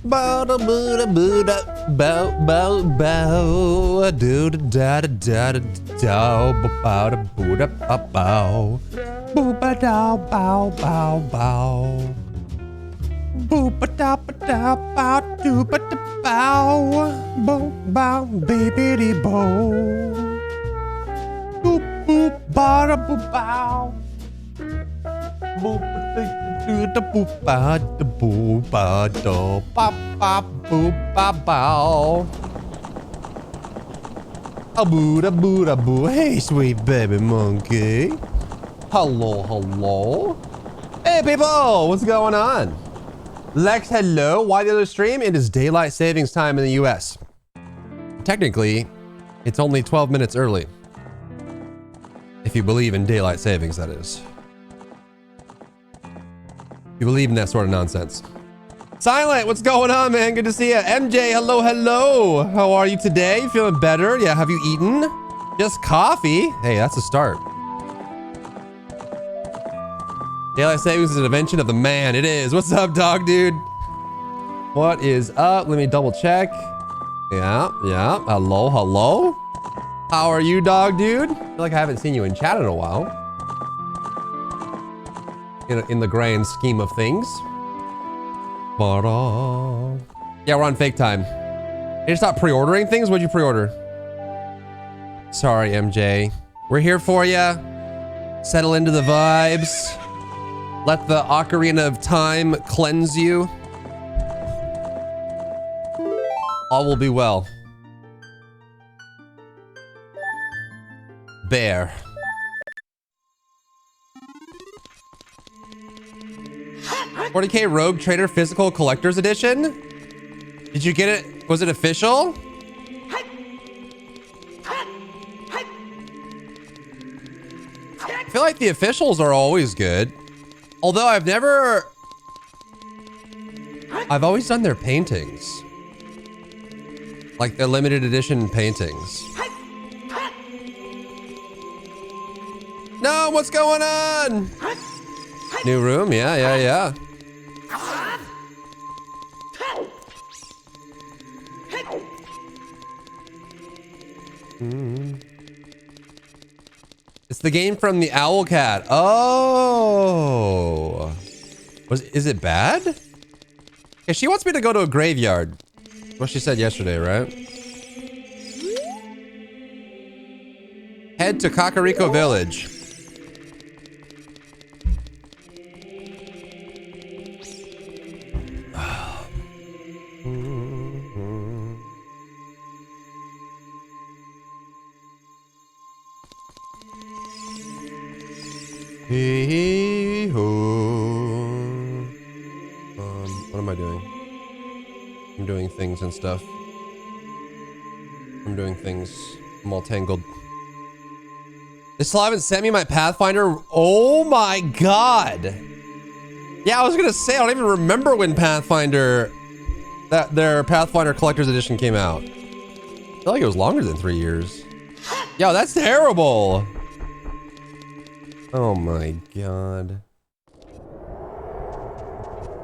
Bow da boo da boo da bow bow bow do da da da da da bow da boo da bow boo ba da bow bow bow boo ba da bow do ba da bow bow bow baby bow boop boop ba da boo bow boop do the boop ba da boo ba da ba ba boop ba bow. A boo da boo da boo. Hey, sweet baby monkey. Hello, hello. Hey, people, what's going on? Lex, hello. Why the other stream? It is daylight savings time in the US. Technically, it's only 12 minutes early. If you believe in daylight savings, that is. You believe in that sort of nonsense. Silent, what's going on, man? Good to see you. MJ, hello, hello. How are you today? You feeling better? Yeah, have you eaten? Just coffee? Hey, that's a start. Daylight savings is an invention of the man. It is. What's up, dog dude? What is up? Let me double check. Yeah. Hello, hello. How are you, dog dude? I feel like I haven't seen you in chat in a while. In the grand scheme of things. Yeah, we're on fake time. You stop pre-ordering things? What'd you pre-order? Sorry, MJ. We're here for you. Settle into the vibes. Let the Ocarina of Time cleanse you. All will be well. Bear. 40k Rogue Trader Physical Collector's Edition? Did you get it? Was it official? I feel like the officials are always good. Although I've always done their paintings. Like the limited edition paintings. No, what's going on? New room, yeah. It's the game from the Owl Cat. Oh. Is it bad? Yeah, she wants me to go to a graveyard. What she said yesterday, right? Head to Kakariko Village. What am I doing? I'm doing things and stuff. I'm doing things. I'm all tangled. They still haven't sent me my Pathfinder. Oh my god. Yeah, I was gonna say, I don't even remember when Pathfinder, their Pathfinder Collector's Edition came out. I feel like it was longer than 3 years. Yo, that's terrible. Oh my god.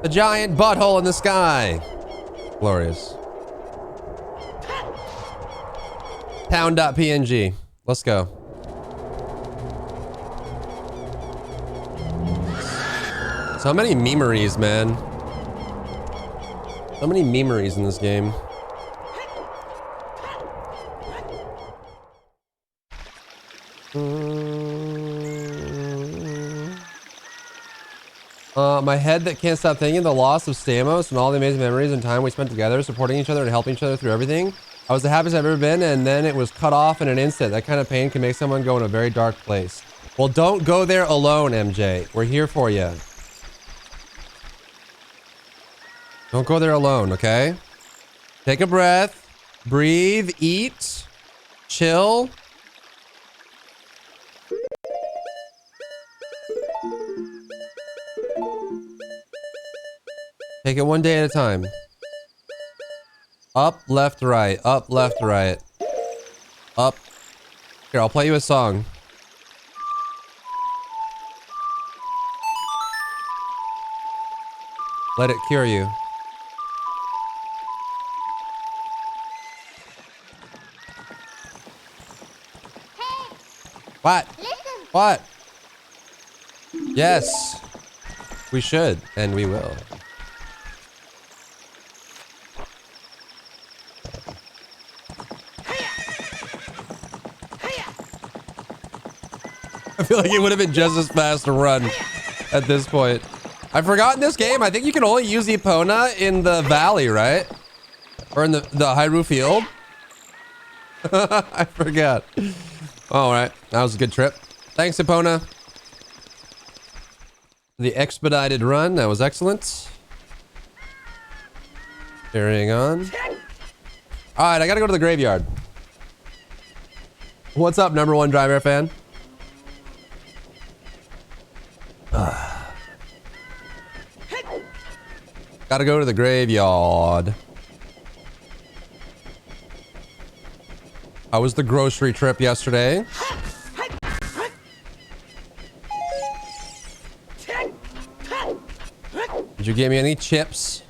A giant butthole in the sky. Glorious. Pound.png. Let's go. So many memories, man. So many memories in this game. My head that can't stop thinking, the loss of Stamos and all the amazing memories and time we spent together, supporting each other and helping each other through everything. I was the happiest I've ever been, and then it was cut off in an instant. That kind of pain can make someone go in a very dark place. Well, don't go there alone, MJ. We're here for you. Don't go there alone, okay? Take a breath. Breathe. Eat. Chill. Take it one day at a time. Up, left, right. Up, left, right. Up. Here, I'll play you a song. Let it cure you. What? What? Yes. We should, and we will. I feel like it would have been just as fast to run at this point. I've forgotten this game. I think you can only use the Epona in the valley, right? Or in the Hyrule field. I forgot. All right. That was a good trip. Thanks, Epona. The expedited run. That was excellent. Carrying on. All right. I got to go to the graveyard. What's up, #1 Drybear fan? Gotta go to the graveyard. How was the grocery trip yesterday? Did you give me any chips?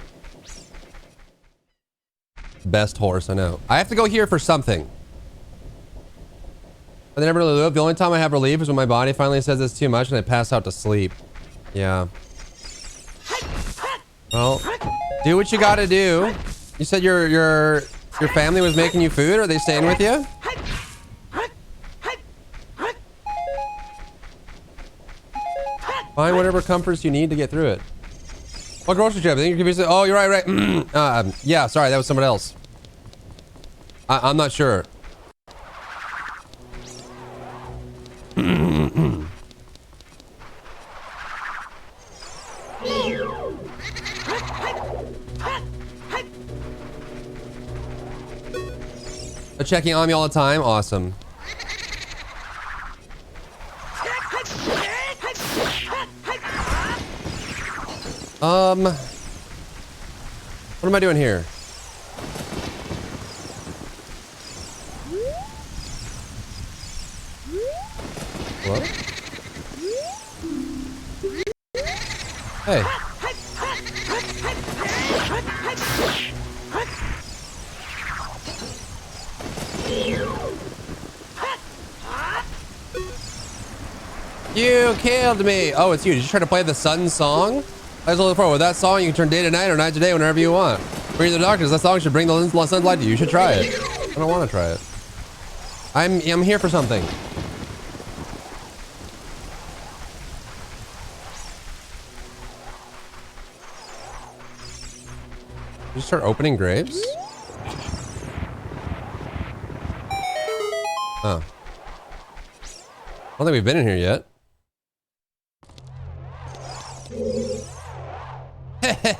Best horse, I know. I have to go here for something. I never really live. The only time I have relief is when my body finally says it's too much and I pass out to sleep. Yeah. Well, do what you gotta do. You said your family was making you food. Are they staying with you? Find whatever comforts you need to get through it. What grocery trip? I think you're confused. Oh, you're right. Yeah, sorry, that was someone else. I'm not sure. They're checking on me all the time. Awesome. What am I doing here? Hello? Hey. You killed me. Oh, it's you. Did you try to play the sun song? I was looking forward. With that song, you can turn day to night or night to day whenever you want. Read the darkness. That song should bring the sun's light to you. You should try it. I don't want to try it. I'm here for something. You start opening graves? Oh. I don't think we've been in here yet.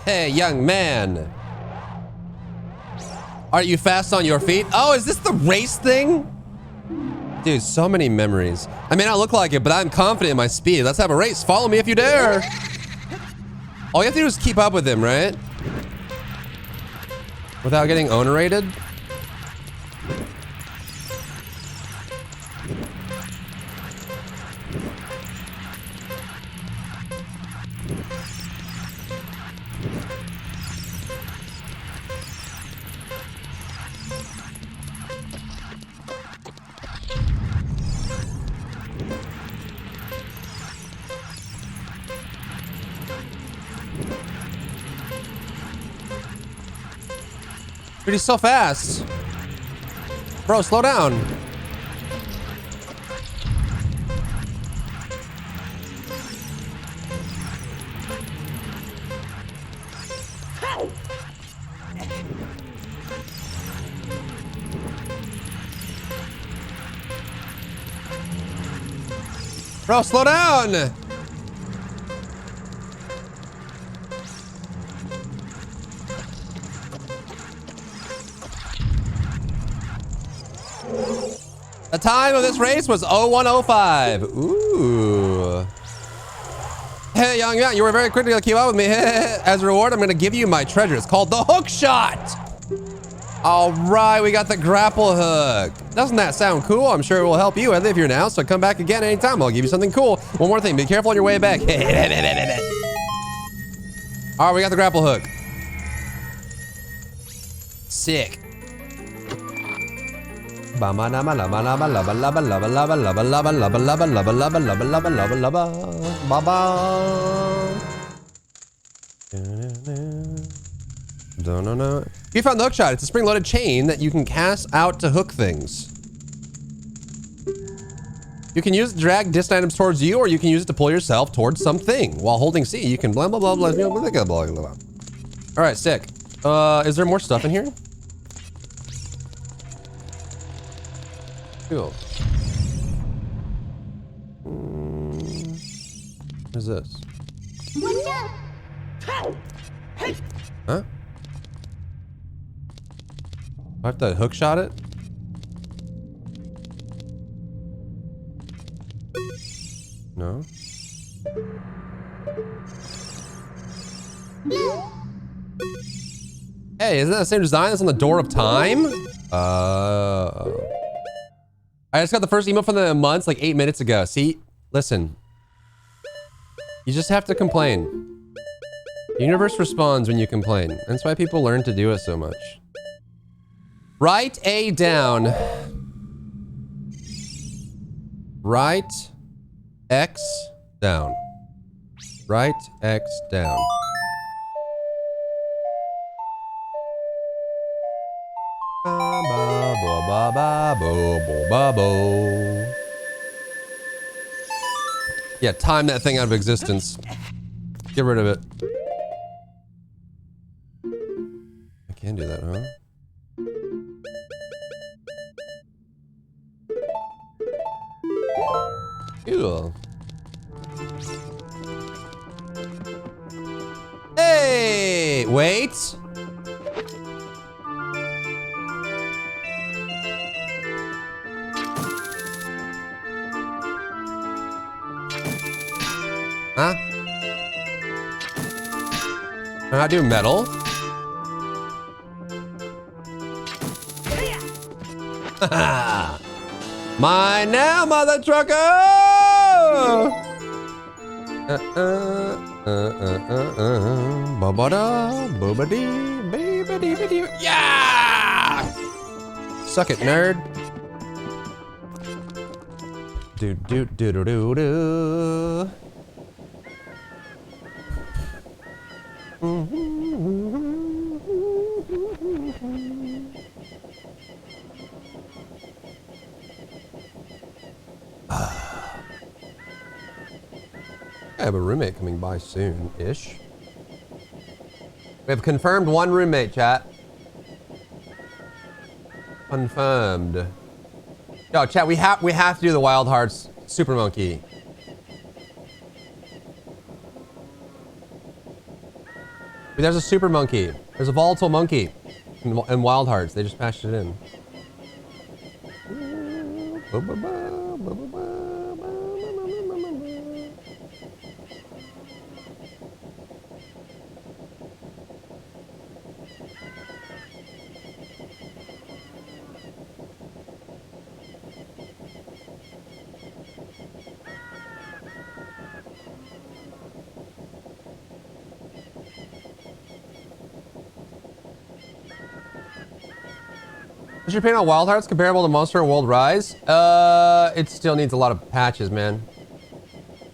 Hey, young man. Are you fast on your feet? Oh, is this the race thing? Dude, so many memories. I may not look like it, but I'm confident in my speed. Let's have a race. Follow me if you dare. All you have to do is keep up with him, right? Without getting onerated. Dude, he's so fast. Bro, slow down. Bro, slow down. The time of this race was 0105. Ooh. Hey, young man, you were very quick to keep up with me. As a reward, I'm going to give you my treasure. It's called the hook shot. All right, we got the grapple hook. Doesn't that sound cool? I'm sure it will help you. I live here now, so come back again anytime. I'll give you something cool. One more thing, be careful on your way back. All right, we got the grapple hook. Sick. You found the hook shot. It's a spring-loaded chain that you can cast out to hook things. You can use it to drag distant items towards you, or you can use it to pull yourself towards something. While holding C, you can blah blah blah blah blah blah blah blah. All right, sick. Is there more stuff in here? Cool. What is this? Huh? I have to hook shot it? No. Hey, isn't that the same design that's on the Door of Time? I just got the first email from the months like 8 minutes ago. See, listen. You just have to complain. The universe responds when you complain. That's why people learn to do it so much. Write A down. Write X down. Write X down. Yeah, time that thing out of existence. Get rid of it. I can do that, huh? Cool. Hey, wait. Huh? Can I do metal? Mine now, mother trucker! Yeah! Suck it, nerd. Do do do do do do. I have a roommate coming by soon-ish. We have confirmed one roommate, chat. Confirmed. Yo, chat, we have to do the Wild Hearts Super Monkey. There's a super monkey. There's a volatile monkey in Wild Hearts. They just patched it in. Is your opinion on Wild Hearts comparable to Monster World Rise? It still needs a lot of patches, man.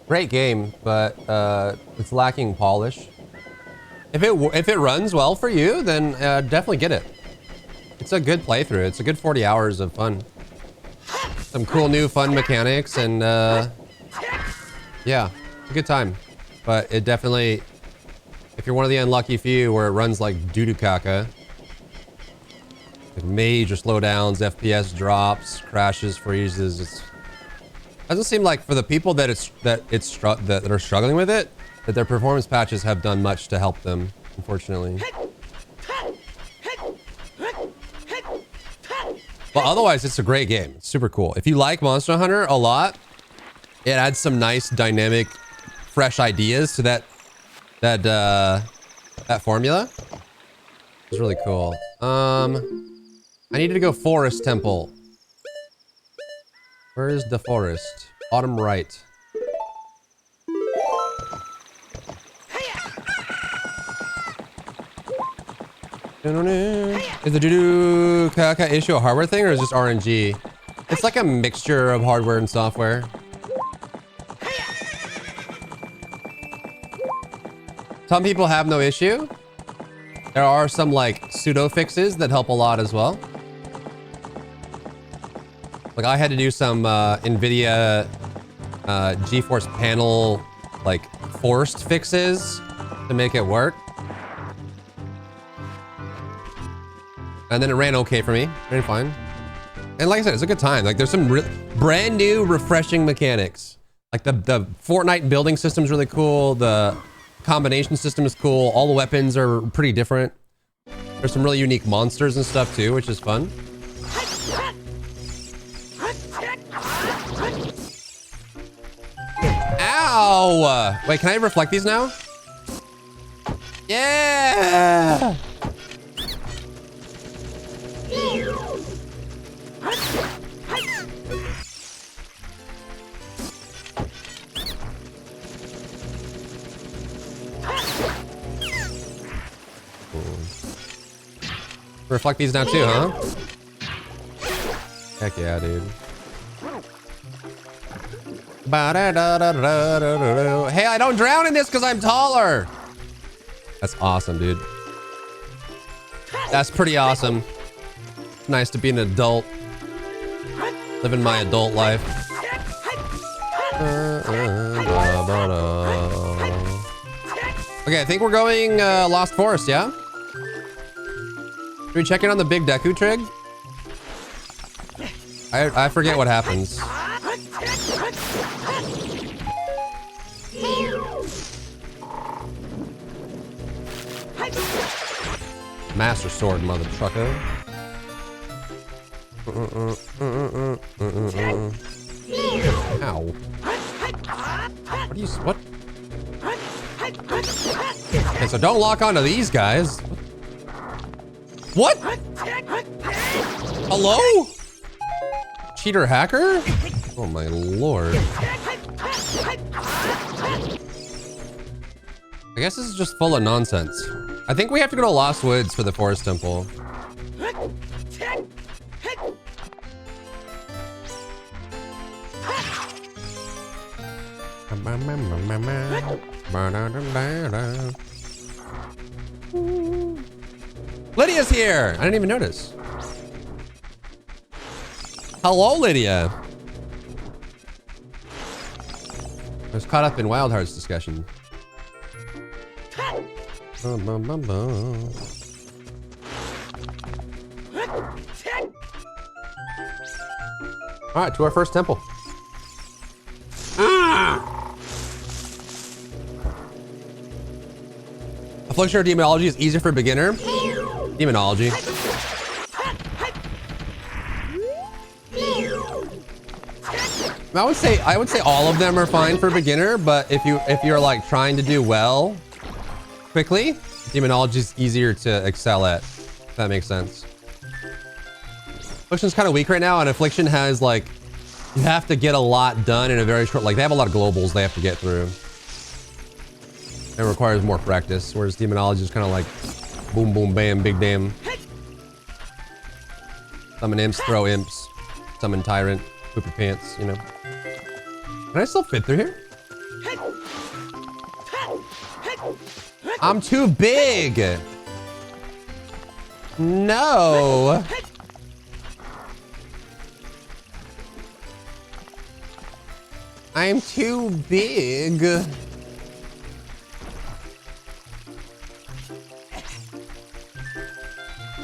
Great game, but it's lacking polish. If it runs well for you, then definitely get it. It's a good playthrough. It's a good 40 hours of fun. Some cool new fun mechanics and yeah, it's a good time. But it definitely, if you're one of the unlucky few where it runs like doo-doo caca, like major slowdowns, FPS drops, crashes, freezes. It doesn't seem like for the people that are struggling with it, that their performance patches have done much to help them, unfortunately. But otherwise, it's a great game. It's super cool. If you like Monster Hunter a lot, it adds some nice, dynamic, fresh ideas to that formula. It's really cool. I needed to go Forest Temple. Where is the forest? Bottom right. Is the doo-doo caca issue a hardware thing or is it just RNG? It's like a mixture of hardware and software. Some people have no issue. There are some like pseudo fixes that help a lot as well. Like I had to do some NVIDIA GeForce panel like forced fixes to make it work. And then it ran okay for me. It ran fine. And like I said, it's a good time. Like there's some brand new refreshing mechanics. Like the Fortnite building system is really cool. The combination system is cool. All the weapons are pretty different. There's some really unique monsters and stuff too, which is fun. Ow! Wait, can I reflect these now? Yeah! Reflect these now too, huh? Heck yeah, dude. Hey, I don't drown in this because I'm taller. That's awesome, dude. That's pretty awesome. Nice to be an adult. Living my adult life. Okay, I think we're going Lost Forest, yeah? Should we check in on the big Deku trig? I forget what happens. Master Sword, mother trucker. Ow. What do you... What? Okay, so don't lock onto these guys. What? Hello? Cheater hacker? Oh my lord. I guess this is just full of nonsense. I think we have to go to Lost Woods for the Forest Temple. Lydia's here! I didn't even notice. Hello, Lydia. I was caught up in Wild Heart's discussion. Alright, to our first temple. Affliction or demonology is easier for beginner. Demonology. I would say all of them are fine for beginner, but if you're like trying to do well quickly, demonology is easier to excel at. If that makes sense. Affliction's kind of weak right now, and Affliction has like you have to get a lot done in a very short. Like they have a lot of globals they have to get through. It requires more practice, whereas demonology is kind of like boom, boom, bam, big damn. Summon imps, throw imps, summon tyrant, poop your pants, you know. Can I still fit through here? I'm too big. No. I'm too big.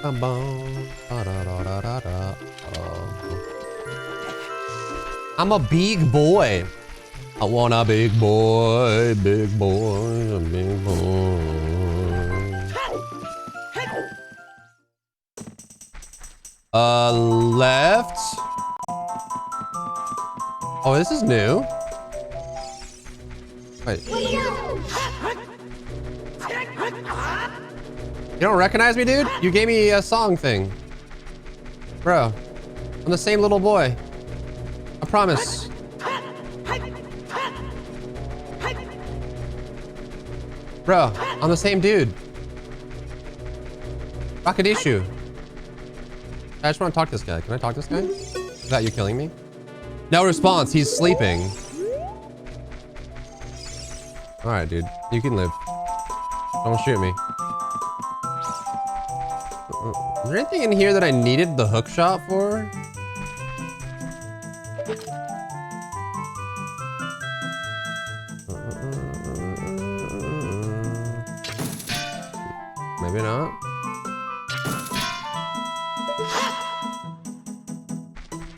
I'm a big boy. I want a big boy, big boy, a big boy. Left. Oh, this is new. Wait. You don't recognize me, dude? You gave me a song thing. Bro, I'm the same little boy. I promise. Bro, I'm the same dude. Rockadishu. I just want to talk to this guy. Can I talk to this guy? Without you killing me? No response. He's sleeping. All right, dude. You can live. Don't shoot me. Is there anything in here that I needed the hook shot for? Maybe not.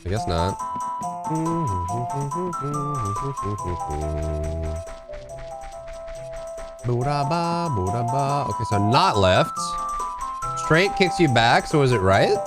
I guess not. Boodaba, boodaba. Okay, so not left. Straight kicks you back, so is it right?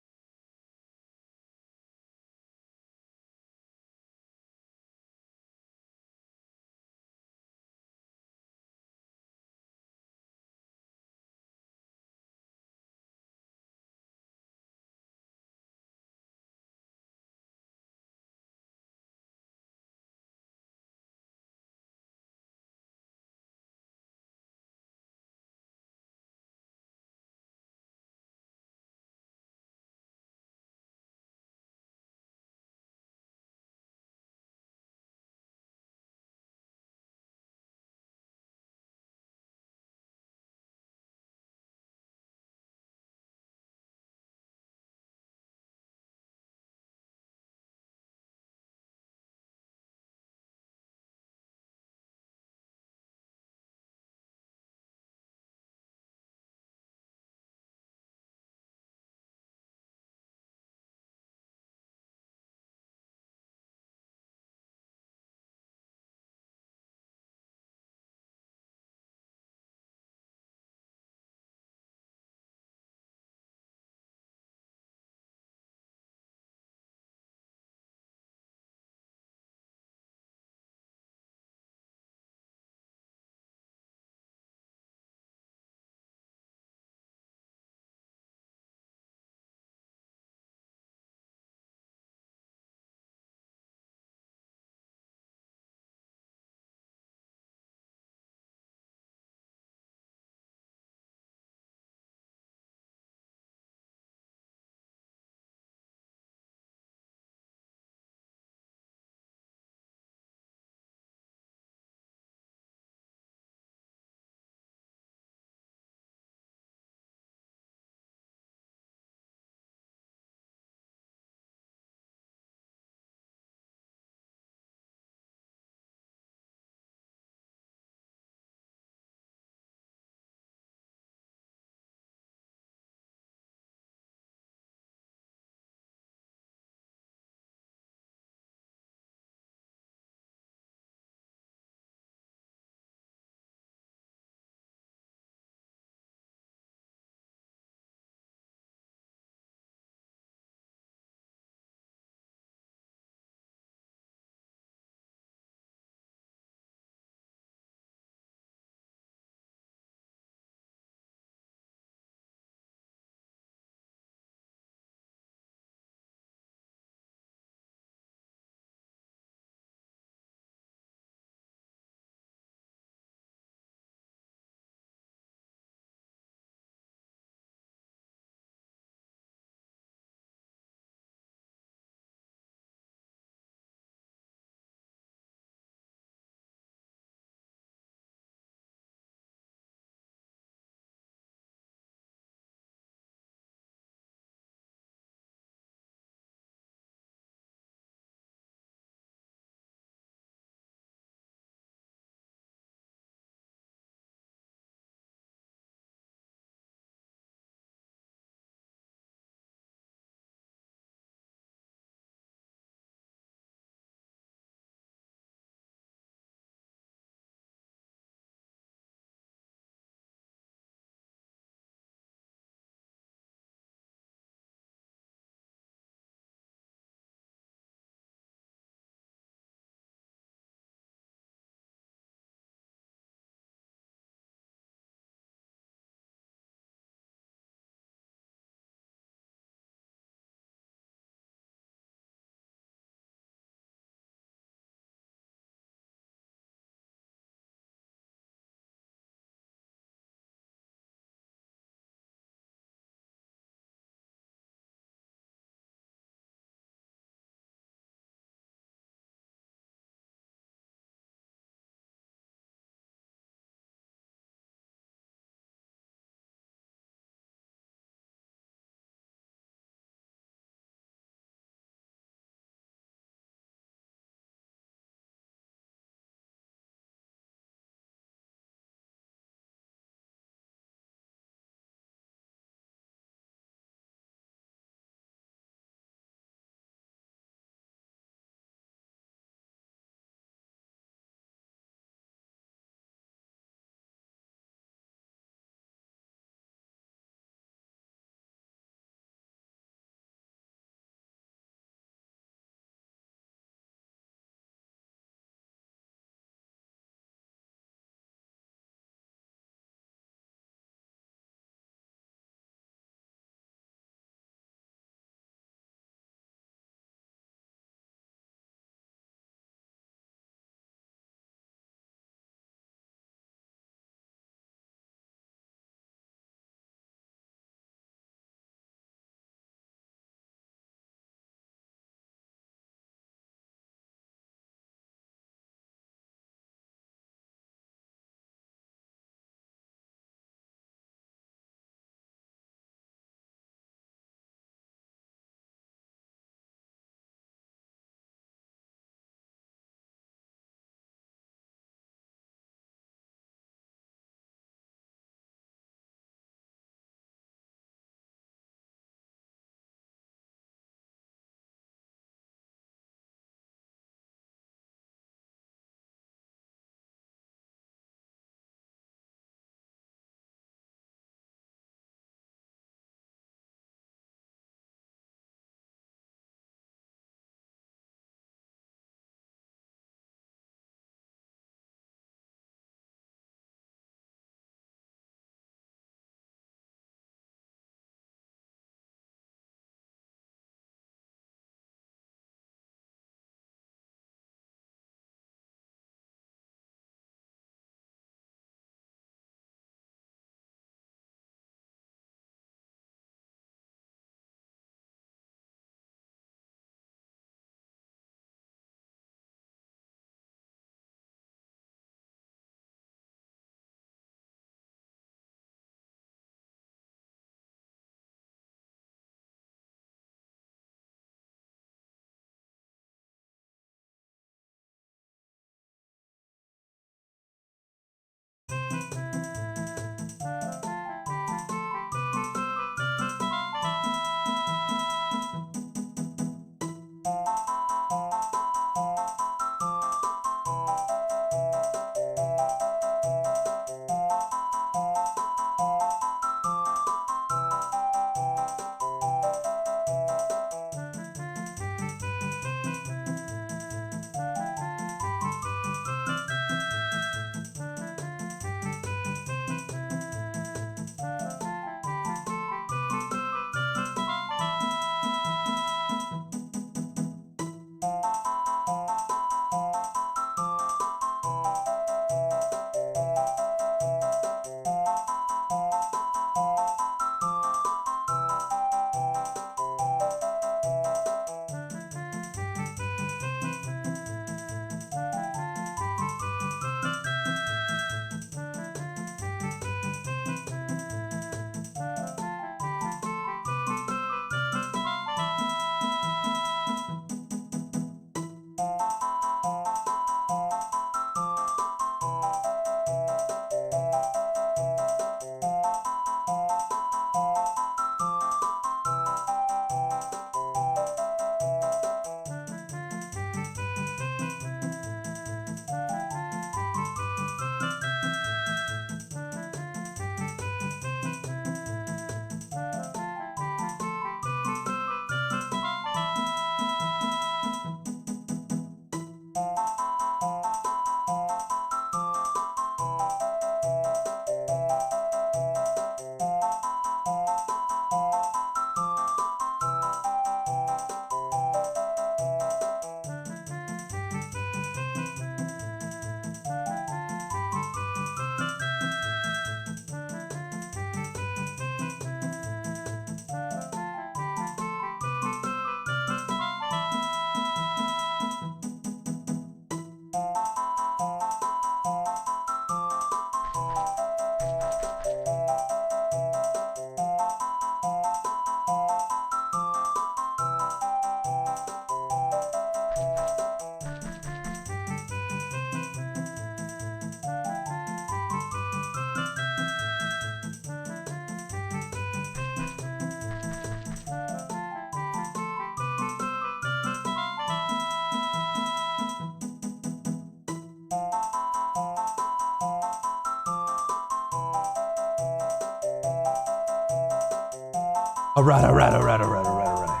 Alright, alright, alright, alright, alright, alright.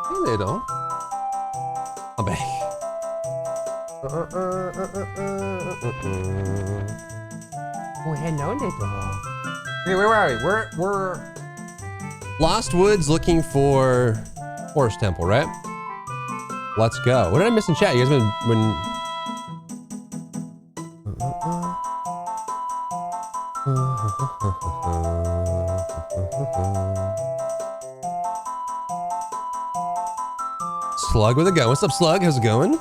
Hey, little. I'm back. Oh, hello, little. Okay, where are we? We're Lost Woods looking for Forest Temple, right? Let's go. What did I miss in chat? You guys been Slug with a gun. What's up, Slug? How's it going?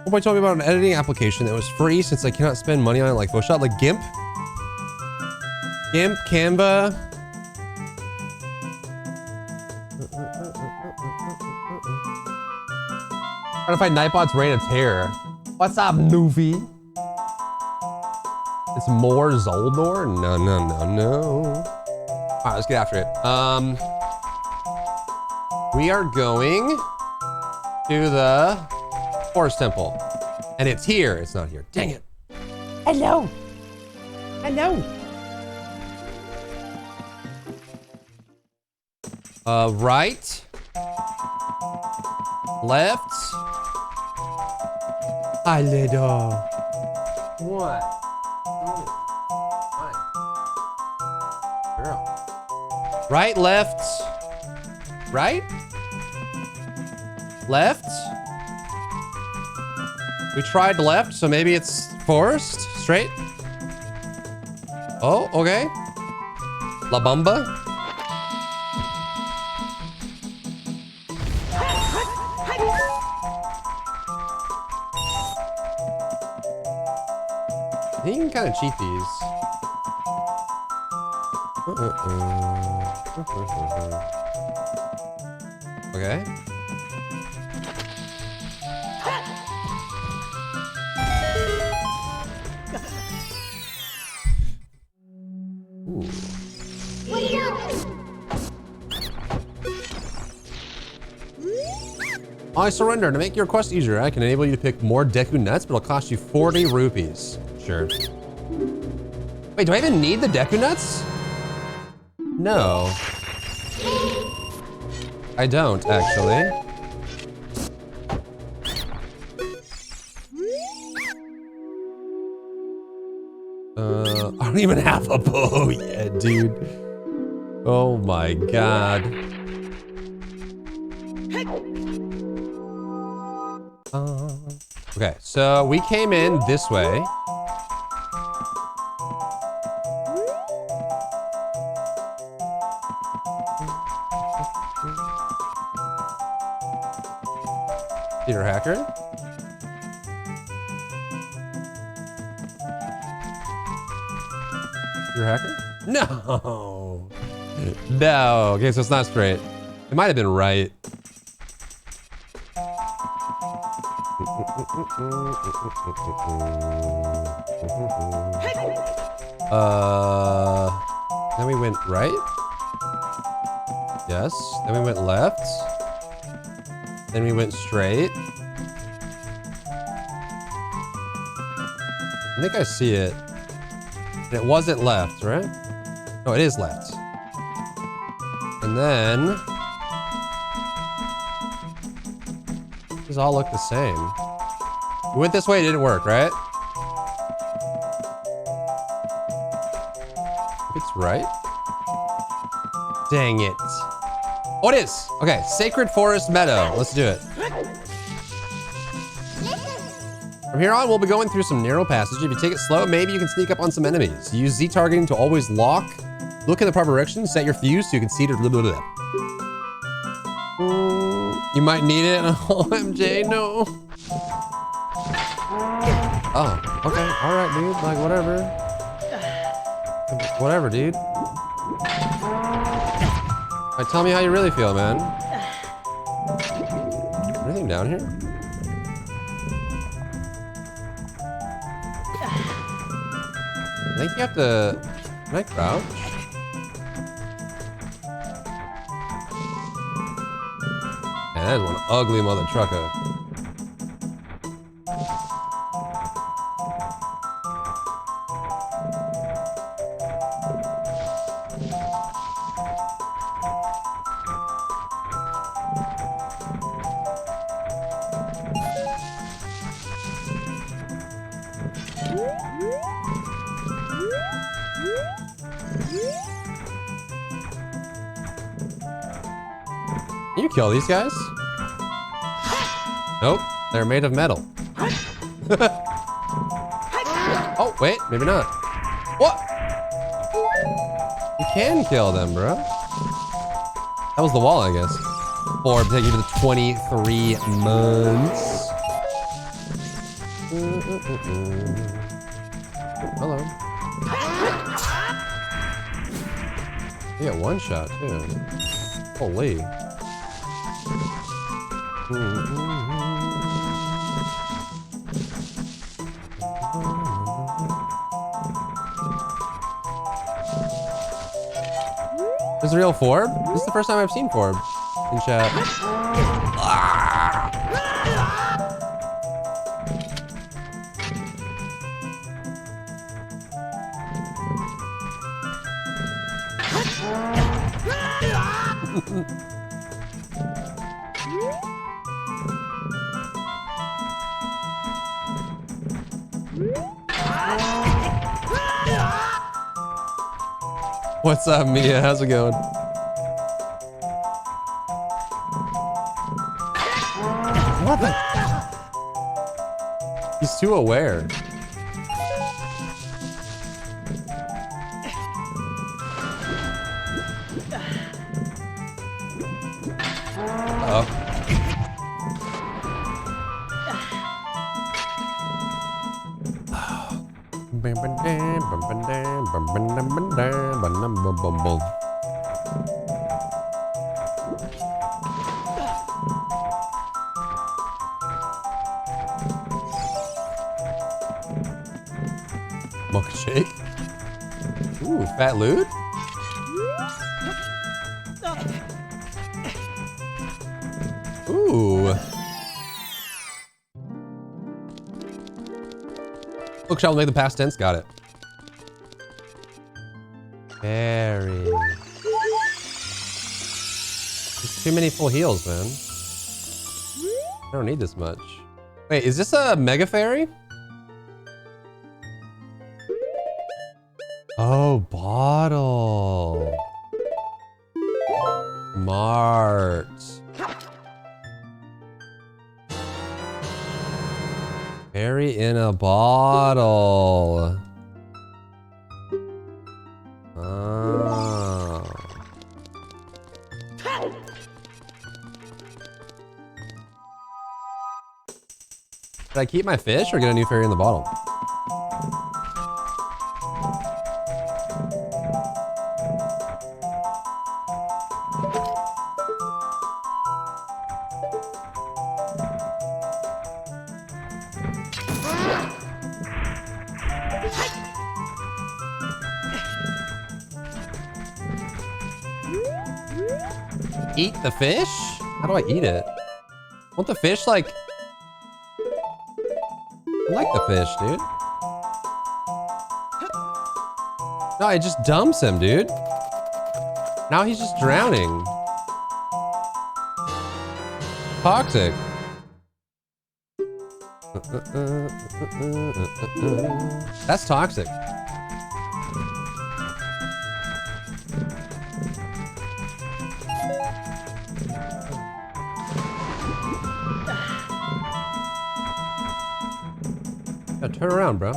Somebody told me about an editing application that was free since I cannot spend money on it like Photoshop, like GIMP. GIMP, Canva. Trying to find Nightbot's Reign of Terror. What's up, Noofy? It's more Zoldor? No, no, no, no. All right, let's get after it. We are going to the Forest Temple. And it's here. It's not here. Dang it. Hello. Hello. Right. Left. Hi, little. What? Oh, hi. Girl. Right, left. Right? Left? We tried left, so maybe it's forest? Straight? Oh, okay. La Bamba? You can kind of cheat these. Okay. Ooh. I surrender. To make your quest easier, I can enable you to pick more Deku nuts, but it'll cost you 40 rupees. Sure. Wait, do I even need the Deku nuts? No. I don't, actually. I don't even have a bow yet, dude. Oh my god. Okay, so we came in this way. Peter Hacker. Peter Hacker? No. No. Okay, so it's not straight. It might have been right. Then we went right. Yes. Then we went left. Then we went straight. I think I see it. And it wasn't left, right? No, it is left. And then... these all look the same. We went this way, it didn't work, right? It's right. Dang it. Oh, it is. Okay, Sacred Forest Meadow. Let's do it. From here on, we'll be going through some narrow passage. If you take it slow, maybe you can sneak up on some enemies. Use Z targeting to always lock. Look in the proper direction. Set your fuse so you can see it. Blah, blah, blah. You might need it. OMG, no. Oh, okay. All right, dude. Like, whatever. Whatever, dude. All right, tell me how you really feel, man. Anything down here? I think you have to... can I crouch? Man, that is one ugly mother trucker. Can you kill these guys? Nope, they're made of metal. Oh, wait, maybe not. What? You can kill them, bro. That was the wall, I guess. Or take you to the 23 months. Hello. You get one shot, too. Holy. Is the real Forb? This is the first time I've seen Forb in chat. What's up, Mia? How's it going? What the? He's too aware. Milkshake. Ooh, fat lewd. Ooh. Look, shall we make the past tense? Got it. Very. There's too many full heals, man. I don't need this much. Wait, is this a mega fairy? Oh, bottle. Smart. Fairy in a bottle. Oh. Should I keep my fish or get a new fairy in the bottle? Eat the fish? How do I eat it? Won't the fish like... I like the fish, dude. No, it just dumps him, dude. Now he's just drowning. Toxic. That's toxic. Yeah, turn around, bro.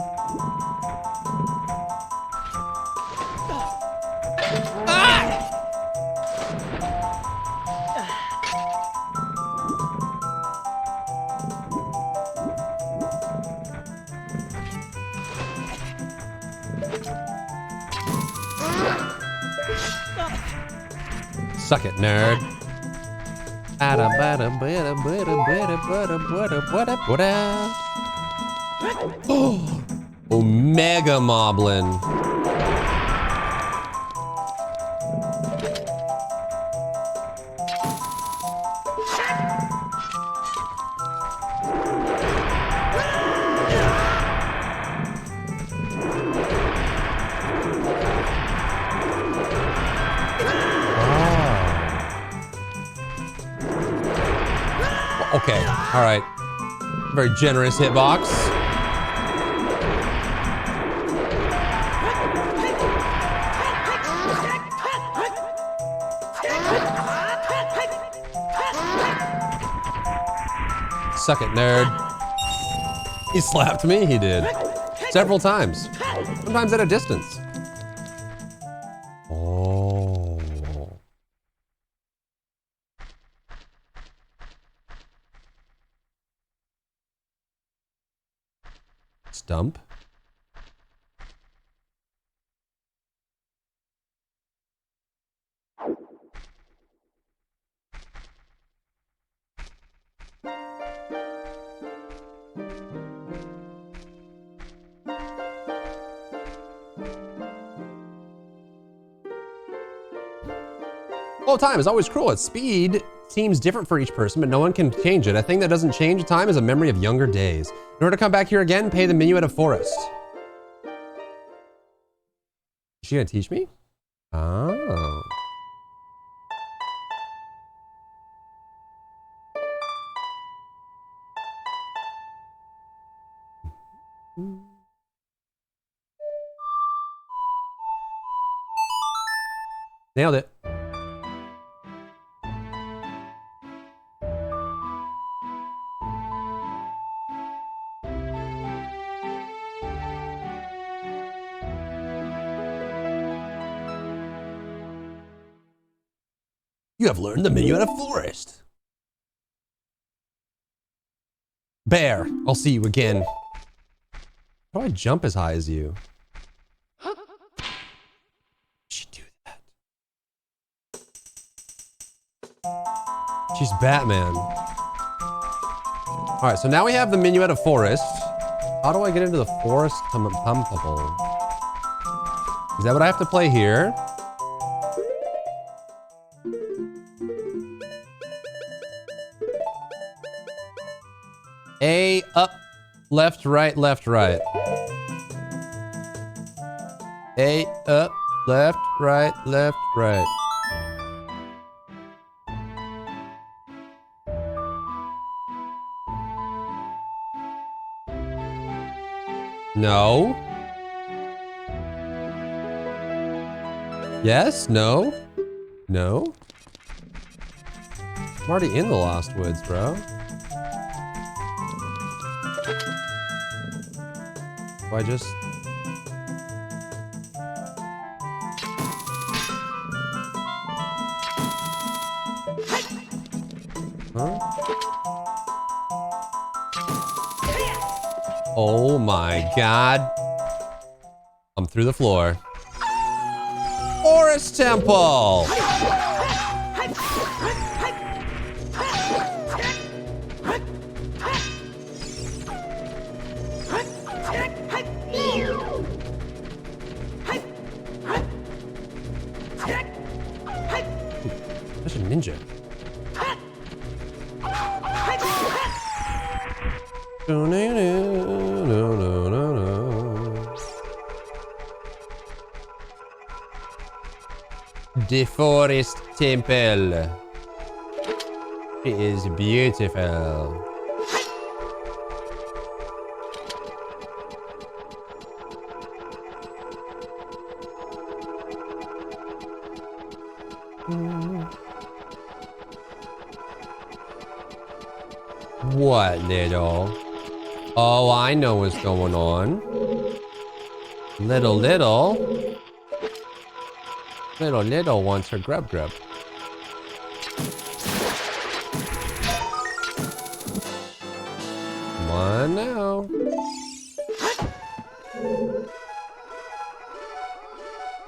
Suck it, nerd. Oh, Omega Moblin. Okay, all right. Very generous hitbox. Suck it, nerd. He slapped me, he did. Several times. Sometimes at a distance. Oh. Stump? Well, time is always cruel. Its speed seems different for each person, but no one can change it. A thing that doesn't change time is a memory of younger days. In order to come back here again, pay the minuet of forest. Is she gonna teach me? Oh. Nailed it. You have learned the minuet of forest. Bear, I'll see you again. How do I jump as high as you? She do that. She's Batman. All right, so now we have the minuet of forest. How do I get into the forest pumpable? Is that what I have to play here? A, up, left, right, left, right. A, up, left, right, left, right. No. Yes, no, no. I'm already in the Lost Woods, bro. Do I just... Huh? Oh my god. I'm through the floor. Forest Temple! Such a ninja. No, no, no, no, no, no. The Forest Temple. It is beautiful. What, little? Oh, I know what's going on. Little wants her grub. Come on now.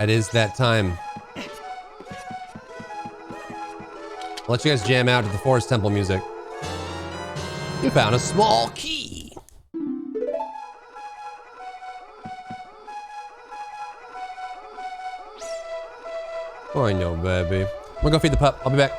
It is that time. I'll let you guys jam out to the Forest Temple music. You found a small key. I know, baby. I'm gonna go feed the pup. I'll be back.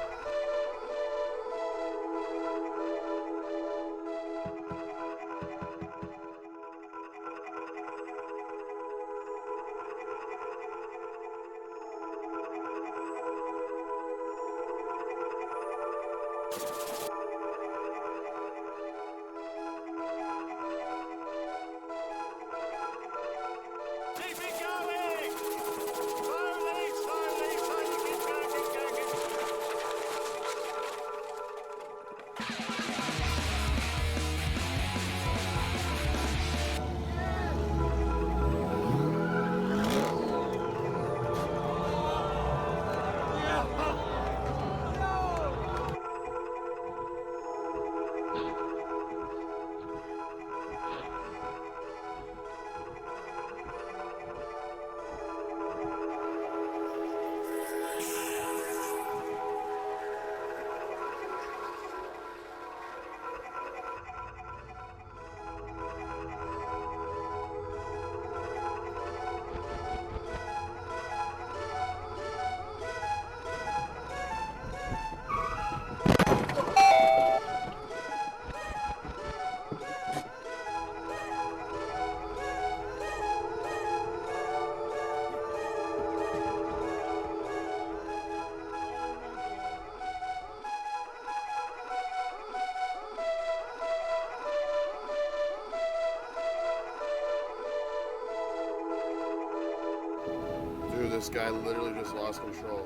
this guy literally just lost control.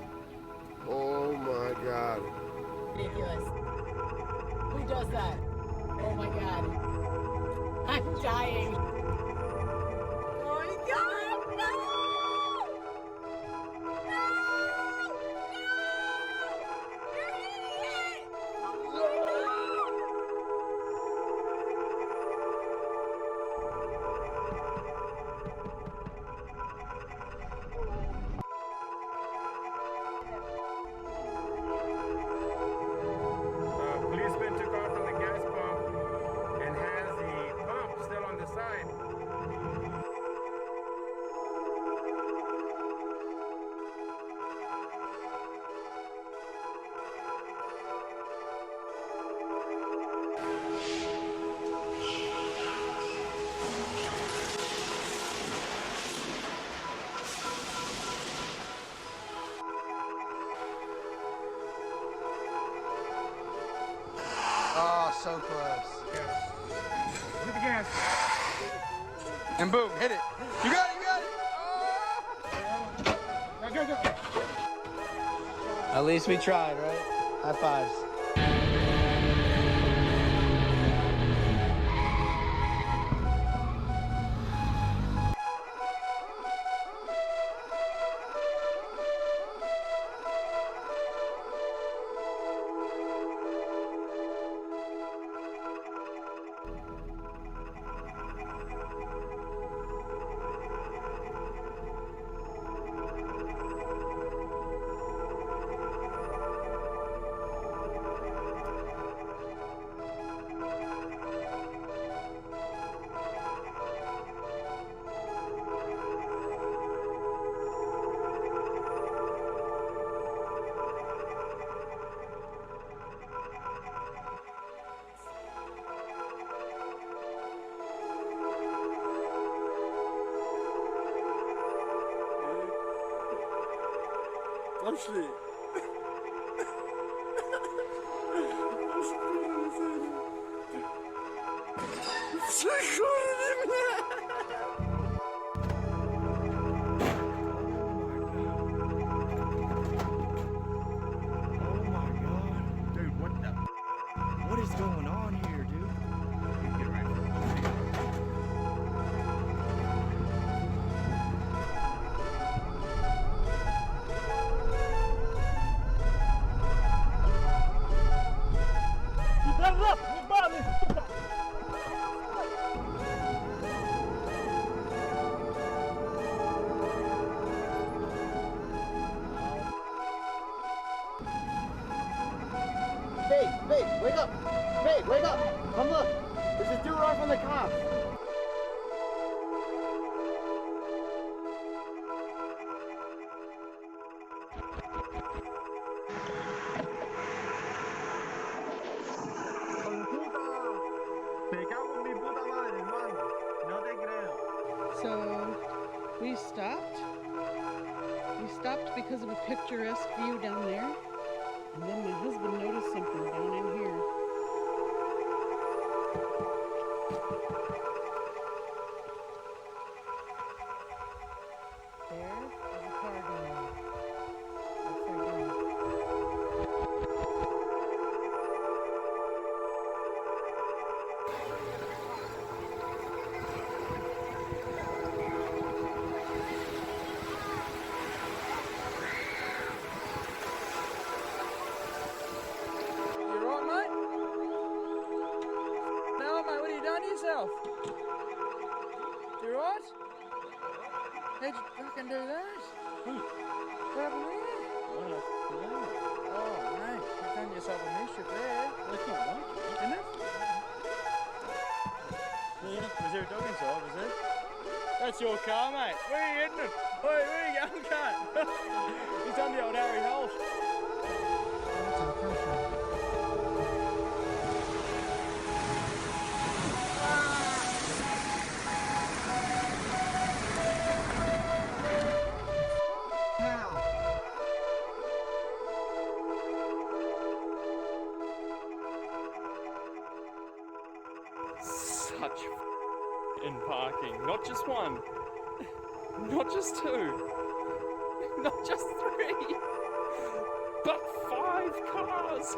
Oh my god. Ridiculous. Who does that? Oh my god. I'm dying. Oh my god, no! No! No! You're an idiot! Oh my Policeman took off from the gas pump and has the pump still on the side. Oh, so close. Hit the gas. And boom, hit it. You got it, you got it. Go, go, go. At least we tried, right? High fives. Пошли. Dude, what is going on here, dude? Babe, wake up! Babe, wake up! Come look! There's a dude off on the cops! So we stopped. We stopped because of a picturesque view down there. And then my husband noticed something down in here. There's a car going. Upside down. Yourself. You right? How'd you fucking do that? What happened there? Oh, mate, you've done yourself a mischief there. That's not right, isn't it? Yeah, was there a dog inside, was there? That's your car, mate. Where are you heading it? Where are you going, cunt? He's done the old Harry Holt. Such in parking. Not just one. Not just two. Not just 3, but 5 cars.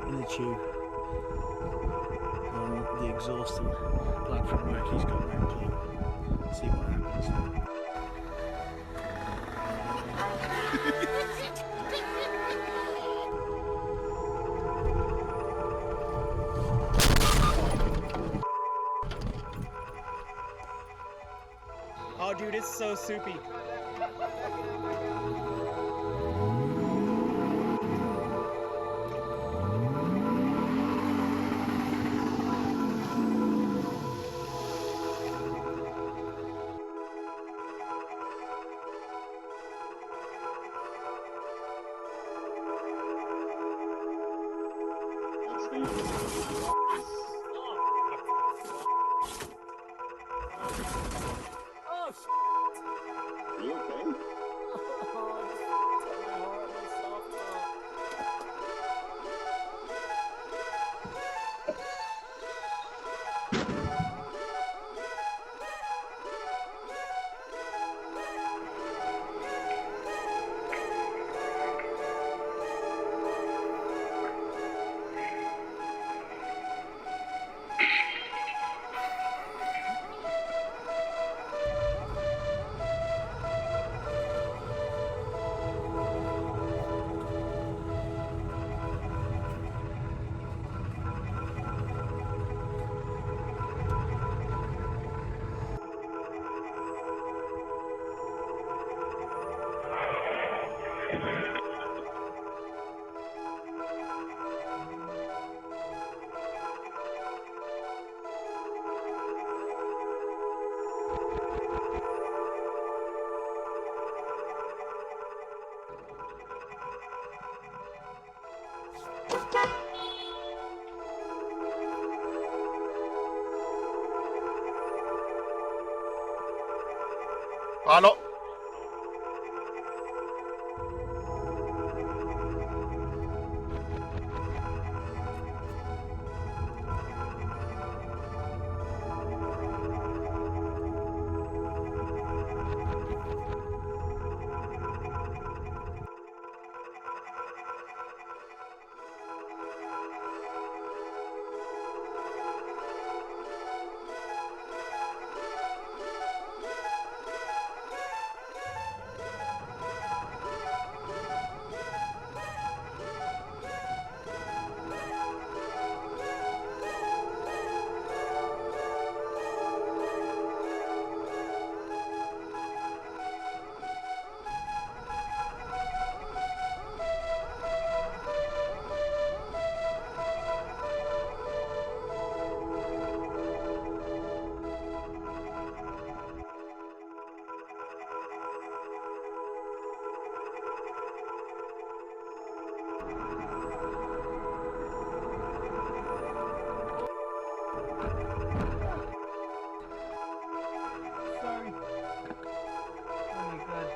In the tube. The exhausted lad from work, he's got no clue. See what happens. Oh, dude, it's so soupy. Aló. Sorry. Oh my god.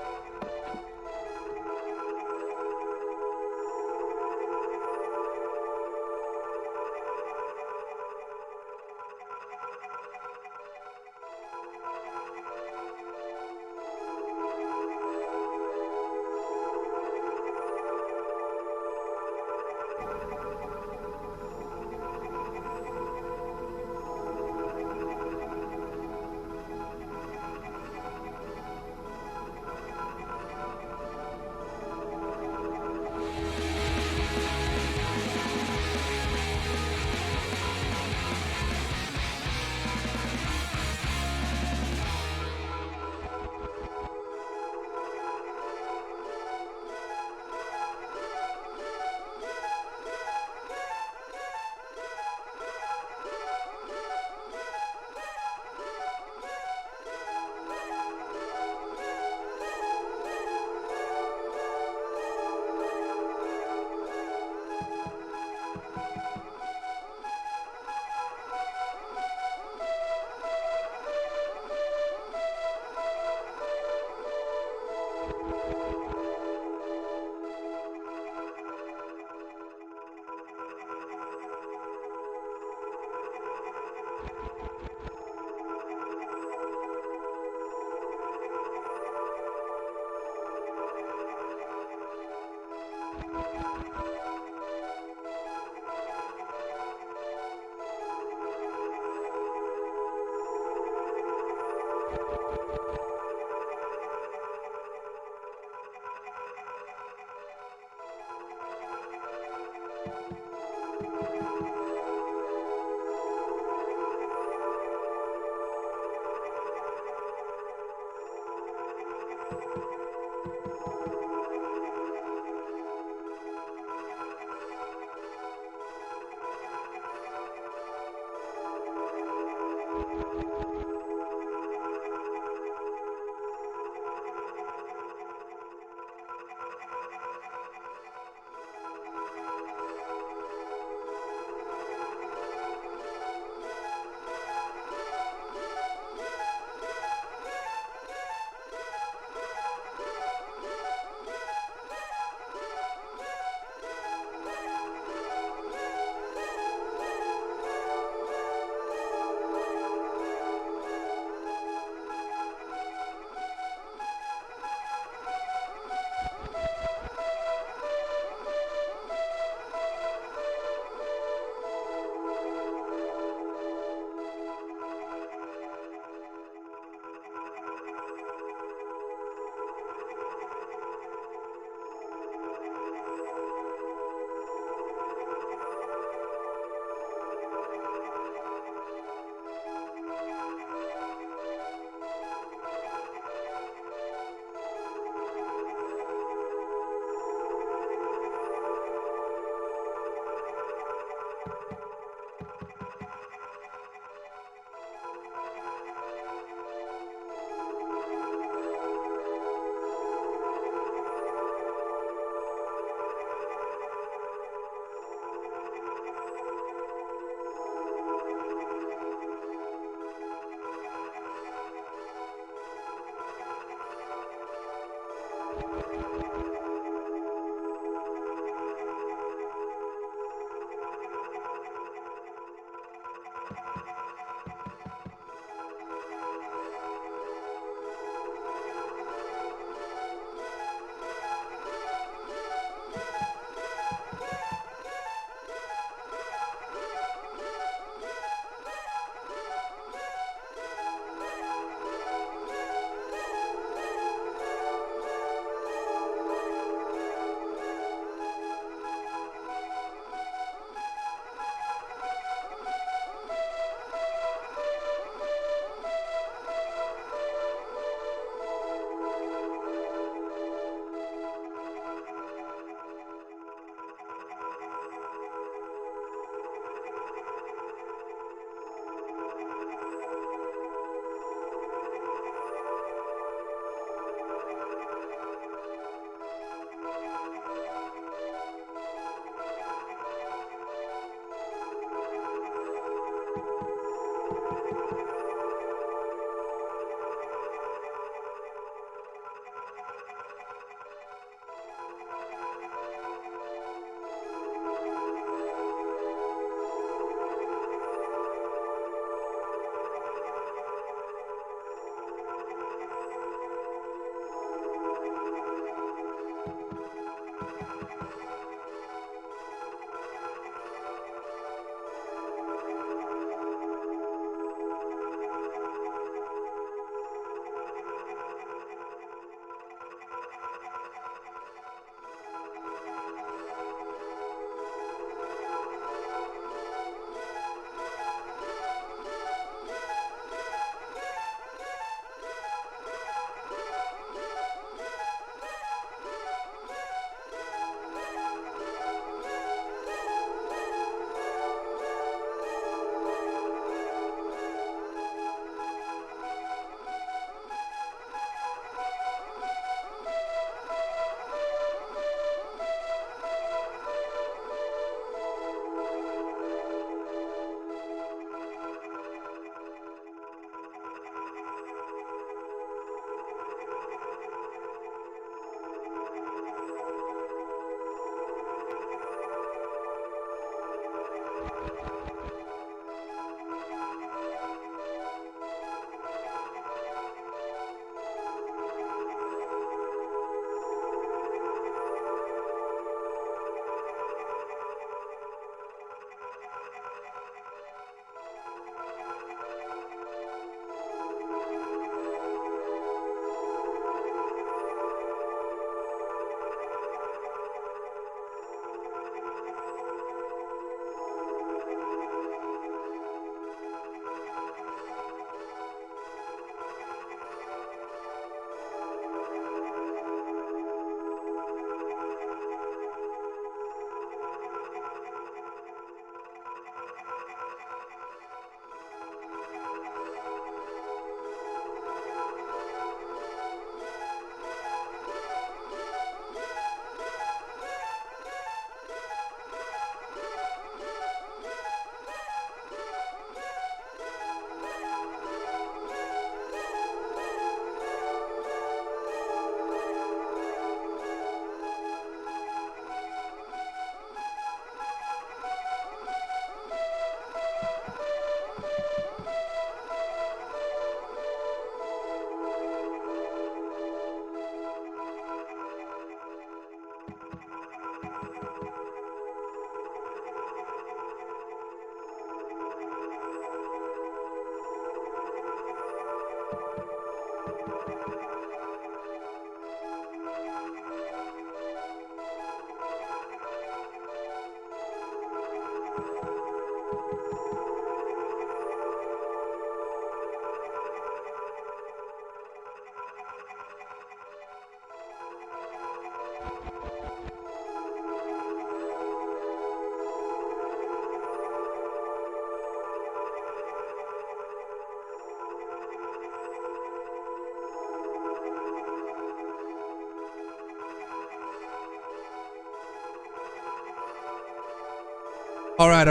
All right.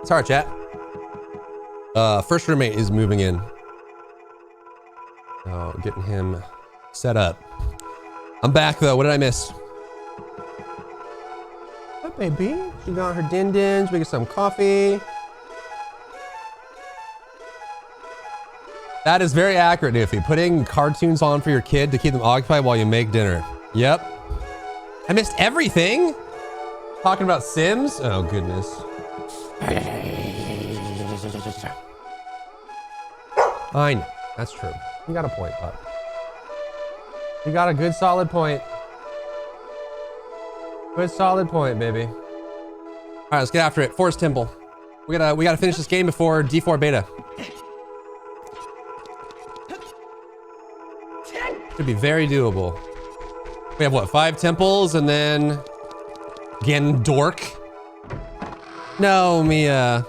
Sorry, chat. First roommate is moving in. Oh, getting him set up. I'm back though. What did I miss? Hi, baby. She got her din-dins. We get some coffee. That is very accurate, Newfie. Putting cartoons on for your kid to keep them occupied while you make dinner. Yep. I missed everything. Talking about Sims? Oh, goodness. I know. That's true. You got a point, Pup. You got a good solid point. Good solid point, baby. All right, let's get after it. Forest Temple. We gotta finish this game before D4 beta. Should be very doable. We have what, 5 temples and then again dork. No, Mia.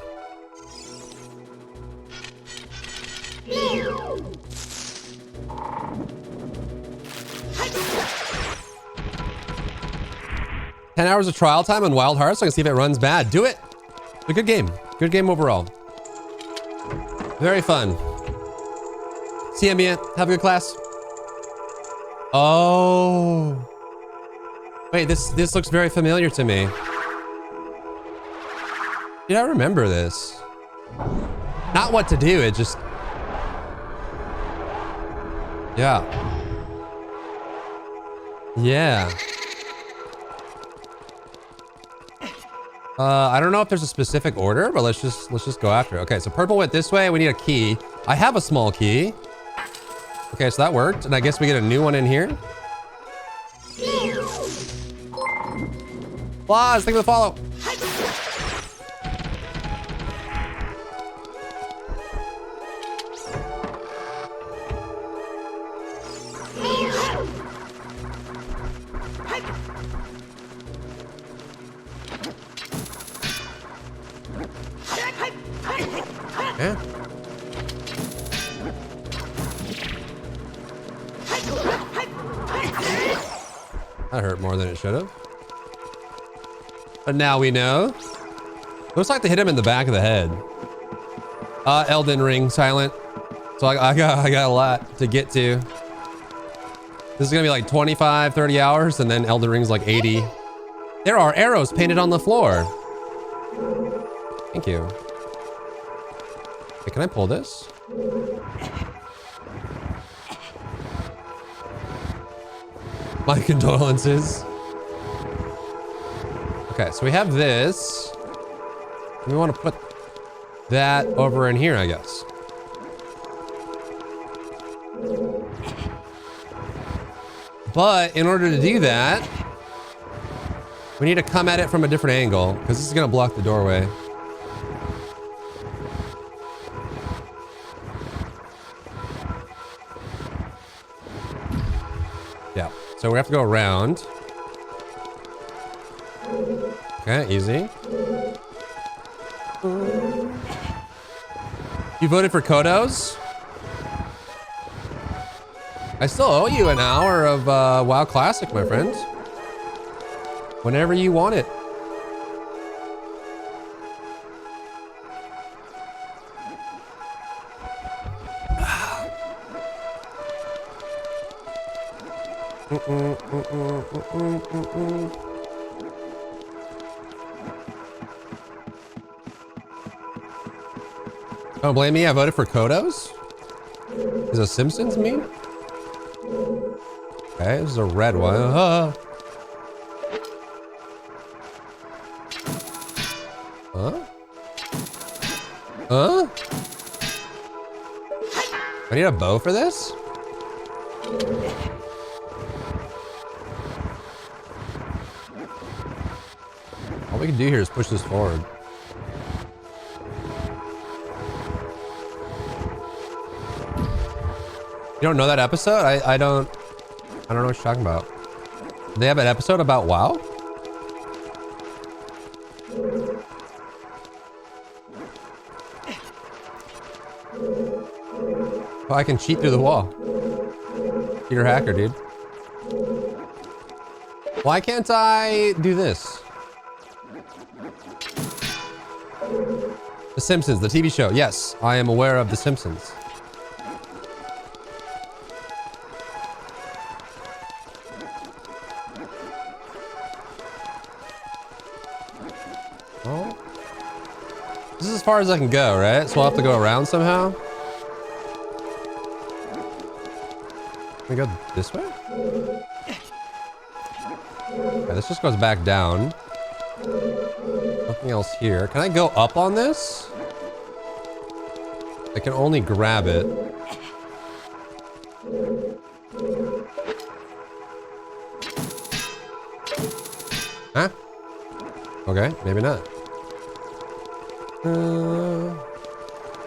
Ten hours of trial time on Wild Hearts, so I can see if it runs bad. Do it. It's a good game. Good game overall. Very fun. See ya, Mia. Have a good class. Oh. Wait, this looks very familiar to me. Did I remember this? Not what to do, it just... Yeah. Yeah. I don't know if there's a specific order, but let's just go after it. Okay, so purple went this way. We need a key. I have a small key. Okay, so that worked. And I guess we get a new one in here. Blaz, thank you for the follow. Yeah. That hurt more than it should have. But now we know. Looks like they hit him in the back of the head. Elden Ring, silent. So I got a lot to get to. This is gonna be like 25, 30 hours, and then Elden Ring's like 80. There are arrows painted on the floor. Thank you. Okay, can I pull this? My condolences. Okay, so we have this. We want to put that over in here, I guess. But in order to do that, we need to come at it from a different angle, because this is going to block the doorway. Yeah, so we have to go around. Okay, easy. You voted for Kodos? I still owe you an hour of WoW Classic, my friend. Whenever you want it. Don't blame me, I voted for Kodos? Is a Simpsons meme? Okay, this is a red one. Huh? Huh? I need a bow for this? All we can do here is push this forward. You don't know that episode? I don't know what you're talking about. Do they have an episode about WoW? Oh, I can cheat through the wall. You're a hacker, dude. Why can't I do this? The Simpsons, the TV show. Yes, I am aware of The Simpsons. Oh. This is as far as I can go, right? So I'll have to go around somehow. Can we go this way? Okay, this just goes back down. Nothing else here. Can I go up on this? I can only grab it. Huh? Okay, maybe not.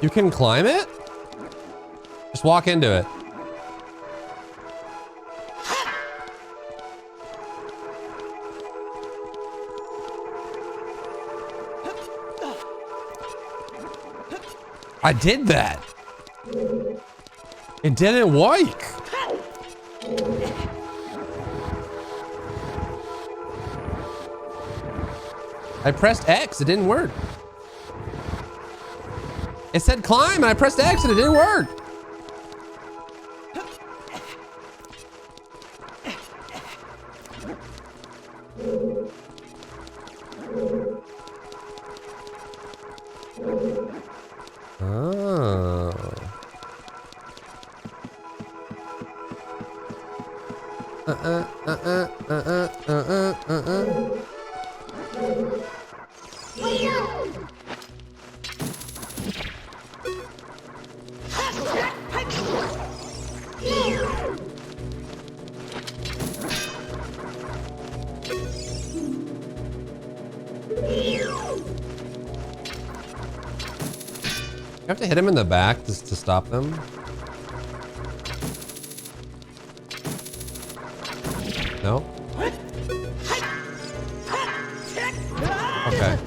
You can climb it? Just walk into it. I did that. It didn't work. I pressed X, it didn't work. It said climb and I pressed X and it didn't work. Oh. You have to hit him in the back just to stop them. No? Okay.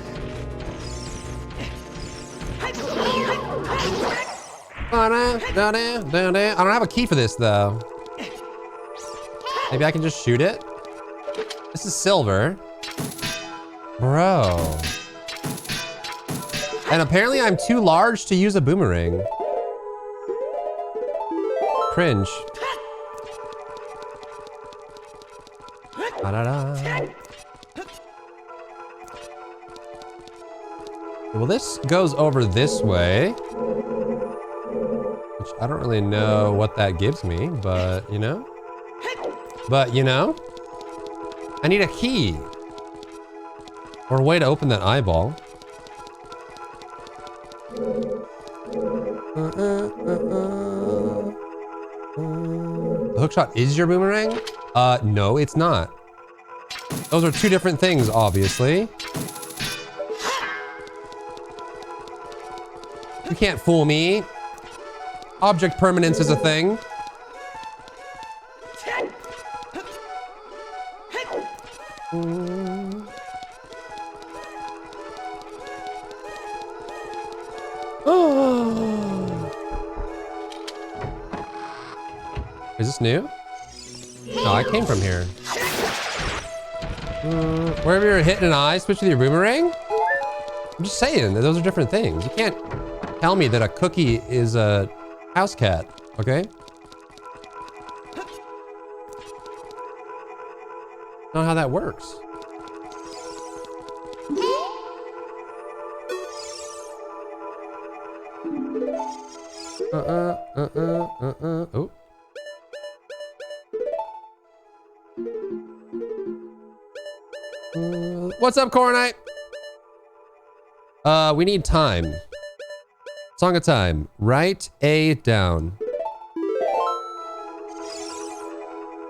I don't have a key for this though. Maybe I can just shoot it? This is silver. Bro. And apparently I'm too large to use a boomerang. Cringe. Da-da-da. Well, this goes over this way. Which I don't really know what that gives me, but you know. But you know. I need a key. Or a way to open that eyeball. The hookshot is your boomerang? No, it's not. Those are two different things, obviously. You can't fool me. Object permanence is a thing. Is this new? No, I came from here. Wherever you're hitting an eye, switch with your boomerang? I'm just saying, those are different things. You can't tell me that a cookie is a house cat, okay? Not how that works. Oh. What's up, Coronite? We need time. Song of time. Write A down.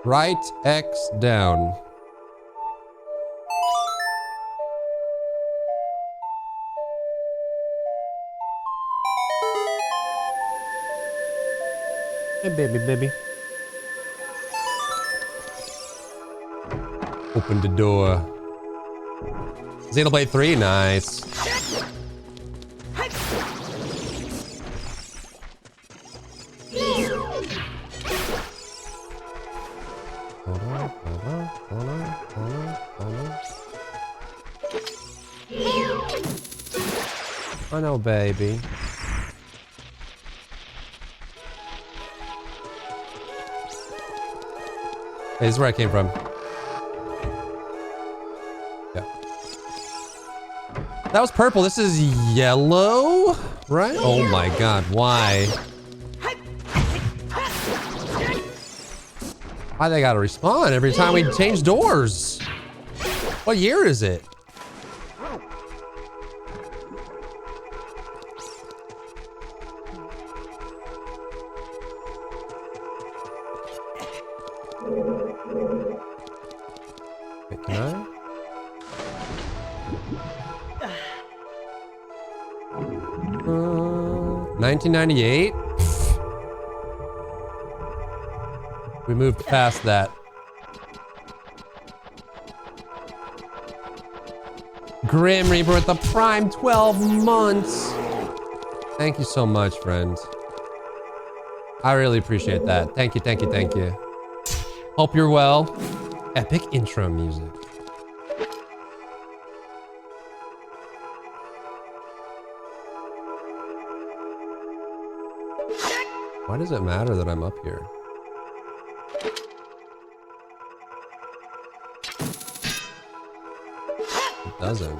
Write X down. Hey, baby. Open the door. Xenoblade 3, nice. Hold on. I know, baby. Hey, this is where I came from. Yeah. That was purple. This is yellow, right? Oh my god, why? Why they gotta respawn every time we change doors? What year is it? Wait, can I? 1998? We moved past that. Grim Reaper with the prime 12 months. Thank you so much, friend. I really appreciate that. Thank you, thank you, thank you. Hope you're well. Epic intro music. Why does it matter that I'm up here? It doesn't.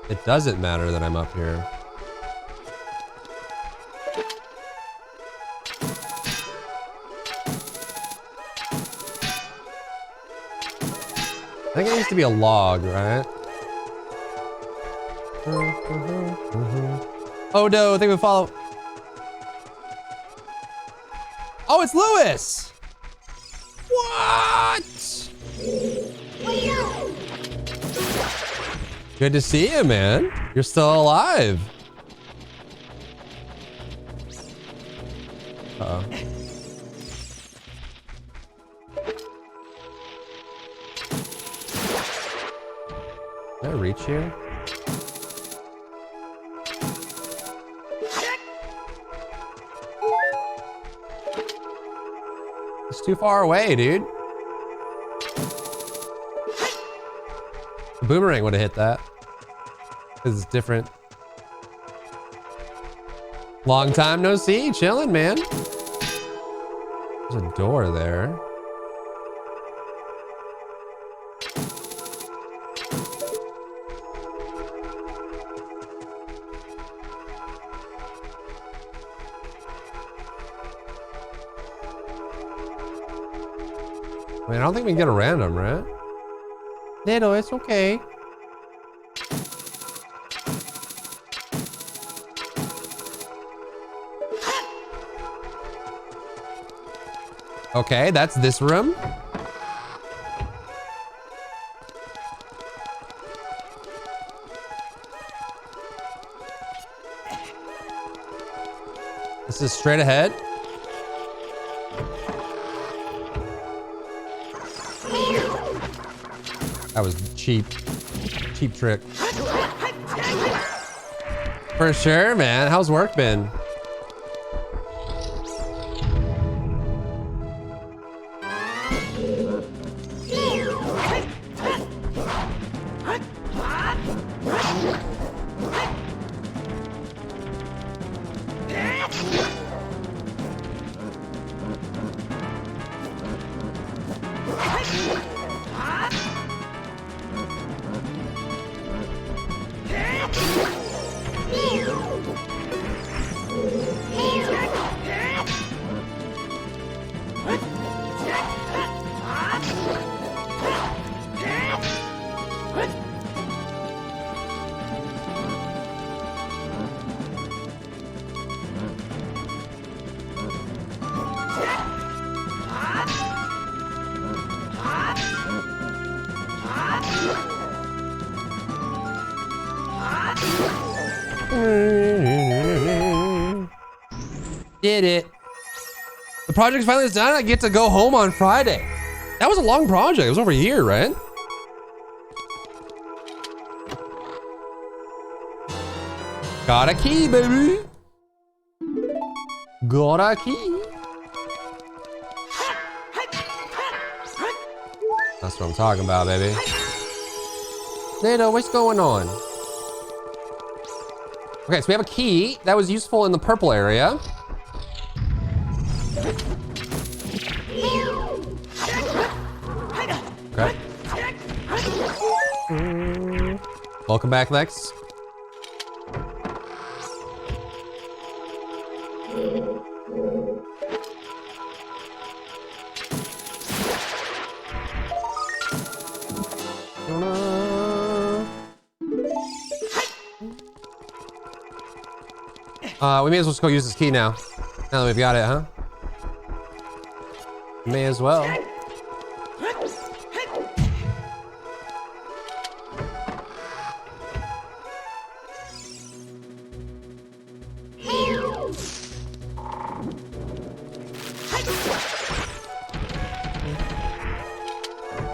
It doesn't matter that I'm up here. I think it needs to be a log, right? Oh no, I think we follow. Oh, it's Lewis! What? Good to see you, man. You're still alive. Uh-oh. Can I reach you? It's too far away, dude. The boomerang would have hit that. Because it's different. Long time no see. Chilling, man. There's a door there. I mean, I don't think we can get a random, right? Little, it's okay. Okay, that's this room. This is straight ahead. That was cheap. Cheap trick. For sure, man. How's work been? Did it. The project's finally done. I get to go home on Friday. That was a long project. It was over a year, right? Got a key, baby. Got a key. That's what I'm talking about, baby. Nado, what's going on? Okay, so we have a key that was useful in the purple area. Okay. Welcome back, Lex. We may as well just go use this key now. Now that we've got it, huh? May as well. I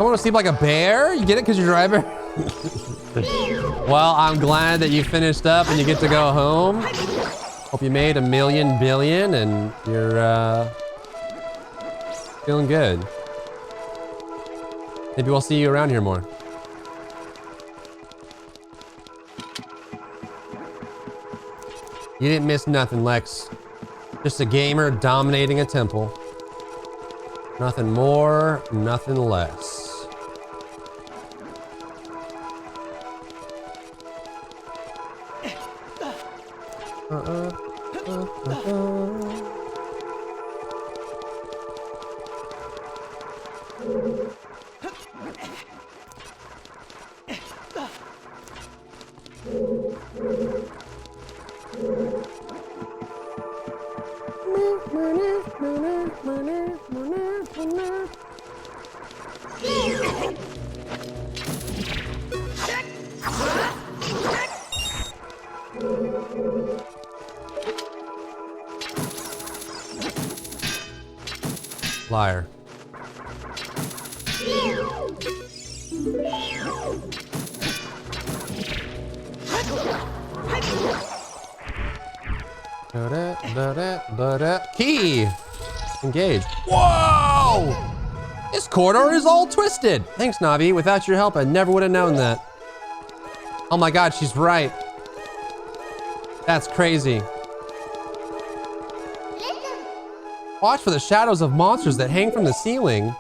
want to sleep like a bear? You get it because you're Drybear? Well, I'm glad that you finished up and you get to go home. Hope you made $1 million billion and you're feeling good. Maybe we'll see you around here more. You didn't miss nothing, Lex. Just a gamer dominating a temple. Nothing more, nothing less. Liar. Key! Engage. Whoa! This corridor is all twisted. Thanks, Navi. Without your help, I never would have known that. Oh my god, she's right. That's crazy. Watch for the shadows of monsters that hang from the ceiling.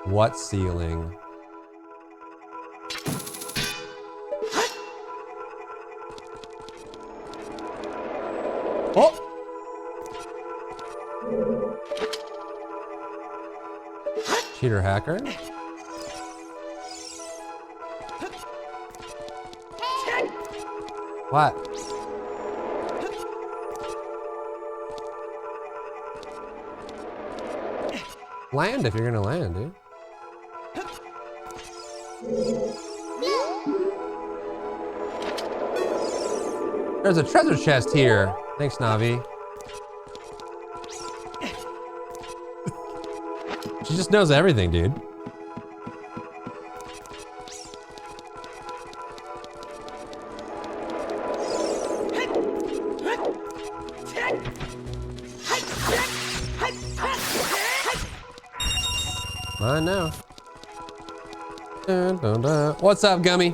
What ceiling? Oh! Cheater hacker. What? Land if you're gonna land, dude. There's a treasure chest here. Thanks, Navi. She just knows everything, dude. I know. Dun, dun, dun. What's up, Gummy?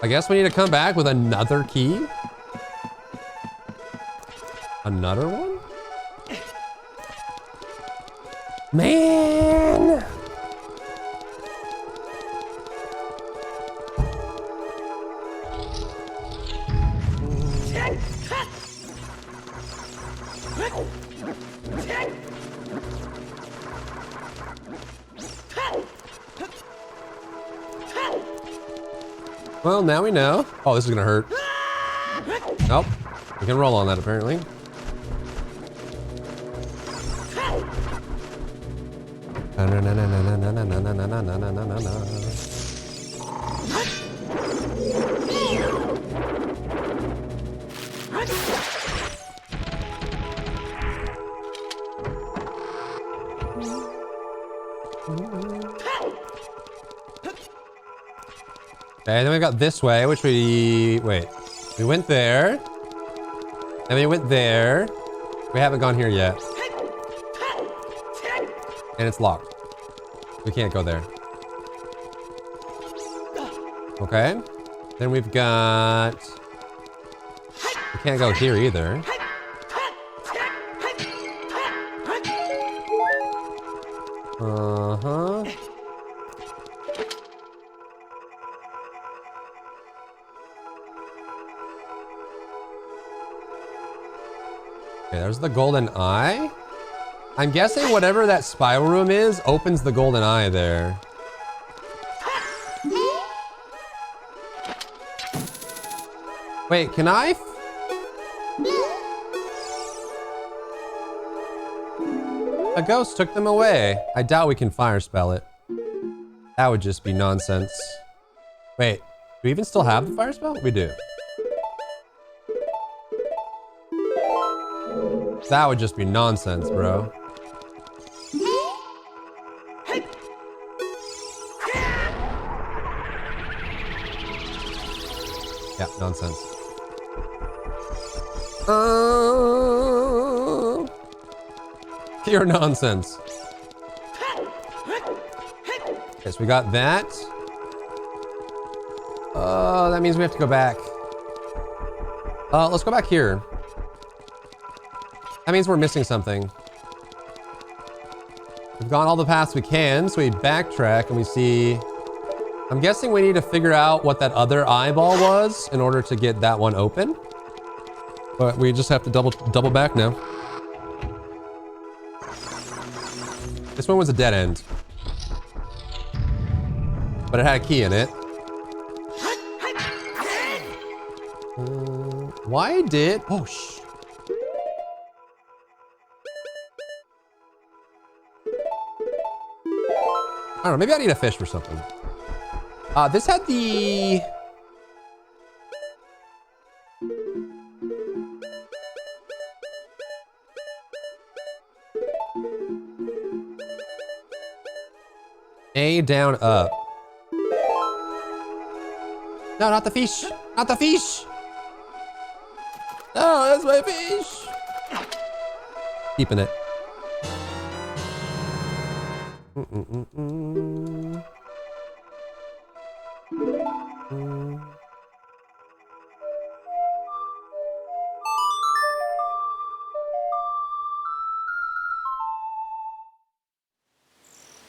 I guess we need to come back with another key. Another one? Man! Well, now we know. Oh, this is gonna hurt. Nope. We can roll on that, apparently. Okay, then we got this way, which we... Wait. We went there. And we went there. We haven't gone here yet. And it's locked. We can't go there. Okay. Then we've got... We can't go here either. Uh-huh. Okay, there's the golden eye. I'm guessing whatever that spiral room is opens the golden eye there. Wait, can I? A ghost took them away. I doubt we can fire spell it. That would just be nonsense. Wait, do we even still have the fire spell? We do. That would just be nonsense, bro. Yeah, nonsense. Pure nonsense. Okay, so we got that. That means we have to go back. Let's go back here. That means we're missing something. We've gone all the paths we can, so we backtrack and we see... I'm guessing we need to figure out what that other eyeball was in order to get that one open. But we just have to double back now. This one was a dead end. But it had a key in it. Why did... Oh, shh. I don't know, maybe I need a fish for something. This had the... A down up. No, not the fish. Not the fish. No, that's my fish. Keeping it.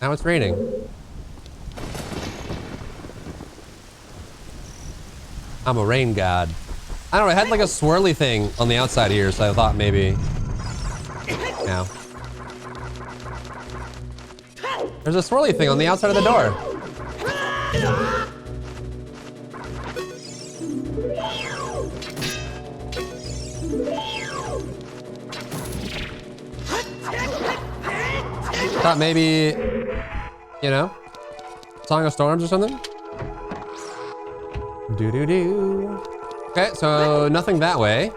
Now it's raining. I'm a rain god. I don't know, it had like a swirly thing on the outside here, so I thought maybe... Now. There's a swirly thing on the outside of the door. Thought maybe, you know, Song of Storms or something. Do. Okay, so nothing that way.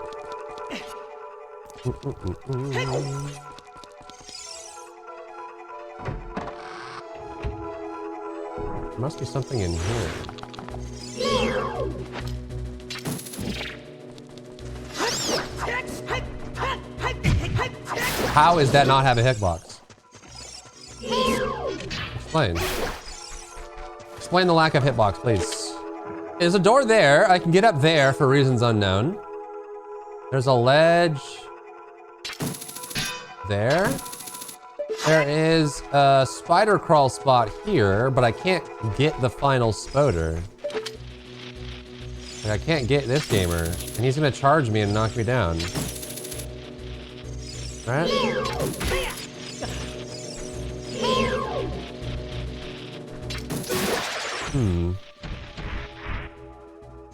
There must be something in here. How is that not have a hitbox? Explain. Explain the lack of hitbox, please. There's a door there. I can get up there for reasons unknown. There's a ledge there. There is a spider crawl spot here, but I can't get the final spoder. Like, I can't get this gamer, and he's gonna charge me and knock me down. Right?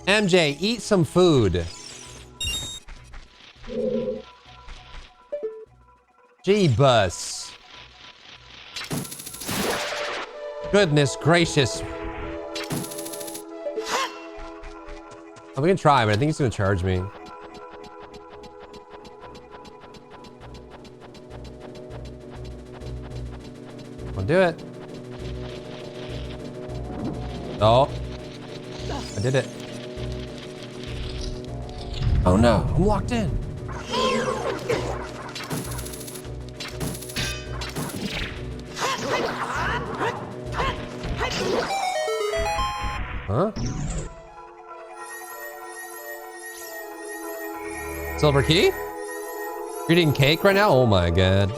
MJ, eat some food. G-bus. Goodness gracious. I'm gonna try, but I think he's gonna charge me. I'll do it. Oh. I did it. Oh no, I'm locked in. Huh? Silver key? You're eating cake right now? Oh my god.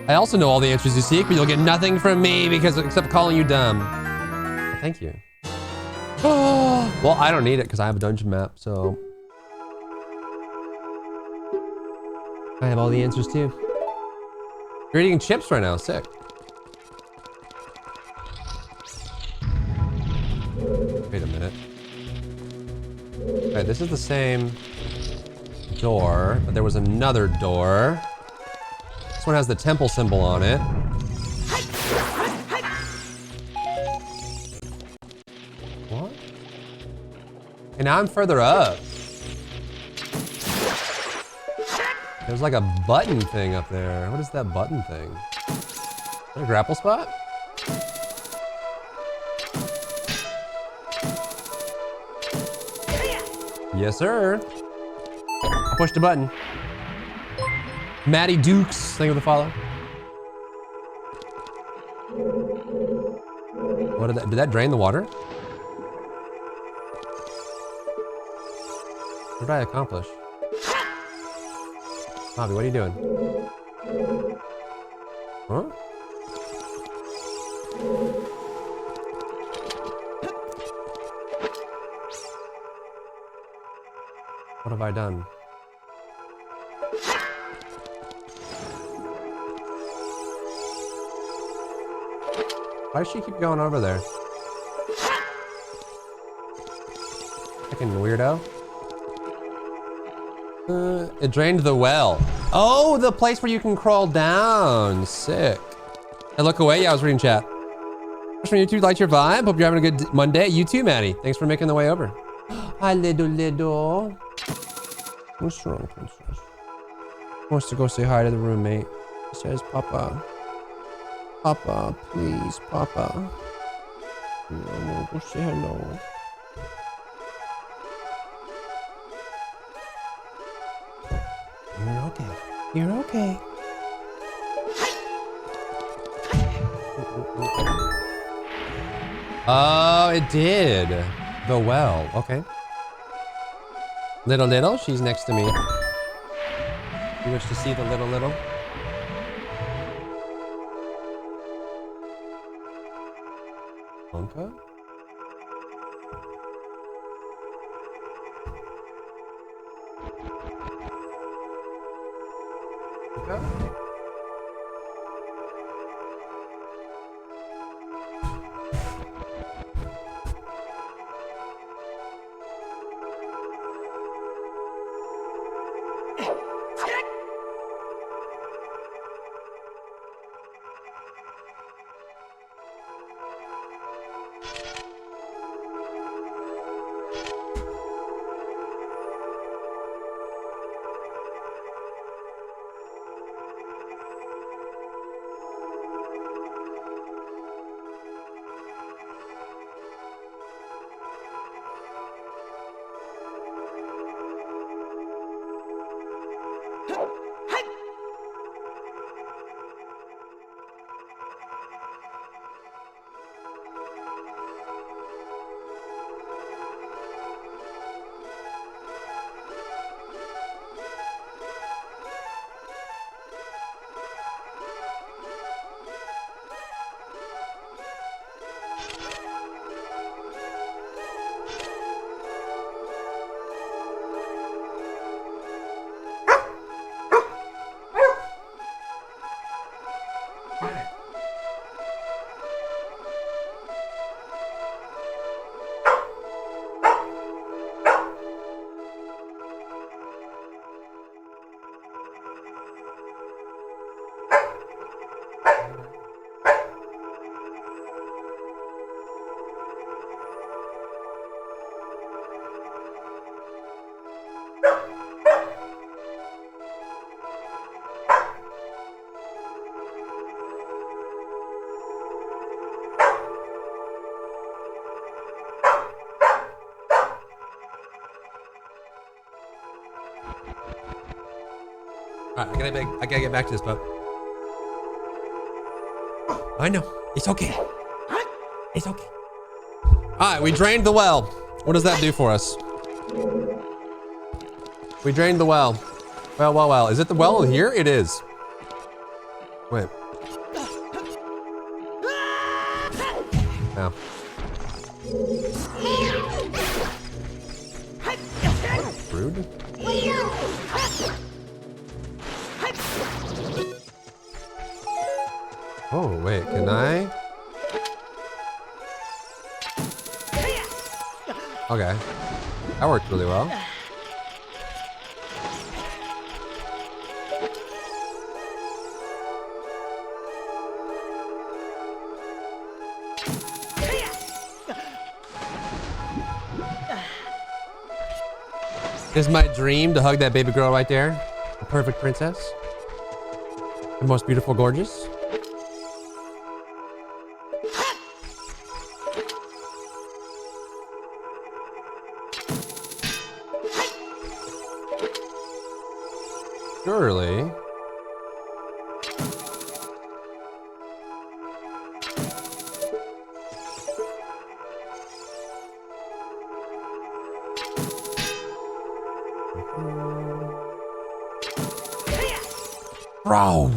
I also know all the answers you seek, but you'll get nothing from me because except calling you dumb. Thank you. Well, I don't need it because I have a dungeon map, so I have all the answers too. You're eating chips right now. Sick. Wait a minute. Okay, this is the same door, but there was another door. This one has the temple symbol on it. What? And now I'm further up. There's like a button thing up there. What is that button thing? Is that a grapple spot? Yes, sir. I pushed the button. Maddie Dukes, thank you for the follow. What did that drain the water? What did I accomplish? Bobby, what are you doing? Huh? What have I done? Why does she keep going over there? Fucking weirdo. It drained the well. Oh, the place where you can crawl down. Sick. I look away. Yeah, I was reading chat. From YouTube, liked your vibe. Hope you're having a good Monday. You too, Maddie. Thanks for making the way over. Hi, little. What's wrong, princess? Wants to go say hi to the roommate. He says, Papa. Papa, please, Papa. No, go say hello. You're okay. You're okay. Oh, it did. The well. Okay. Little, she's next to me. You wish to see the little? Wonka? Okay. All right, I gotta get back to this boat. I know. It's okay. It's okay. All right, we drained the well. What does that do for us? We drained the well. Well. Is it the well here? It is. Wait. Oh. Rude. Oh, wait, can I? Okay. That worked really well. It's my dream to hug that baby girl right there. The perfect princess. The most beautiful, gorgeous. Surely. Bro.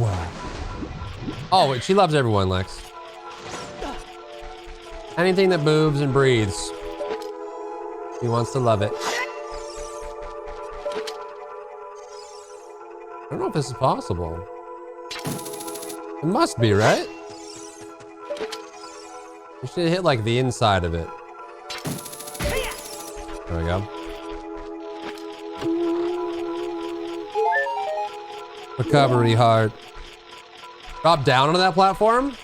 Oh, she loves everyone, Lex. Anything that moves and breathes. He wants to love it. I don't know if this is possible. It must be, right? You should hit like the inside of it. There we go. Recovery heart. Drop down onto that platform?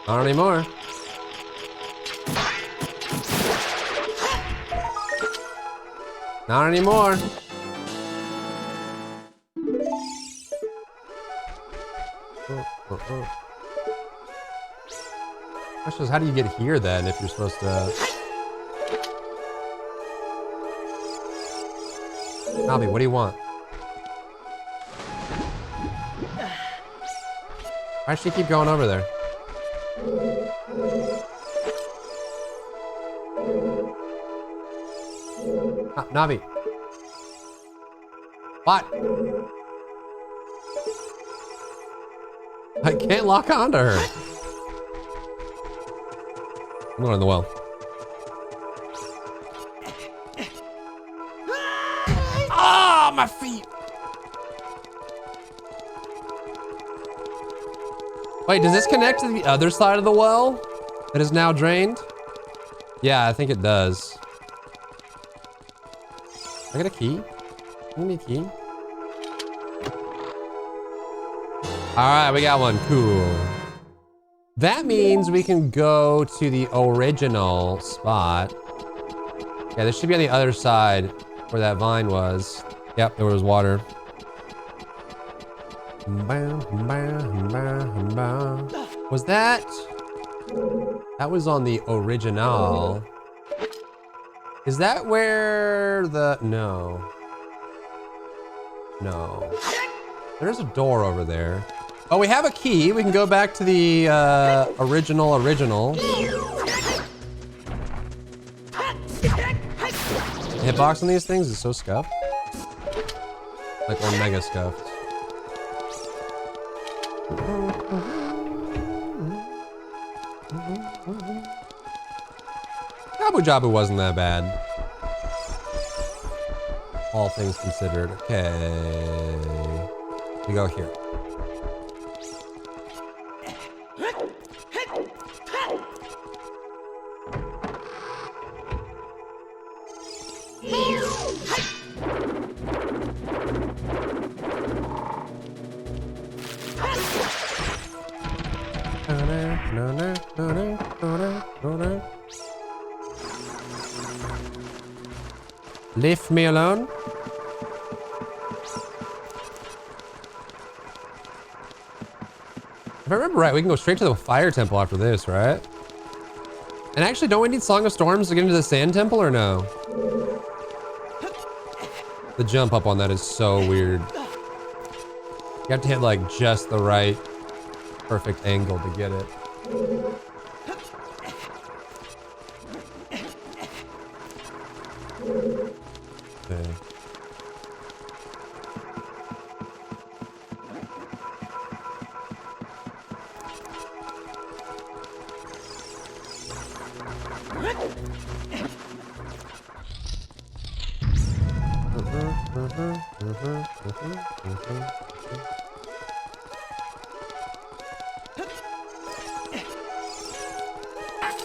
Not anymore. Not anymore. Question is, how do you get here then if you're supposed to... Nobby, what do you want? Why does she keep going over there? Nobby. What? I can't lock onto her. I'm going in the well. Ah, my feet. Wait, does this connect to the other side of the well that is now drained? Yeah, I think it does. I got a key. Give me a key. All right, we got one. Cool. That means we can go to the original spot. Yeah, this should be on the other side where that vine was. Yep, there was water. Was that? That was on the original. Is that where the... No. No. There's a door over there. Oh, we have a key. We can go back to the original. The hitbox on these things is so scuffed. Like Omega scuffed. Jabu Jabu wasn't that bad. All things considered. Okay. We go here. Leave me alone. If I remember right, we can go straight to the fire temple after this, right? And actually, don't we need Song of Storms to get into the sand temple or no? The jump up on that is so weird. You have to hit like just the right perfect angle to get it. Okay.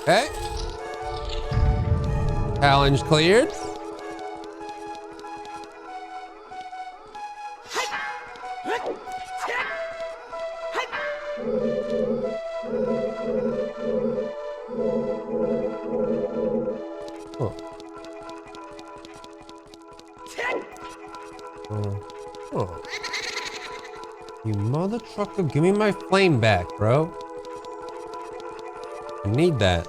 Okay. Challenge cleared. Oh. Oh. You mother trucker, give me my flame back, bro. I need that.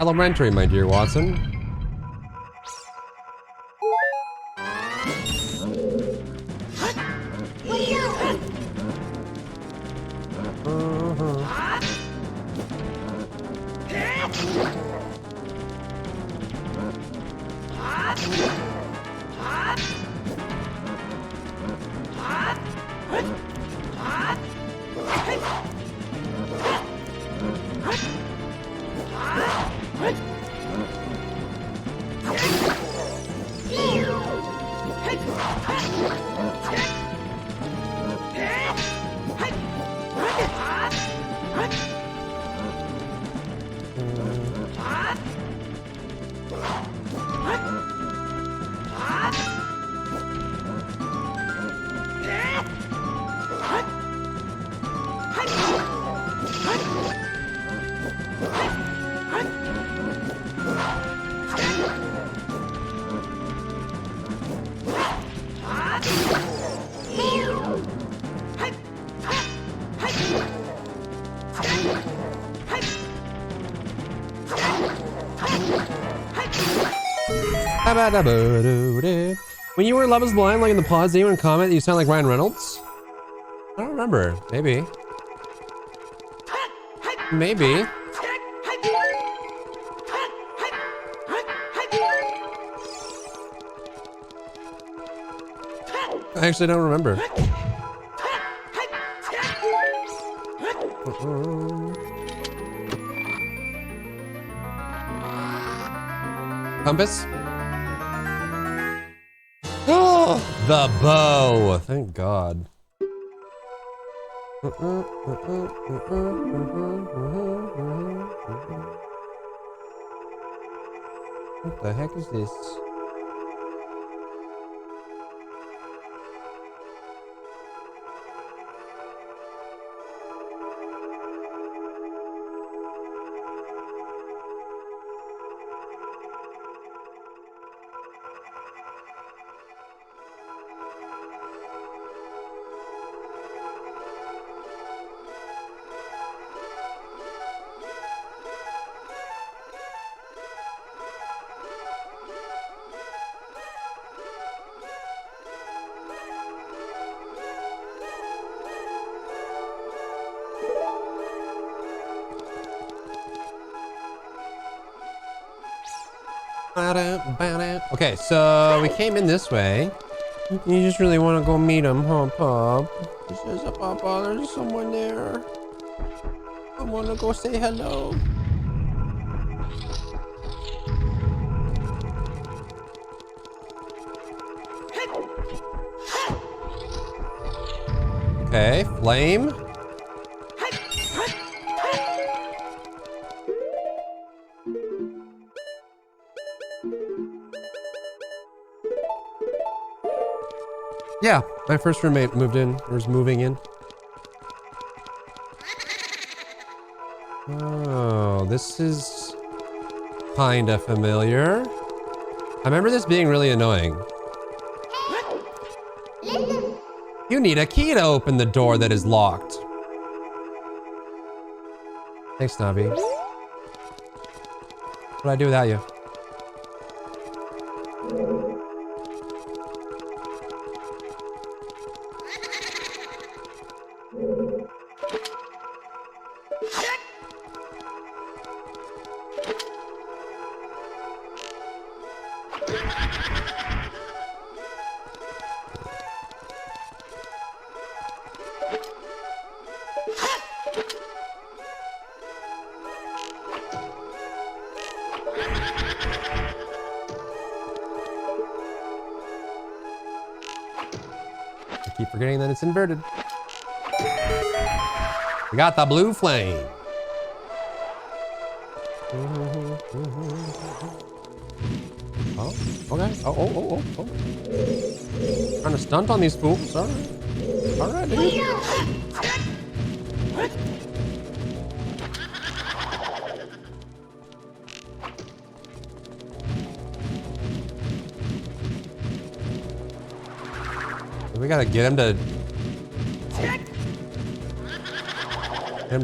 Elementary, my dear Watson. When you were Love is Blind, like in the pause, did anyone comment that you sound like Ryan Reynolds? I don't remember. Maybe. Maybe. I actually don't remember. Compass? Oh, the bow. Thank God. What the heck is this? Okay, so we came in this way. You just really want to go meet him, huh, Pop? He says, Papa, there's someone there. I want to go say hello. Okay, flame. Yeah, my first roommate moved in, or was moving in. Oh, this is kinda familiar. I remember this being really annoying. You need a key to open the door that is locked. Thanks, Navi. What would I do without you? I keep forgetting that it's inverted. We got the blue flame. Oh, okay. Oh. Trying to stunt on these fools. All right. All right, dude. We gotta get him to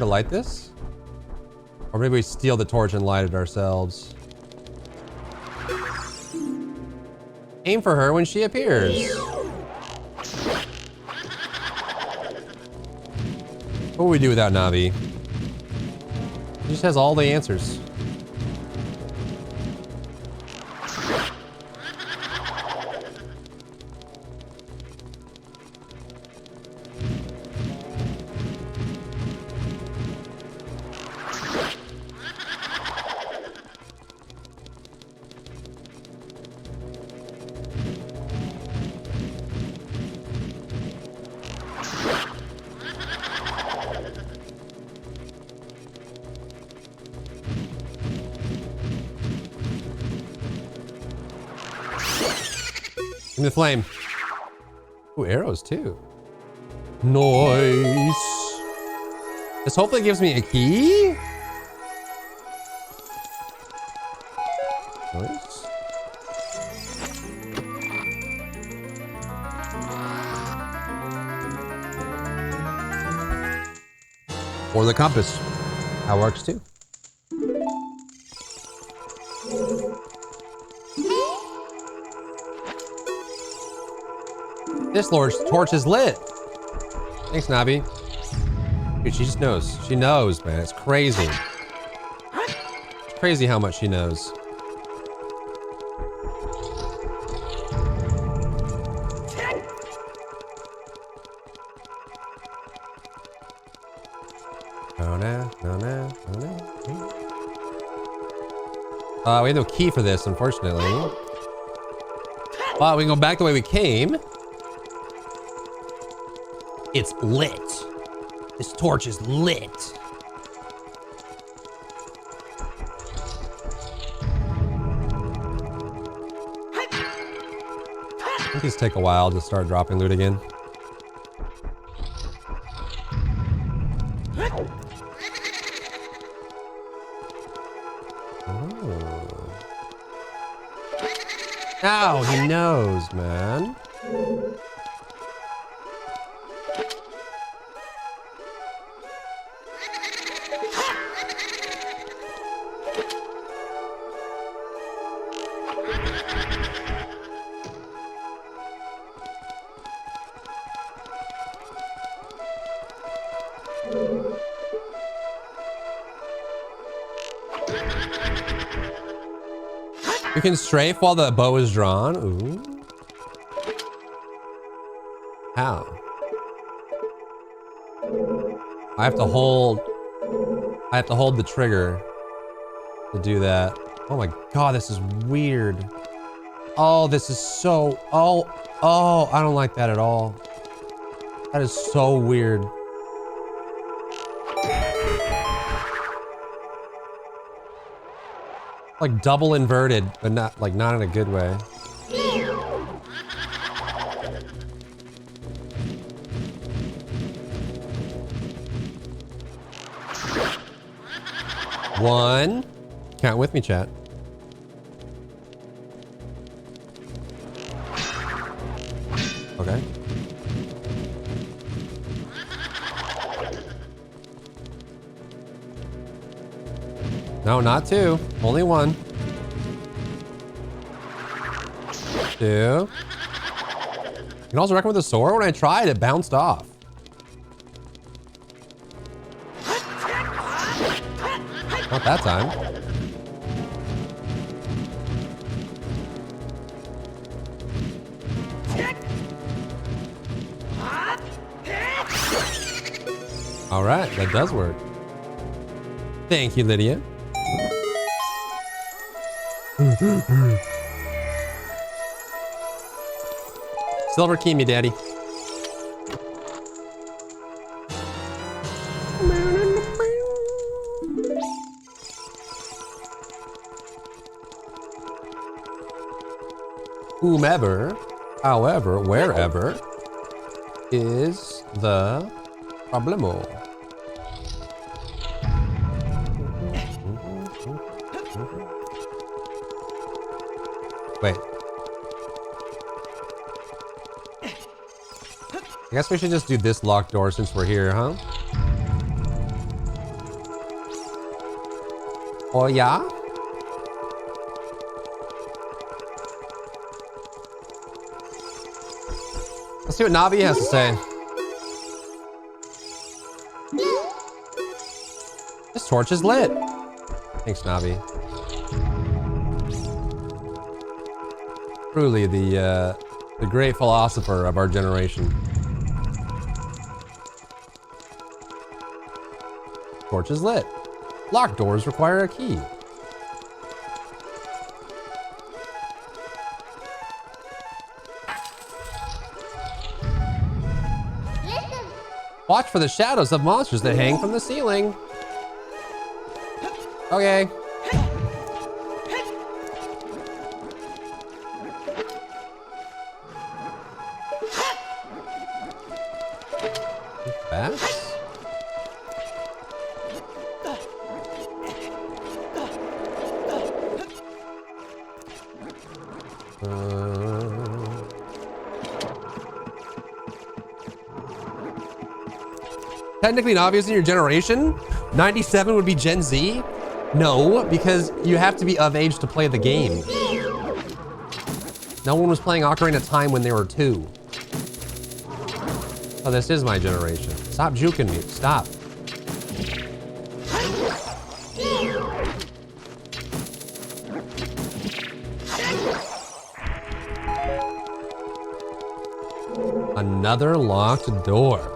light this? Or maybe we steal the torch and light it ourselves. Aim for her when she appears. What would we do without Navi? He just has all the answers. Give me the flame. Ooh, arrows too. Nice. This hopefully gives me a key. Nice. Or the compass. That works too. This Lord's torch is lit. Thanks, Navi. Dude, she just knows. She knows, man. It's crazy. It's crazy how much she knows. We have no key for this, unfortunately. But we can go back the way we came. It's lit. This torch is lit. I think these take a while to start dropping loot again. Oh, he knows, man. You can strafe while the bow is drawn. Ooh. How? I have to hold the trigger to do that. Oh my god, this is weird. Oh, this is so... Oh, I don't like that at all. That is so weird. Like double inverted, but not in a good way. One. Count with me, chat. Okay. No, not 2. Only 1. 2. You can also reckon with the sword. When I tried, it bounced off. Not that time. All right, that does work. Thank you, Lydia. Silver key me, daddy. Whomever, however, wherever is the problemo. Wait. I guess we should just do this locked door since we're here, huh? Oh, yeah? Let's see what Navi has to say. This torch is lit. Thanks, Navi. Truly the great philosopher of our generation. Torch is lit. Locked doors require a key. Watch for the shadows of monsters that hang from the ceiling. Okay. Bats? Technically and obvious in your generation, 97 would be Gen Z? No, because you have to be of age to play the game. No one was playing Ocarina of Time when they were 2. Oh, this is my generation. Stop juking me. Stop. Another locked door.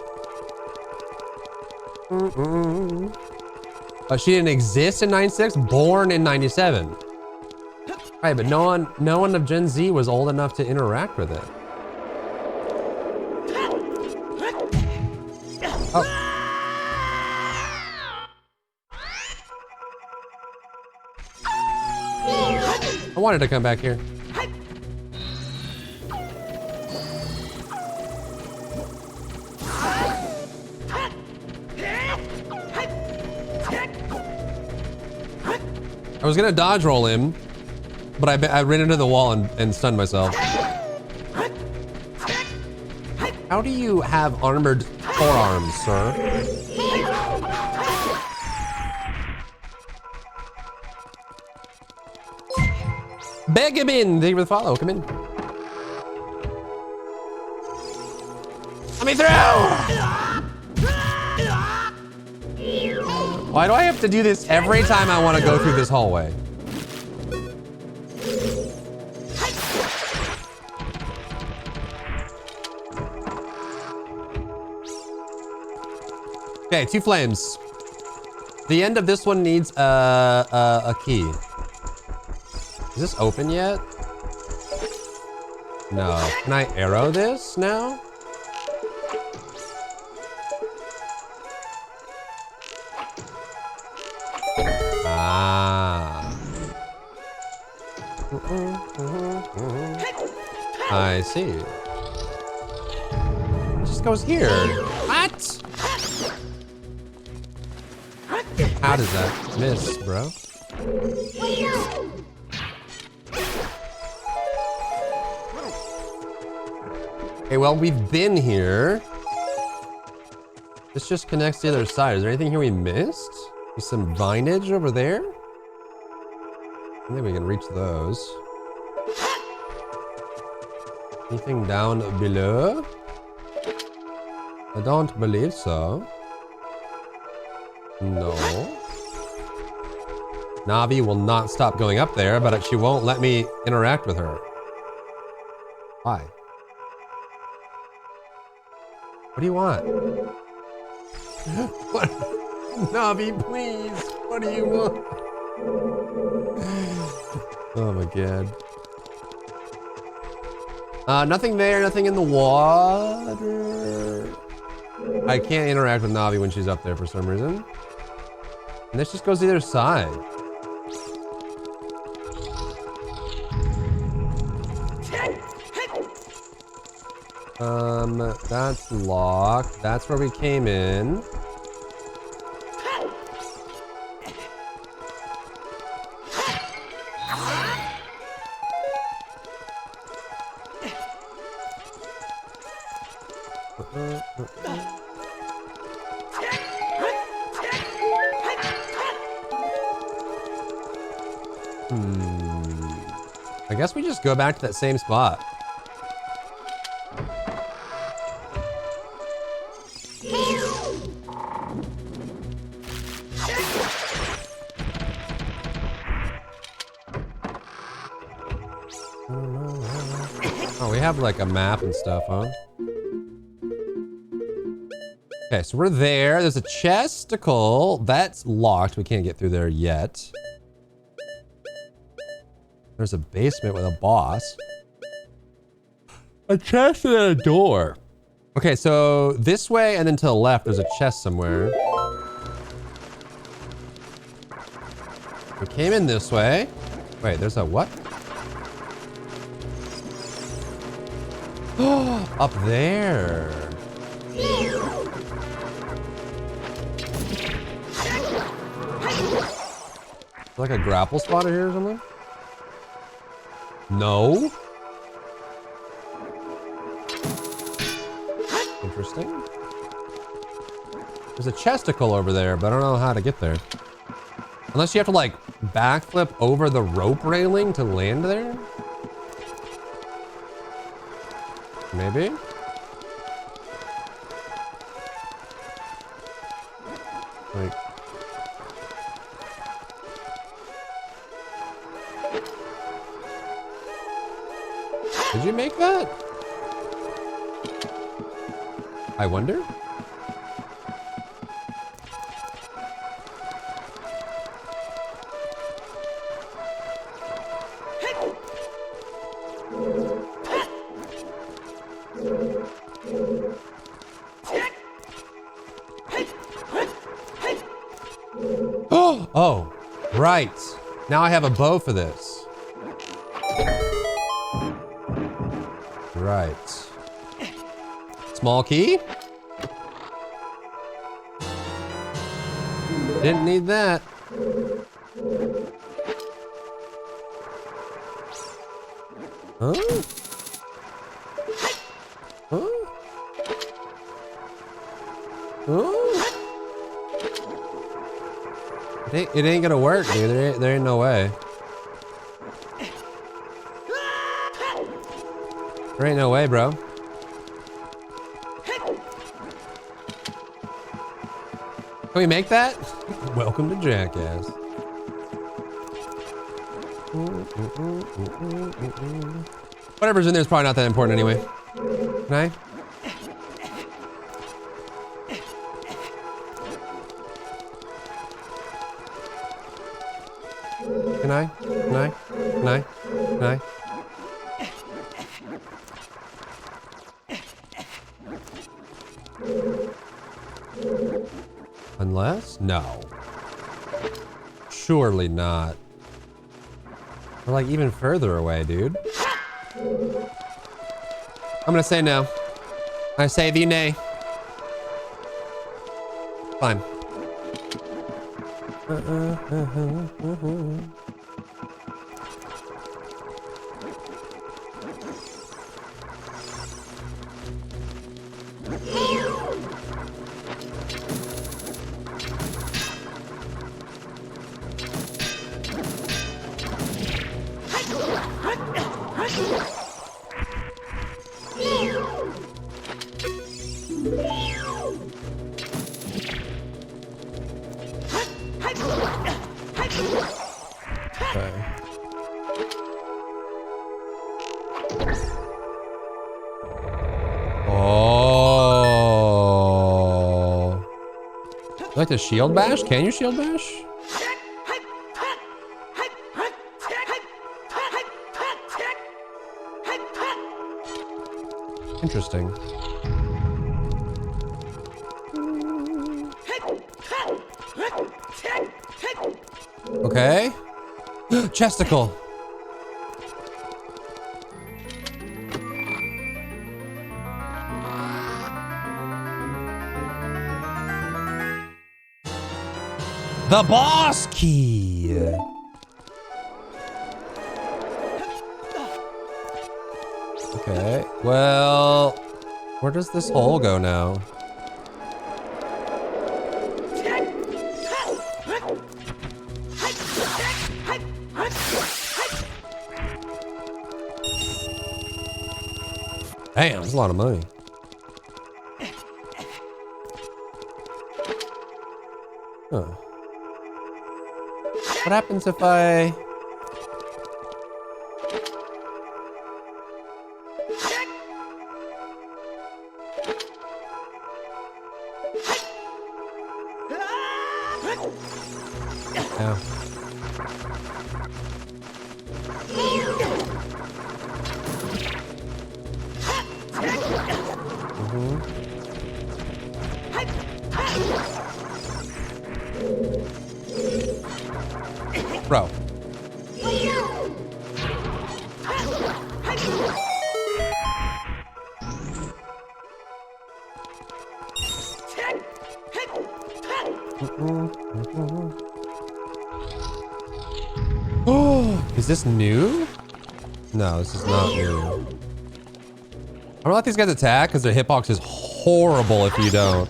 She didn't exist in 96, born in 97. Right, but no one of Gen Z was old enough to interact with it. Oh. I wanted to come back here. I was gonna dodge roll him, but I ran into the wall and stunned myself. How do you have armored forearms, sir? Beg him in! Thank you for the follow, come in. Let me through! Why do I have to do this every time I want to go through this hallway? Okay, 2 flames. The end of this one needs a key. Is this open yet? No. Can I arrow this now? I see. It just goes here. What? How does that miss, bro? Okay, well, we've been here. This just connects to the other side. Is there anything here we missed? There's some vinage over there? I think we can reach those. Anything down below? I don't believe so. No. Navi will not stop going up there, but she won't let me interact with her. Why? What do you want? What? Navi, please. What do you want? Oh my god. Nothing there, nothing in the water. I can't interact with Navi when she's up there for some reason. And this just goes to the other side. That's locked. That's where we came in. I guess we just go back to that same spot. Oh, we have like a map and stuff, huh? Okay, so we're there. There's a chesticle. That's locked. We can't get through there yet. There's a basement with a boss. A chest and a door. Okay, so this way and then to the left, there's a chest somewhere. We came in this way. Wait, there's a what? Oh, up there. Like a grapple spotter here or something? No. Interesting. There's a chesticle over there, but I don't know how to get there. Unless you have to like backflip over the rope railing to land there? Maybe? Like... Did you make that? I wonder? Oh, right. Now I have a bow for this. Right. Small key? Didn't need that. Huh? Huh? Huh? It ain't gonna work, dude. There ain't no way. There ain't no way, bro. Can we make that? Welcome to Jackass. Whatever's in there is probably not that important anyway. Can I? Can I? Can I? Can I? Can I? Unless? No. Surely not. We're like even further away, dude. I'm gonna say no. I say thee nay. Fine. like to shield bash? Can you shield bash? Interesting. Okay. Chesticle. The boss key. Okay. Well, where does this hole go now? Damn, that's a lot of money. Huh. What happens if I... Yeah. Bro. Oh, is this new? No, this is not new. I'm gonna let these guys attack because their hitbox is horrible if you don't.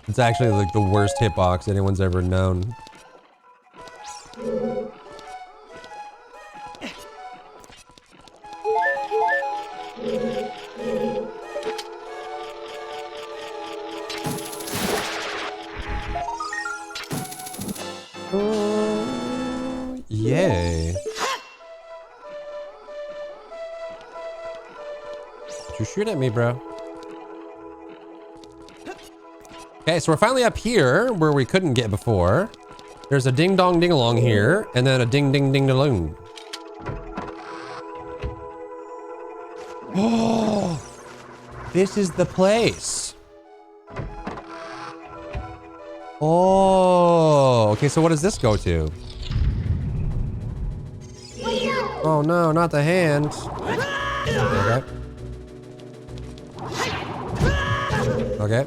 It's actually like the worst hitbox anyone's ever known. Yay. Don't you shoot at me, bro. Okay, so we're finally up here where we couldn't get before. There's a ding dong ding along here, and then a ding ding ding dong. Oh, this is the place. Oh, okay, so what does this go to? Oh no, not the hand. Okay. Okay.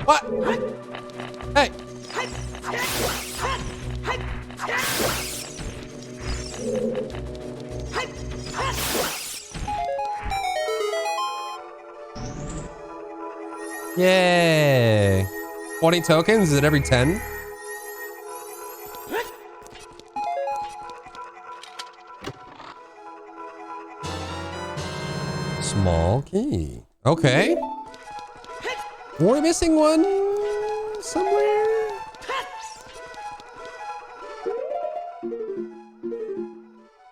What? Hey. Yay. 20 tokens? Is it every 10? Small key. Okay. We're missing one somewhere.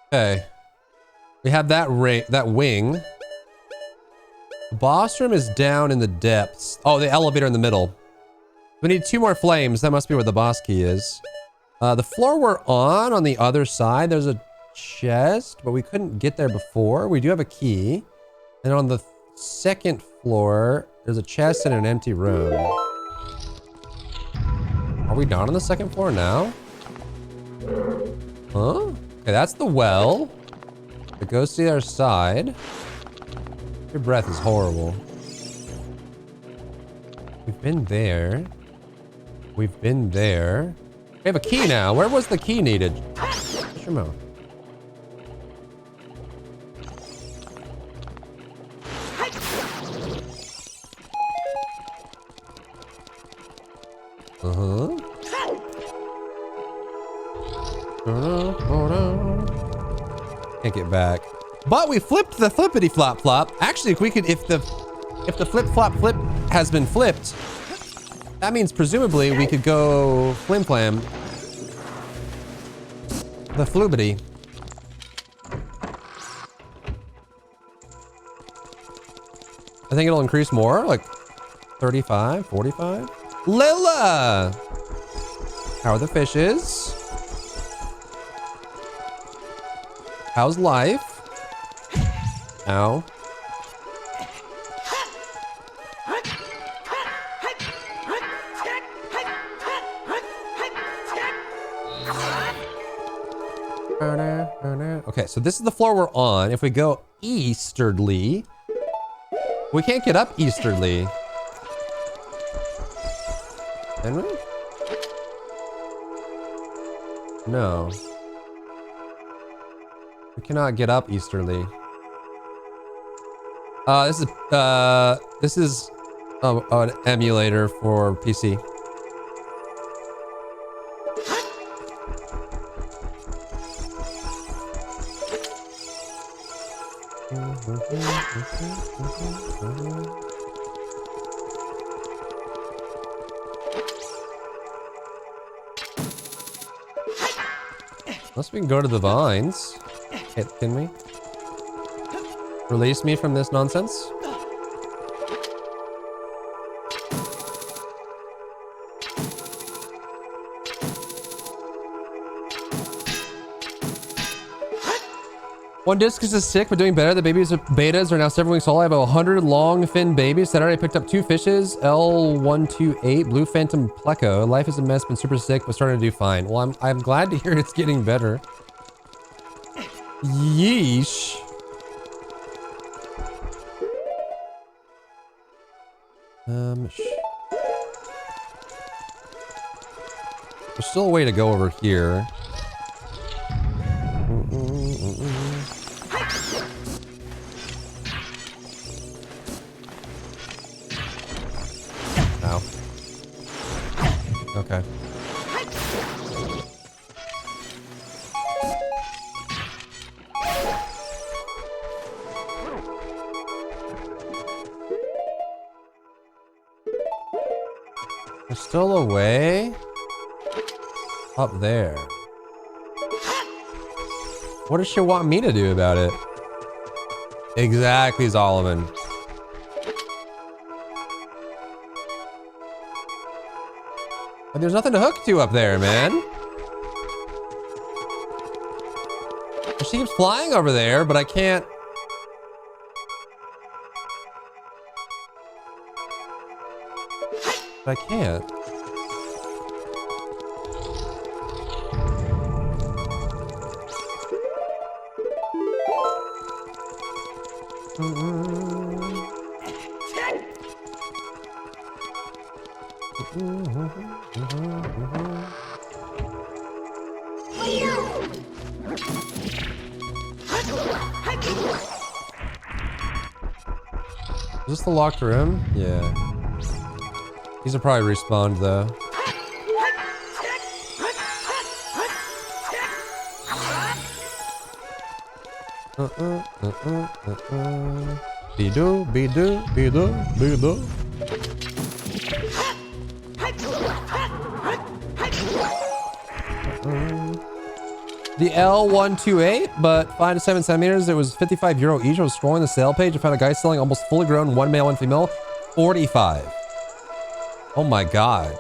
Okay. We have that wing. The boss room is down in the depths. Oh, the elevator in the middle. We need 2 more flames. That must be where the boss key is. The floor we're on the other side, there's a chest, but we couldn't get there before. We do have a key. And on the second floor, there's a chest in an empty room. Are we down on the second floor now? Huh? Okay, that's the well. It goes to the other side. Your breath is horrible. We've been there. We've been there. We have a key now. Where was the key needed? Shut your mouth. Uh-huh. Can't get back. But we flipped the flippity flop flop. Actually, if we could, if the flip flop flip has been flipped, that means presumably we could go flim flam the flubbity. think it'll increase more, like 35, 45. Lila! How are the fishes? How's life? Ow. Okay, so this is the floor we're on. If we go easterly, we can't get up easterly. Can we? No. We cannot get up easterly. This is an emulator for PC. Unless we can go to the vines. Can we? Release me from this nonsense? One discus is sick, but doing better. The babies betas are now several weeks old. I have 100 long fin babies. Saturday I picked up 2 fishes. L128, blue phantom pleco. Life is a mess, been super sick, but starting to do fine. Well, I'm glad to hear it's getting better. Yeesh. There's still a way to go over here. Ow. Okay. There's still a way up there. What does she want me to do about it? Exactly, Zolomon. But there's nothing to hook to up there, man. She keeps flying over there, but I can't. I can't. Is this the locked room? Yeah. These will probably respawn though. Be-do, be-do, be-do, be-do. The L128, but 5 to 7 centimeters. It was €55 each. I was scrolling the sale page. I found a guy selling almost fully grown, 1 male, 1 female, 45. Oh my god.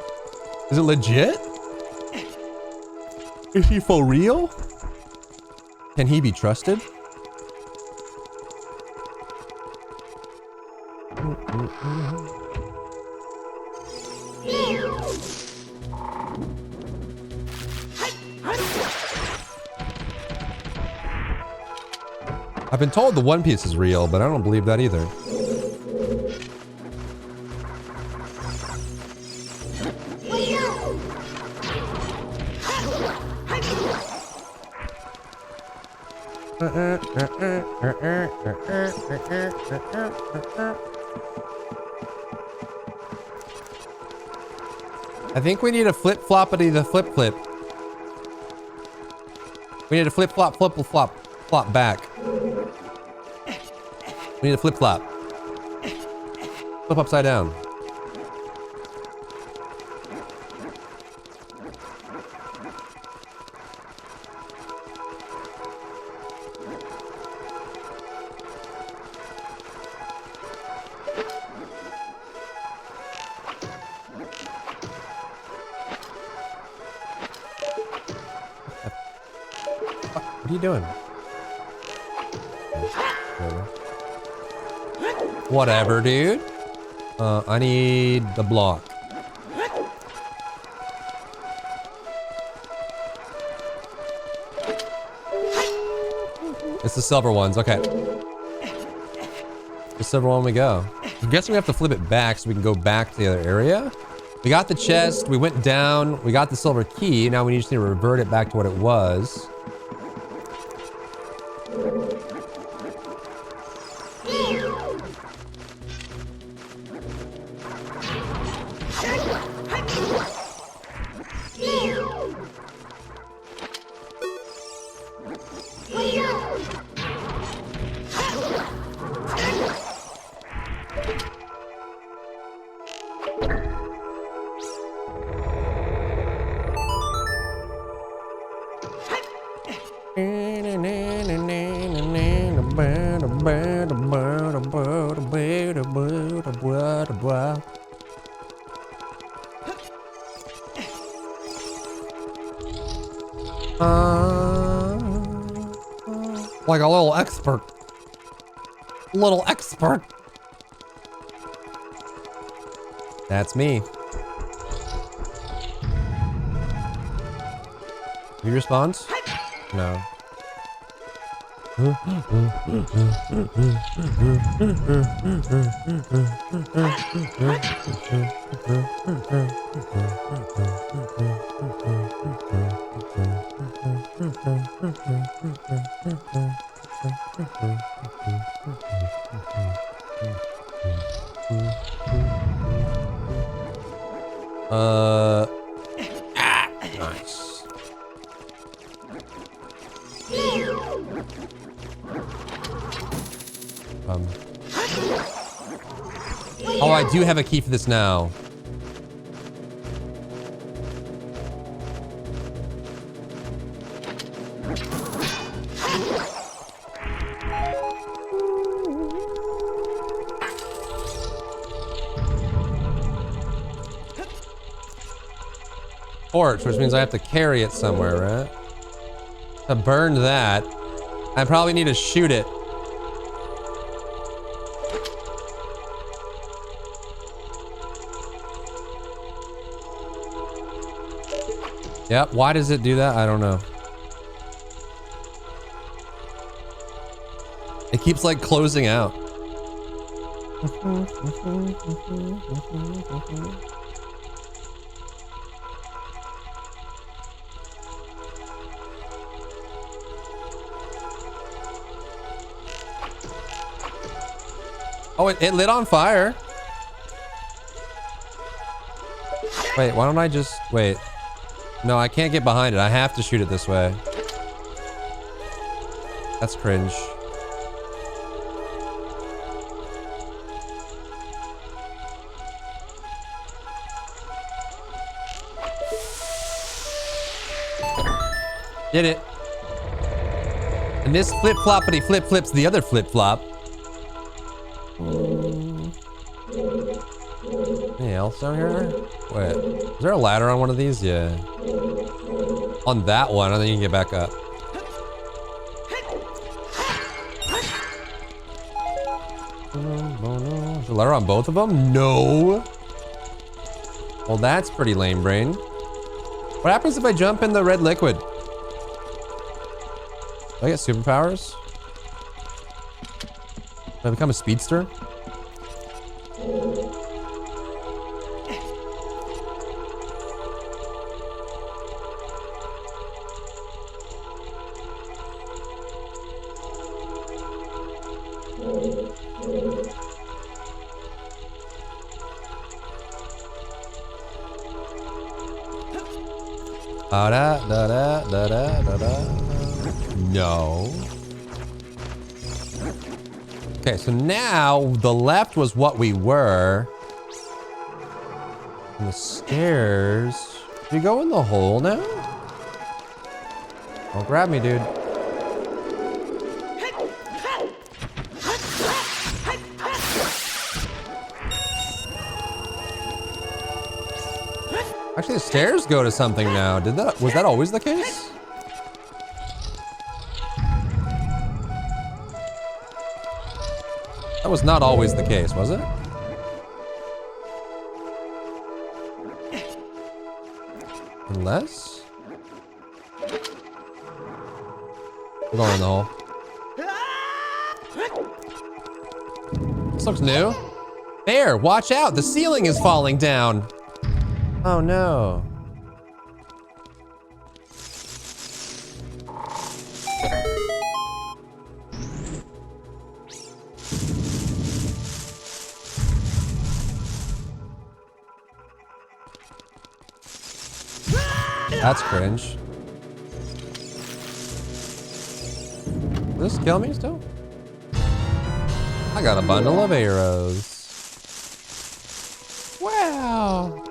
Is it legit? Is he for real? Can he be trusted? I've been told the One Piece is real, but I don't believe that either. I think we need a flip-floppity the flip-flip. We need a flip-flop, flip-flop, flop back. We need a flip-flop. Flip upside down. What are you doing? Whatever, dude. I need the block. It's the silver ones, okay. The silver one we go. I'm guessing we have to flip it back so we can go back to the other area. We got the chest, we went down, we got the silver key, now we just need to revert it back to what it was. Like a little expert. Little expert. That's me. He responds? No. Nice. Oh, I do have a key for this now. Torch, which means I have to carry it somewhere, right? To burn that, I probably need to shoot it. Yep, why does it do that? I don't know. It keeps like closing out. Oh, it lit on fire. Wait, why don't I just wait? No, I can't get behind it. I have to shoot it this way. That's cringe. Did it. And this flip-floppity flip-flips the other flip-flop. Anything else down here? Wait, is there a ladder on one of these? Yeah. On that one, and then you can get back up. Is there a ladder on both of them? No. Well, that's pretty lame, brain. What happens if I jump in the red liquid? Do I get superpowers? Do I become a speedster? No. Okay, so now the left was what we were. And the stairs. Do you go in the hole now? Don't grab me, dude. Actually, the stairs go to something now. Was that always the case? That was not always the case, was it? Unless... We're going in the hole. This looks new. Bear, watch out! The ceiling is falling down! Oh no. That's cringe. Will this kill me still? I got a bundle of arrows. Wow.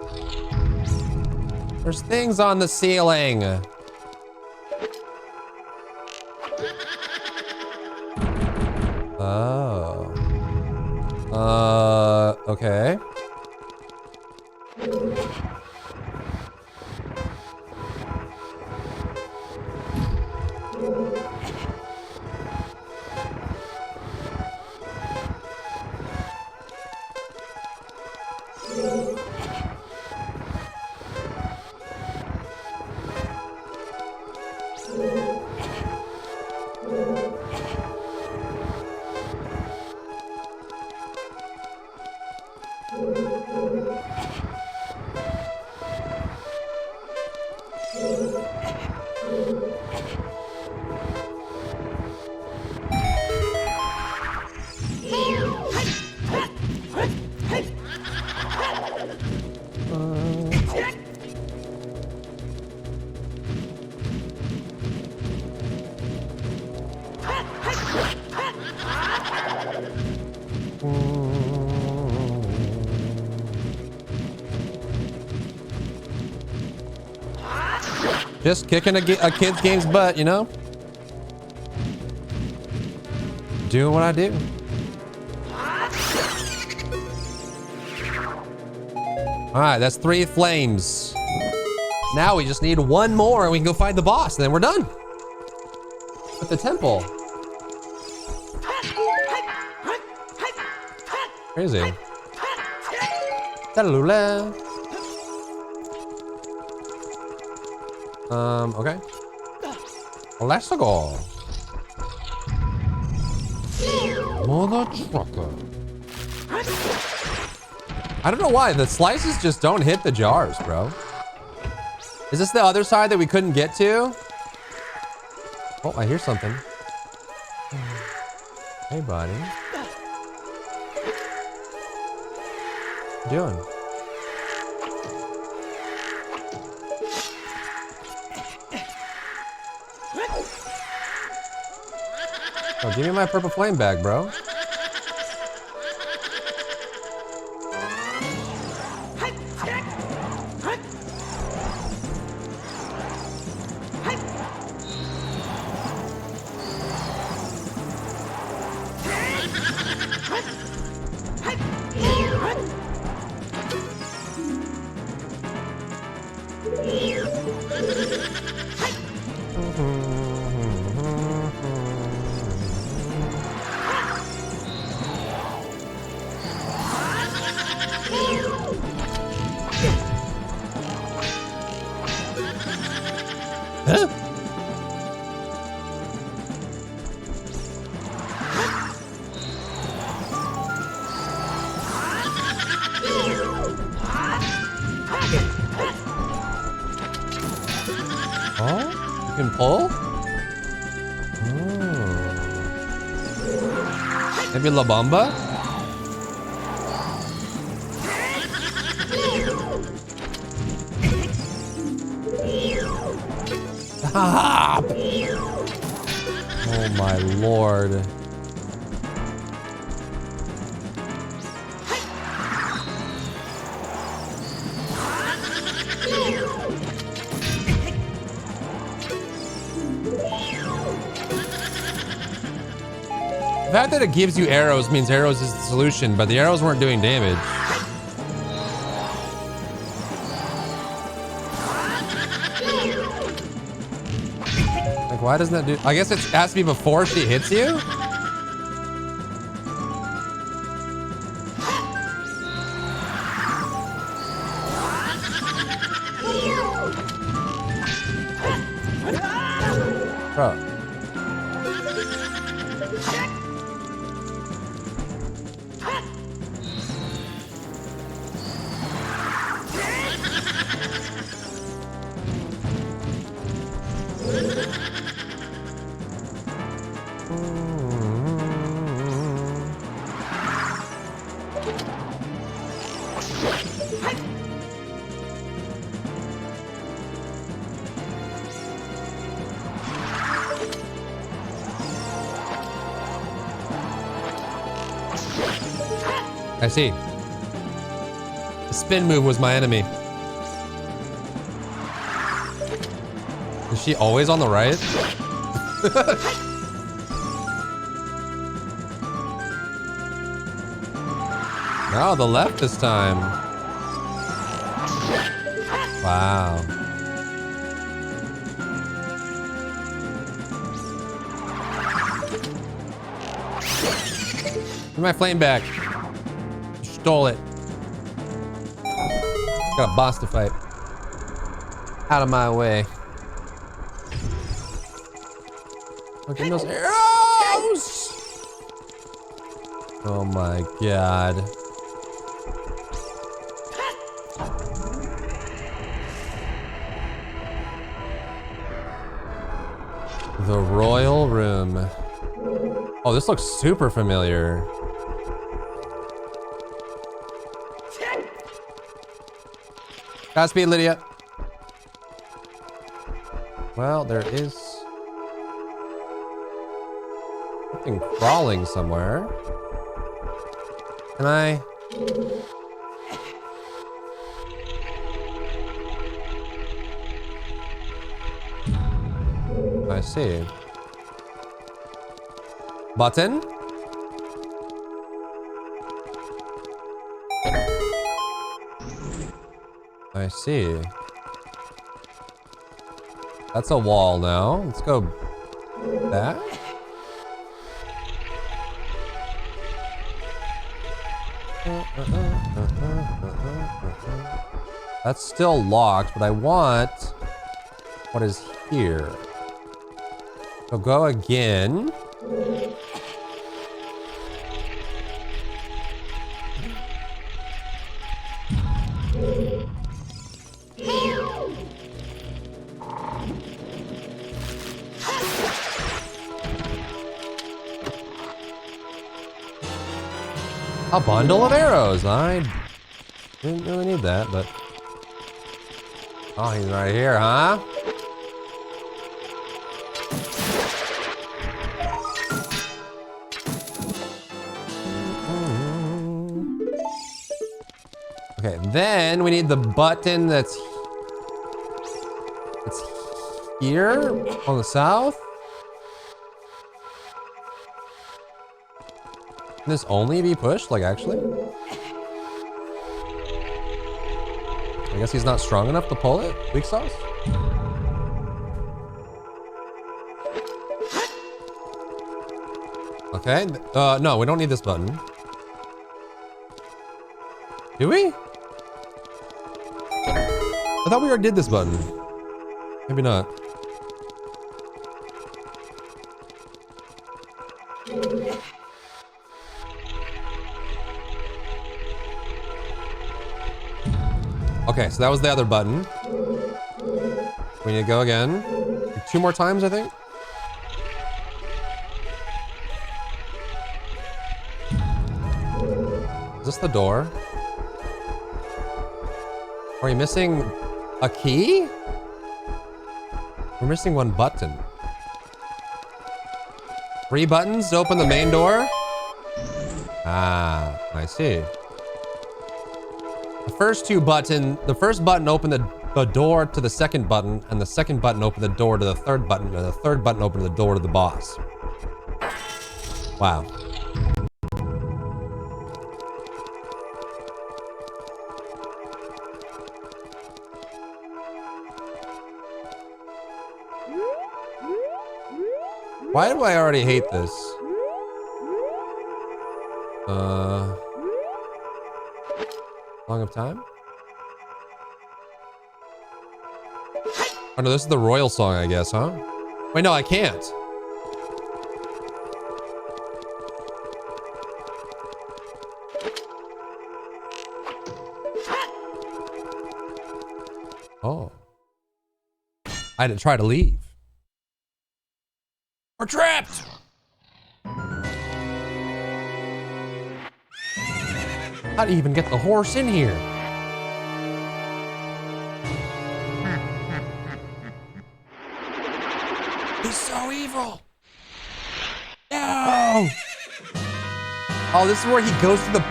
There's things on the ceiling. Oh. Okay. Just kicking a kid's game's butt, you know? Doing what I do. All right, that's 3 flames. Now we just need 1 more and we can go find the boss and then we're done. With the temple. Crazy. Ta-da-loo-la. Okay. Let's go. Mother trucker. I don't know why the slices just don't hit the jars, bro. Is this the other side that we couldn't get to? Oh, I hear something. Hey, buddy. What you doing? Oh, give me my purple flame bag, bro. Huh? Oh, you can pull? Oh. Maybe La Bamba? Stop! Oh my lord. The fact that it gives you arrows means arrows is the solution, but the arrows weren't doing damage. Like, why doesn't that do? I guess it has to be before she hits you? I see. The spin move was my enemy. Is she always on the right? No, the left this time. Wow. Give me my flame back. Stole it. Got a boss to fight. Out of my way. Look at those arrows! Oh my god. The Royal Room. Oh, this looks super familiar. Godspeed, Lydia. Well, there is something crawling somewhere. Can I? I see. Button? I see. That's a wall now. Let's go back. That's still locked, but I want what is here. So go again. A bundle of arrows. I didn't really need that, but... Oh, he's right here, huh? Okay, then we need the button that's here on the south. Can this only be pushed, like actually? I guess he's not strong enough to pull it. Weak sauce? Okay, no, we don't need this button. Do we? I thought we already did this button. Maybe not. Okay, so that was the other button. We need to go again. 2 more times, I think. Is this the door? Are we missing a key? We're missing 1 button. 3 buttons to open the main door? Ah, I see. The first button opened the door to the second button, and the second button opened the door to the third button, and the third button opened the door to the boss. Wow. Why do I already hate this? Long of time? Oh no, this is the royal song, I guess, huh? Wait, no, I can't. Oh. I had to try to leave. We're trapped! How do you even get the horse in here? He's so evil. No! Oh, this is where he goes to the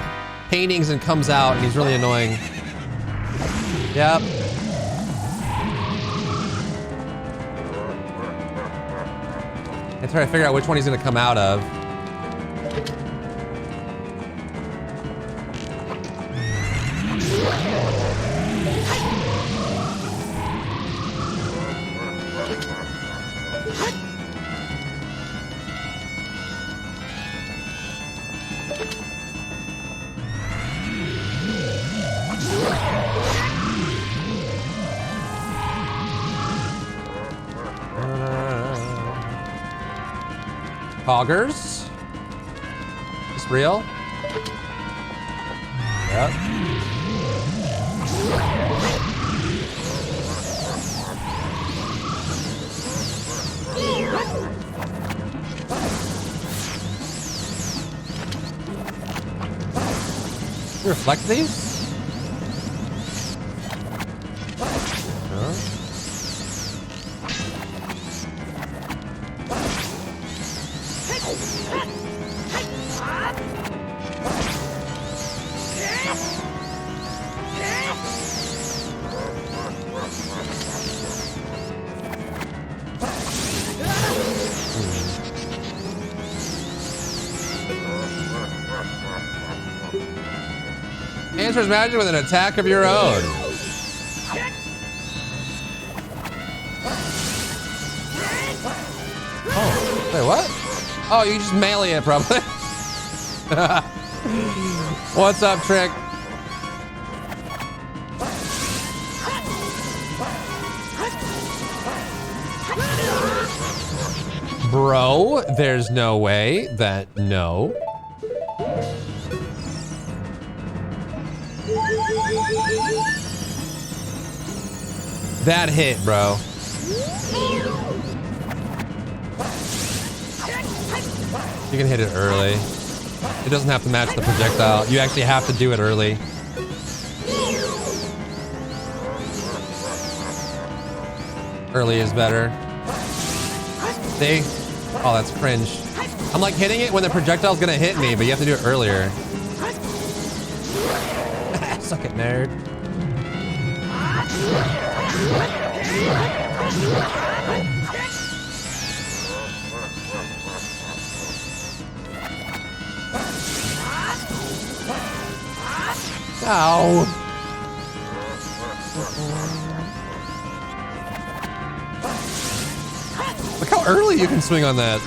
paintings and comes out, and he's really annoying. Yep. I try to figure out which one he's gonna come out of. Hoggers? Is this real? Yep. You reflect these? Huh? Answers magic with an attack of your own. Oh, wait, what? Oh, you just melee it, probably. What's up, Trick? Bro, there's no way that no. That hit, bro. You can hit it early. It doesn't have to match the projectile. You actually have to do it early. Early is better. See? Oh, that's cringe. I'm like hitting it when the projectile's gonna hit me, but you have to do it earlier. Suck it, nerd. Ow. Look how early you can swing on that.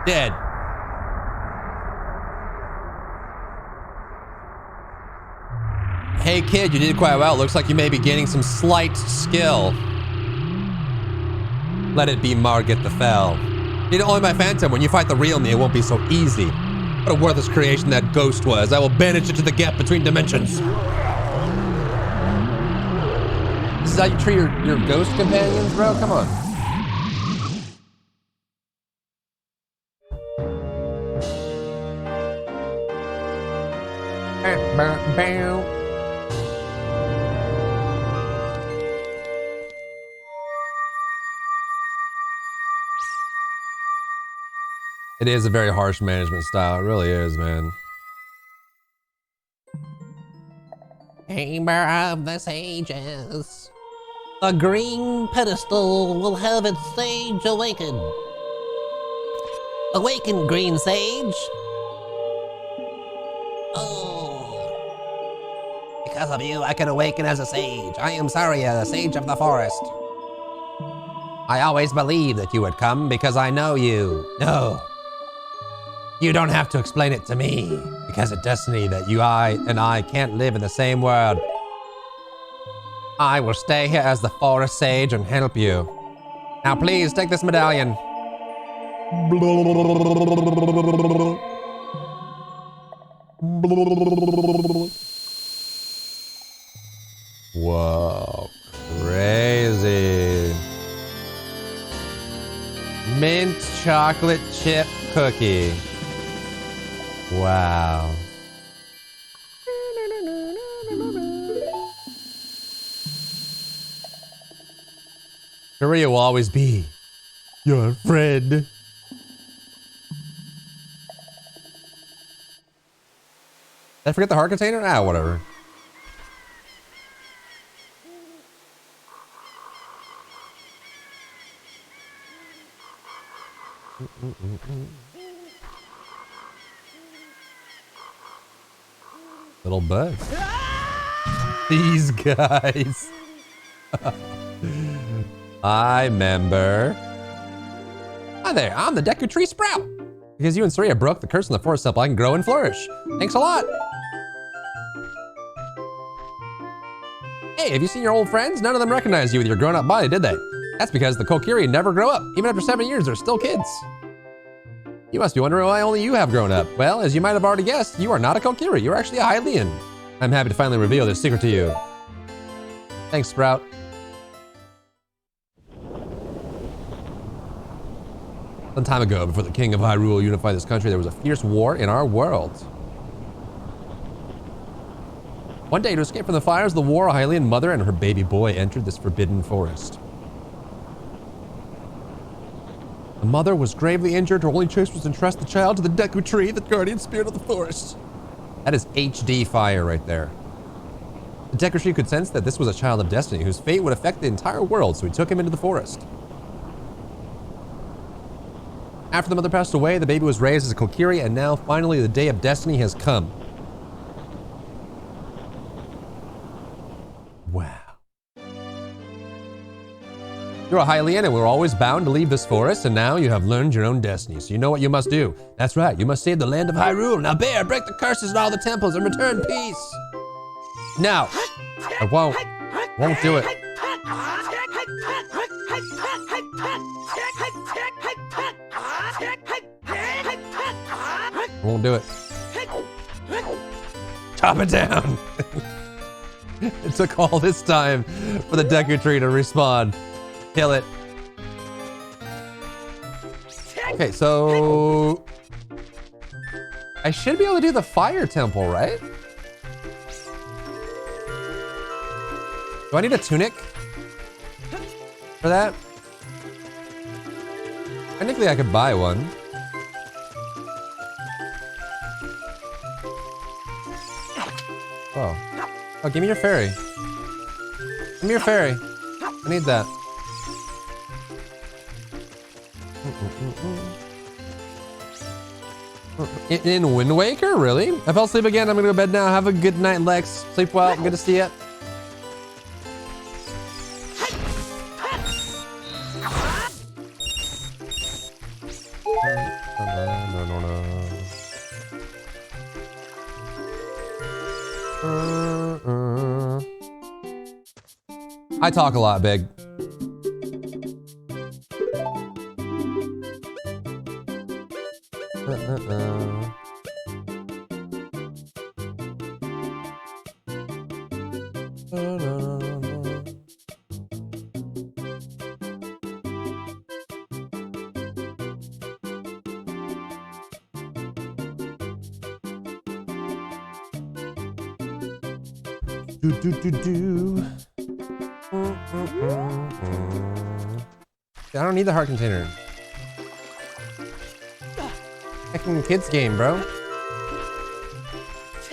Dead. Hey kid, you did quite well. Looks like you may be gaining some slight skill. Let it be Margit the Fell. Need only my phantom. When you fight the real me, it won't be so easy. What a worthless creation that ghost was. I will banish it to the gap between dimensions. This is how you treat your ghost companions, bro? Come on. It is a very harsh management style. It really is, man. Chamber of the Sages. A green pedestal will have its sage awaken. Awaken, green sage. Oh. Because of you, I can awaken as a sage. I am Saria, the sage of the forest. I always believed that you would come because I know you. No. You don't have to explain it to me because of destiny that I can't live in the same world. I will stay here as the forest sage and help you. Now please take this medallion. Whoa, crazy. Mint chocolate chip cookie. Wow. Korea will always be your friend. Did I forget the heart container? Ah, whatever. Little bug. These guys. I remember. Hi there, I'm the Deku Tree Sprout. Because you and Surya broke the curse in the forest temple, I can grow and flourish. Thanks a lot. Hey, have you seen your old friends? None of them recognize you with your grown-up body, did they? That's because the Kokiri never grow up. Even after 7 years, they're still kids. You must be wondering why only you have grown up. Well, as you might have already guessed, you are not a Kokiri. You're actually a Hylian. I'm happy to finally reveal this secret to you. Thanks, Sprout. Some time ago, before the king of Hyrule unified this country, there was a fierce war in our world. One day, to escape from the fires of the war, a Hylian mother and her baby boy entered this forbidden forest. The mother was gravely injured. Her only choice was to entrust the child to the Deku Tree, the guardian spirit of the forest. That is HD fire right there. The Deku Tree could sense that this was a child of destiny whose fate would affect the entire world, so he took him into the forest. After the mother passed away, the baby was raised as a Kokiri, and now finally the day of destiny has come. Wow. You're a Hylian and we're always bound to leave this forest, and now you have learned your own destiny, so you know what you must do. That's right, you must save the land of Hyrule. Now Bear, break the curses in all the temples and return peace. No, I won't. Won't do it. I won't do it. Chop it down. It took all this time for the Deku Tree to respawn. Kill it. Okay, so I should be able to do the fire temple, right? Do I need a tunic for that? Technically, I could buy one. Oh. Oh, give me your fairy. Give me your fairy. I need that. In Wind Waker? Really? I fell asleep again. I'm gonna go to bed now. Have a good night, Lex. Sleep well. Good to see you. I talk a lot, Big. I don't need the heart container. Fucking kids game, bro.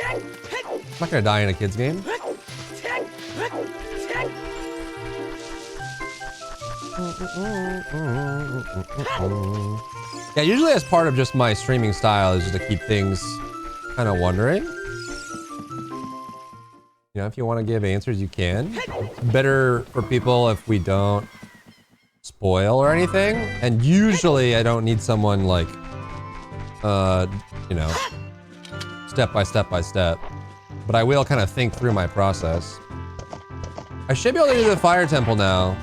I'm not gonna die in a kids game. Yeah, usually as part of just my streaming style is just to keep things kind of wondering. You know, if you want to give answers, you can. It's better for people if we don't spoil or anything. And usually I don't need someone like, you know, step by step by step. But I will kind of think through my process. I should be able to do the fire temple now,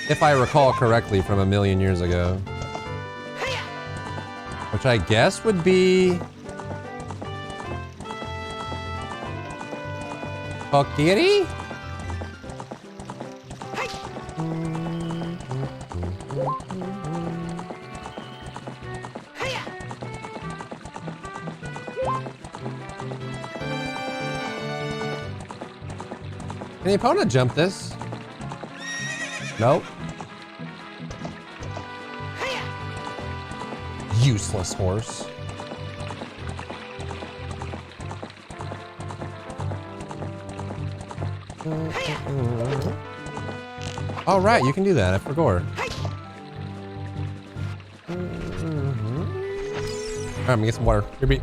if I recall correctly from a million years ago. Which I guess would be... Kokiri? Can the opponent jump this? Nope. Useless horse. All right, you can do that. I forgot. All right, I'm gonna get some water. Here, beat.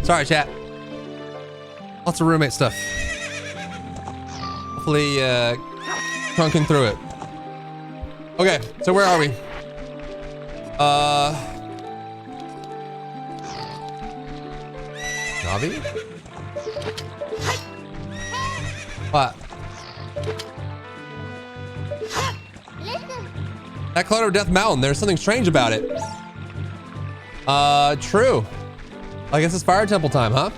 Sorry, chat. Lots of roommate stuff. Hopefully, chunking through it. Okay, so where are we? Navi? What? That Cloud of Death Mountain, there's something strange about it. True. I guess it's Fire Temple time, huh?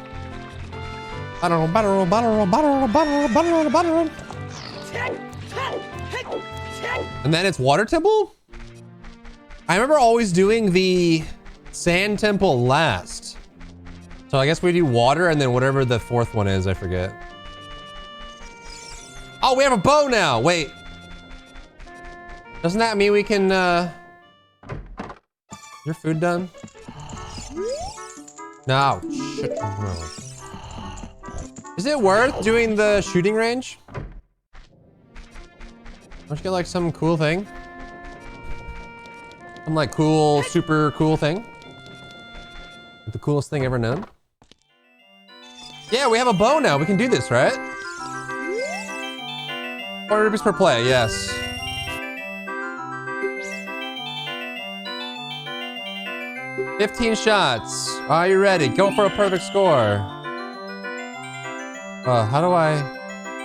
And then it's Water Temple? I remember always doing the Sand Temple last. So I guess we do water and then whatever the fourth one is, I forget. Oh, we have a bow now. Wait. Doesn't that mean we can, your food done? No, shit, no. Is it worth doing the shooting range? Don't you get like some cool thing? Some like cool, super cool thing? The coolest thing ever known? Yeah, we have a bow now. We can do this, right? 4 rupees per play, yes. $15 shots. Are you ready? Go for a perfect score. How do I...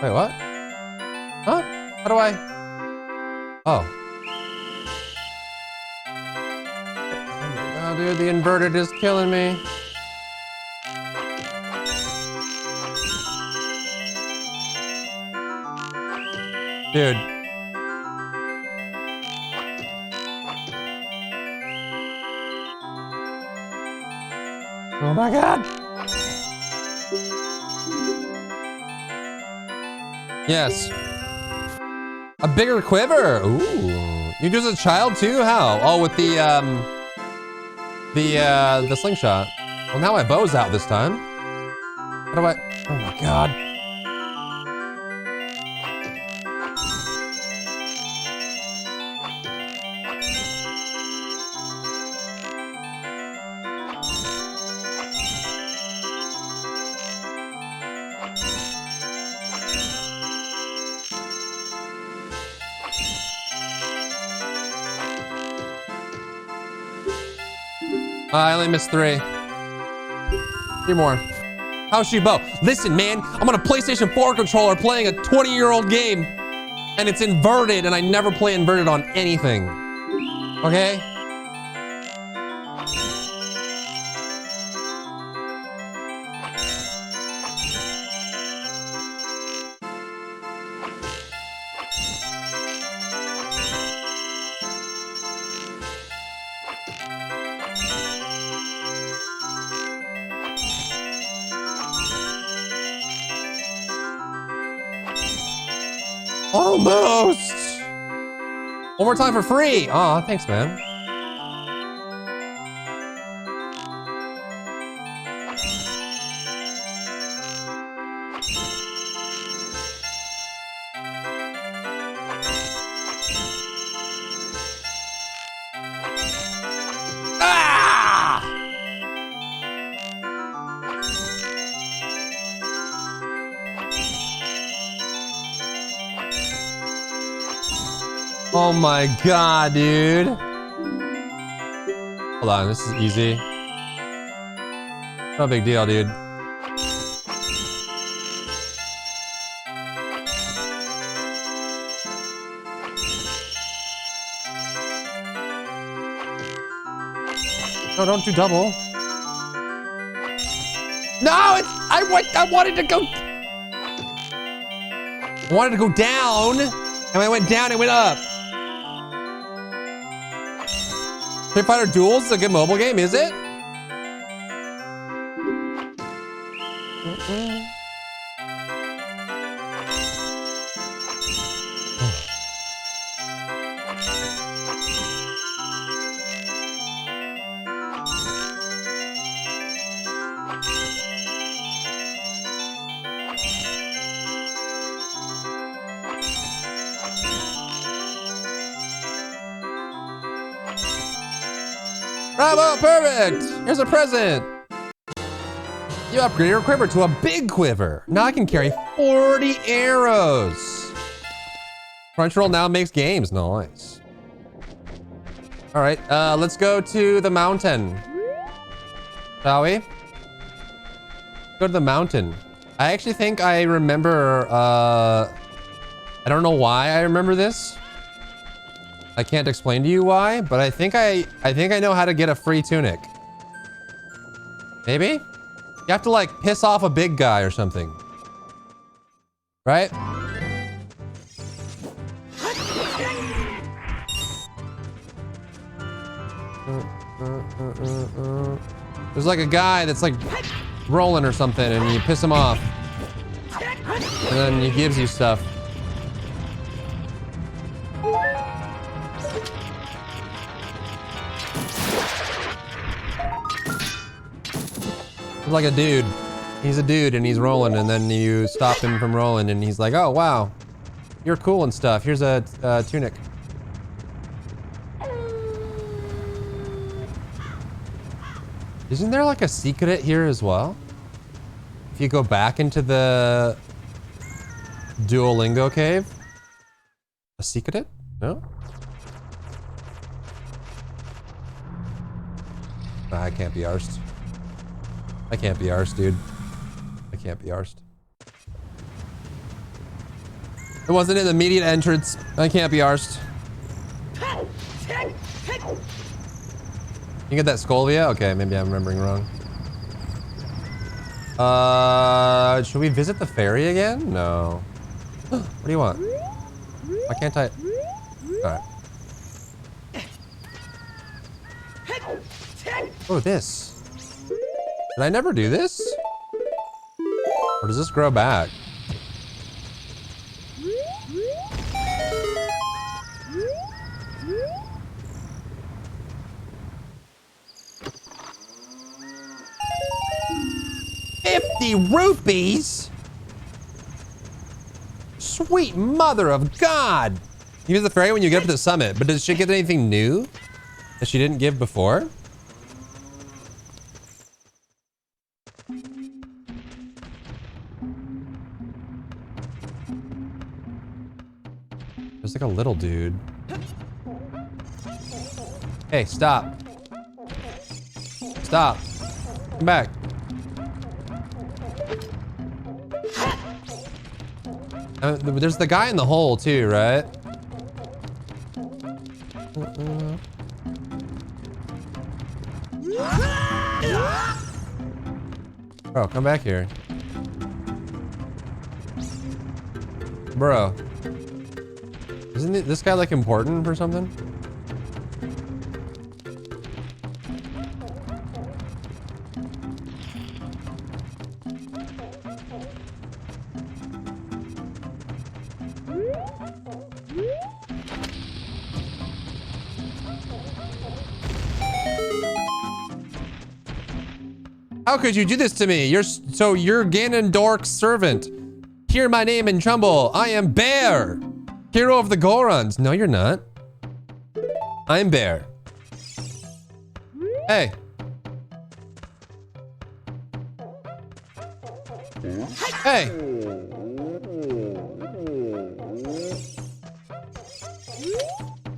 Wait, what? Huh? How do I... Oh. Oh, dude, the inverted is killing me. Dude. Oh my God. Yes. A bigger quiver. Ooh. You do as a child too? How? Oh, with the slingshot. Well, now my bow's out this time. How do I? Oh my God. I only missed 3. 3 more. How's she bow? Listen, man, I'm on a PlayStation 4 controller playing a 20-year-old game, and it's inverted, and I never play inverted on anything. Okay? Almost! One more time for free! Aw, thanks, man. Ah! Oh my God, dude. Hold on, this is easy. No big deal, dude. No, don't do double. No, it's, I wanted to go. I wanted to go down, and when I went down, it went up. Street Fighter Duels is a good mobile game, is it? Bravo, perfect! Here's a present! You upgrade your quiver to a big quiver. Now I can carry 40 arrows. Crunchyroll now makes games. Nice. All right, let's go to the mountain. Shall we? Go to the mountain. I actually think I remember, I don't know why I remember this. I can't explain to you why, but I think I know how to get a free tunic. Maybe? You have to like piss off a big guy or something. Right? There's like a guy that's like rolling or something and you piss him off. And then he gives you stuff. Like a dude. He's a dude and he's rolling and then you stop him from rolling and he's like, oh wow, you're cool and stuff. Here's a tunic. Isn't there like a secret here as well? If you go back into the Duolingo cave? A secret? No? Nah, I can't be arsed. I can't be arsed, dude. I can't be arsed. It wasn't in the immediate entrance. I can't be arsed. You get that Scolvia? Okay, maybe I'm remembering wrong. Should we visit the ferry again? No. What do you want? Why can't I? Alright. Oh, this. Did I never do this? Or does this grow back? $50? Sweet mother of God! You use the ferry when you get up to the summit, but does she get anything new that she didn't give before? There's like a little dude. Hey, stop. Stop. Come back. There's the guy in the hole too, right? Bro, come back here. Bro. Isn't this guy like important for something? How could you do this to me? You're Ganondorf's servant. Hear my name and tremble. I am Bear, hero of the Gorons. No, you're not. I'm Bear. Hey. Hey.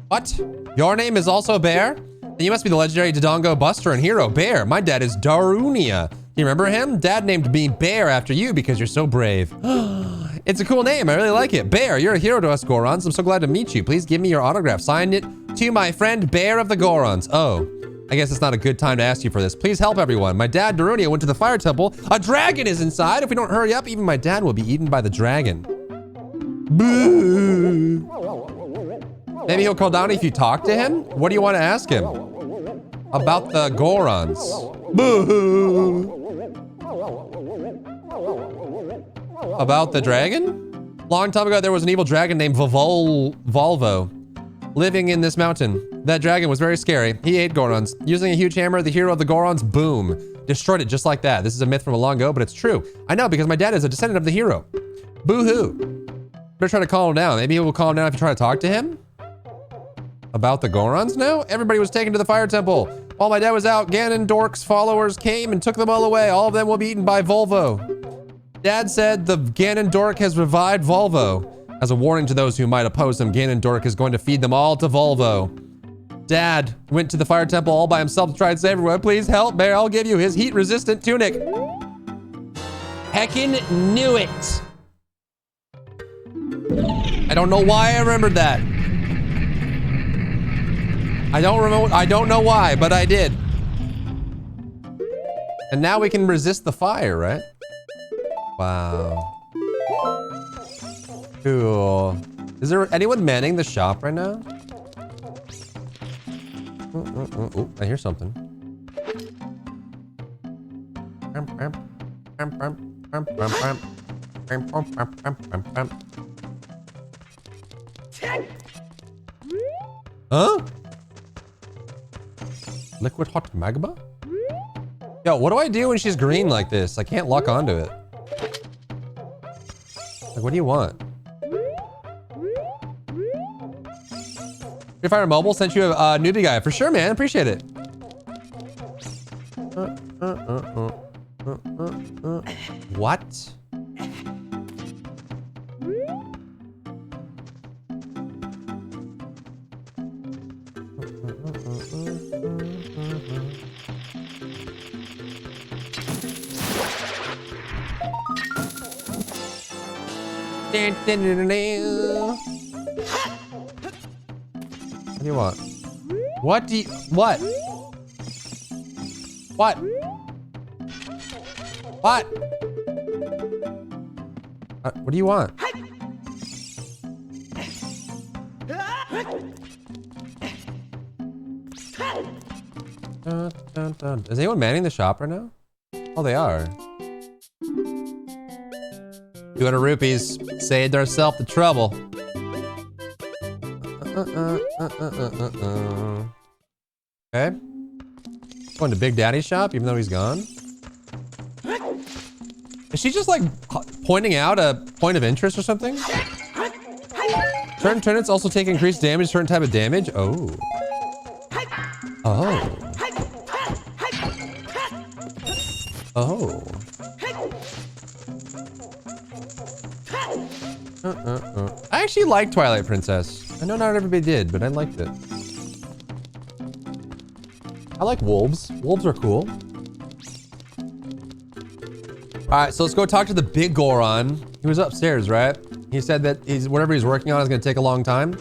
What? Your name is also Bear? Then you must be the legendary Dodongo Buster and hero, Bear. My dad is Darunia. You remember him? Dad named me Bear after you because you're so brave. It's a cool name. I really like it. Bear, you're a hero to us Gorons. I'm so glad to meet you. Please give me your autograph. Sign it to my friend Bear of the Gorons. Oh, I guess it's not a good time to ask you for this. Please help everyone. My dad Darunia went to the fire temple. A dragon is inside. If we don't hurry up, even my dad will be eaten by the dragon. Boo. Maybe he'll call down if you talk to him? What do you want to ask him? About the Gorons. Boo. About the dragon? Long time ago, there was an evil dragon named Volvo living in this mountain. That dragon was very scary. He ate Gorons. Using a huge hammer, the hero of the Gorons, boom, destroyed it just like that. This is a myth from a long ago, but it's true. I know because my dad is a descendant of the hero. Boo-hoo. Better try to calm him down. Maybe he will calm down if you try to talk to him. About the Gorons now? Everybody was taken to the fire temple. While my dad was out, Ganondorf's followers came and took them all away. All of them will be eaten by Volvo. Dad said the Ganondorf has revived Volvo. As a warning to those who might oppose him, Ganondorf is going to feed them all to Volvo. Dad went to the fire temple all by himself to try and save everyone. Please help, Bear. I'll give you his heat-resistant tunic. Heckin' knew it. I don't know why I remembered that. I don't know why, but I did. And now we can resist the fire, right? Wow. Cool. Is there anyone manning the shop right now? Oh, I hear something. Huh? Liquid hot magma? Yo, what do I do when she's green like this? I can't lock onto it. Like, what do you want? Free Fire Mobile sent you a newbie guy. For sure, man. Appreciate it. What? What do you want? What do you... What? What? What? What do you want? Dun, dun, dun. Is anyone manning the shop right now? Oh, they are. 200 rupees. Saved ourselves the trouble. Okay. Going to Big Daddy's shop, even though he's gone. Is she just like pointing out a point of interest or something? Certain turrets also take increased damage, certain type of damage. Oh. Oh. Oh. I actually like Twilight Princess. I know not everybody did, but I liked it. I like wolves. Wolves are cool. All right, so let's go talk to the big Goron. He was upstairs, right? He said that whatever he's working on is gonna take a long time.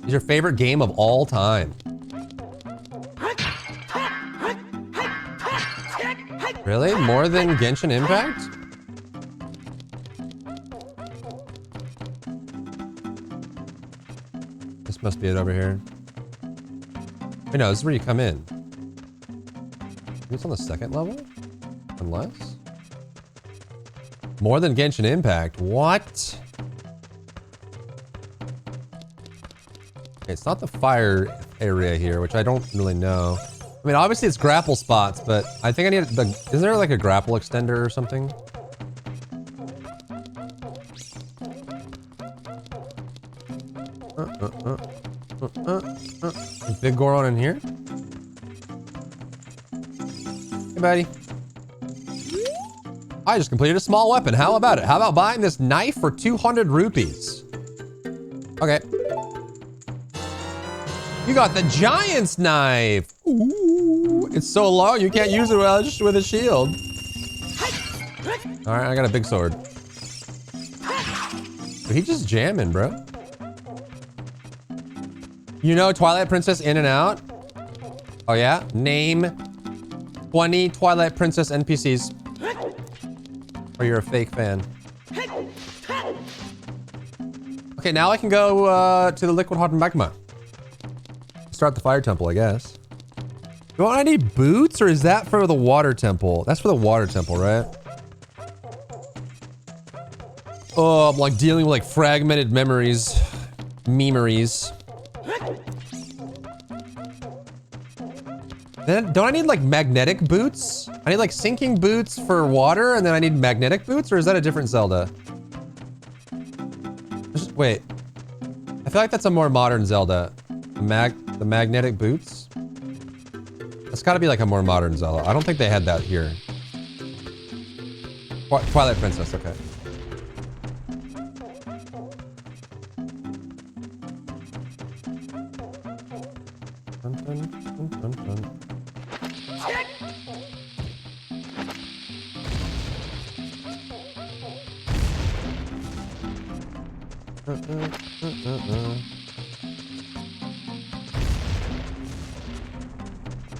He's your favorite game of all time. Really? More than Genshin Impact? This must be it over here. Wait, no, this is where you come in. Maybe it's on the second level? Unless? More than Genshin Impact. What? Okay, it's not the fire area here, which I don't really know. I mean, obviously it's grapple spots, but I think I need the... Is there like a grapple extender or something? Is Big Goron in here? Hey, buddy. I just completed a small weapon. How about it? How about buying this knife for 200 rupees? Okay. You got the giant's knife. Ooh, it's so long you can't use it with a shield. All right, I got a big sword. But he just jamming, bro. You know Twilight Princess in and out? Oh yeah? Name 20 Twilight Princess NPCs. Or you're a fake fan. Okay, now I can go to the liquid hot magma. Start the fire temple, I guess. Do I need boots or is that for the water temple? That's for the water temple, right? Oh, I'm like dealing with like fragmented memories. Memories. Then don't I need like magnetic boots? I need like sinking boots for water and then I need magnetic boots, or is that a different Zelda? Wait. I feel like that's a more modern Zelda. The magnetic boots. That's got to be like a more modern Zelda. I don't think they had that here. Twilight Princess, okay. Dun, dun, dun, dun, dun.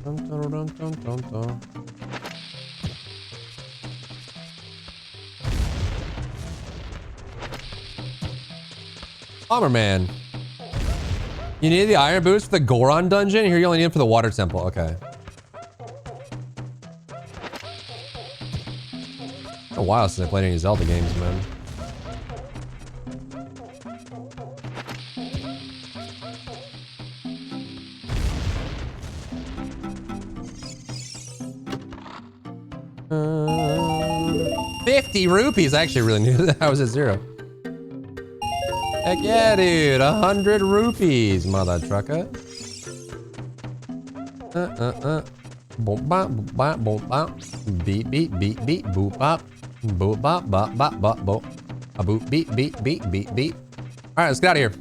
Dun, dun, dun, dun, dun, dun. Bomberman. You need the iron boots for the Goron dungeon? Here you only need them for the water temple. Okay. It's a while since I played any Zelda games, man. Uh, 50 rupees. I actually really knew that I was at 0. Heck yeah, dude. 100 rupees, mother trucker. Boom bop, boom bop, boom bop. Beat, beat, beat, beat, boop bop. Boop bop, bop, bop, bop, boop. A boop, beat, beat, beat, beat, beat. Alright, let's get out of here.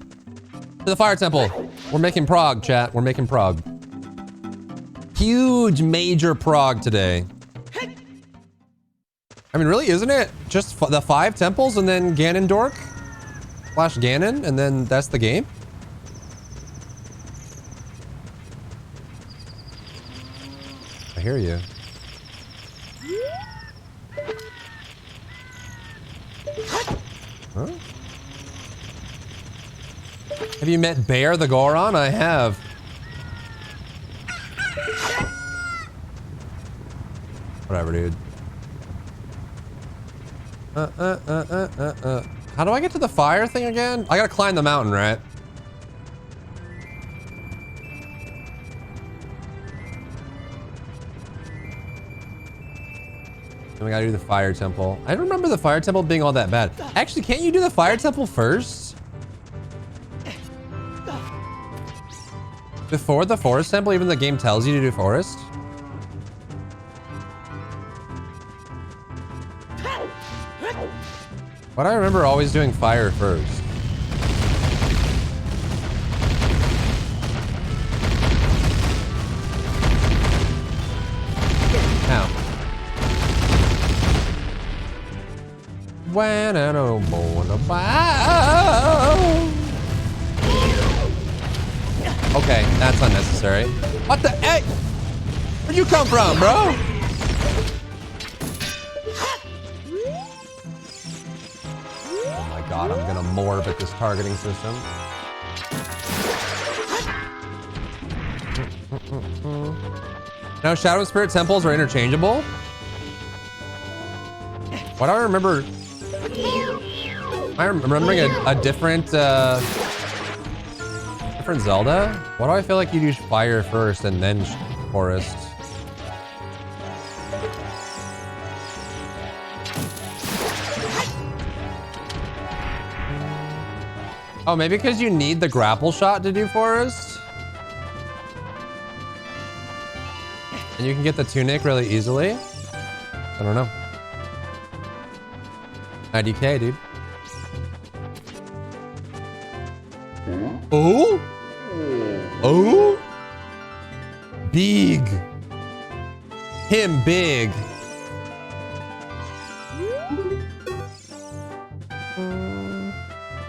To the fire temple. We're making prog, chat. We're making prog. Huge major prog today. I mean, really, isn't it just the 5 temples and then Ganondorf? Slash Ganon, and then that's the game? I hear you. Huh? Have you met Bear the Goron? I have. Whatever, dude. How do I get to the fire thing again? I gotta climb the mountain, right? Then we gotta do the fire temple. I don't remember the fire temple being all that bad. Actually, can't you do the fire temple first? Before the forest temple, even the game tells you to do forest? Why do I remember always doing fire first? Ow. When I don't want to buy. Okay, that's unnecessary. What the heck? Where'd you come from, bro? God, I'm gonna morph at this targeting system. Now, Shadow and Spirit temples are interchangeable. Why do I remember? I'm remembering a different, different Zelda. Why do I feel like you do fire first and then forest? Oh, maybe because you need the grapple shot to do forest? And you can get the tunic really easily? I don't know. IDK, dude. Oh? Oh? Big. Him big.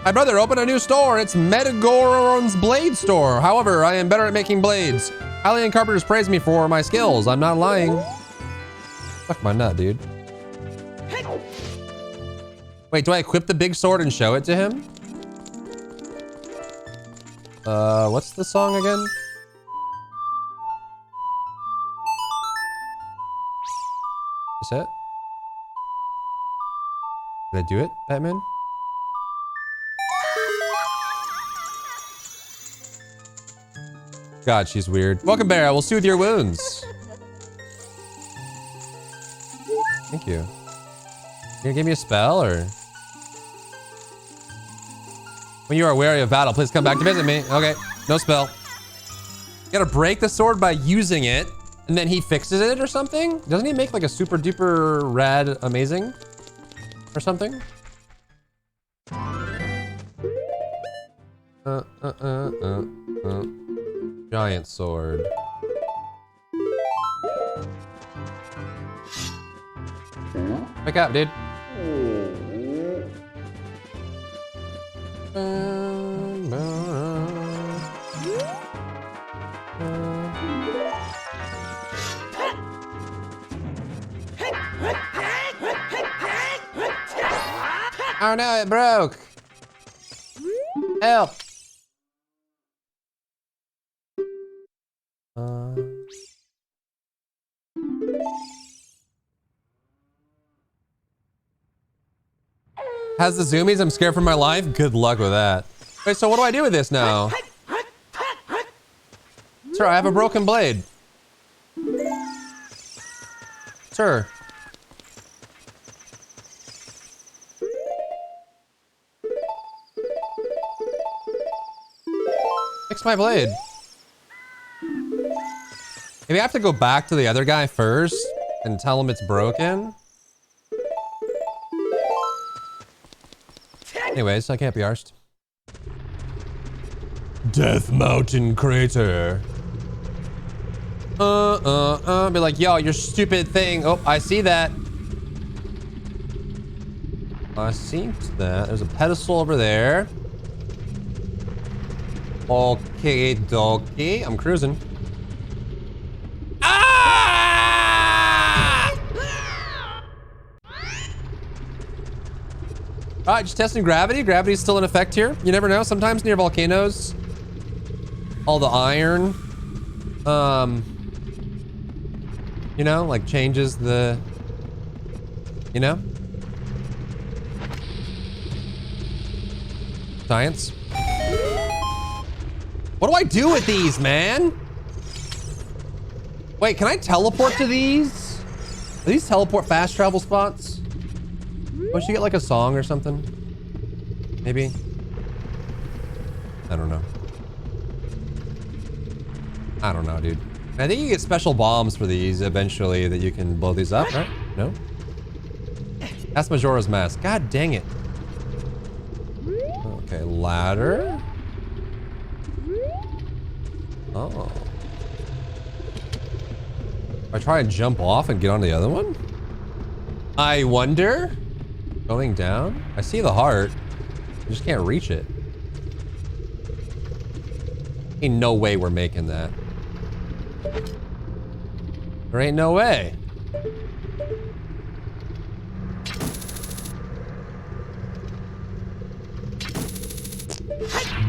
My brother opened a new store. It's Metagoron's Blade Store. However, I am better at making blades. Alien carpenters praise me for my skills. I'm not lying. Fuck my nut, dude. Wait, do I equip the big sword and show it to him? What's the song again? Is it? Did I do it, Batman? God, she's weird. Welcome, Bear. I will soothe your wounds. Thank you. You gonna give me a spell, or? When you are weary of battle, please come back to visit me. Okay, no spell. You gotta break the sword by using it, and then he fixes it or something? Doesn't he make like a super duper rad amazing? Or something? Giant sword. Wake up, dude. Oh no, it broke. Help. Has the zoomies? I'm scared for my life. Good luck with that. Wait, so what do I do with this now? Sir, I have a broken blade. Sir. Fix my blade. Maybe I have to go back to the other guy first and tell him it's broken. Anyways, I can't be arsed. Death Mountain Crater. Be like, yo, your stupid thing. Oh, I see that. I see that. There's a pedestal over there. Okay, dokie. I'm cruising. Alright, just testing gravity. Gravity's still in effect here. You never know. Sometimes near volcanoes, all the iron, you know, like changes the, you know? Science. What do I do with these, man? Wait, can I teleport to these? Are these teleport fast travel spots? Oh, should you get like a song or something? Maybe? I don't know. I don't know, dude. I think you get special bombs for these eventually that you can blow these up, right? No? That's Majora's Mask. God dang it. Okay, ladder. Oh. If I try and jump off and get on the other one? I wonder? Going down? I see the heart. I just can't reach it. Ain't no way we're making that. There ain't no way.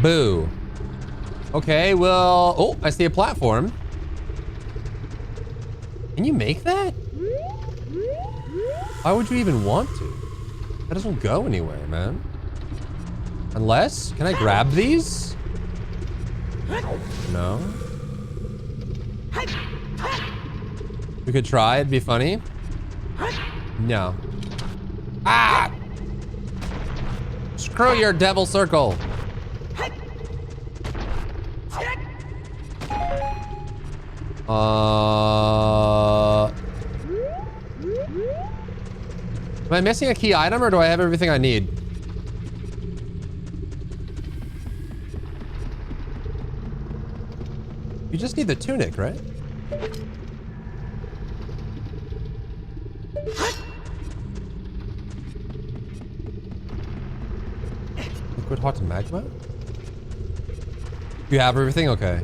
Boo. Okay, well... Oh, I see a platform. Can you make that? Why would you even want to? That doesn't go anywhere, man. Unless... Can I grab these? No. We could try, it'd be funny. No. Ah! Screw your devil circle. Am I missing a key item or do I have everything I need? You just need the tunic, right? Liquid hot magma? You have everything? Okay.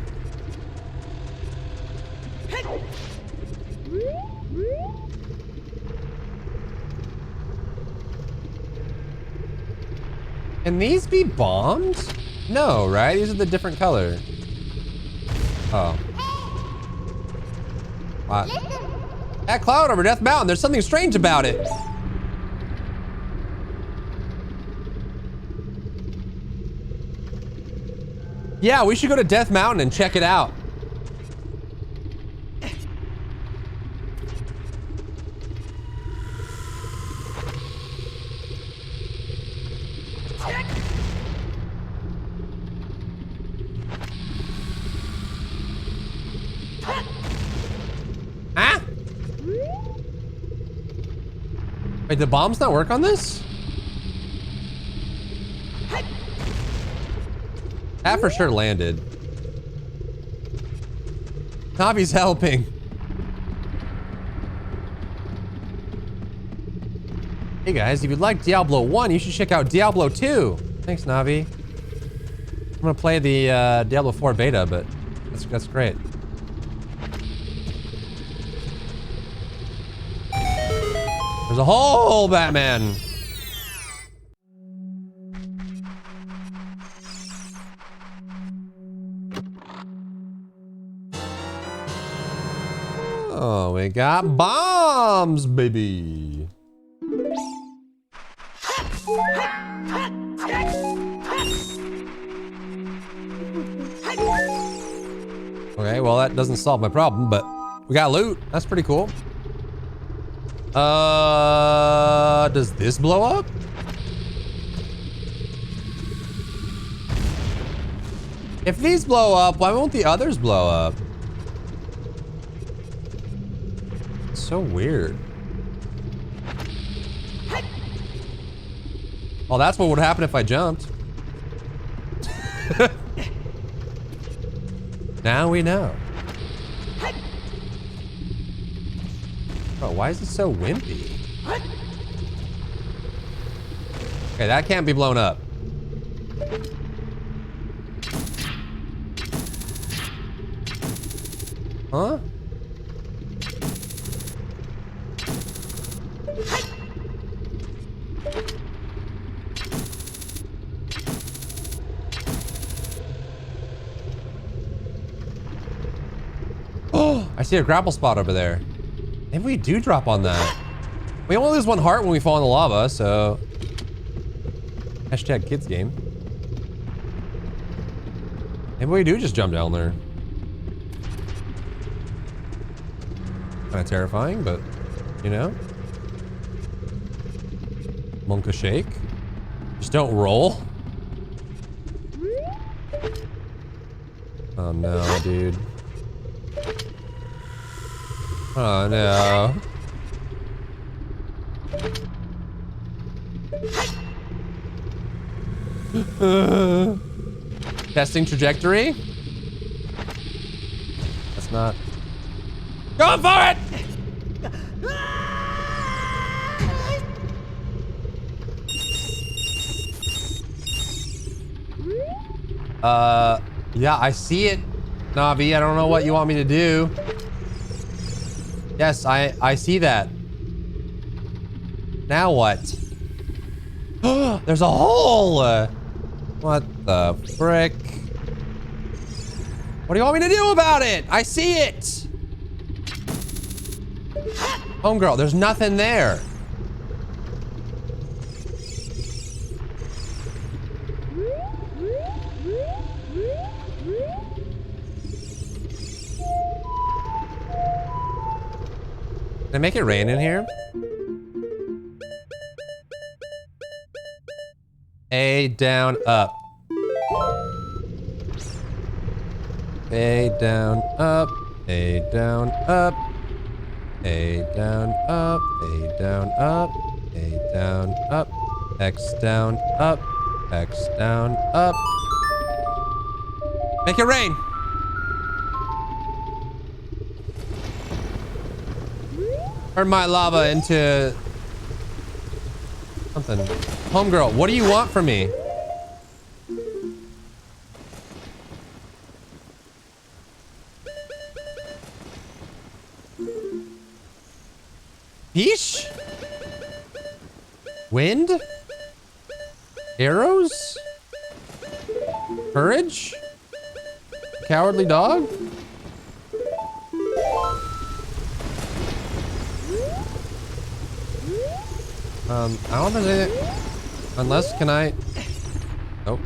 Can these be bombed? No, right? These are the different color. Oh. What? That cloud over Death Mountain, there's something strange about it. Yeah, we should go to Death Mountain and check it out. Wait, the bombs not work on this? That for sure landed. Navi's helping. Hey guys, if you'd like Diablo 1, you should check out Diablo 2. Thanks, Navi. I'm gonna play the Diablo 4 beta, but that's great. There's a hole, Batman. Oh, we got bombs, baby. Okay, well that doesn't solve my problem, but we got loot. That's pretty cool. Does this blow up? If these blow up, why won't the others blow up? It's so weird. Well, that's what would happen if I jumped. Now we know. Bro, why is it so wimpy? Okay, that can't be blown up. Huh? Oh, I see a grapple spot over there. Maybe we do drop on that. We only lose 1 heart when we fall in the lava, so... Hashtag kids game. Maybe we do just jump down there. Kind of terrifying, but, you know. Monka shake. Just don't roll. Oh no, dude. Oh no. Testing trajectory. That's not. Go for it! Yeah, I see it, Navi. I don't know what you want me to do. Yes, I see that. Now what? There's a hole! What the frick? What do you want me to do about it? I see it! Homegirl, there's nothing there. Can I make it rain in here? A down up. A down up. A down up. A down up. A down up. A down up. X down up. X down up. Make it rain. Turn my lava into something. Homegirl, what do you want from me? Peach? Wind? Arrows? Courage? Cowardly dog? I don't think there's anything. Unless, can I? Nope.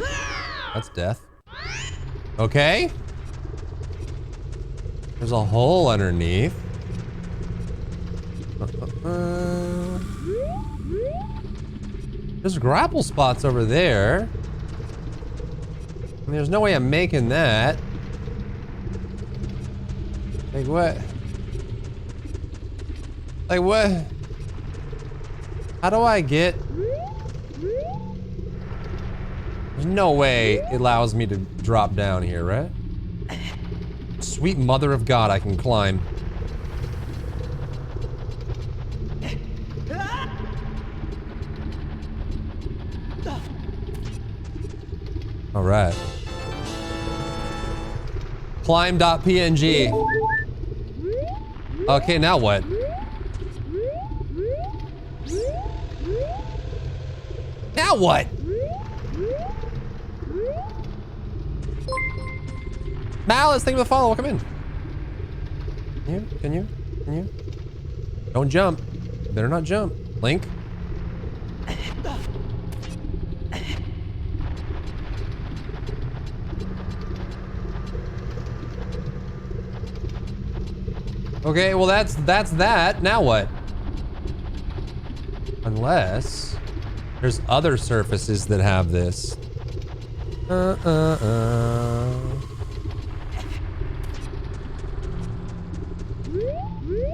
That's death. Okay. There's a hole underneath. There's grapple spots over there. I mean, there's no way I'm making that. Like what? Like what? How do I get... There's no way it allows me to drop down here, right? Sweet mother of God, I can climb. All right. Climb.png. Okay, now what? Now what? Malice, thank you for the follow. Come in. Can you? Don't jump. You better not jump. Link. Okay, well that's that. Now what? Unless there's other surfaces that have this. Are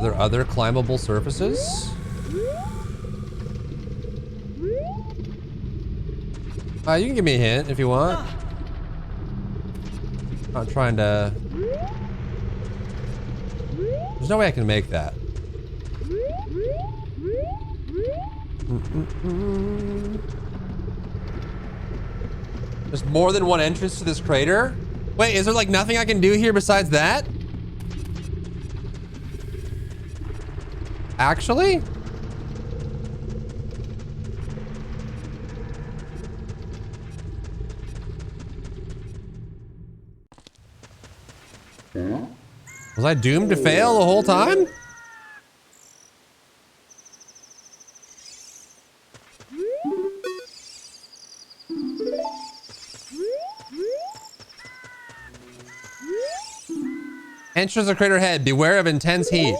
there other climbable surfaces? You can give me a hint if you want. I'm not trying to... There's no way I can make that. There's more than one entrance to this crater? Wait, is there like nothing I can do here besides that? Actually? Was I doomed to fail the whole time? Entrance of crater head. Beware of intense heat.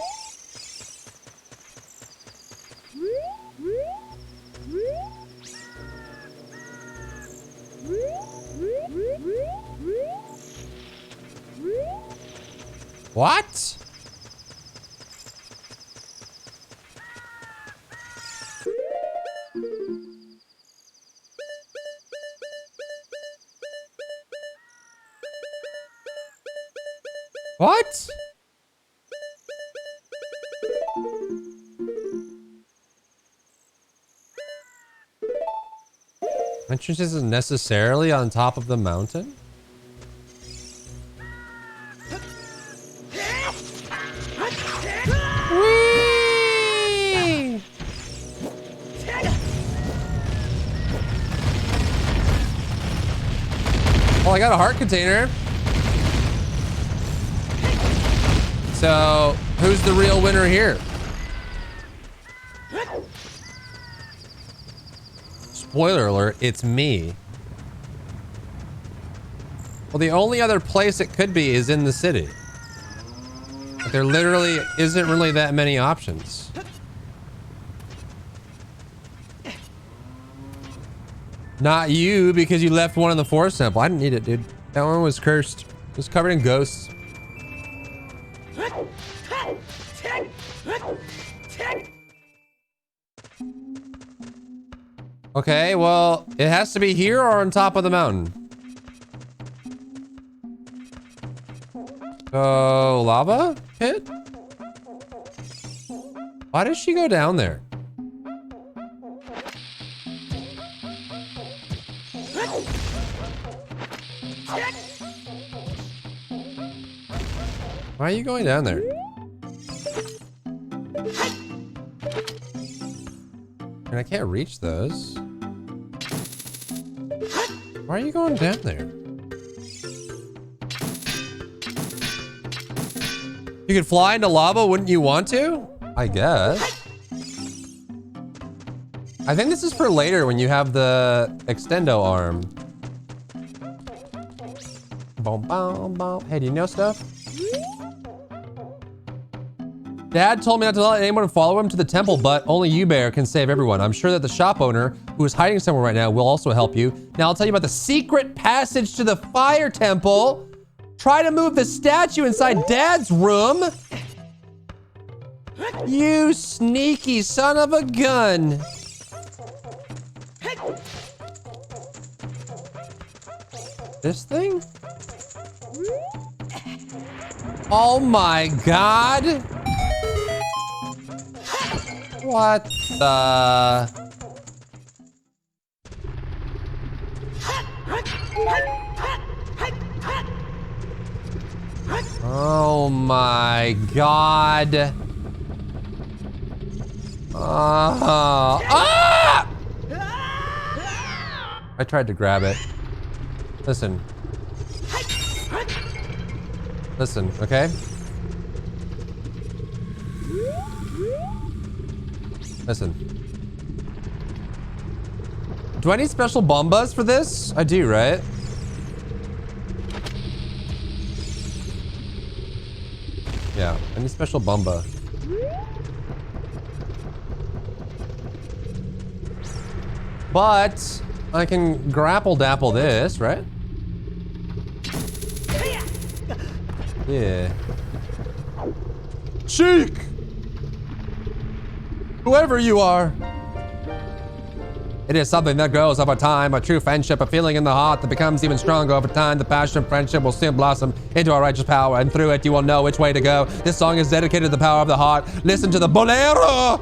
What? What? Entrance isn't necessarily on top of the mountain? Whee! Oh, I got a heart container. So, who's the real winner here? Spoiler alert, it's me. Well, the only other place it could be is in the city. But there literally isn't really that many options. Not you, because you left one in the forest sample. I didn't need it, dude. That one was cursed. It was covered in ghosts. Okay, well, it has to be here or on top of the mountain. So, lava pit? Why does she go down there? Why are you going down there? And I can't reach those. Why are you going down there? You could fly into lava, wouldn't you want to? I guess. I think this is for later when you have the extendo arm. Boom, boom, boom. Hey, do you know stuff? Dad told me not to let anyone follow him to the temple, but only you, Bear, can save everyone. I'm sure that the shop owner, who is hiding somewhere right now, will also help you. Now I'll tell you about the secret passage to the fire temple. Try to move the statue inside Dad's room. You sneaky son of a gun. This thing? Oh my god! What the? Oh my god. Ah! I tried to grab it. Listen. Listen, okay? Listen. Do I need special bombas for this? I do, right? Yeah, I need special bomba. But I can grapple dapple this, right? Yeah. Cheek! Whoever you are. It is something that grows over time, a true friendship, a feeling in the heart that becomes even stronger over time. The passion of friendship will soon blossom into a righteous power, and through it you will know which way to go. This song is dedicated to the power of the heart. Listen to the bolero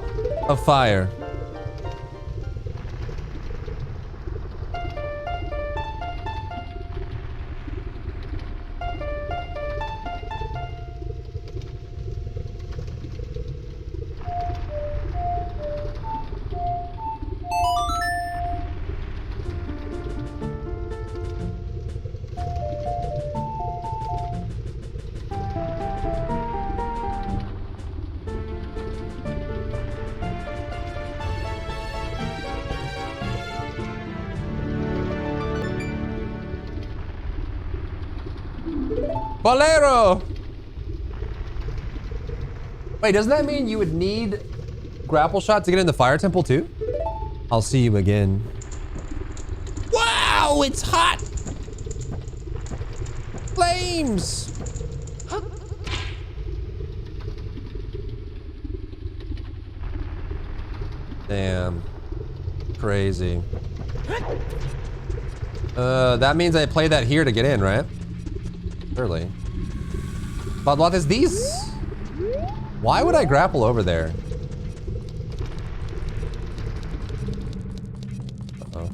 of fire. Bolero! Wait, doesn't that mean you would need grapple shot to get in the fire temple too? I'll see you again. Wow, it's hot! Flames! Damn. Crazy. That means I play that here to get in, right? Surely. But what is these? Why would I grapple over there? Uh-oh.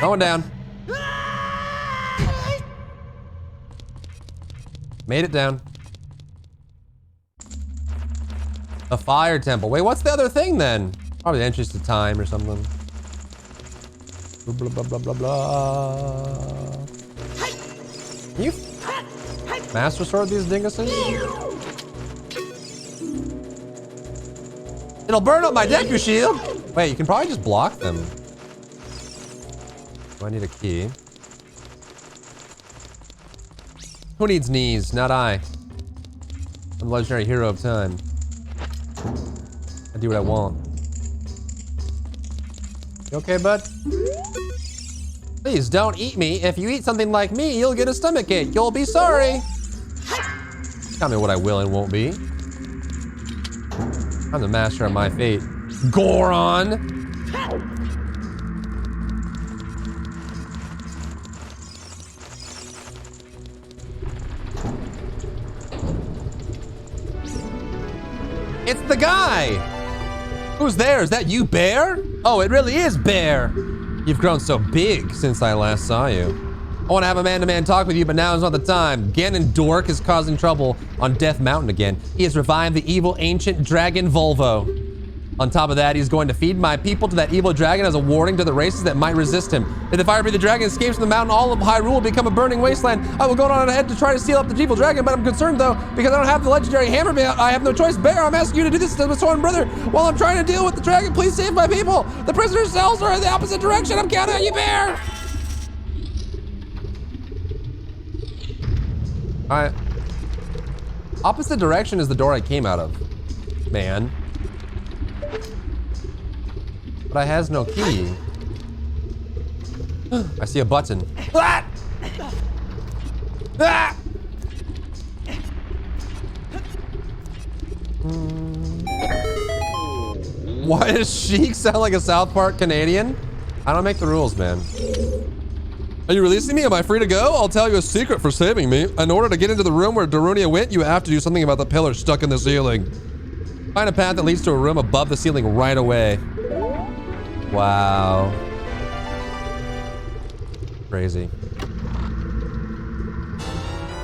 Going down. Made it down. A fire temple. Wait, what's the other thing then? Probably the entrance to time or something. Blah, blah, blah, blah, blah. Can you master sword these dinguses? It'll burn up my Deku shield! Wait, you can probably just block them. Do I need a key? Who needs knees? Not I. I'm the legendary hero of time. I do what I want. You okay, bud? Please don't eat me. If you eat something like me, you'll get a stomachache. You'll be sorry. Tell me what I will and won't be. I'm the master of my fate. Goron! It's the guy! Who's there? Is that you, Bear? Oh, it really is Bear. You've grown so big since I last saw you. I want to have a man-to-man talk with you, but now is not the time. Ganondorf is causing trouble on Death Mountain again. He has revived the evil ancient dragon Volvo. On top of that, he's going to feed my people to that evil dragon as a warning to the races that might resist him. If the fire-breathing dragon escapes from the mountain, all of Hyrule will become a burning wasteland. I will go on ahead to try to steal up the evil dragon, but I'm concerned though, because I don't have the legendary hammer. I have no choice. Bear, I'm asking you to do this to my sworn brother while I'm trying to deal with the dragon. Please save my people. The prisoner's cells are in the opposite direction. I'm counting on you, Bear. All right. Opposite direction is the door I came out of, man. But I has no key. I see a button. Ah! Ah! Why does Sheik sound like a South Park Canadian? I don't make the rules, man. Are you releasing me? Am I free to go? I'll tell you a secret for saving me. In order to get into the room where Darunia went, you have to do something about the pillar stuck in the ceiling. Find a path that leads to a room above the ceiling right away. Wow. Crazy.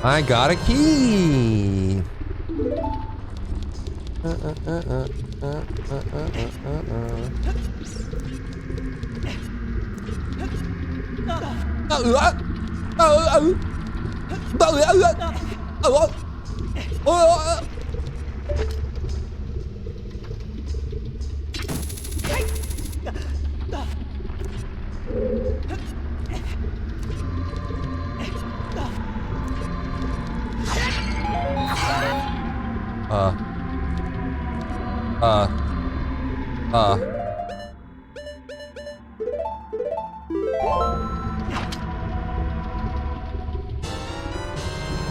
I got a key.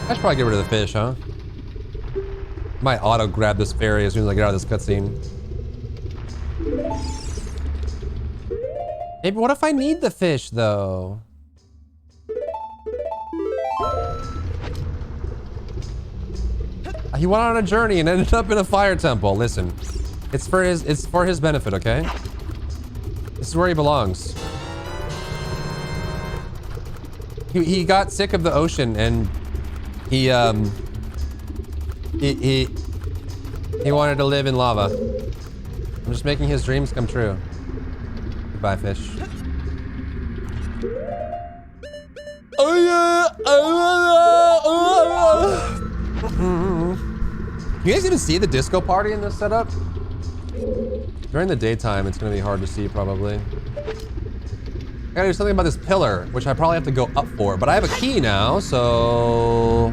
I should probably get rid of the fish, huh? Might auto grab this fairy as soon as I get out of this cutscene. Maybe what if I need the fish though? He went on a journey and ended up in a fire temple. Listen, it's for his benefit, okay? This is where he belongs. He got sick of the ocean and he wanted to live in lava. I'm just making his dreams come true. Goodbye, fish. You guys even see the disco party in this setup? During the daytime, it's gonna be hard to see probably. I gotta do something about this pillar, which I probably have to go up for, but I have a key now, so...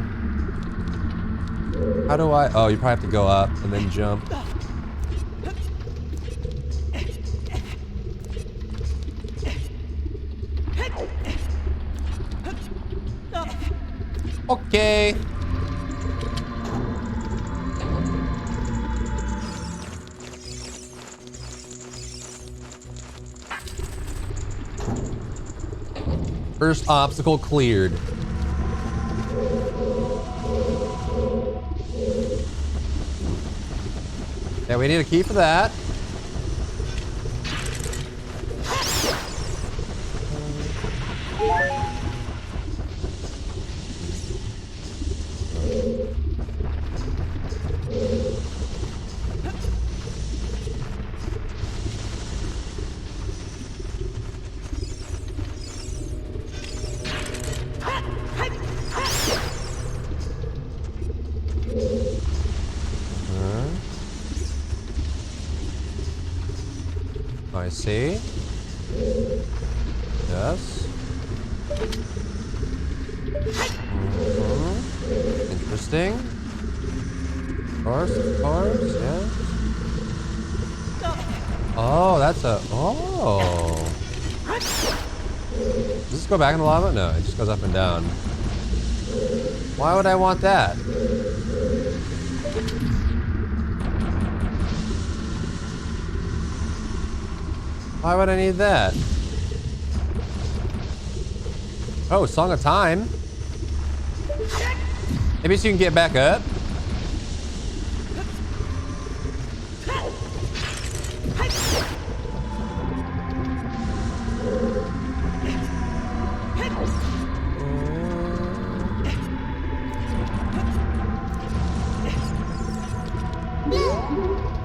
How do I... Oh, you probably have to go up and then jump. Okay. First obstacle cleared. Yeah, we need a key for that. I see. Yes. Interesting. Of course, yeah. Oh, that's a... Oh. Does this go back in the lava? No, it just goes up and down. Why would I want that? Why would I need that? Oh, Song of Time. Maybe so you can get back up.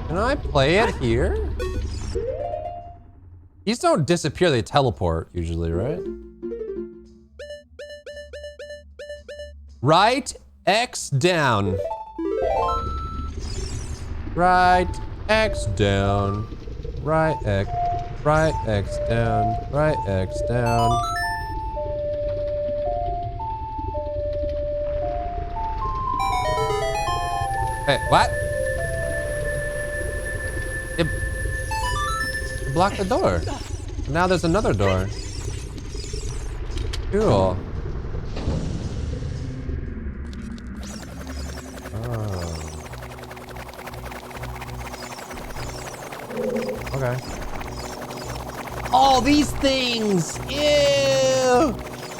Can I play it here? These don't disappear, they teleport usually, right? Right X down. Right X down. Right X down. Right X down. Hey, what? It blocked the door. Now there's another door. Cool. Oh. Okay. Oh, these things! Ew!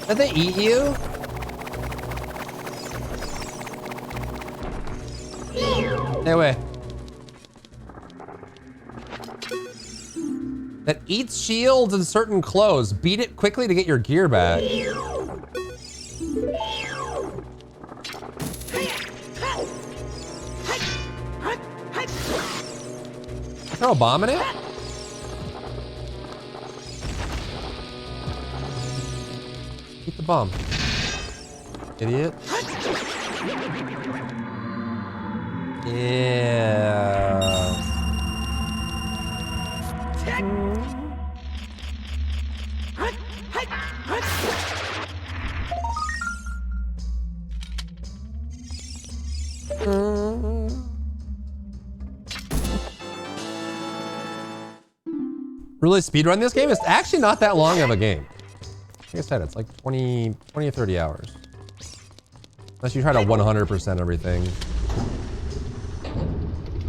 Did they eat you? Stay away. That eats shields and certain clothes. Beat it quickly to get your gear back. Throw a bomb in it? Eat the bomb. Idiot. Yeah. Really speedrun this game? It's actually not that long of a game. Like I said, it's like 20 or 30 hours. Unless you try to 100% everything.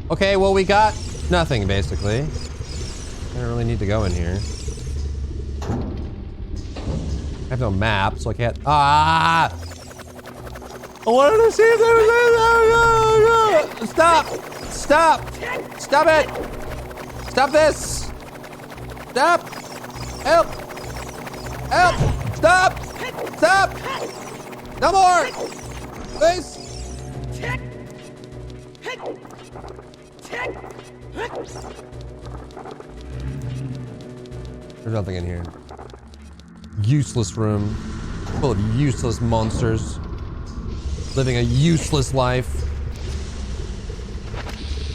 Okay, well we got nothing basically. I don't really need to go in here. I have no map, so I can't. Ah! I wanted to see if there was. Stop! Stop! Stop it! Stop this! Stop! Help! Help! Stop! Stop! No more! Please! There's nothing in here. Useless room. Full of useless monsters. Living a useless life.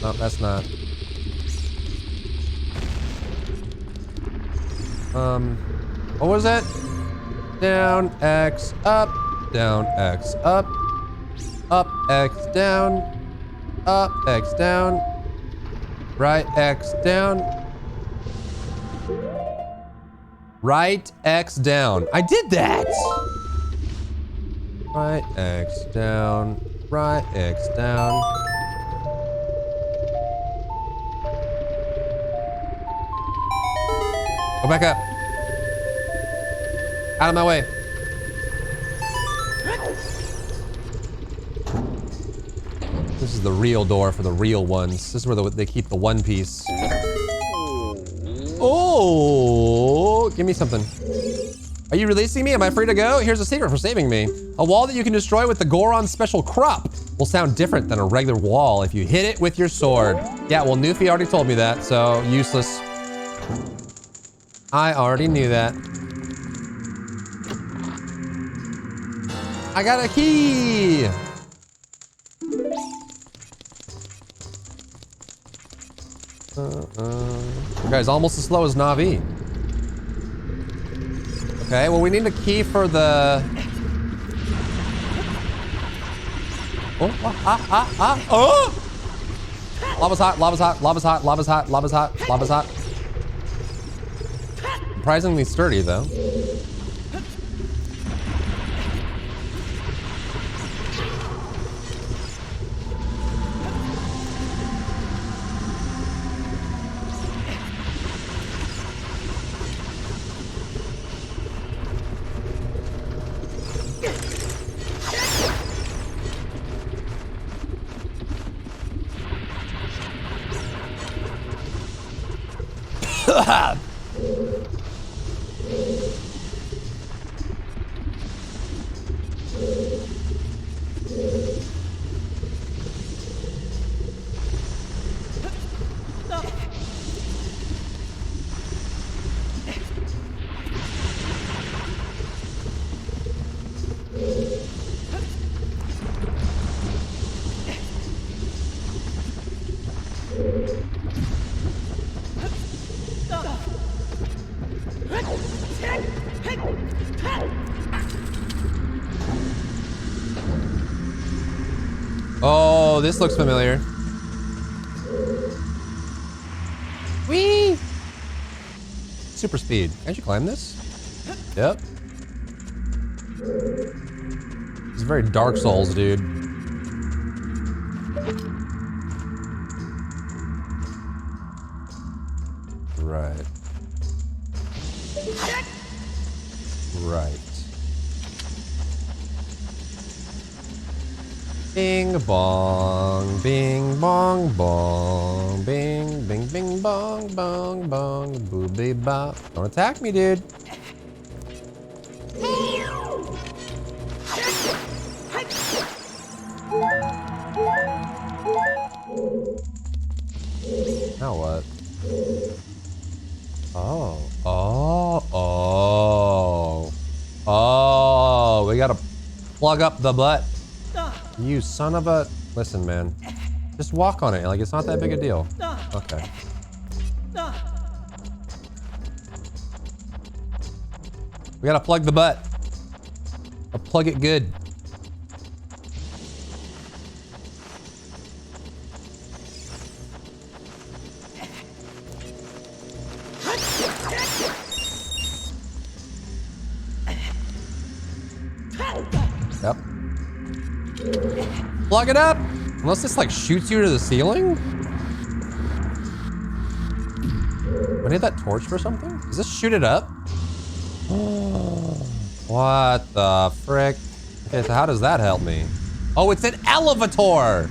Oh, that's not. What was that? Down, X, up, down, X, up, X, down, up, X, down, right, X, down, right, X, down. I did that! Right, X, down, right, X, down. Go back up. Out of my way. This is the real door for the real ones. This is where they keep the One Piece. Oh, give me something. Are you releasing me? Am I free to go? Here's a secret for saving me. A wall that you can destroy with the Goron special crop will sound different than a regular wall if you hit it with your sword. Yeah, well, Newfie already told me that, so useless. I already knew that. I got a key! Guys, almost as slow as Na'vi. Okay, well we need a key for the... Oh! Lava's hot, lava's hot, lava's hot, lava's hot, lava's hot, lava's hot. Surprisingly sturdy, though. Oh, this looks familiar. Whee! Super speed. Can't you climb this? Yep. It's very Dark Souls, dude. Right. Right. Bing bong, bing bong bong, bing bing bing bong bong bong, boobie bop. Don't attack me, dude. Now what? Oh, oh, oh, oh, we gotta plug up the butt. You son of a... Listen, man. Just walk on it. Like, it's not that big a deal. Okay. We gotta plug the butt. I'll plug it good. Yep. Plug it up! Unless this like shoots you to the ceiling? Do I need that torch for something? Does this shoot it up? What the frick? Okay, so how does that help me? Oh, it's an elevator!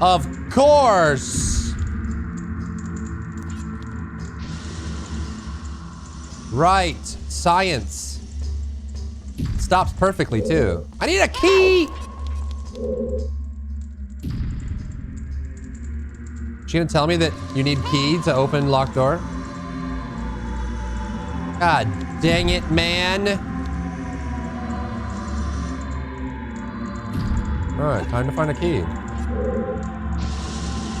Of course! Right, science. Stops perfectly too. I need a key! She gonna tell me that you need key to open locked door? God dang it, man. All right, time to find a key.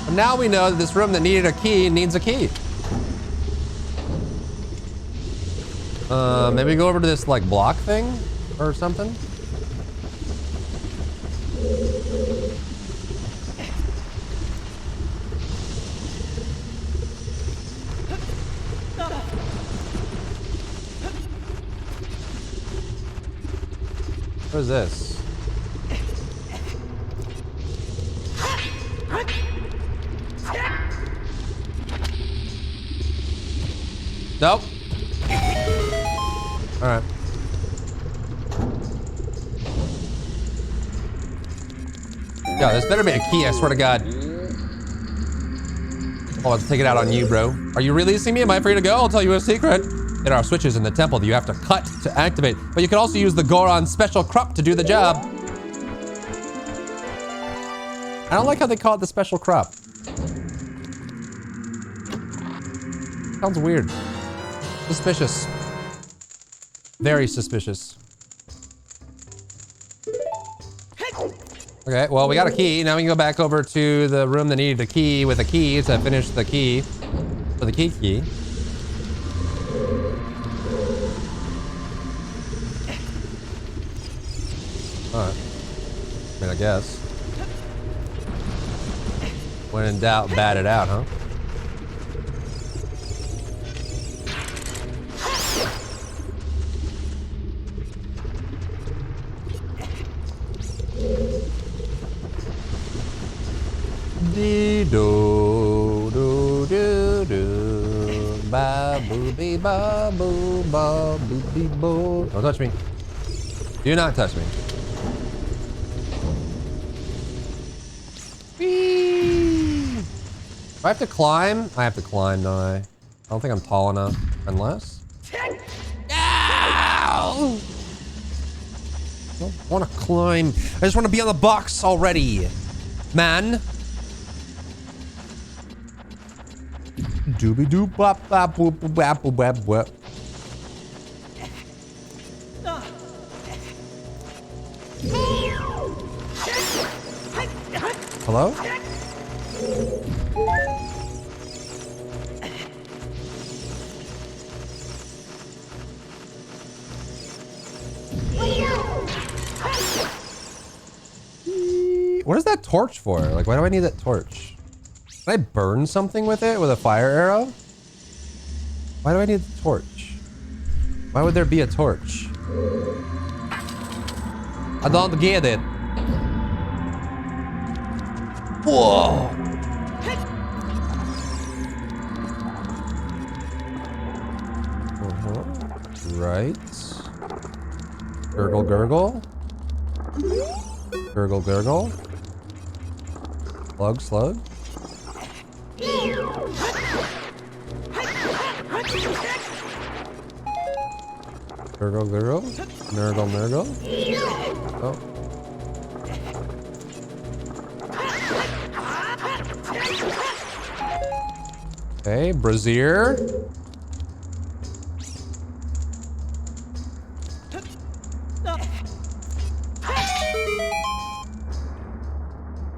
And now we know that this room that needed a key needs a key. Maybe go over to this like block thing or something. What is this? Nope. All right. Yo, this better be a key, I swear to God. Oh, let's take it out on you, bro. Are you releasing me? Am I free to go? I'll tell you a secret. There are switches in the temple that you have to cut to activate, but you can also use the Goron's special crop to do the job. I don't like how they call it the special crop. Sounds weird. Suspicious. Very suspicious. Okay, well, we got a key. Now we can go back over to the room that needed a key with a key to finish the key. For the key. Alright. I mean, I guess. When in doubt, bat it out, huh? Dee do do do do ba boo bee ba boo ba boo bee boo. Don't touch me. Do not touch me. Whee! Do I have to climb? I have to climb, don't I? I don't think I'm tall enough. Unless. Ow! I don't want to climb. I just want to be on the box already. Man. Doobie doop bop bop boop boop bop boop bop boop. Hello? What is that torch for? Like, why do I need that torch? Can I burn something with it with a fire arrow? Why do I need the torch? Why would there be a torch? I don't get it. Whoa! Right. Gurgle, gurgle. Gurgle, gurgle. Slug, slug. Gurgle, gurgle. Nurgle, nurgle. Oh. Okay, brazier.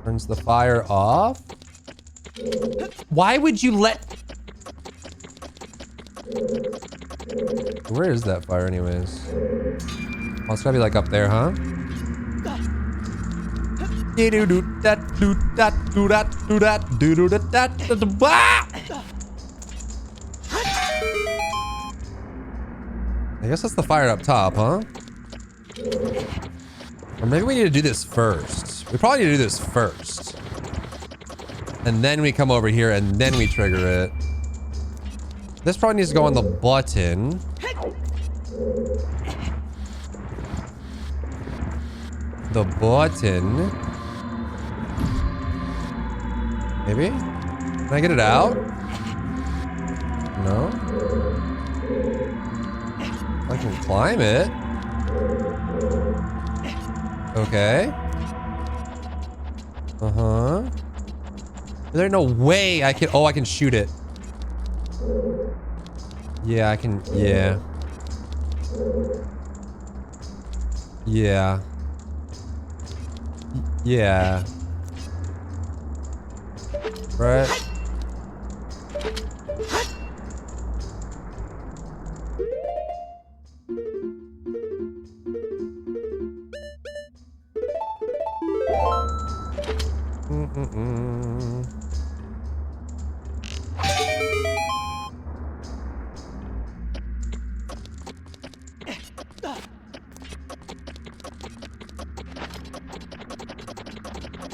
Turns the fire off. Why would you let... Where is that fire anyways? Oh, it's gotta be like up there, huh? I guess that's the fire up top, huh? Or maybe we need to do this first. We probably need to do this first. And then we come over here and then we trigger it. This probably needs to go on the button. The button. Maybe? Can I get it out? No? I can climb it. Okay. Uh-huh. There's no way I can... Oh, I can shoot it. Yeah, I can... Yeah. Yeah. Yeah. Right.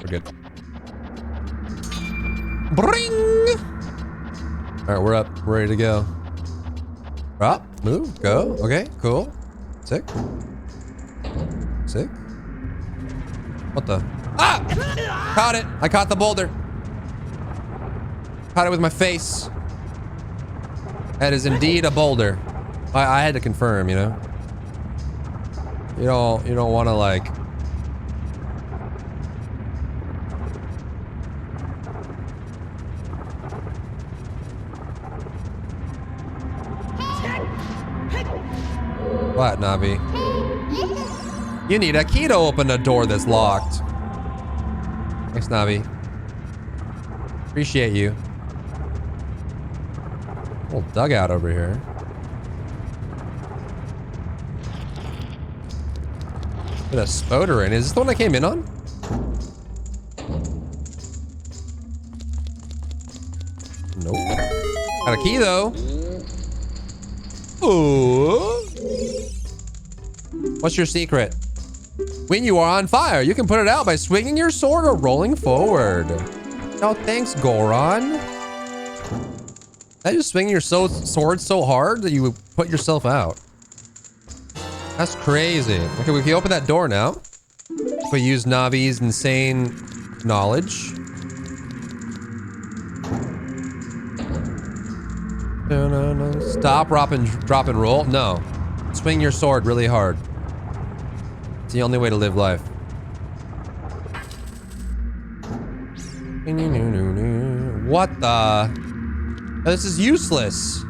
We're good. Bring! Alright, we're up. We're ready to go. Up, move, go. Okay, cool. Sick. Sick. What the? Ah! Caught it! I caught the boulder. Caught it with my face. That is indeed a boulder. I had to confirm, you know? You don't want to like... What, Navi? You need a key to open a door that's locked. Thanks, Navi. Appreciate you. Little dugout over here. With a spoder in. Is this the one I came in on? Nope. Got a key though. Ooh. What's your secret? When you are on fire, you can put it out by swinging your sword or rolling forward. Oh, thanks, Goron. That just swinging your sword so hard that you put yourself out. That's crazy. Okay, we can open that door now. We use Navi's insane knowledge. No. Stop, drop and roll. No. Swing your sword really hard. It's the only way to live life. What the? This is useless.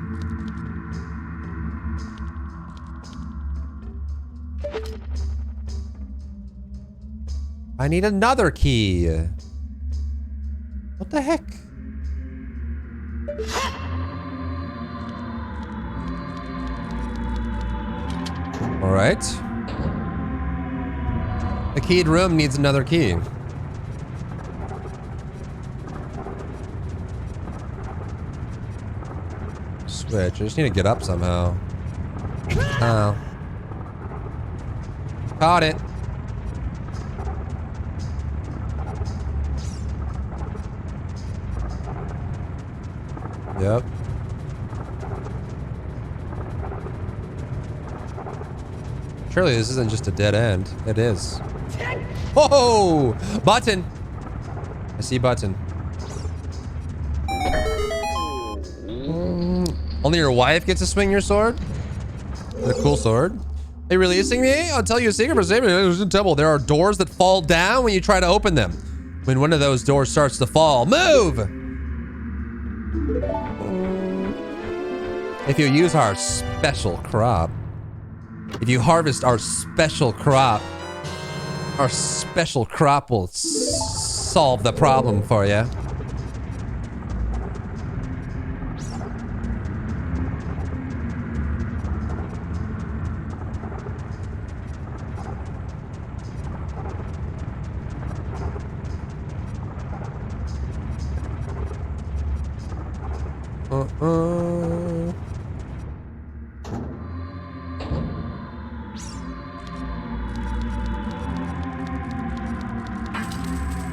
I need another key. What the heck? All right. The keyed room needs another key. Switch. I just need to get up somehow. Oh. Caught it. Yep. Surely this isn't just a dead end. It is. Oh, button. I see button. Only your wife gets to swing your sword? A cool sword. Are you releasing me? I'll tell you a secret for saving you. Temple. There are doors that fall down when you try to open them. When one of those doors starts to fall, move! If you use our special crop, if you harvest our special crop will solve the problem for you.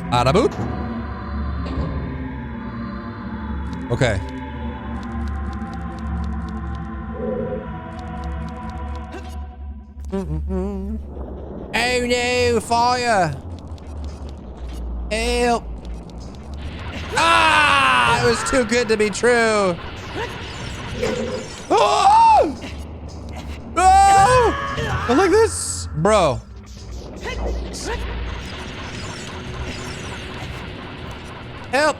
Bada boop. Okay. Oh no, fire! Help! Ah! It was too good to be true. Oh! Oh! I like this, bro. Help!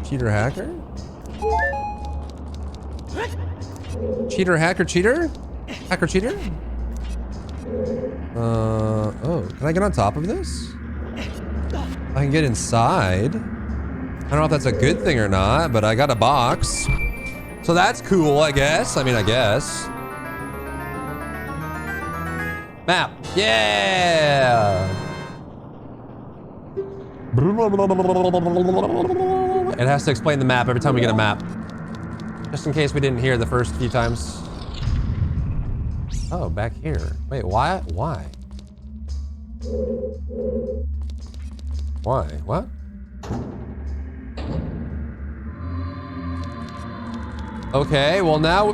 Cheater hacker? Cheater hacker cheater? Hacker cheater? Oh, can I get on top of this? I can get inside. I don't know if that's a good thing or not, but I got a box. So that's cool, I guess. I mean, I guess. Map. Yeah! It has to explain the map every time we get a map. Just in case we didn't hear the first few times. Oh, back here. Wait, why? Why? Why? What? Okay, well now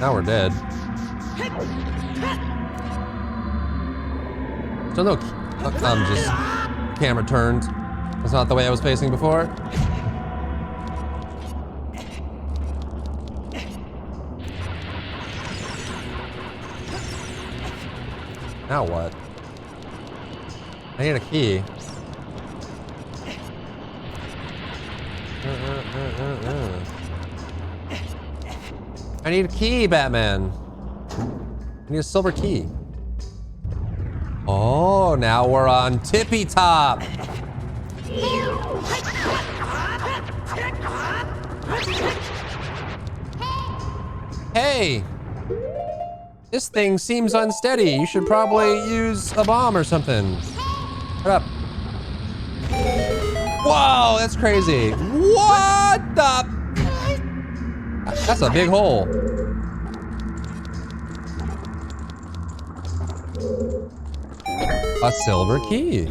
we're dead. So no, just camera turned. That's not the way I was facing before. Now what? I need a key. I need a key, Batman. I need a silver key. Oh, now we're on Tippy Top. Hey, this thing seems unsteady. You should probably use a bomb or something. Shut up. Whoa, that's crazy. What the? That's a big hole. A silver key.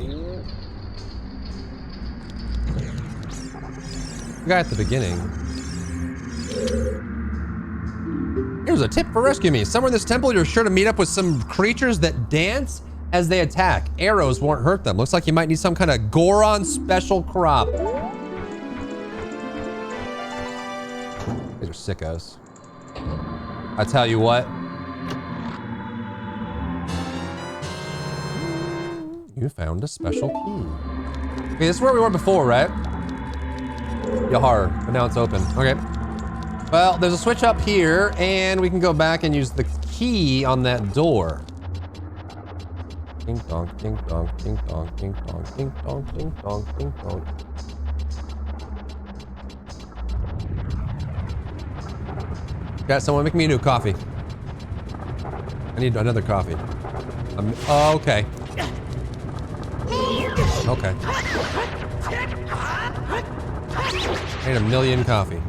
The guy at the beginning. Here's a tip for rescue me. Somewhere in this temple, you're sure to meet up with some creatures that dance as they attack. Arrows won't hurt them. Looks like you might need some kind of Goron special crop. These are sickos. I tell you what. You found a special key. Okay, this is where we were before, right? Yahar, but now it's open. Okay. Well, there's a switch up here, and we can go back and use the key on that door. Ding dong, ding dong, ding dong, ding dong, ding dong, ding dong, ding dong. Got someone make me a new coffee. I need another coffee. Oh, okay. Okay. I need a million coffee.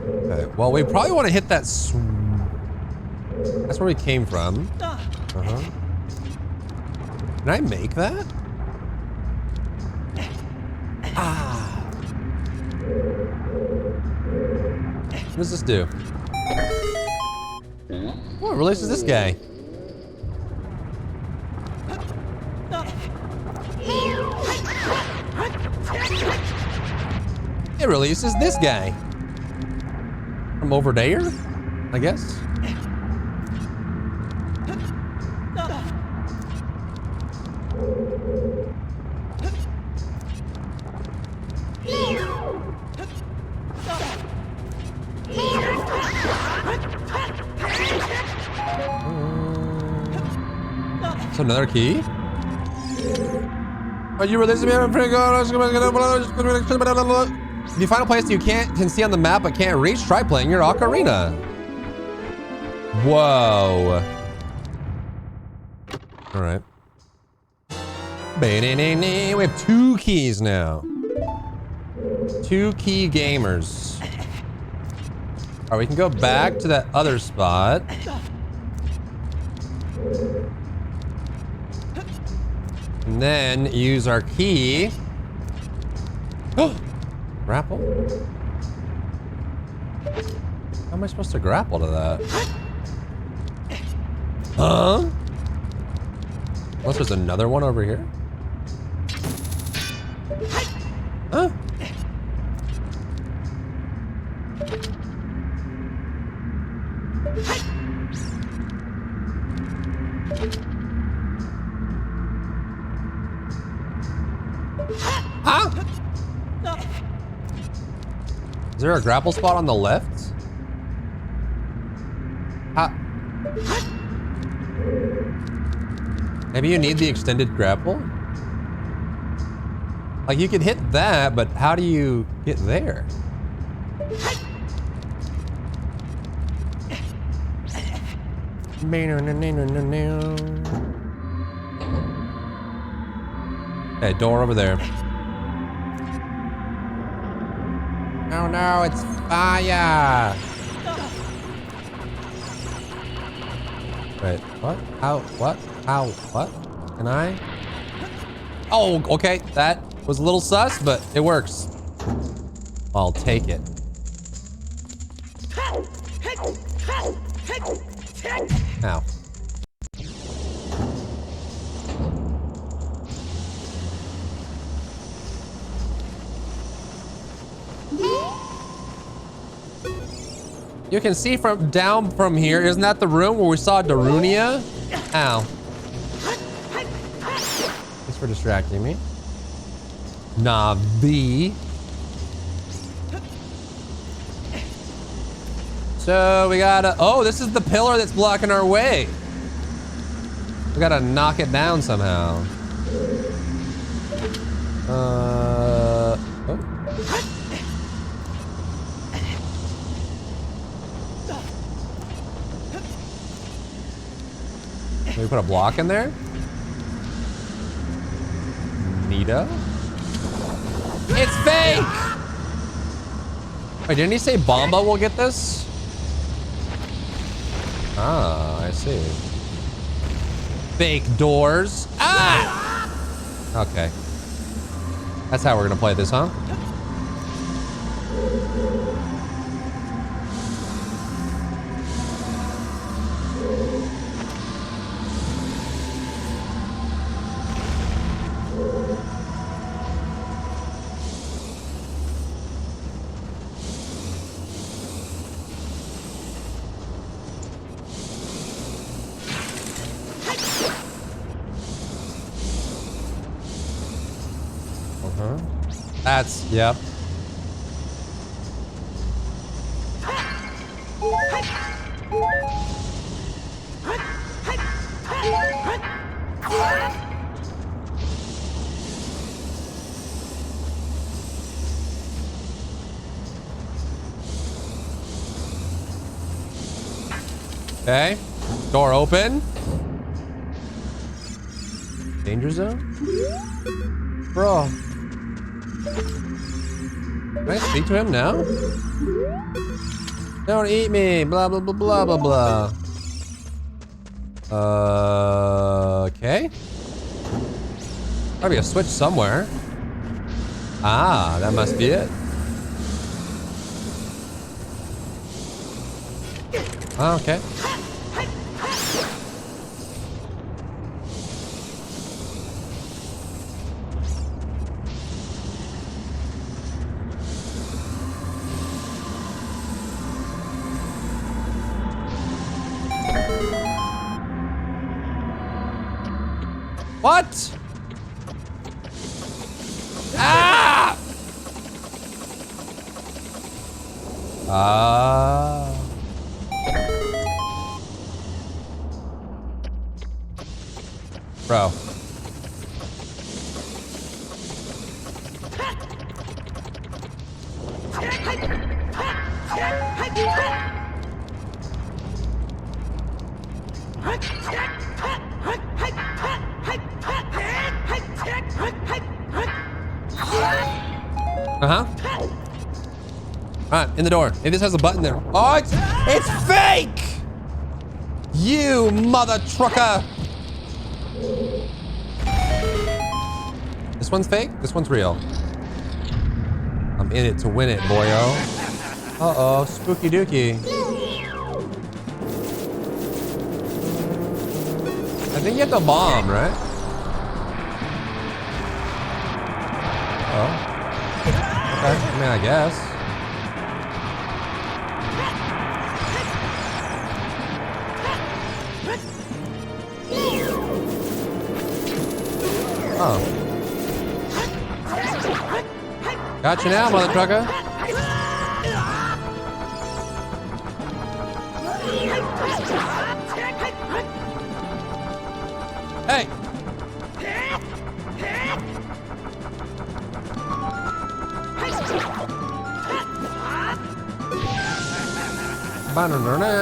Okay, well, we probably want to hit that that's where we came from. Uh-huh. Can I make that? Ah. What does this do? Oh, it releases this guy. It releases this guy. From over there, I guess. That's another key. Are you releasing me? If you find a place you can see on the map but can't reach, try playing your Ocarina. Whoa. All right. We have 2 keys now. 2 key gamers. All right, we can go back to that other spot. And then use our key. Oh, grapple? How am I supposed to grapple to that? Huh? Unless there's another one over here? Huh? Huh? Is there a grapple spot on the left? Maybe you need the extended grapple? Like you could hit that, but how do you get there? Okay, door over there. Oh no, it's fire! Wait, what? How? What? How? What? Can I? Oh, okay. That was a little sus, but it works. I'll take it. Ow. You can see from down from here. Isn't that the room where we saw Darunia? Ow. Thanks for distracting me. Navi. So we gotta, oh, this is the pillar that's blocking our way. We gotta knock it down somehow. Oh. Can we put a block in there? Neato. It's fake! Wait, didn't he say Bomba will get this? Ah, I see. Fake doors. Ah! Okay. That's how we're gonna play this, huh? That's, yep. Okay, door open. Danger zone? Bro. Can I speak to him now? Don't eat me, blah, blah, blah, blah, blah, blah. Okay. Probably a switch somewhere. Ah, that must be it. Oh, okay. What? Ah! Ah. Bro. Uh-huh. Alright, in the door. Maybe this has a button there. Oh, it's fake! You mother trucker! This one's fake? This one's real. I'm in it to win it, boyo. Uh-oh, spooky dookie. I think you have to bomb, right? Oh. Okay, I mean, I guess. Oh. Gotcha now, mother trucker. Hey! Banana.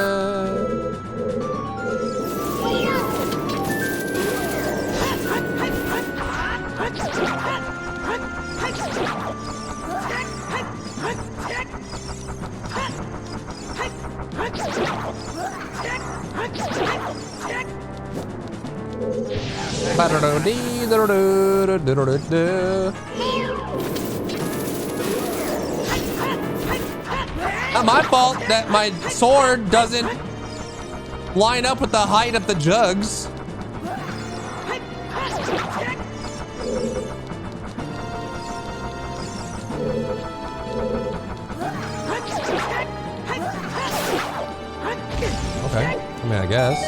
Not my fault that my sword doesn't line up with the height of the jugs. Okay, I mean, I guess.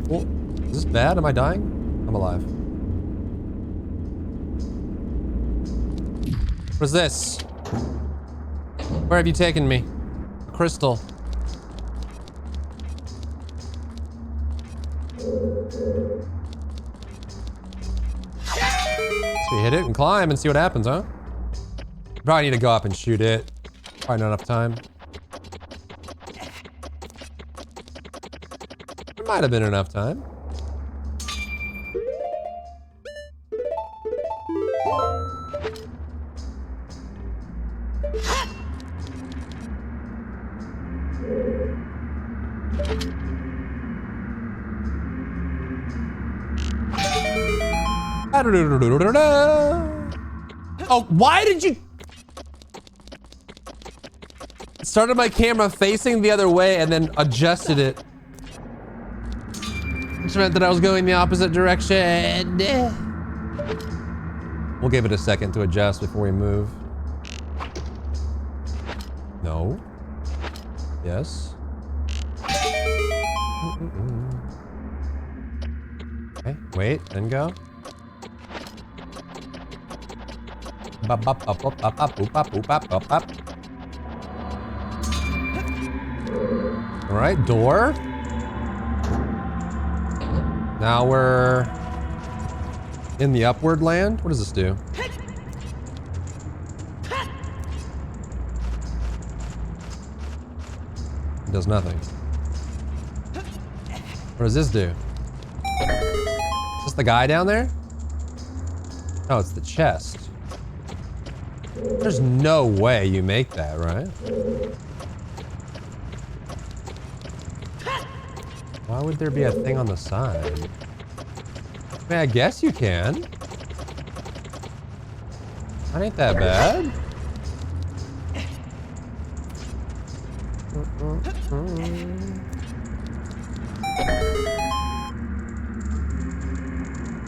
Well, is this bad? Am I dying? I'm alive. What is this? Where have you taken me? A crystal. So you hit it and climb and see what happens, huh? Probably need to go up and shoot it. Probably not enough time. There might have been enough time. Oh, why did you... Started my camera facing the other way and then adjusted it. Which meant that I was going the opposite direction. We'll give it a second to adjust before we move. No. Yes. Okay, wait, then go. All right, door. Now we're in the upward land. What does this do? It does nothing. What does this do? Is this the guy down there? No, it's the chest. There's no way you make that, right? Why would there be a thing on the side? I mean, I guess you can. That ain't that bad.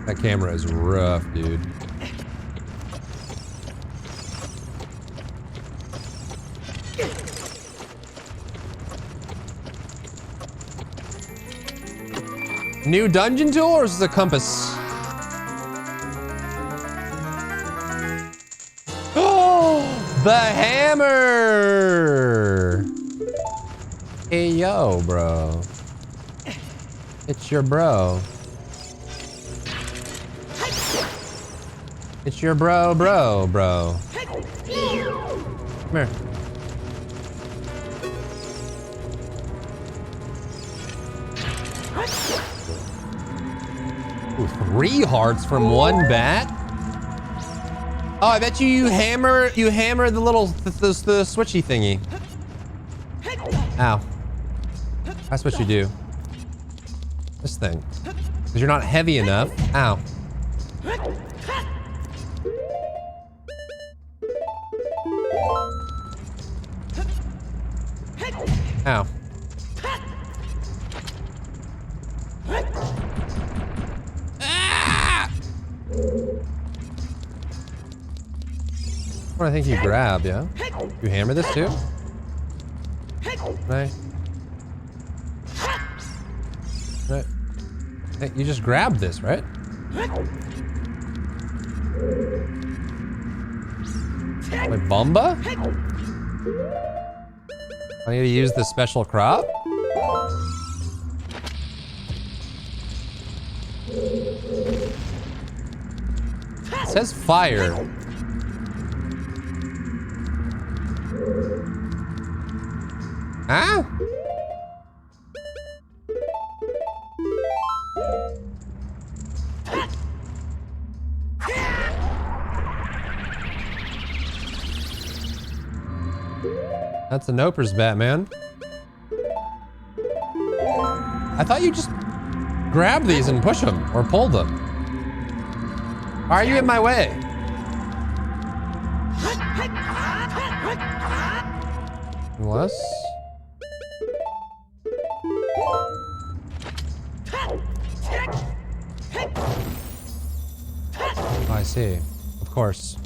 That camera is rough, dude. New dungeon tool, or is this a compass? Oh, the hammer! Hey, yo, bro. It's your bro. It's your bro. Come here. Ooh, 3 hearts from 1 bat? Oh, I bet you hammer the little the switchy thingy. Ow. That's what you do. This thing. Because you're not heavy enough. Ow. Ow. Ah! What I think you grab, yeah? You hammer this too? Right. Right. Hey, you just grabbed this, right? Wait, Bumba? I need to use the special crop? It says fire. Huh? That's a Noper's bat, man. I thought you just grab these and push them or pull them. Why are you in my way? Unless... Oh, I see. Of course.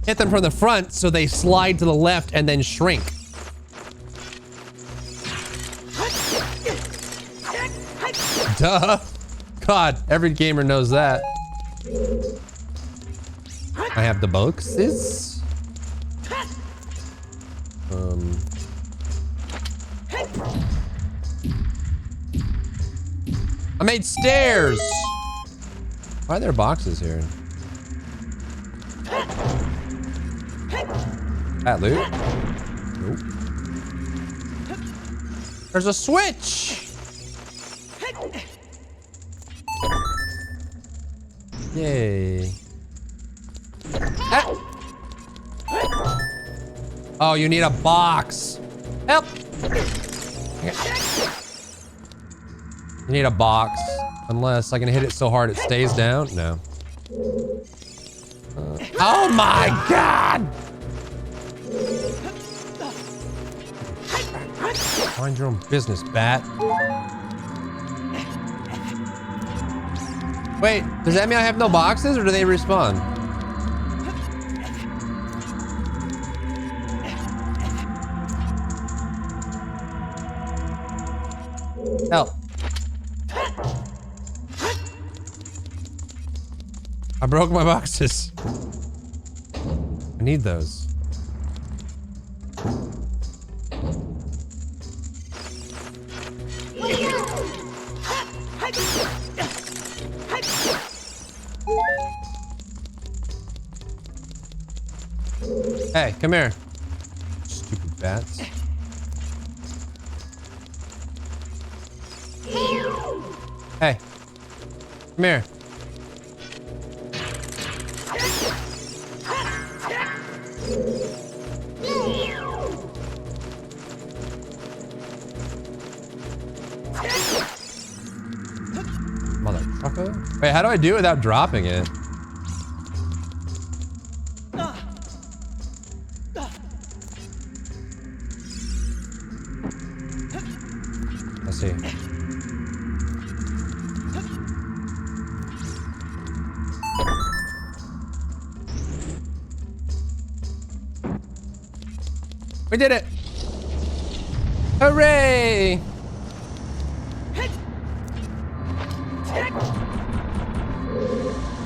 Hit them from the front so they slide to the left and then shrink. Duh. God, every gamer knows that. I have the boxes. I made stairs. Why are there boxes here? That loot? Nope. There's a switch. Yay. Ah. Oh, you need a box. Help. You need a box. Unless I can hit it so hard it stays down. No. Oh my God. Mind your own business, bat. Wait, does that mean I have no boxes or do they respawn? Help. I broke my boxes. I need those. Hey, come here. Stupid bats. Hey. Come here. Motherfucker. Wait, how do I do it without dropping it? We did it. Hooray.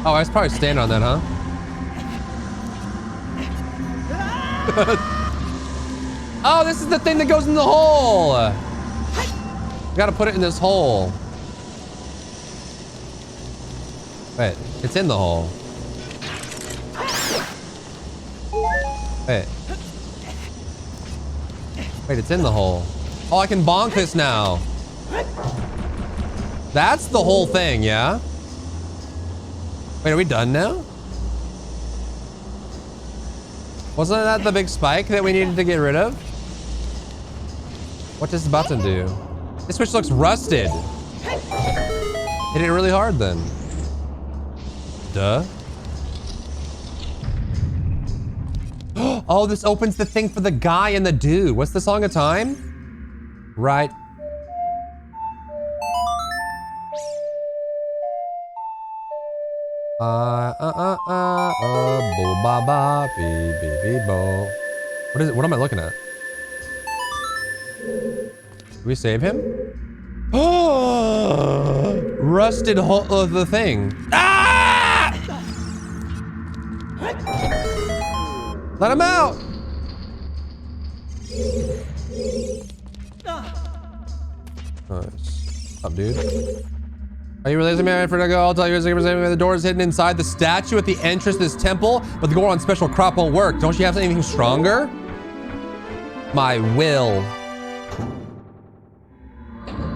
Oh, I was probably standing on that, huh? Oh, this is the thing that goes in the hole. We gotta put it in this hole. Wait, it's in the hole. Wait. Wait, it's in the hole. Oh, I can bonk this now. That's the whole thing, yeah? Wait, are we done now? Wasn't that the big spike that we needed to get rid of? What does the button do? This switch looks rusted. Hit it really hard then. Duh. Oh, this opens the thing for the guy and the dude. What's the song of time? Right. Bo ba ba be be bo. What is it? What am I looking at? Did we save him? Oh, rusted hole of the thing. Ah! Let him out. Nice. What's up, dude? Are you releasing me for to go? I'll tell you the door is hidden inside the statue at the entrance to this temple, but the Goron special crop won't work. Don't you have anything stronger? My will.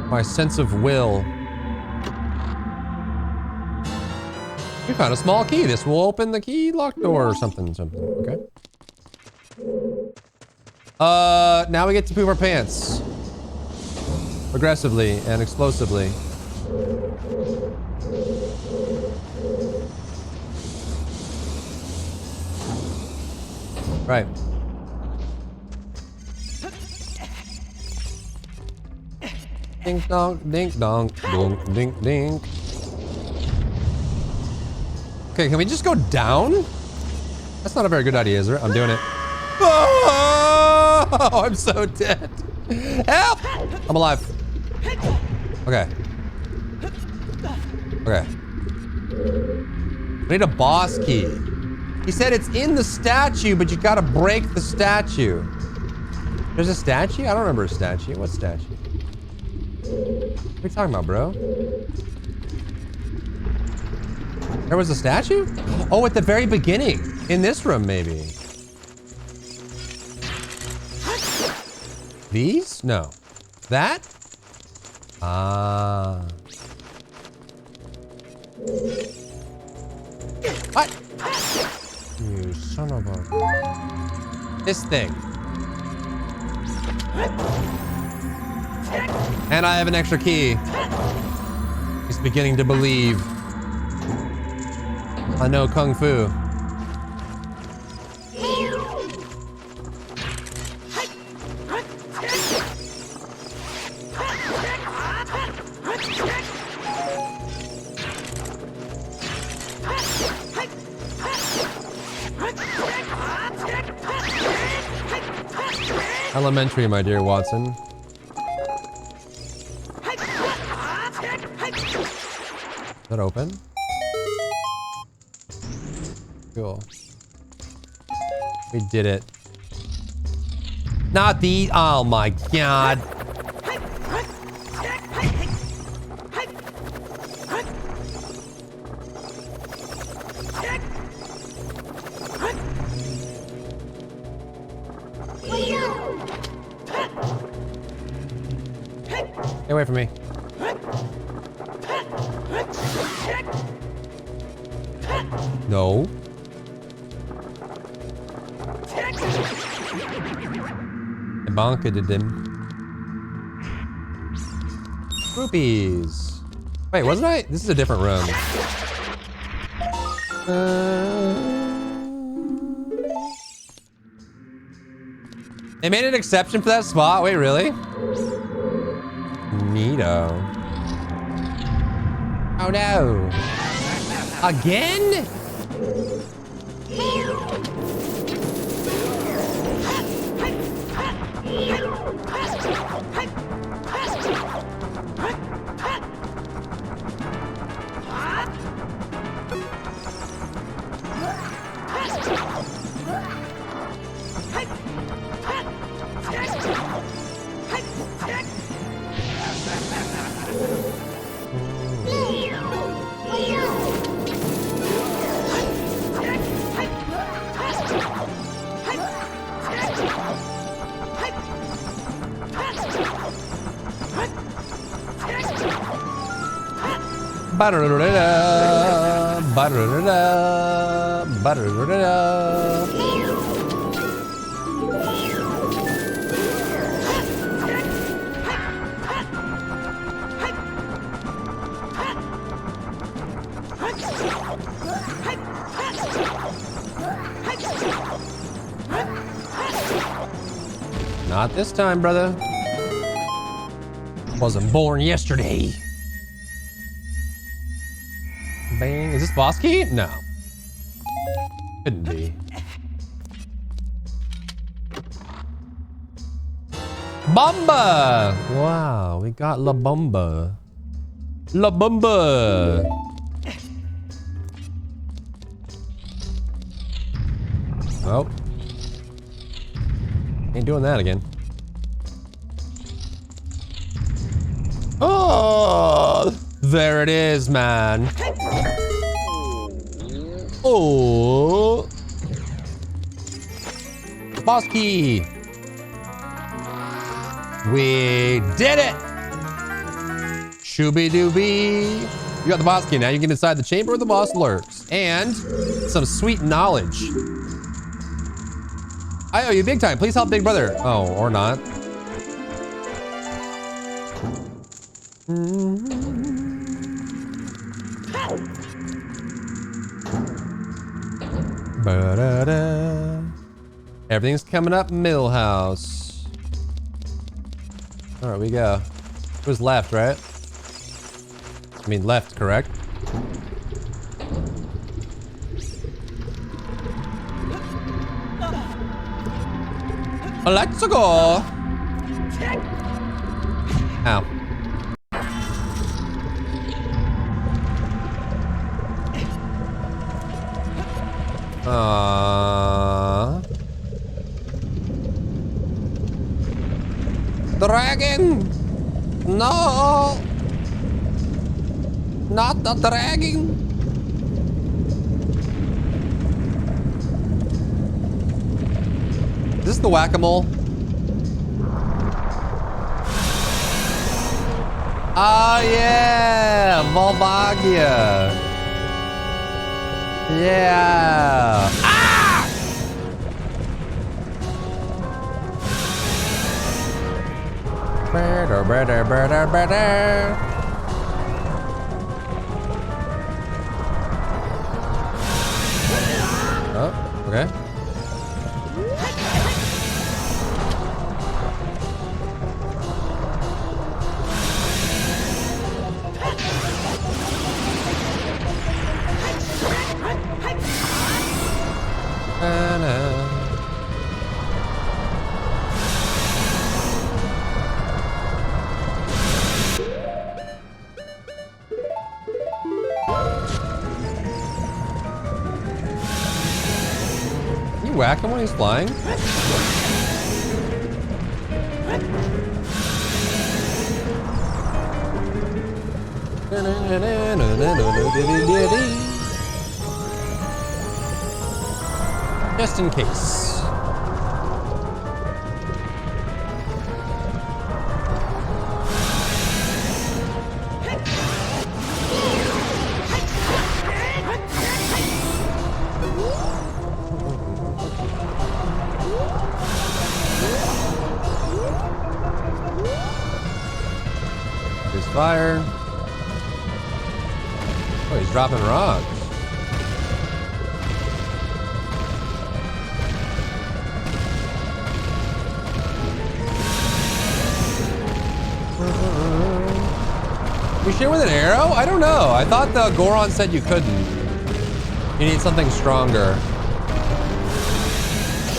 My sense of will. We found a small key. This will open the key locked door or something. Okay. Now we get to poop our pants. Aggressively and explosively. Right. Ding dong, ding dong, ding ding ding. Okay, can we just go down? That's not a very good idea, is it? I'm doing it. Oh, I'm so dead. Help! I'm alive. Okay. Okay. We need a boss key. He said it's in the statue, but you gotta break the statue. There's a statue? I don't remember a statue. What statue? What are you talking about, bro? There was a statue? Oh, at the very beginning. In this room, maybe. These? No. That? Ah. What? You son of a... This thing. And I have an extra key. He's beginning to believe. I know Kung Fu. Elementary, my dear Watson. Is that open? Cool. We did it. Not the... Oh my god. Stay away from me. No. I bonketed them. Rupees. Wait, wasn't I? This is a different room. They made an exception for that spot? Wait, really? Neato. Oh no. Again? Ba-da-da-da-da. Ba-da-da-da-da. Ba-da-da-da-da. Not this time, brother. Wasn't born yesterday. Bang. Is this boss key? No. Couldn't be. Bomba! Wow, we got La Bomba. La Bomba! Oh. Ain't doing that again. Oh! There it is, man. Oh! Boss key! We did it! Shooby-dooby. You got the boss key now. You can decide the chamber where the boss lurks. And some sweet knowledge. I owe you big time. Please help Big Brother. Oh, or not. Ba-da-da. Everything's coming up Millhouse. All right, we go. It was left, right? I mean left, correct? Let's go. Ow. Dragon! No! Not the dragon! Is this the whack-a-mole? Oh yeah! Volvagia! Yeah! Ah! Better, better, better, better. Oh, okay. You whack him when he's flying? Just in case. There's fire. Oh, he's dropping rocks. You shoot with an arrow? I don't know. I thought the Goron said you couldn't. You need something stronger.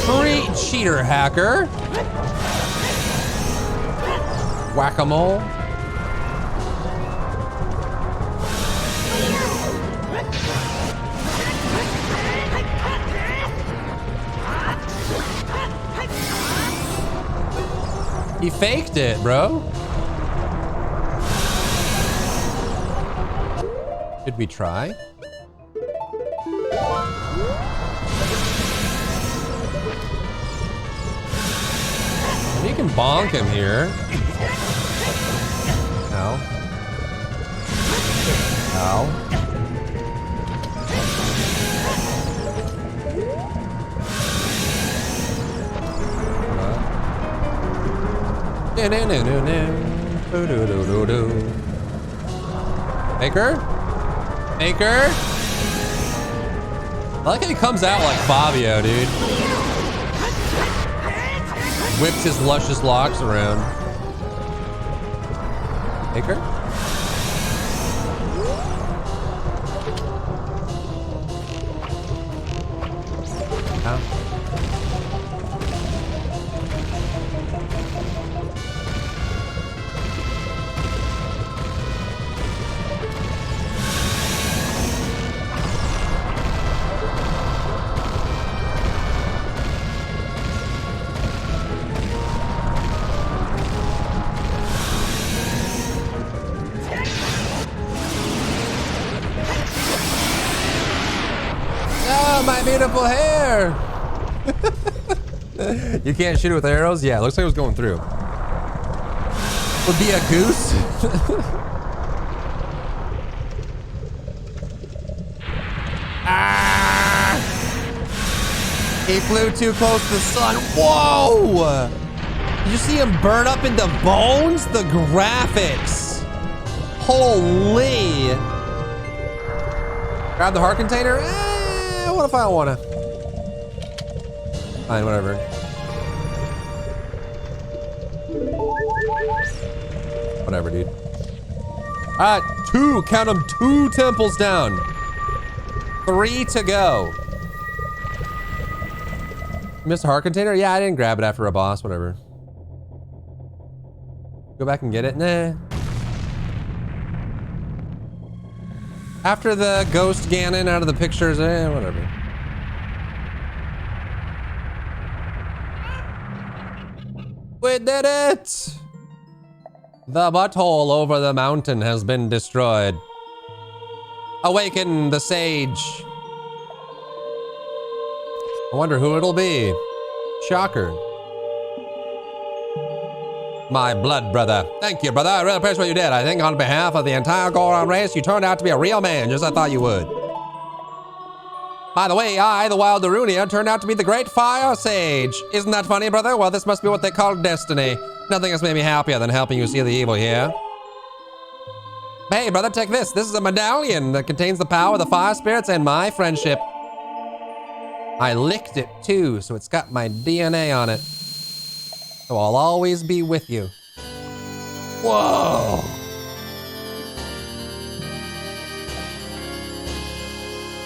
Free cheater hacker. Whack-a-mole. He faked it, bro. Should we try? And you can bonk him here. Ow. Ow. Maker? Maker? I like how he comes out like Fabio, dude. Whips his luscious locks around. Maker? Ow. Oh, my beautiful hair! You can't shoot it with arrows? Yeah, it looks like it was going through. Would be a goose? Ah! He flew too close to the sun. Whoa! Did you see him burn up into bones? The graphics. Holy. Grab the heart container? What if I don't wanna? Fine, whatever. Whatever, dude. Alright, count them, 2 temples down. 3 to go. Missed a heart container? Yeah, I didn't grab it after a boss, whatever. Go back and get it? Nah. After the ghost Ganon out of the pictures, whatever. We did it! The butthole over the mountain has been destroyed. Awaken the sage. I wonder who it'll be. Shocker. My blood brother. Thank you, brother. I really appreciate what you did. I think on behalf of the entire Goron race, you turned out to be a real man, just as I thought you would. By the way, I, the Wild Darunia, turned out to be the Great Fire Sage. Isn't that funny, brother? Well, this must be what they call destiny. Nothing has made me happier than helping you see the evil here. Hey, brother, take this. This is a medallion that contains the power of the fire spirits and my friendship. I licked it, too, so it's got my DNA on it. So I'll always be with you. Whoa.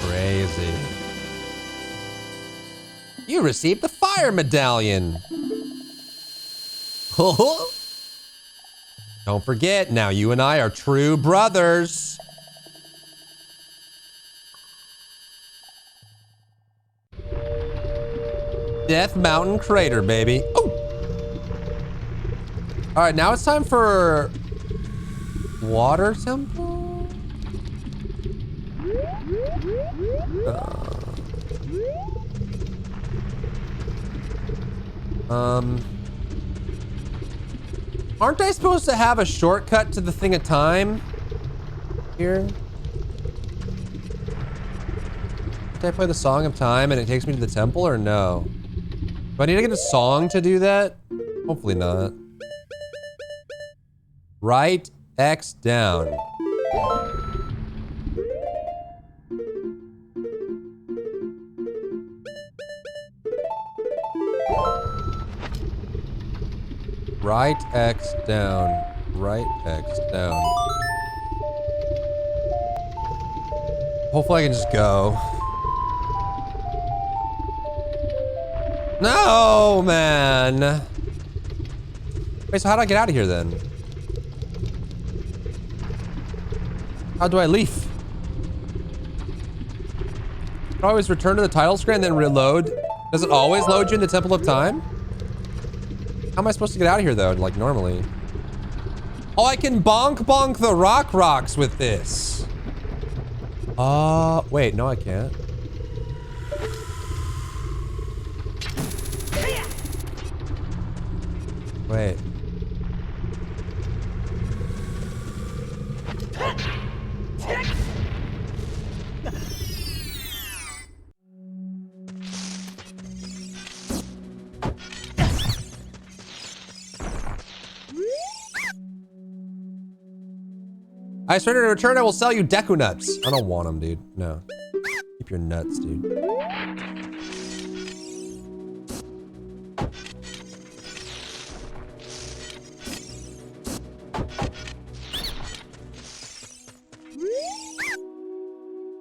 Crazy. You received the fire medallion. Don't forget, now you and I are true brothers. Death Mountain Crater, baby. Oh. All right, now it's time for Water Temple. Aren't I supposed to have a shortcut to the Thing of Time here? Did I play the Song of Time and it takes me to the temple, or no? Do I need to get a song to do that? Hopefully not. Right X down. Right X down. Right X down. Hopefully I can just go. No, man. Wait, so how do I get out of here then? How do I leave? Do I always return to the title screen and then reload? Does it always load you in the Temple of Time? How am I supposed to get out of here though, like normally? Oh, I can bonk the rocks with this. Wait, no I can't. Wait. I surrender to return. I will sell you Deku nuts. I don't want them, dude. No. Keep your nuts, dude.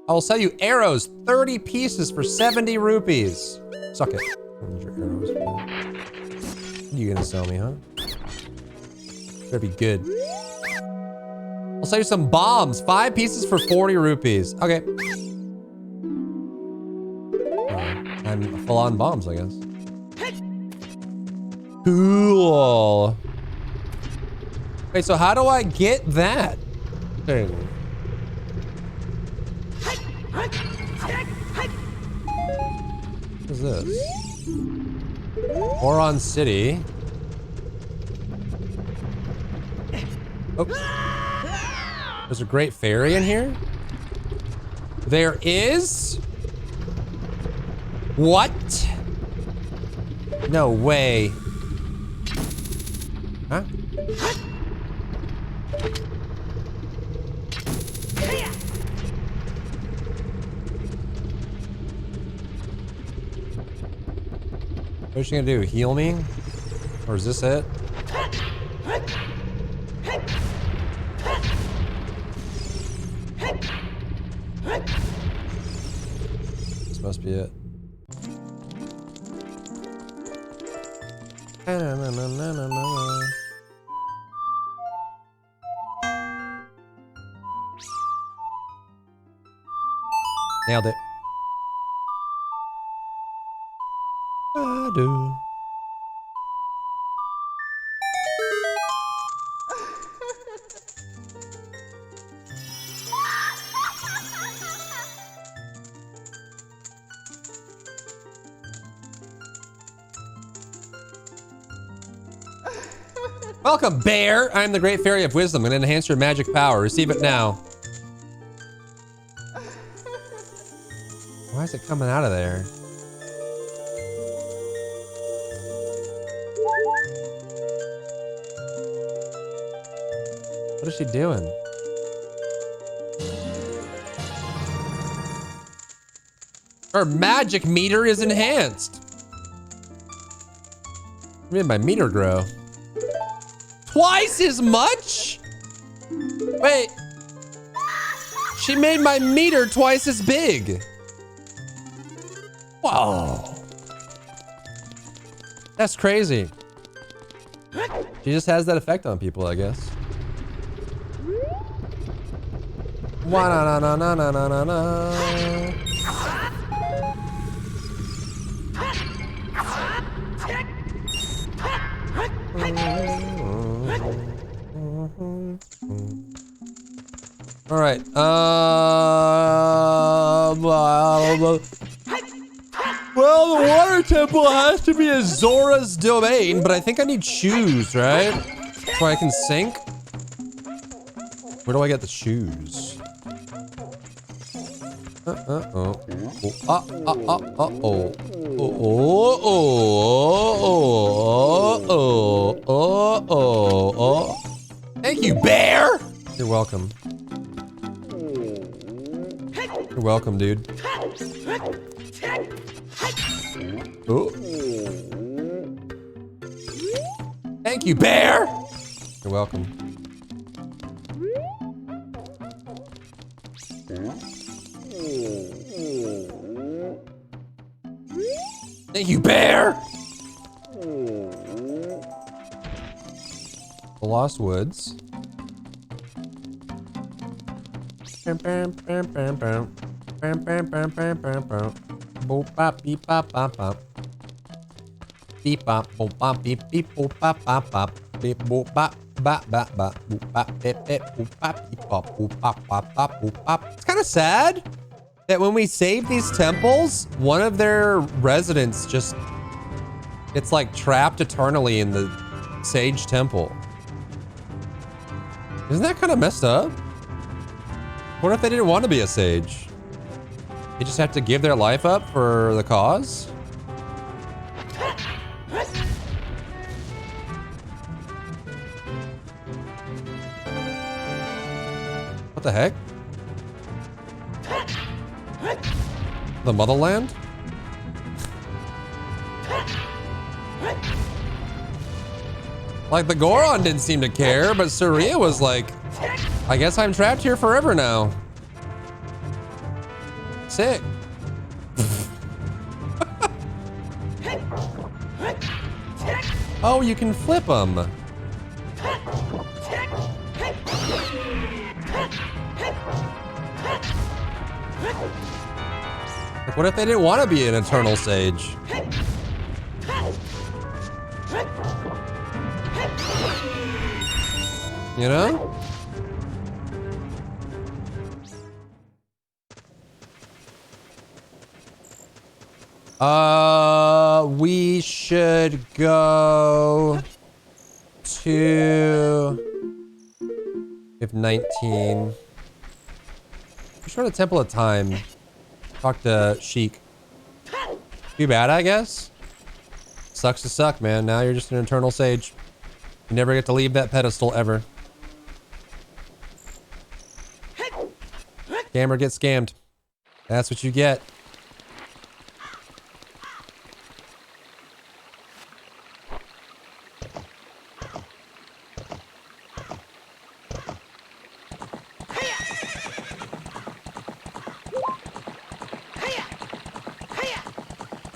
I will sell you arrows, 30 pieces for 70 rupees. Suck it. I need your arrows. What are you gonna sell me, huh? Better be good. I'll sell you some bombs, 5 pieces for 40 rupees. Okay. And full-on bombs, I guess. Cool. Wait, so how do I get that thing? What is this? Moron City. Oops. There's a great fairy in here? There is? What? No way. Huh? What's she gonna do? Heal me? Or is this it? This must be it. Nailed it. I do. Welcome, Bear. I am the Great Fairy of Wisdom and enhance your magic power. Receive it now. Why is it coming out of there? What is she doing? Her magic meter is enhanced. I made my meter grow. Twice as much? Wait. She made my meter twice as big. Whoa. That's crazy. She just has that effect on people, I guess. Wa-na-na-na-na-na-na-na. All right. Well, the water temple has to be Zora's domain, but I think I need shoes, right? So I can sink. Where do I get the shoes? Thank you, Bear. You're welcome. You're welcome, dude. Oh. Thank you, Bear. You're welcome. Thank you, Bear. The Lost Woods. Bam, bam, bam, bam, bam. Bam, bam, bam, bam, bam, bam. Boop, bop, beep, bop, bop, bop. Beep, bop, boop, bop, beep, beep, boop, bop, bop, bop. Beep, boop, bop, bop, bop, bop. Boop, bop, beep, beep, boop, bop, beep, bop, boop, bop, bop, bop, boop, bop. It's kind of sad that when we save these temples, one of their residents just, it's like trapped eternally in the Sage Temple. Isn't that kind of messed up? What if they didn't want to be a sage? They just have to give their life up for the cause? the heck? The motherland? Like, the Goron didn't seem to care, but Saria was like, I guess I'm trapped here forever now. Sick. Oh, you can flip them. Like, what if they didn't want to be an eternal sage? You know? We should go to... We have 19. We should go to Temple of Time. Talk to Sheik. Too bad, I guess. Sucks to suck, man. Now you're just an eternal sage. You never get to leave that pedestal ever. Scammer gets scammed. That's what you get.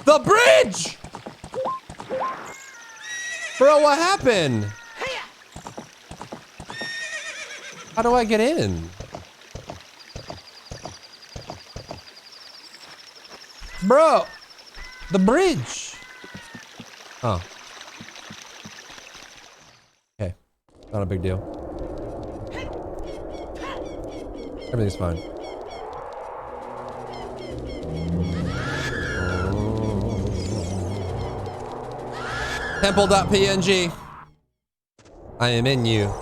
The bridge! Bro, what happened? How do I get in? Bro, the bridge. Oh. Okay, not a big deal. Everything's fine. Temple.png. I am in you.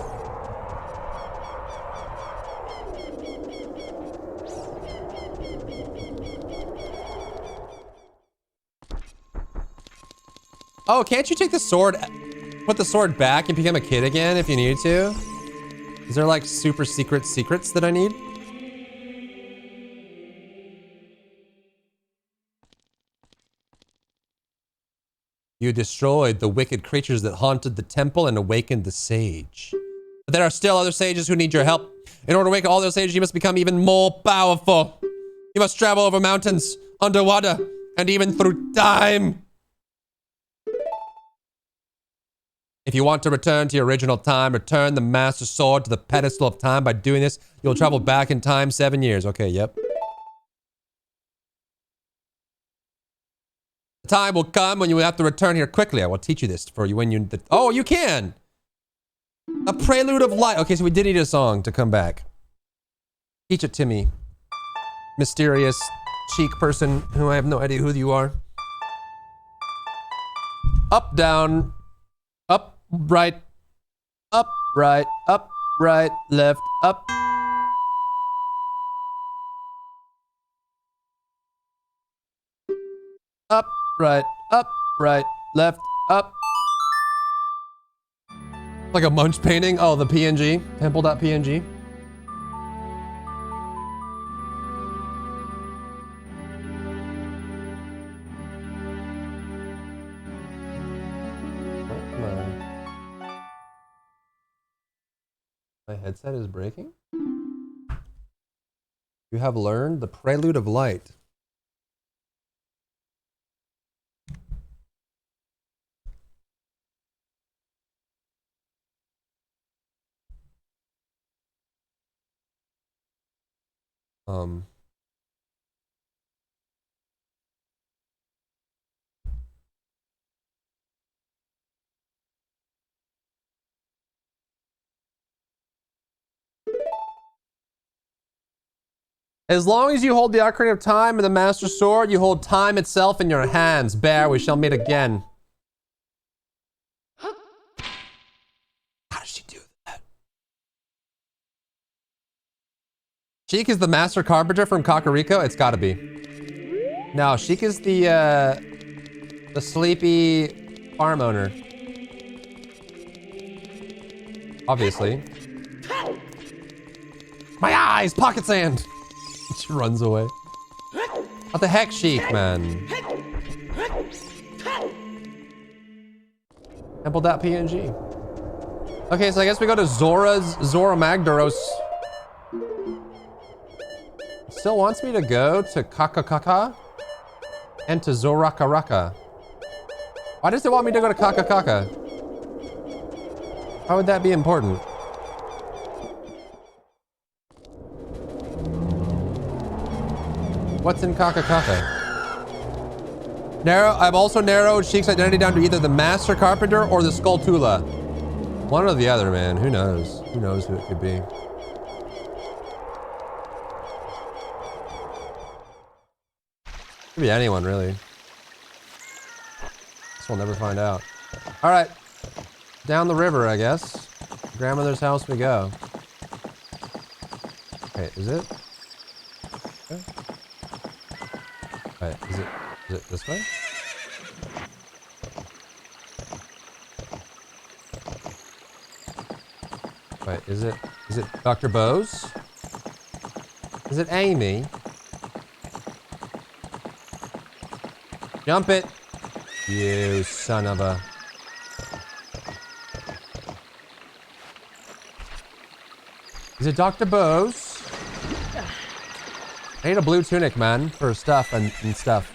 Oh, can't you take the sword, put the sword back and become a kid again if you need to? Is there like super secret secrets that I need? You destroyed the wicked creatures that haunted the temple and awakened the sage. But there are still other sages who need your help. In order to awaken all those sages, you must become even more powerful. You must travel over mountains, underwater, and even through time. If you want to return to your original time, return the Master Sword to the pedestal of time. By doing this, you'll travel back in time 7 years. Okay, yep. The time will come when you will have to return here quickly. I will teach you this for you when you... Oh, you can! A prelude of light. Okay, so we did need a song to come back. Teach it to me. Mysterious cheek person who I have no idea who you are. Up, down. Up, right. Up, right. Up, right. Left. Up. Up, right. Up, right. Left. Up. Like a Munch painting? Oh, the PNG. Temple.png. My headset is breaking? You have learned the prelude of light. As long as you hold the Ocarina of Time and the Master Sword, you hold time itself in your hands. Bear, we shall meet again. How does she do that? Sheik is the master carpenter from Kakariko? It's gotta be. No, Sheik is the sleepy farm owner. Obviously. My eyes! Pocket sand! She runs away. What the heck, Sheik, man? Temple.png. Okay, so I guess we go to Zora Magdaros. Still wants me to go to Kakakaka and to Zorakaraka. Why does it want me to go to Kakakaka? Why would that be important? What's in Kakakaka? I've also narrowed Sheik's identity down to either the Master Carpenter or the Skulltula. One or the other, man. Who knows? Who knows who it could be? Could be anyone, really. Guess we'll never find out. All right. Down the river, I guess. Grandmother's house we go. Okay, is it? Okay. Wait, is it this way? Wait, is it Dr. Bose? Is it Amy? Jump it! You son of a... Is it Dr. Bose? I need a blue tunic, man, for stuff and stuff.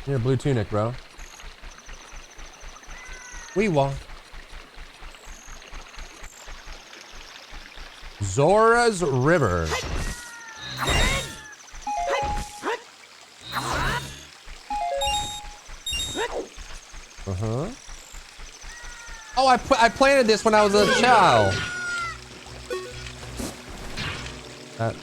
I need a blue tunic, bro. We want. Zora's River. Uh-huh. Oh, I planted this when I was a child. Okay.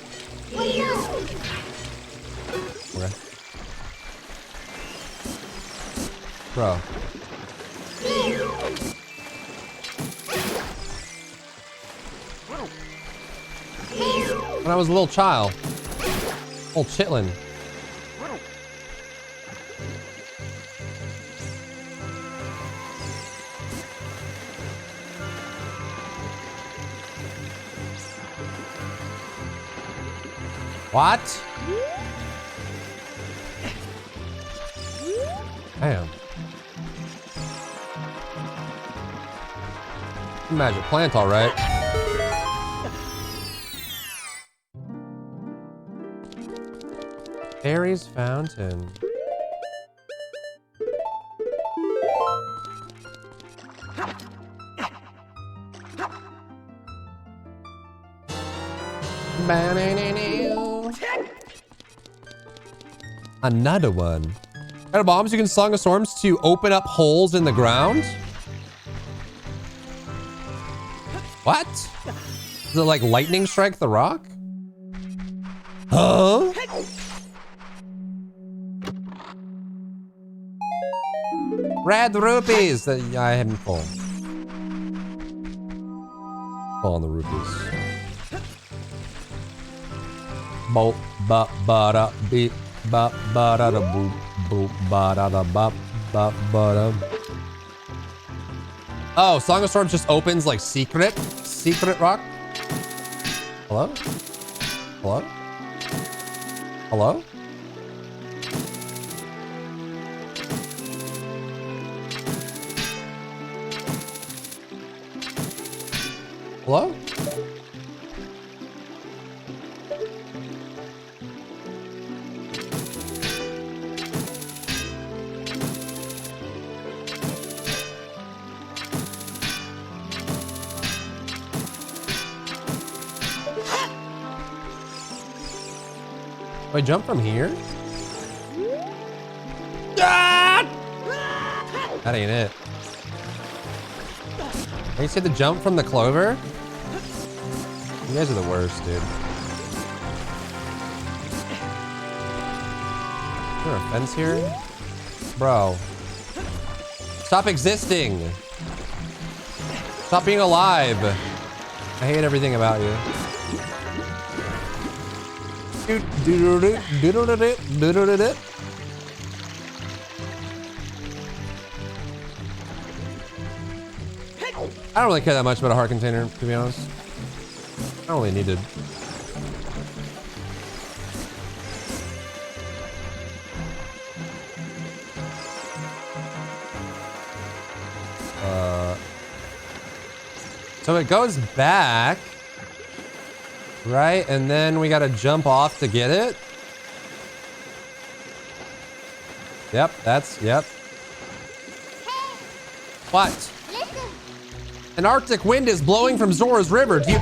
Bro. When I was a little child. Old chitlin. What? Damn. Magic plant, all right. Harry's Fountain. Another one. Are bombs you can Song of Storms to open up holes in the ground? What? Is it like lightning strike the rock? Huh? Red rupees! I hadn't full. Full on the rupees. Bo ba ba da beep ba ba da da boo boo ba da da ba ba ba da. Oh, Song of Storms just opens like secret rock. Hello? Hello? Hello? Hello? Do I jump from here? Ah! That ain't it. You said the jump from the clover? You guys are the worst, dude. Is there a fence here? Bro. Stop existing. Stop being alive. I hate everything about you. I don't really care that much about a heart container, to be honest. I I only needed. So it goes back, right? And then we gotta jump off to get it. Yep, yep. What? An Arctic wind is blowing from Zora's River. Do you,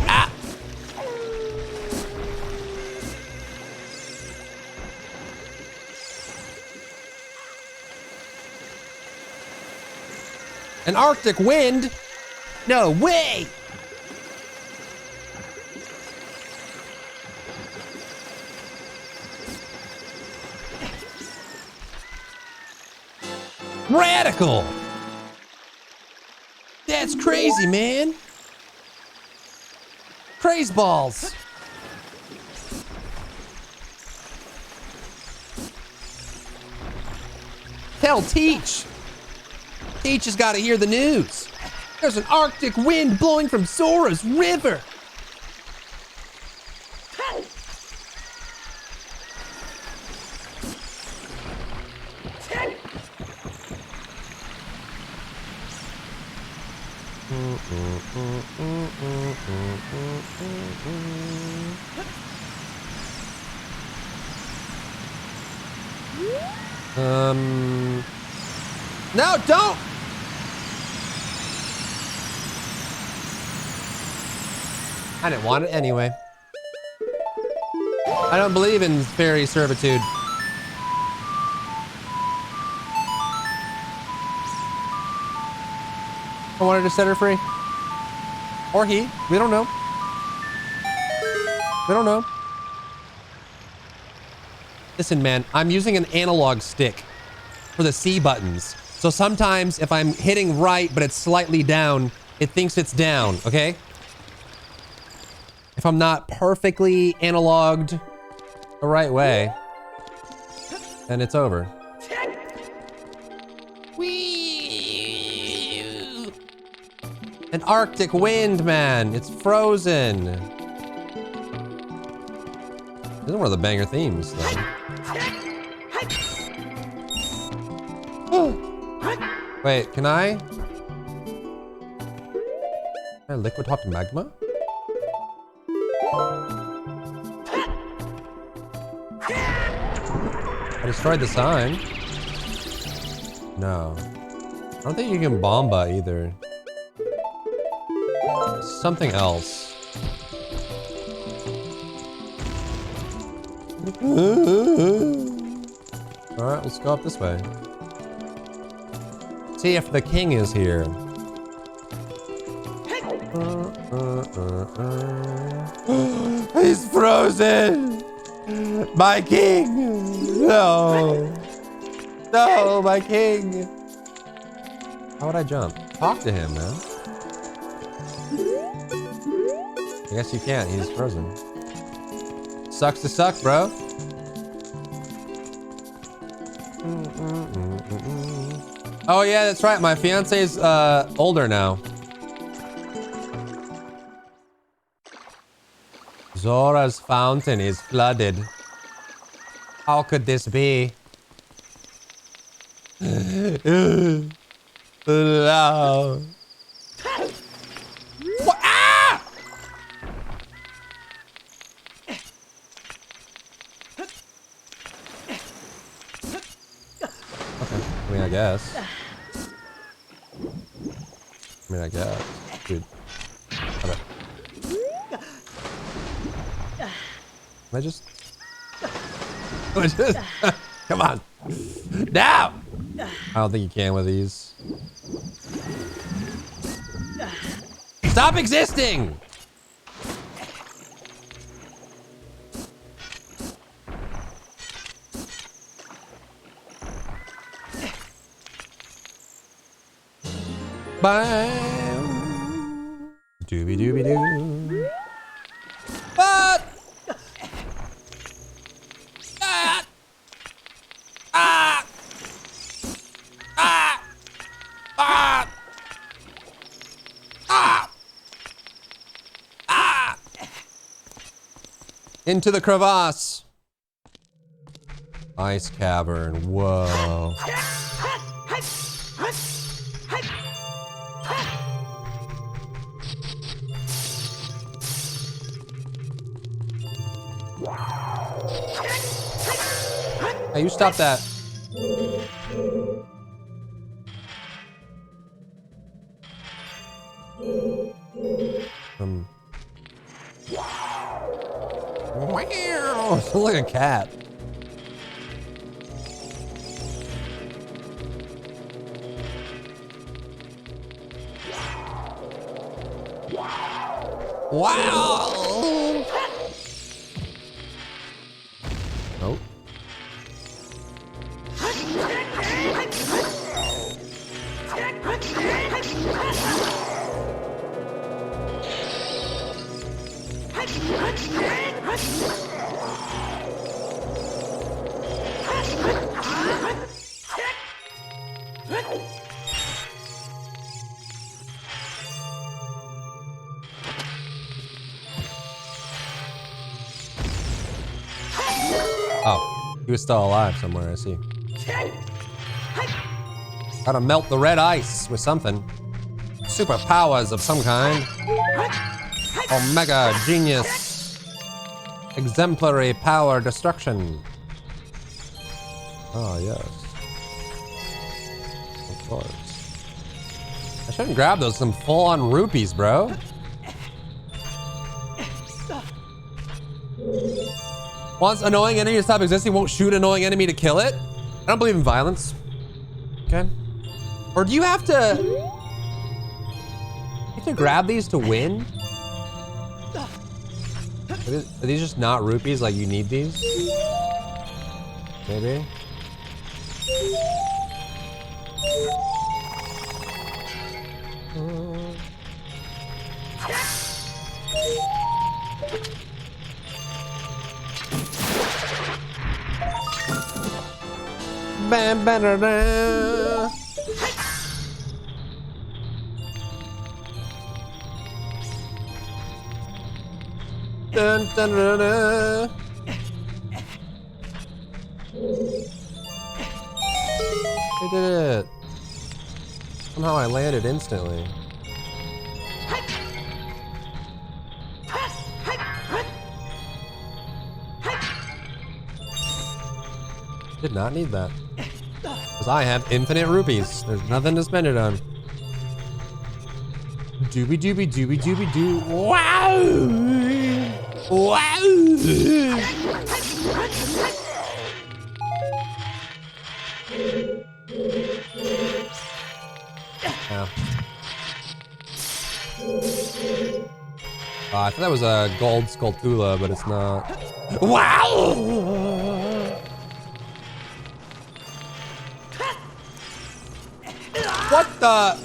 An Arctic wind? No way! Radical! That's crazy, man. Craze balls. Tell Teach. Teach has got to hear the news. There's an Arctic wind blowing from Zora's River. No, don't! I didn't want it anyway. I don't believe in fairy servitude. I wanted to set her free. Or he. We don't know. We don't know. Listen, man, I'm using an analog stick for the C buttons. So sometimes if I'm hitting right, but it's slightly down, it thinks it's down, okay? If I'm not perfectly analogued the right way, then it's over. Whee! An Arctic wind, man. It's frozen. This is one of the banger themes, though. Wait, can I liquid hot magma? I destroyed the sign. No. I don't think you can bomba either. Something else. Alright, let's go up this way. See if the king is here. He's frozen! My king! No! No, my king! How would I jump? Talk to him, man. I guess you can't, he's frozen. Sucks to suck, bro. Oh yeah, that's right. My fiance's older now. Zora's fountain is flooded. How could this be? No. What? Ah! Okay, I mean, I guess. I guess. Dude. Hold up. Can I just... Come on. Now! I don't think you can with these. Stop existing! Bye. Doobie doobie doo. What? Ah! Ah! Ah! Ah! Ah! Ah! Into the crevasse. Ice cavern. Whoa. Hey, you stop that. Wow. Sounds like a cat. Wow. Oh. Oh, he was still alive somewhere, I see. Gotta melt the red ice with something. Superpowers of some kind. Omega genius. Exemplary power destruction. Oh, yes. Of course. I shouldn't grab those, some full-on rupees, bro. Once annoying enemy to stop existing, won't shoot annoying enemy to kill it? I don't believe in violence. Okay. Or do you have to... You have to grab these to win? Are these just not rupees? Like you need these? Maybe? Bam, ba-da-da. Dun, dun, dun, dun. I did it. Somehow I landed instantly. Did not need that. Because I have infinite rupees. There's nothing to spend it on. Doobie doobie doobie doobie doo. Wow! Wow! Yeah. I thought that was a gold Skulltula, but it's not. Wow! What the?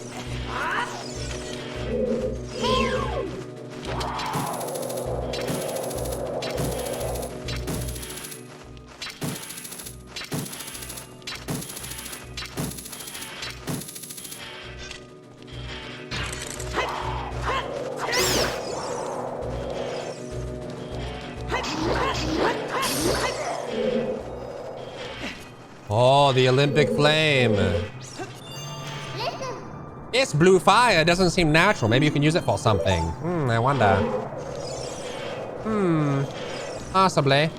Oh, the Olympic flame. It's blue fire. It doesn't seem natural. Maybe you can use it for something. I wonder. Possibly.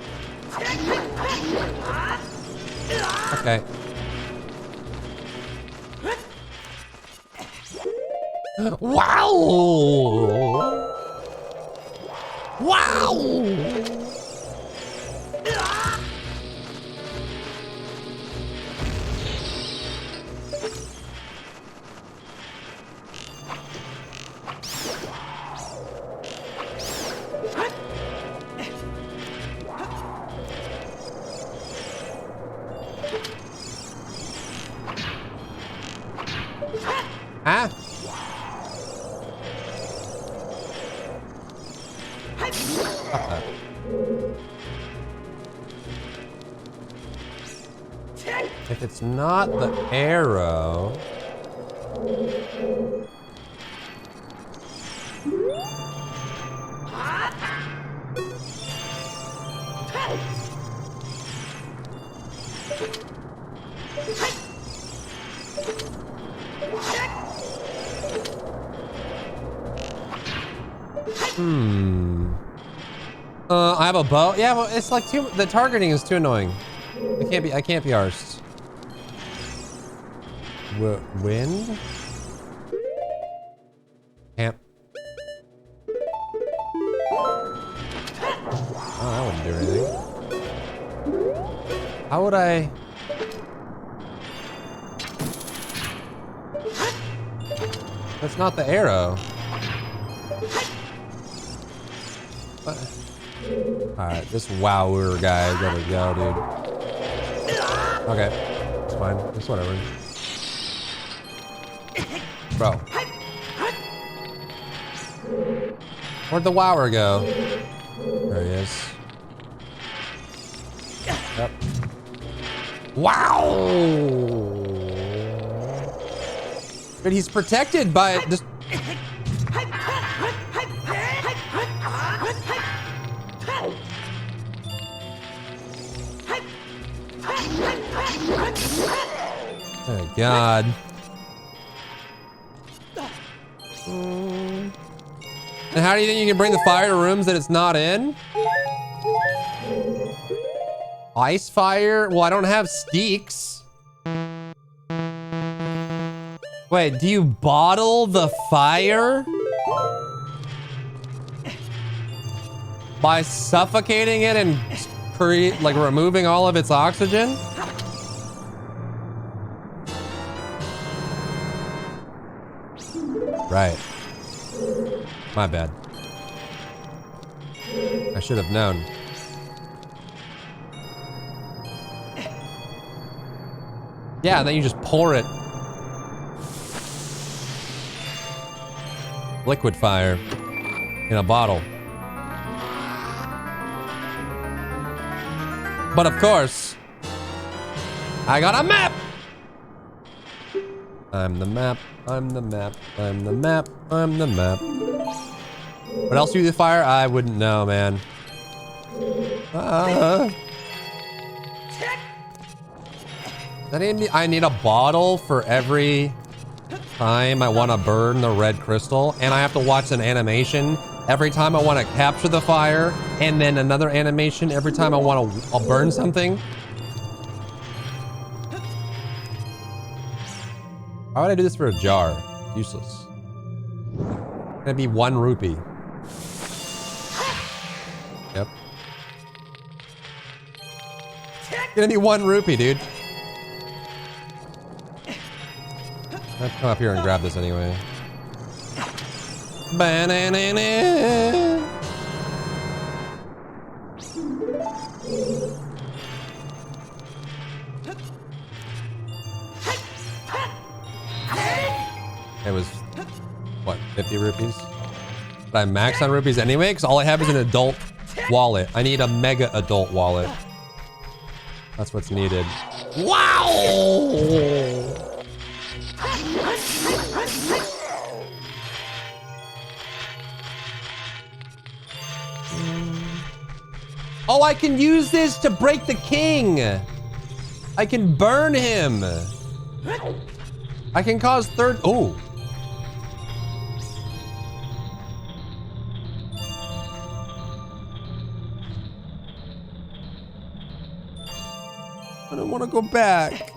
Okay. Wow! Wow! Huh? If it's not the arrow... I have a bow. Yeah, well, it's like the targeting is too annoying. I can't be arsed. Wind? Camp. Oh, that wouldn't do anything. How would I? That's not the arrow. What? Alright, this wower guy gotta go, dude. Okay, it's fine. It's whatever. Bro. Where'd the wower go? There he is. Yep. Wow! But he's protected by this. Oh God. And how do you think you can bring the fire to rooms that it's not in? Ice fire? Well, I don't have steaks. Wait, do you bottle the fire? By suffocating it and like removing all of its oxygen? Right. My bad. I should have known. Yeah, then you just pour it. Liquid fire in a bottle. But of course, I got a map. I'm the map. I'm the map. I'm the map. I'm the map. What else do you do with fire? I wouldn't know, man. I need a bottle for every time I want to burn the red crystal, and I have to watch an animation every time I want to capture the fire, and then another animation every time I want to burn something. Why would I do this for a jar? Useless. Gonna be 1 rupee. Yep. Gonna be 1 rupee, dude. Let's come up here and grab this anyway. Banana. It was, what, 50 rupees? But I max on rupees anyway, because all I have is an adult wallet. I need a mega adult wallet. That's what's needed. Wow! Oh, I can use this to break the king. I can burn him. I can cause third. Oh. I don't want to go back.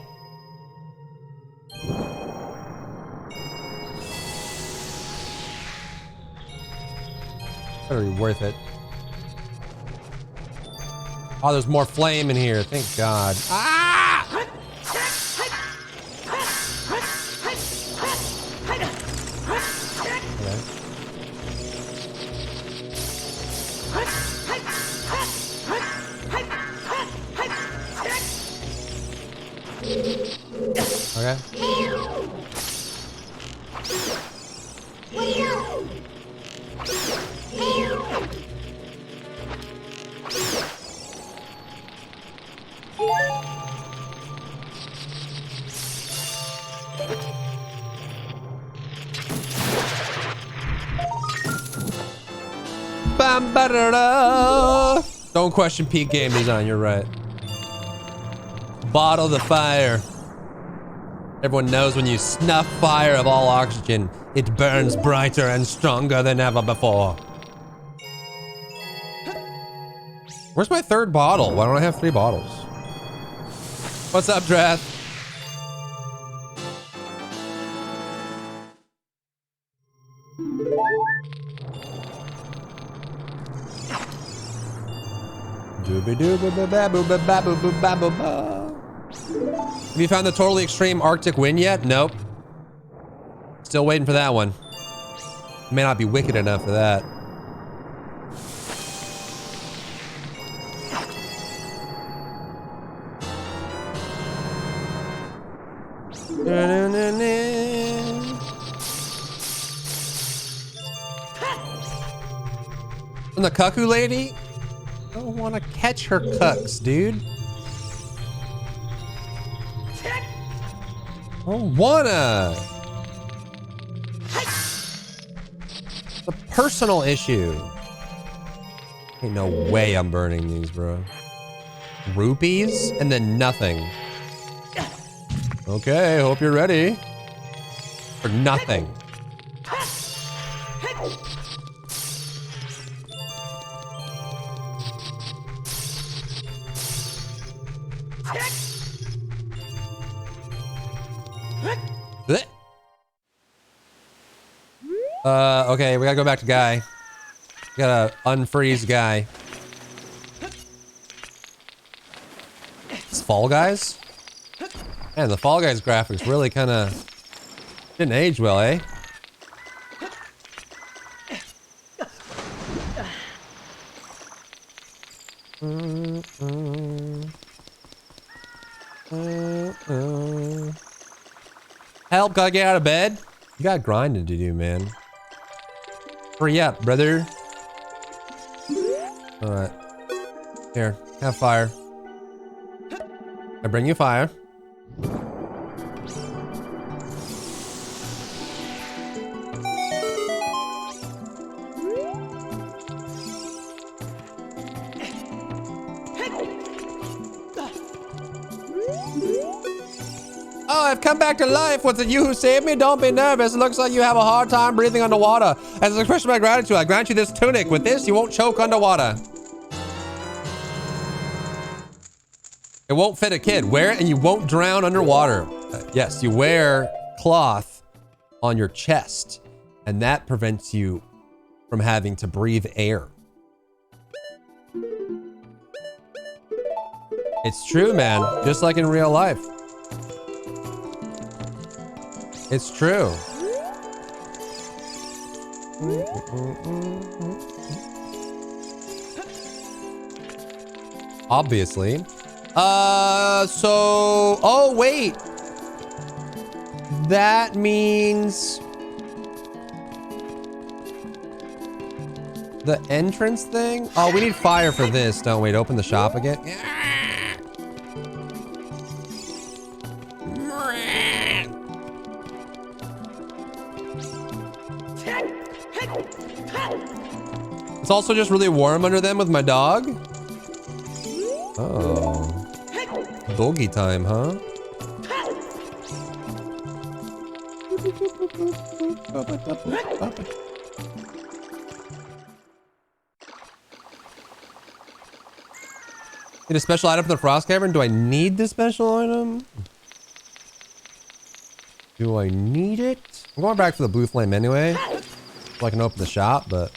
Better be worth it. Oh, there's more flame in here. Thank God. Ah! Okay. Bam, ba-da-da. Don't question peak game design, you're right. Bottle the fire. Everyone knows when you snuff fire of all oxygen, it burns brighter and stronger than ever before. Where's my third bottle? Why don't I have 3 bottles? What's up, Drath? Have you found the totally extreme Arctic wind yet? Nope. Still waiting for that one. May not be wicked enough for that. And the cuckoo lady? I don't want to catch her cucks, dude. I don't wanna. It's a personal issue. Ain't no way I'm burning these, bro. Rupees and then nothing. Okay, hope you're ready. For nothing. Okay, we gotta go back to Guy. We gotta unfreeze Guy. It's Fall Guys? Man, the Fall Guys graphics really kinda didn't age well, eh? Help, gotta get out of bed. You got grinding to do, man. Hurry up, brother. Alright. Here, have fire. I bring you fire. Oh, I've come back to life. Was it you who saved me? Don't be nervous. It looks like you have a hard time breathing underwater. As an expression of my gratitude, I grant you this tunic. With this, you won't choke underwater. It won't fit a kid. Wear it and you won't drown underwater. Yes, you wear cloth on your chest, and that prevents you from having to breathe air. It's true, man. Just like in real life. It's true. Obviously. Oh, wait. That means the entrance thing? Oh, we need fire for this, don't we? To open the shop again? It's also just really warm under them with my dog. Oh. Doggy time, huh? Need a special item for the Frost Cavern? Do I need the special item? Do I need it? I'm going back for the blue flame anyway. So I can open the shop, but...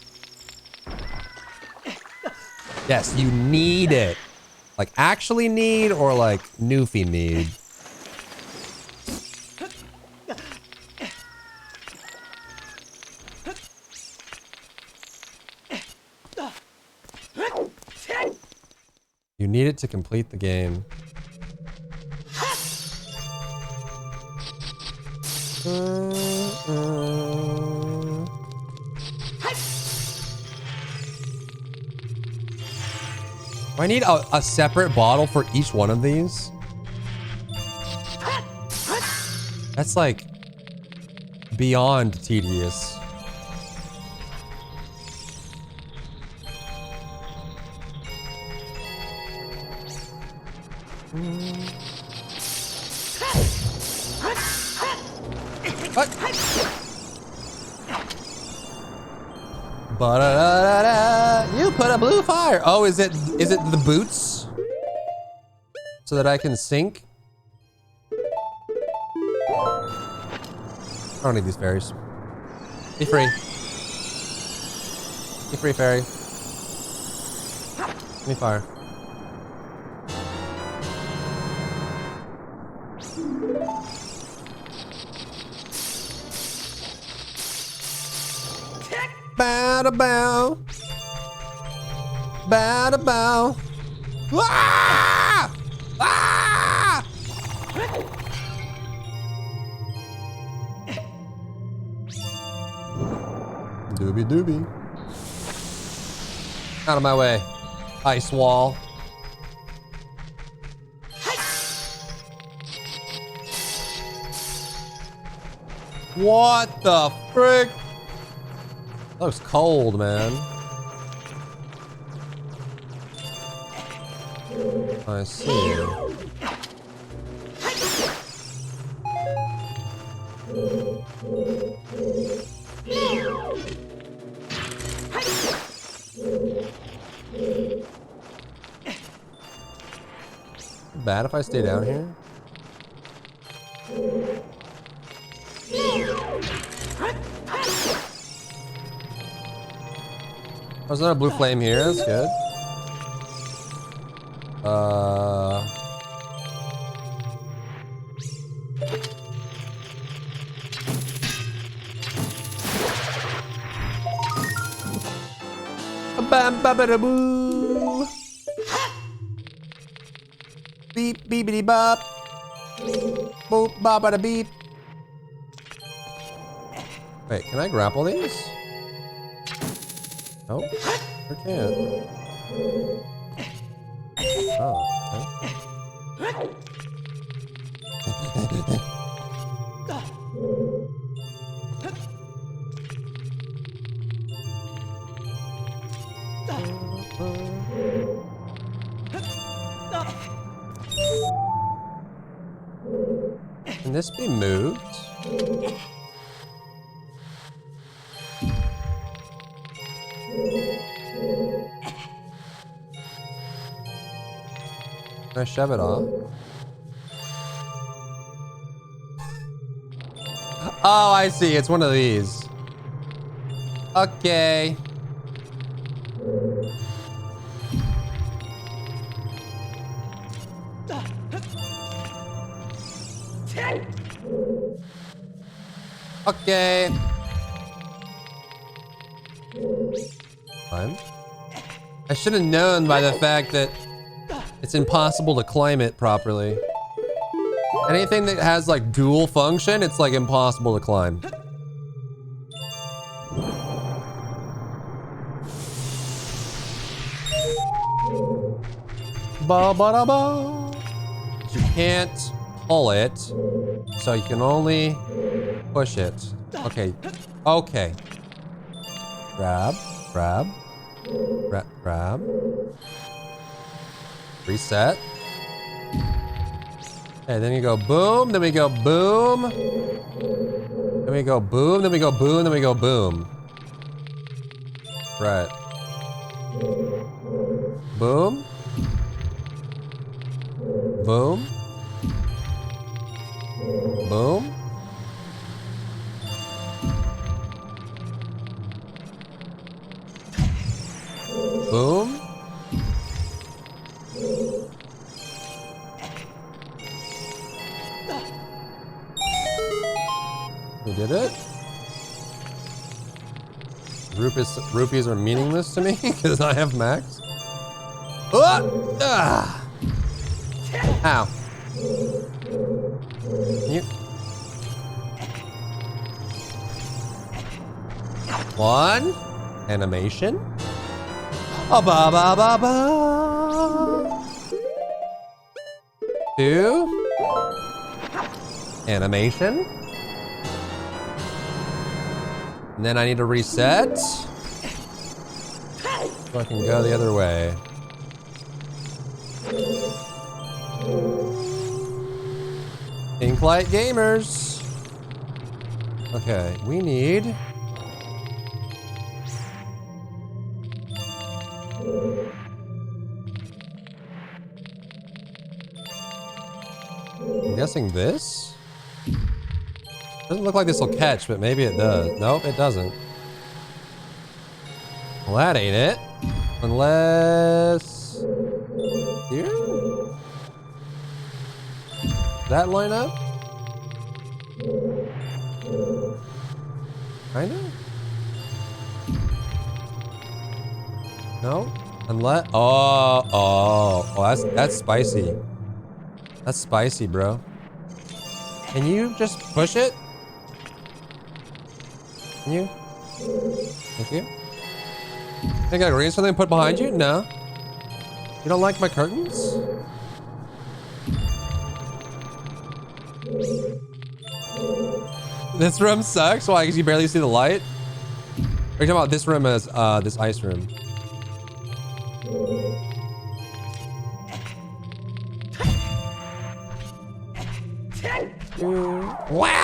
Yes, you need it. Like, actually need, or like, Newfie need. You need it to complete the game. I need a separate bottle for each one of these. That's like beyond tedious. What? Ba-da-da-da-da. You put a blue fire. Oh, is it the boots? So that I can sink? I don't need these fairies. Be free. Be free, fairy. Give me fire. Bow to bow. Bow to bow. Ah! Ah! Doobie doobie. Out of my way. Ice wall. What the frick? That looks cold, man. I see. Bad if I stay down here? Oh, is there a blue flame here? That's good. Bam ba ba da boo. Beep beepity bop. Boop ba ba da beep. Wait, can I grapple these? Nope, I can't. Oh, okay. Can this be moved? Can I shove it off? Oh, I see. It's one of these. Okay. Okay. Climb. I should have known by the fact that it's impossible to climb it properly. Anything that has like dual function, it's like impossible to climb. Ba ba da ba. You can't pull it, so you can only push it. Okay. Okay. Grab, grab, grab, grab. Reset. Okay, then you go boom, then we go boom. Then we go boom, then we go boom, then we go boom. Right. Boom. Boom. Boom. Boom. We did it. Rupees are meaningless to me because I have max. Oh! Ah! Ow. You. One. Animation. Oh, ba ba ba ba. Two. Animation. And then I need to reset. So I can go the other way. Pink light gamers. Okay, we need guessing this? Doesn't look like this will catch, but maybe it does. Nope, it doesn't. Well, that ain't it. Unless... Here? Does that line up? Kinda? No? Unless... Oh, that's spicy. That's spicy, bro. Can you just push it? Can you? Thank you. Think I agree something put behind you? No. You don't like my curtains? This room sucks? Why? Because you barely see the light? Are you talking about this room as this ice room? Wow!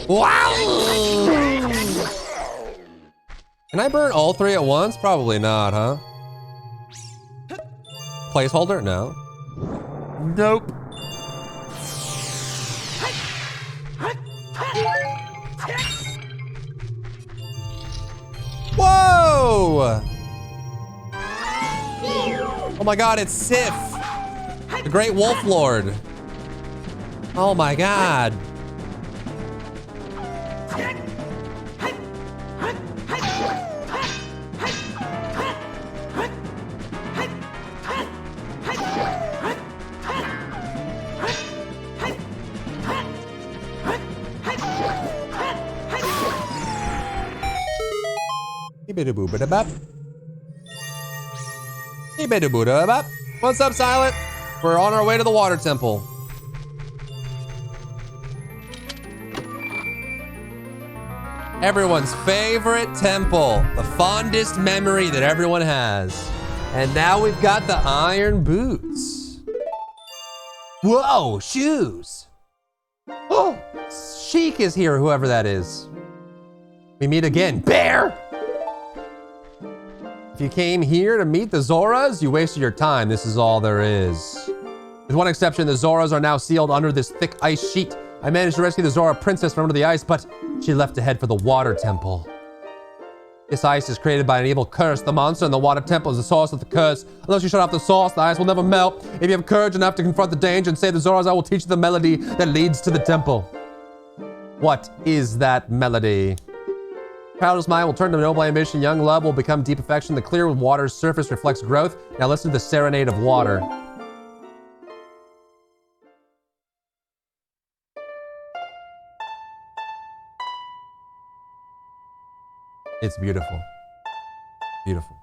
Wow! Can I burn all three at once? Probably not, huh? Placeholder? No. Nope. Whoa! Oh my god, it's Sif! The Great Wolf Lord. Oh my god. What's up, Silent? We're on our way to the water temple. Everyone's favorite temple. The fondest memory that everyone has. And now we've got the iron boots. Whoa, shoes. Oh, Sheik is here, whoever that is. We meet again. Bear! If you came here to meet the Zoras, you wasted your time. This is all there is. With one exception, the Zoras are now sealed under this thick ice sheet. I managed to rescue the Zora princess from under the ice, but she left to head for the water temple. This ice is created by an evil curse. The monster in the water temple is the source of the curse. Unless you shut off the source, the ice will never melt. If you have courage enough to confront the danger and save the Zoras, I will teach you the melody that leads to the temple. What is that melody? Proudest mind will turn to noble ambition. Young love will become deep affection. The clear water's surface reflects growth. Now listen to the serenade of water. It's beautiful. Beautiful.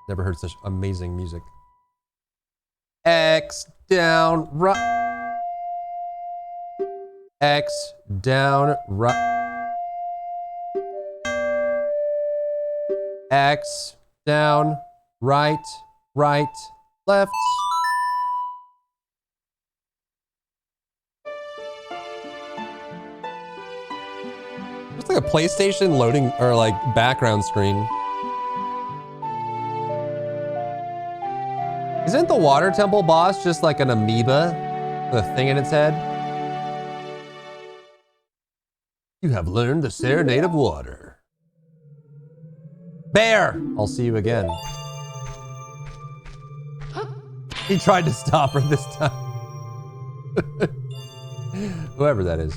Never heard such amazing music. X down, right. X down, right. X, down, right, right, left. Looks like a PlayStation loading or like background screen. Isn't the water temple boss just like an amoeba with a thing in its head? You have learned the serenade of water. Bear! I'll see you again. He tried to stop her this time. Whoever that is.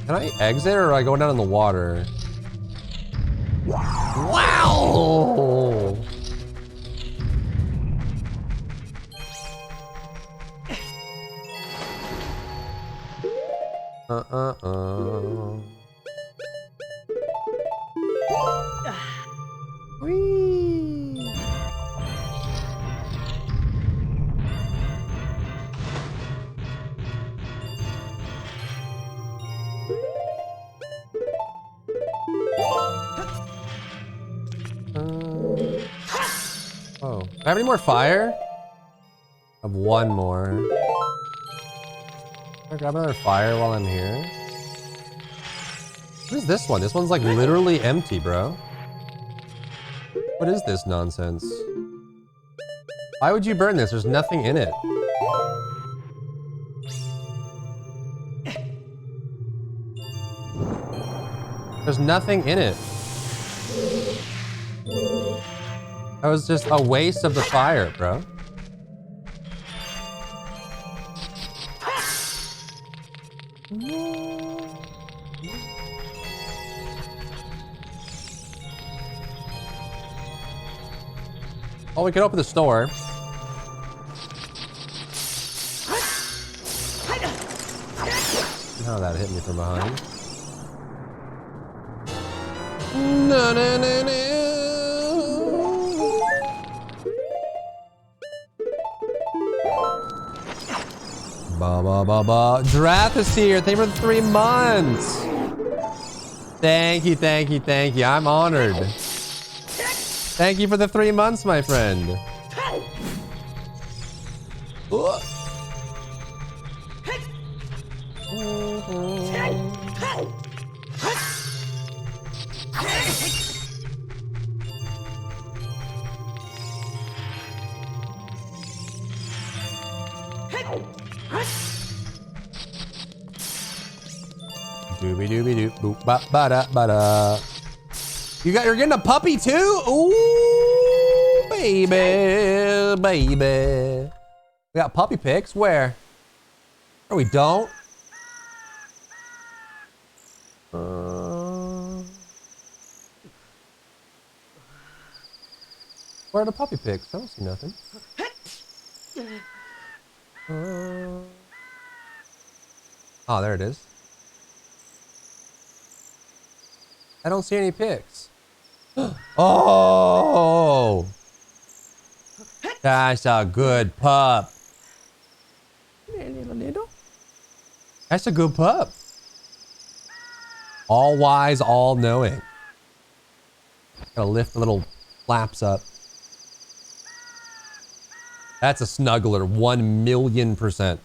Can I exit or do I go down in the water? Wow! Whee! Oh, do I have any more fire? I have one more. Can I grab another fire while I'm here? What is this one? This one's like literally empty, bro. What is this nonsense? Why would you burn this? There's nothing in it. There's nothing in it. That was just a waste of the fire, bro. Oh, we can open the store. How that hit me from behind. No, no, no, no. Ba ba ba ba. Drath is here. Thank you for the 3 months. Thank you, thank you, thank you. I'm honored. Thank you for the 3 months, my friend. Ugh. Dooby dooby doo boop ba ba da ba da. You're getting a puppy too? Ooh, baby, baby. We got puppy pics. Where? Oh, we don't. Where are the puppy pics? I don't see nothing. Oh, there it is. I don't see any pics. Oh! That's a good pup. That's a good pup. All wise, all knowing. Gotta lift the little flaps up. That's a snuggler, 1,000,000%.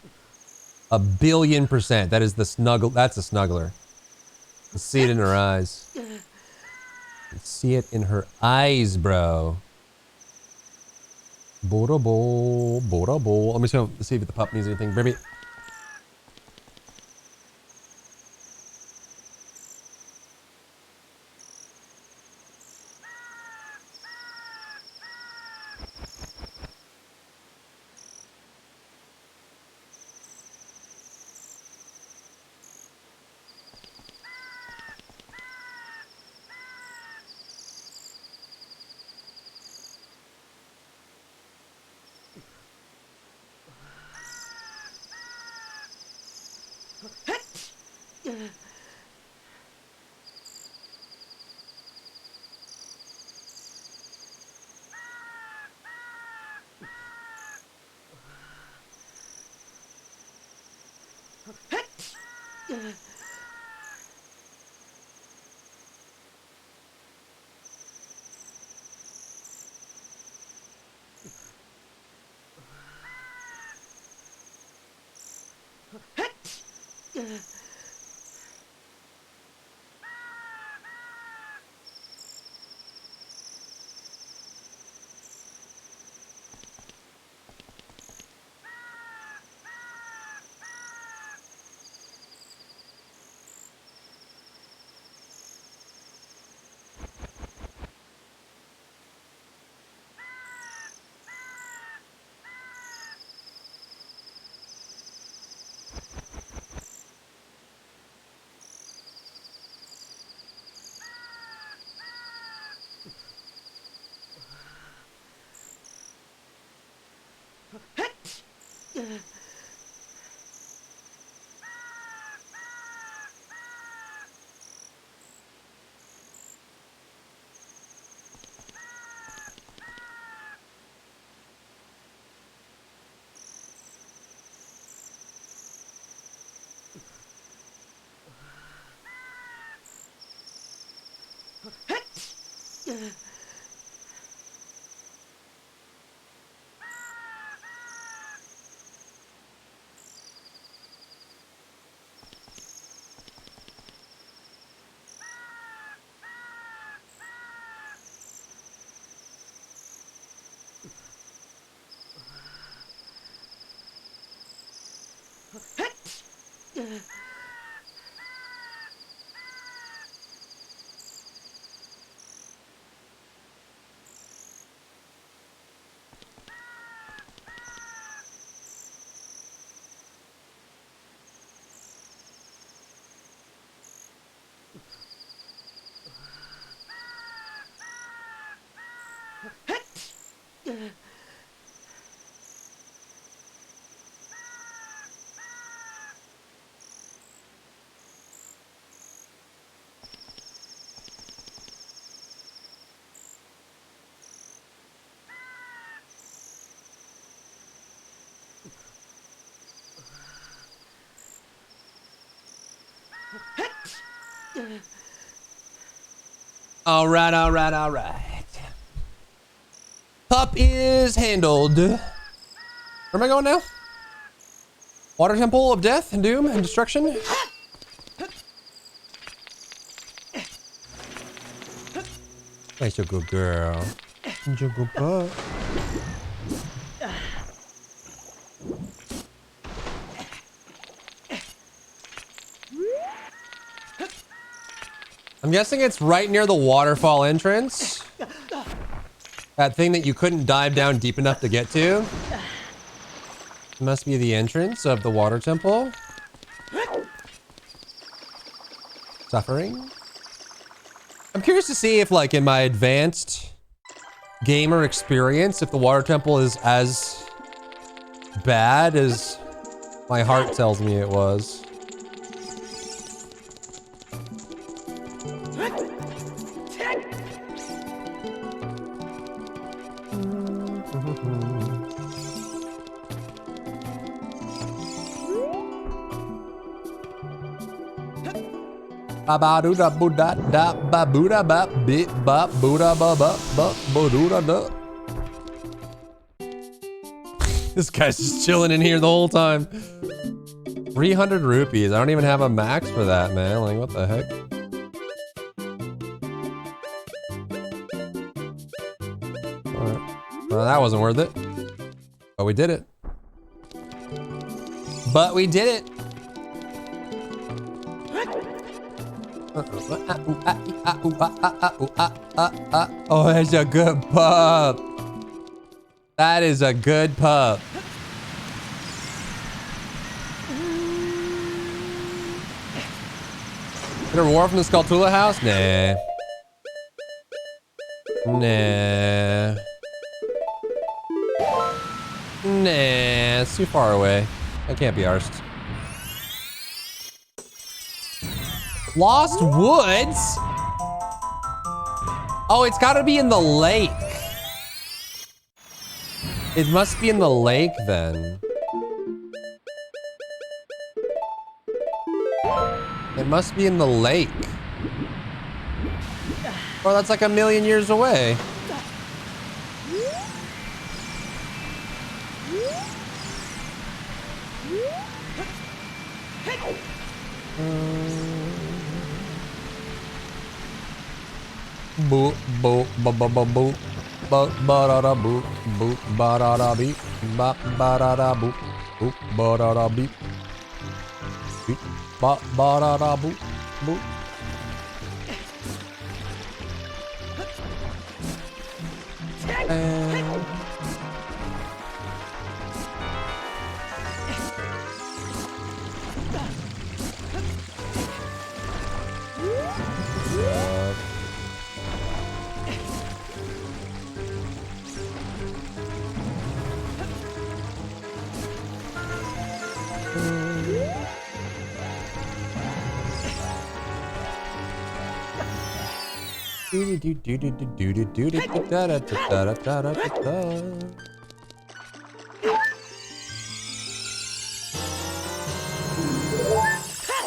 1,000,000,000%. That is the snuggle. That's a snuggler. You can see it in her eyes. You can see it in her eyes, bro. Bora bo, bora bo. Let me see if the pup needs anything. Baby. All right, all right, all right. Pup is handled. Where am I going now? Water Temple of Death and Doom and Destruction. Nice, a good girl. You're a good pup. I'm guessing it's right near the waterfall entrance. That thing that you couldn't dive down deep enough to get to. It must be the entrance of the water temple. Suffering. I'm curious to see if, like, in my advanced gamer experience, if the water temple is as bad as my heart tells me it was. This guy's just chilling in here the whole time. 300 rupees. I don't even have a max for that, man. Like, what the heck? Well, that wasn't worth it. But we did it. But we did it. Oh, that's a good pup. That is a good pup. Get a reward from the Skulltula house? Nah. Nah. Nah, it's too far away. I can't be arsed. Lost Woods? Oh, it's gotta be in the lake. It must be in the lake then. It must be in the lake. Or that's like a million years away. Boo, boo, ba ba ba boo, ba ba da da boo, boo, ba da da beep, ba da da boo, boo, ba da da beep, beep, ba da da boo, boo.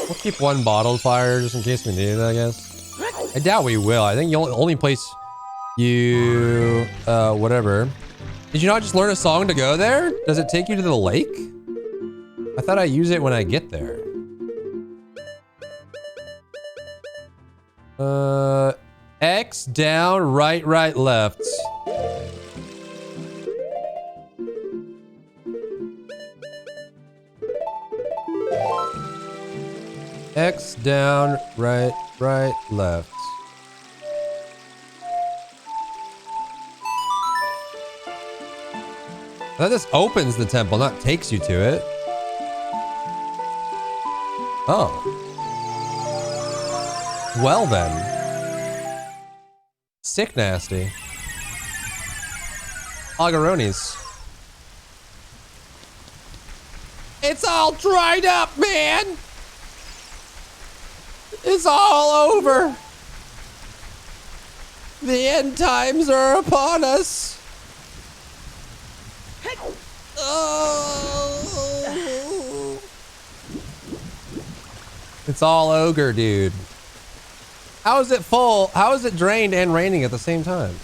We'll keep one bottle fire just in case we need it, I guess. I doubt we will. I think the only place you whatever. Did you not just learn a song to go there? Does it take you to the lake? I thought I use it when I get there. X, down, right, right, left. X, down, right, right, left. That just opens the temple, not takes you to it. Oh. Well then. Sick nasty. Agaronis. It's all dried up, man! It's all over! The end times are upon us! Oh. It's all ogre, dude. How is it full? How is it drained and raining at the same time?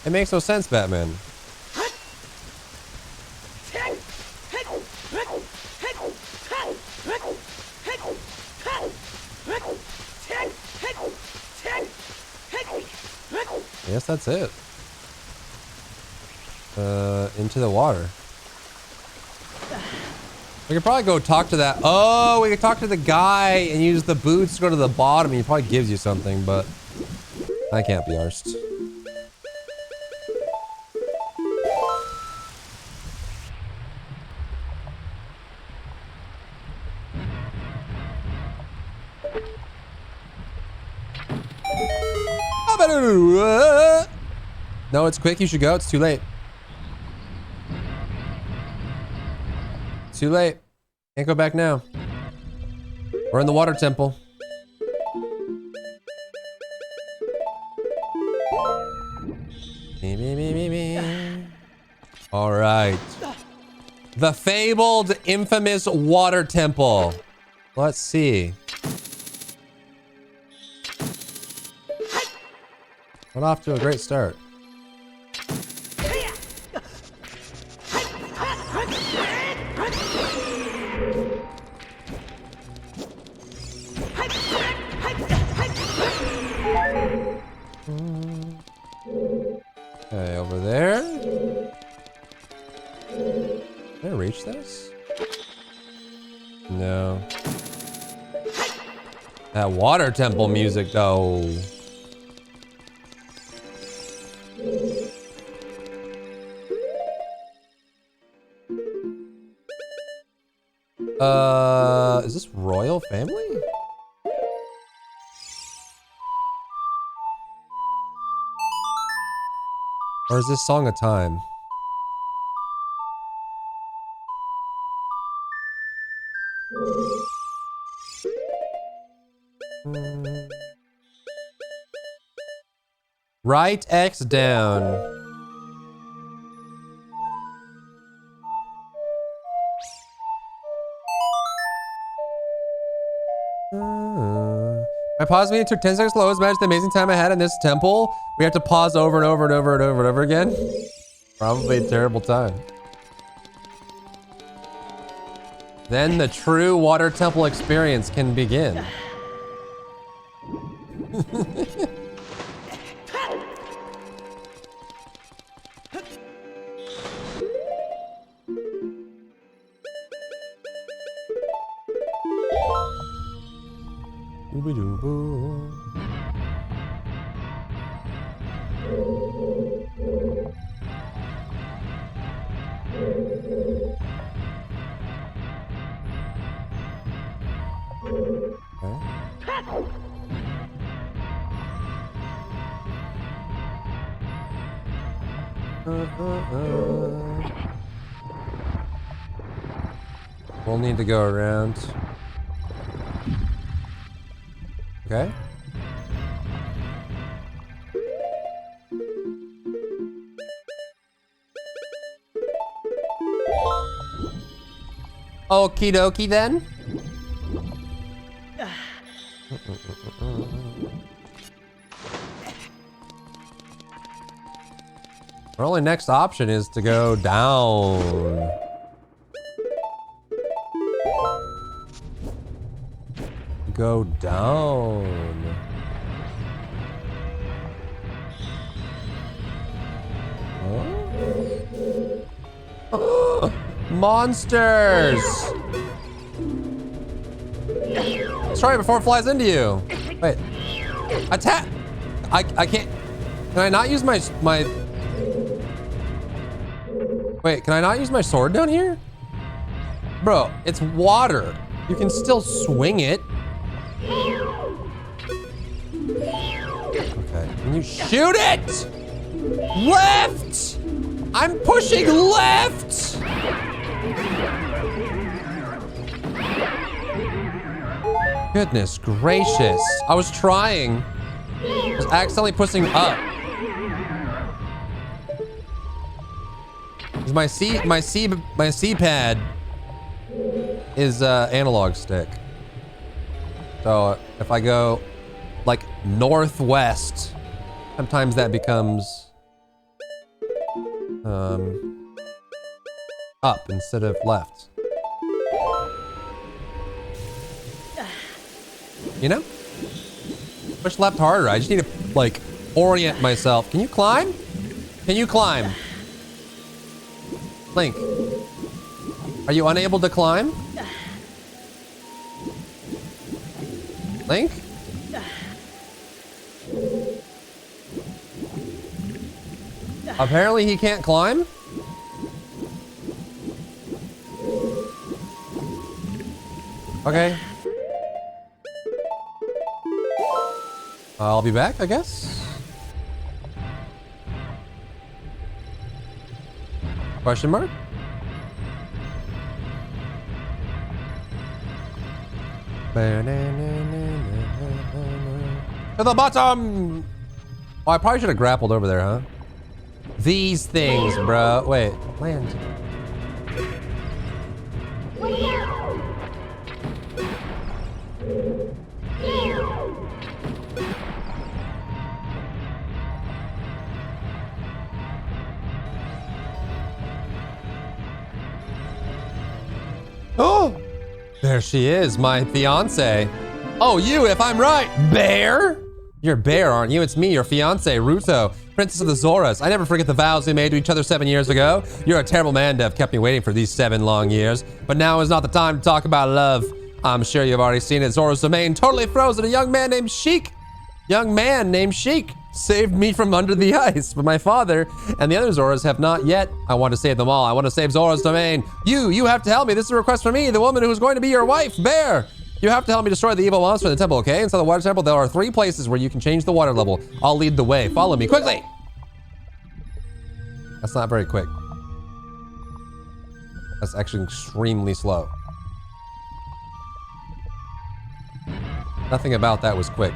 It makes no sense, Batman. I guess that's it. Into the water. We could probably go talk to that. Oh, we could talk to the guy and use the boots to go to the bottom. He probably gives you something, but I can't be arsed. No, it's quick. You should go. It's too late. Too late. Can't go back now. We're in the water temple. All right. The fabled, infamous water temple. Let's see. Went off to a great start. Okay, over there. Can I reach this? No. That water temple music, though. Is this royal family? Or is this song a time? Right X down. My pause meeting took 10 seconds slow. Imagine the amazing time I had in this temple. We have to pause over and over and over and over and over again. Probably a terrible time. Then the true water temple experience can begin. We'll need to go around. Okay. Okie dokie then. Our only next option is to go down. Go down. Oh. Monsters! Destroy it before it flies into you. Wait. Attack! I can't. Can I not use my... Wait, can I not use my sword down here? Bro, it's water. You can still swing it. Okay, can you shoot it? Left! I'm pushing left! Goodness gracious. I was trying. I was accidentally pushing up. My C pad is analog stick. So if I go like northwest, sometimes that becomes up instead of left. You know? Push left harder. I just need to like orient myself. Can you climb? Can you climb? Link, are you unable to climb? Link? Apparently he can't climb? Okay. I'll be back, I guess. Question mark? To the bottom! Oh, I probably should have grappled over there, huh? These things, bro. Wait, land. Oh, there she is, my fiance. Oh, you, if I'm right, Bear? You're Bear, aren't you? It's me, your fiance, Ruto, Princess of the Zoras. I never forget the vows we made to each other 7 years ago. You're a terrible man to have kept me waiting for these 7 long years. But now is not the time to talk about love. I'm sure you've already seen it. Zora's domain totally frozen. A young man named Sheik saved me from under the ice, but my father and the other Zoras have not yet. I want to save them all. I want to save Zora's domain. You have to help me. This is a request from me, the woman who's going to be your wife, Bear. You have to help me destroy the evil monster in the temple, okay? Inside the water temple, there are 3 places where you can change the water level. I'll lead the way. Follow me quickly. That's not very quick. That's actually extremely slow. Nothing about that was quick.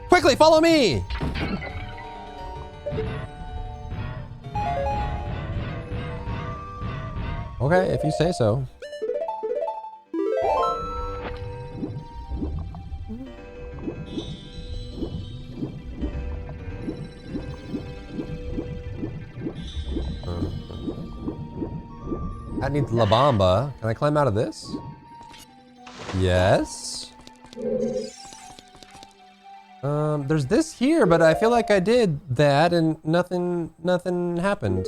Quickly, follow me! Okay, if you say so. That needs La Bamba. Can I climb out of this? Yes. There's this here, but I feel like I did that and nothing happened.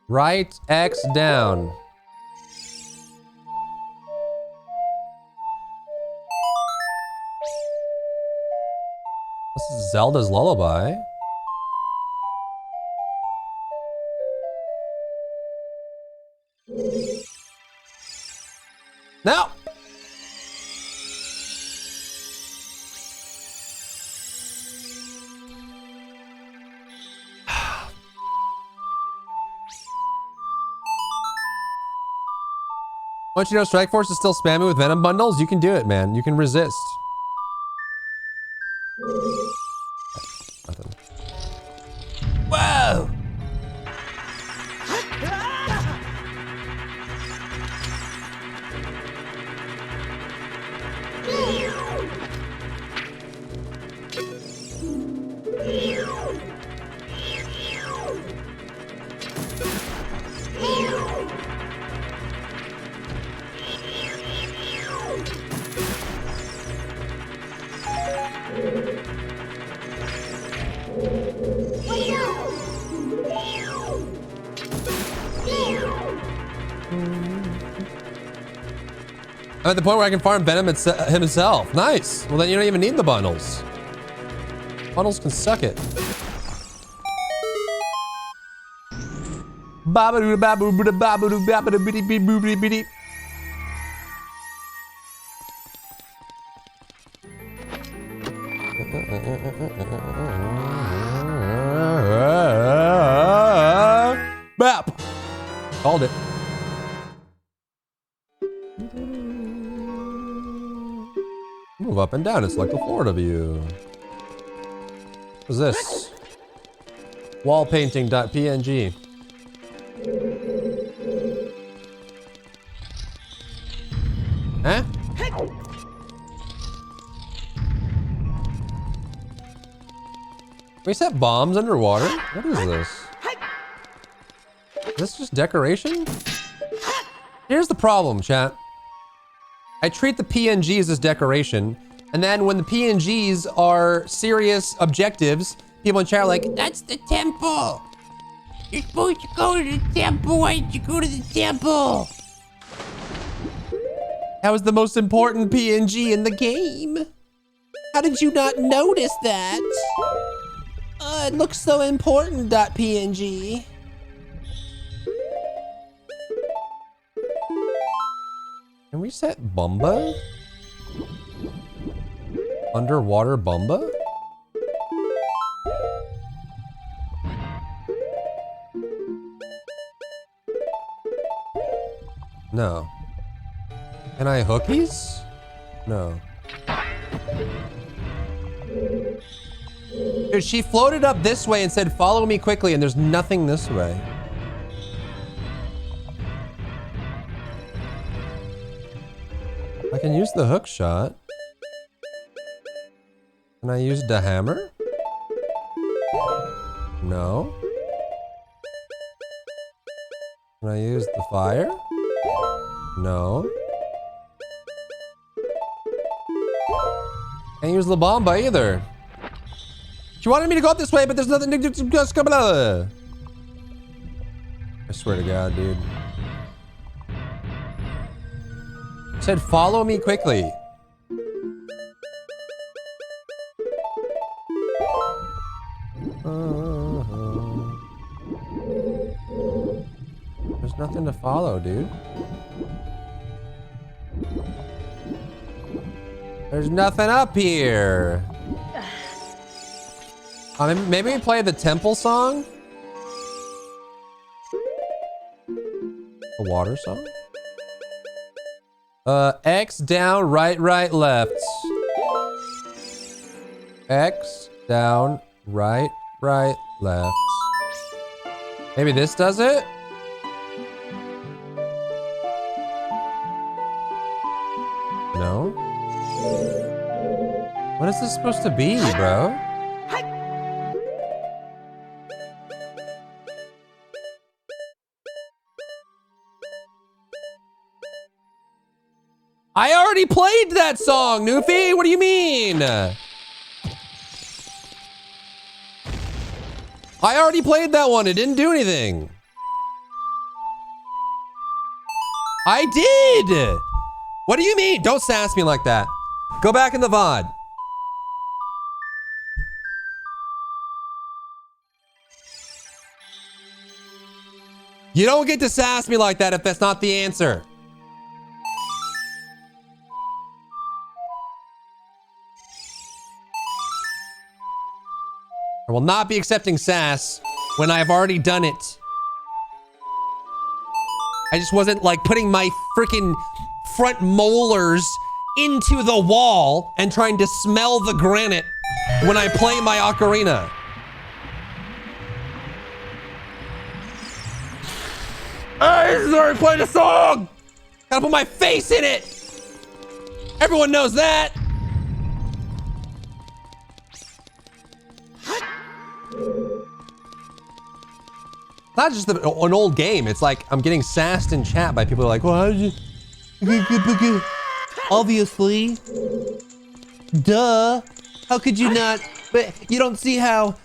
Right X down. This is Zelda's Lullaby. No! Once you know Strike Force is still spamming with Venom bundles, you can do it, man. You can resist. Nothing. Whoa! I'm at the point where I can farm Venom himself. Nice. Well, then you don't even need the bundles. Bundles can suck it. Bap. Called it. Move up and down and select the Florida view. What's this? Wall painting.png. Huh? Can we set bombs underwater? What is this? Is this just decoration? Here's the problem, chat. I treat the PNGs as decoration, and then when the PNGs are serious objectives, people in chat are like, that's the temple! You're supposed to go to the temple, why didn't you go to the temple? That was the most important PNG in the game. How did you not notice that? It looks so important, .png. Can we set Bumba? Underwater Bumba? No. Can I hookies? No. Dude, she floated up this way and said, follow me quickly, and there's nothing this way. I can use the hook shot. Can I use the hammer? No. Can I use the fire? No. Can't use the bomba either. She wanted me to go up this way, but there's nothing to just come out. I swear to God, dude. Said follow me quickly. There's nothing to follow, dude. There's nothing up here. Maybe we play the temple song? The water song? X down, right, left. X down, right, left. Maybe this does it? No? What is this supposed to be, bro? I already played that song, Noofy. What do you mean? I already played that one. It didn't do anything. I did. What do you mean? Don't sass me like that. Go back in the VOD. You don't get to sass me like that if that's not the answer. I will not be accepting sass when I've already done it. I just wasn't like putting my freaking front molars into the wall and trying to smell the granite when I play my ocarina. Hey, this is where I play the song! Gotta put my face in it! Everyone knows that! Not just an old game. It's like I'm getting sassed in chat by people who are like, well, how did you... Obviously. Duh. How could you not... But you don't see how...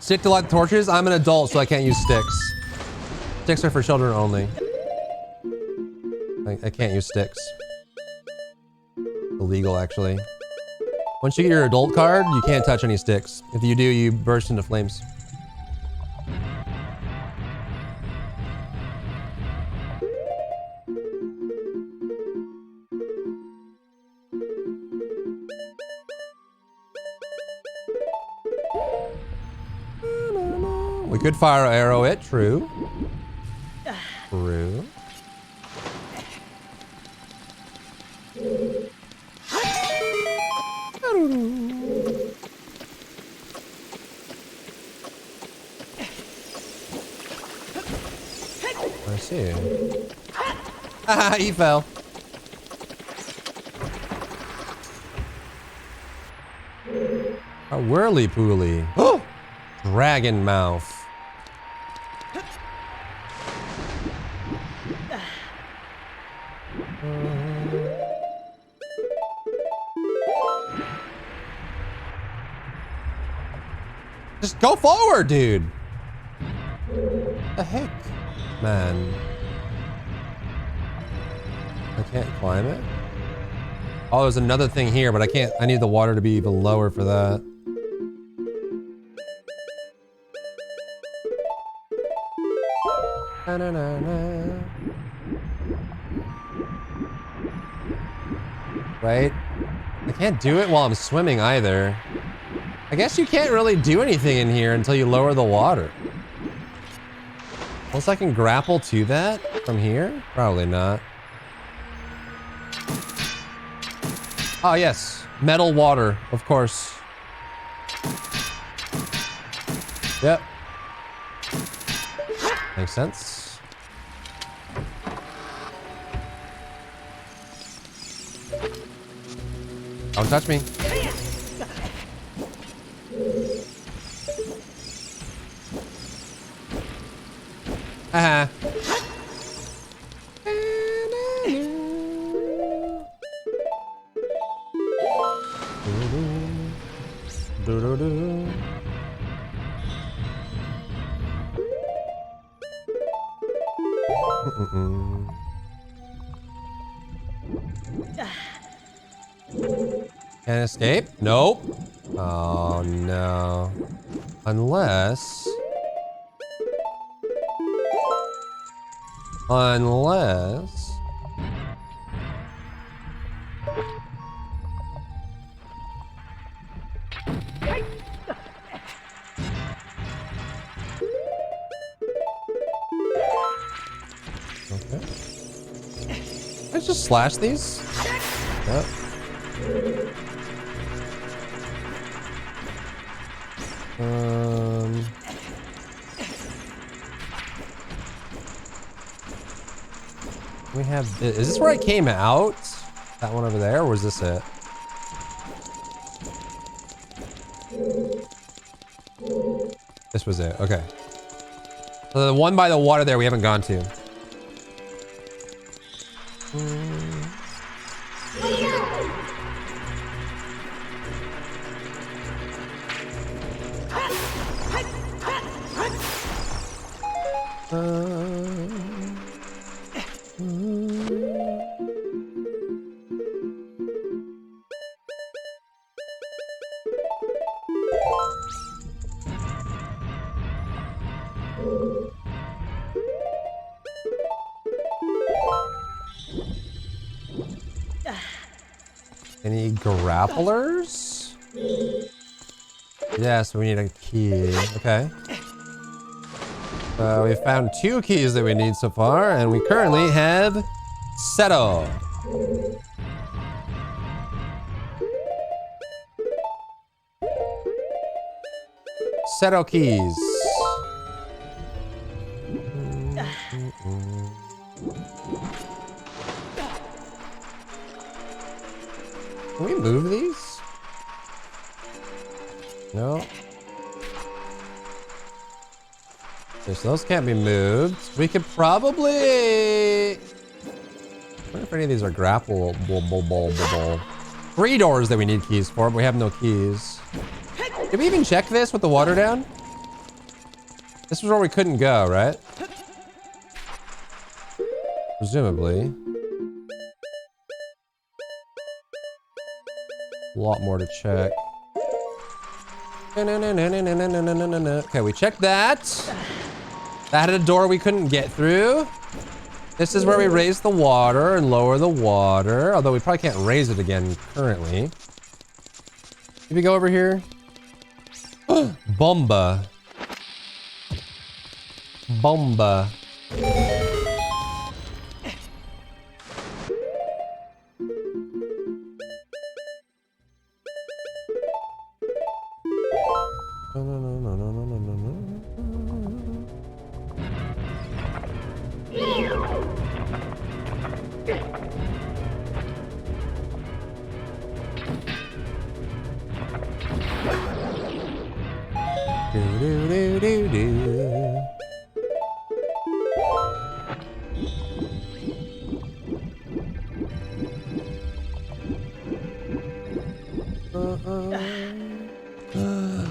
Stick to light torches? I'm an adult, so I can't use sticks. Sticks are for children only. I can't use sticks. Illegal, actually. Once you get your adult card, you can't touch any sticks. If you do, you burst into flames. We could fire arrow it, true. True. I see. Haha, he fell. A whirly-pooly. Oh! Dragon mouth. Just go forward, dude. The heck? Man. I can't climb it? Oh, there's another thing here, but I can't. I need the water to be even lower for that. Na-na-na-na. Right? I can't do it while I'm swimming either. I guess you can't really do anything in here until you lower the water. Unless I can grapple to that from here? Probably not. Oh, yes. Metal water, of course. Yep. Makes sense. Don't touch me. Haha. Can't escape? Nope. Oh no. Unless... Okay. Let's just slash these. Yep. We have, is this where I came out? That one over there, or was this it? This was it, okay. So the one by the water there we haven't gone to. Any grapplers? Yes, we need a key. Okay. We found 2 keys that we need so far, and we currently have Seto. Seto keys. Can we move these? No. Okay, so those can't be moved. We could probably... I wonder if any of these are grapple. 3 doors that we need keys for, but we have no keys. Did we even check this with the water down? This was where we couldn't go, right? Presumably. A lot more to check. Okay, we checked that. That had a door we couldn't get through. This is where we raise the water and lower the water. Although we probably can't raise it again currently. Did we go over here? Bomba. Bomba.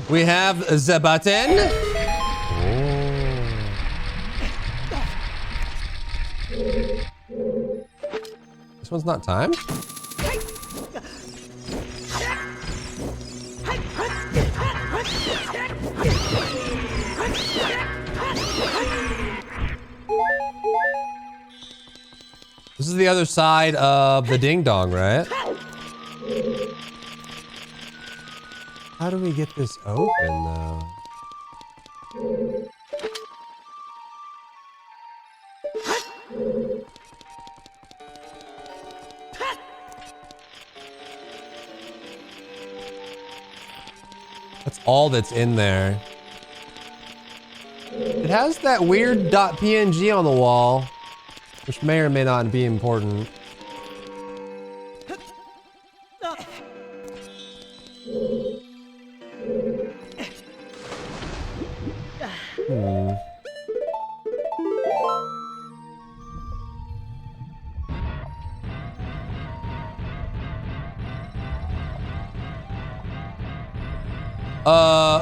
We have the button. This one's not timed. This is the other side of the ding dong, right? How do we get this open, though? That's all that's in there. It has that weird .png on the wall, which may or may not be important.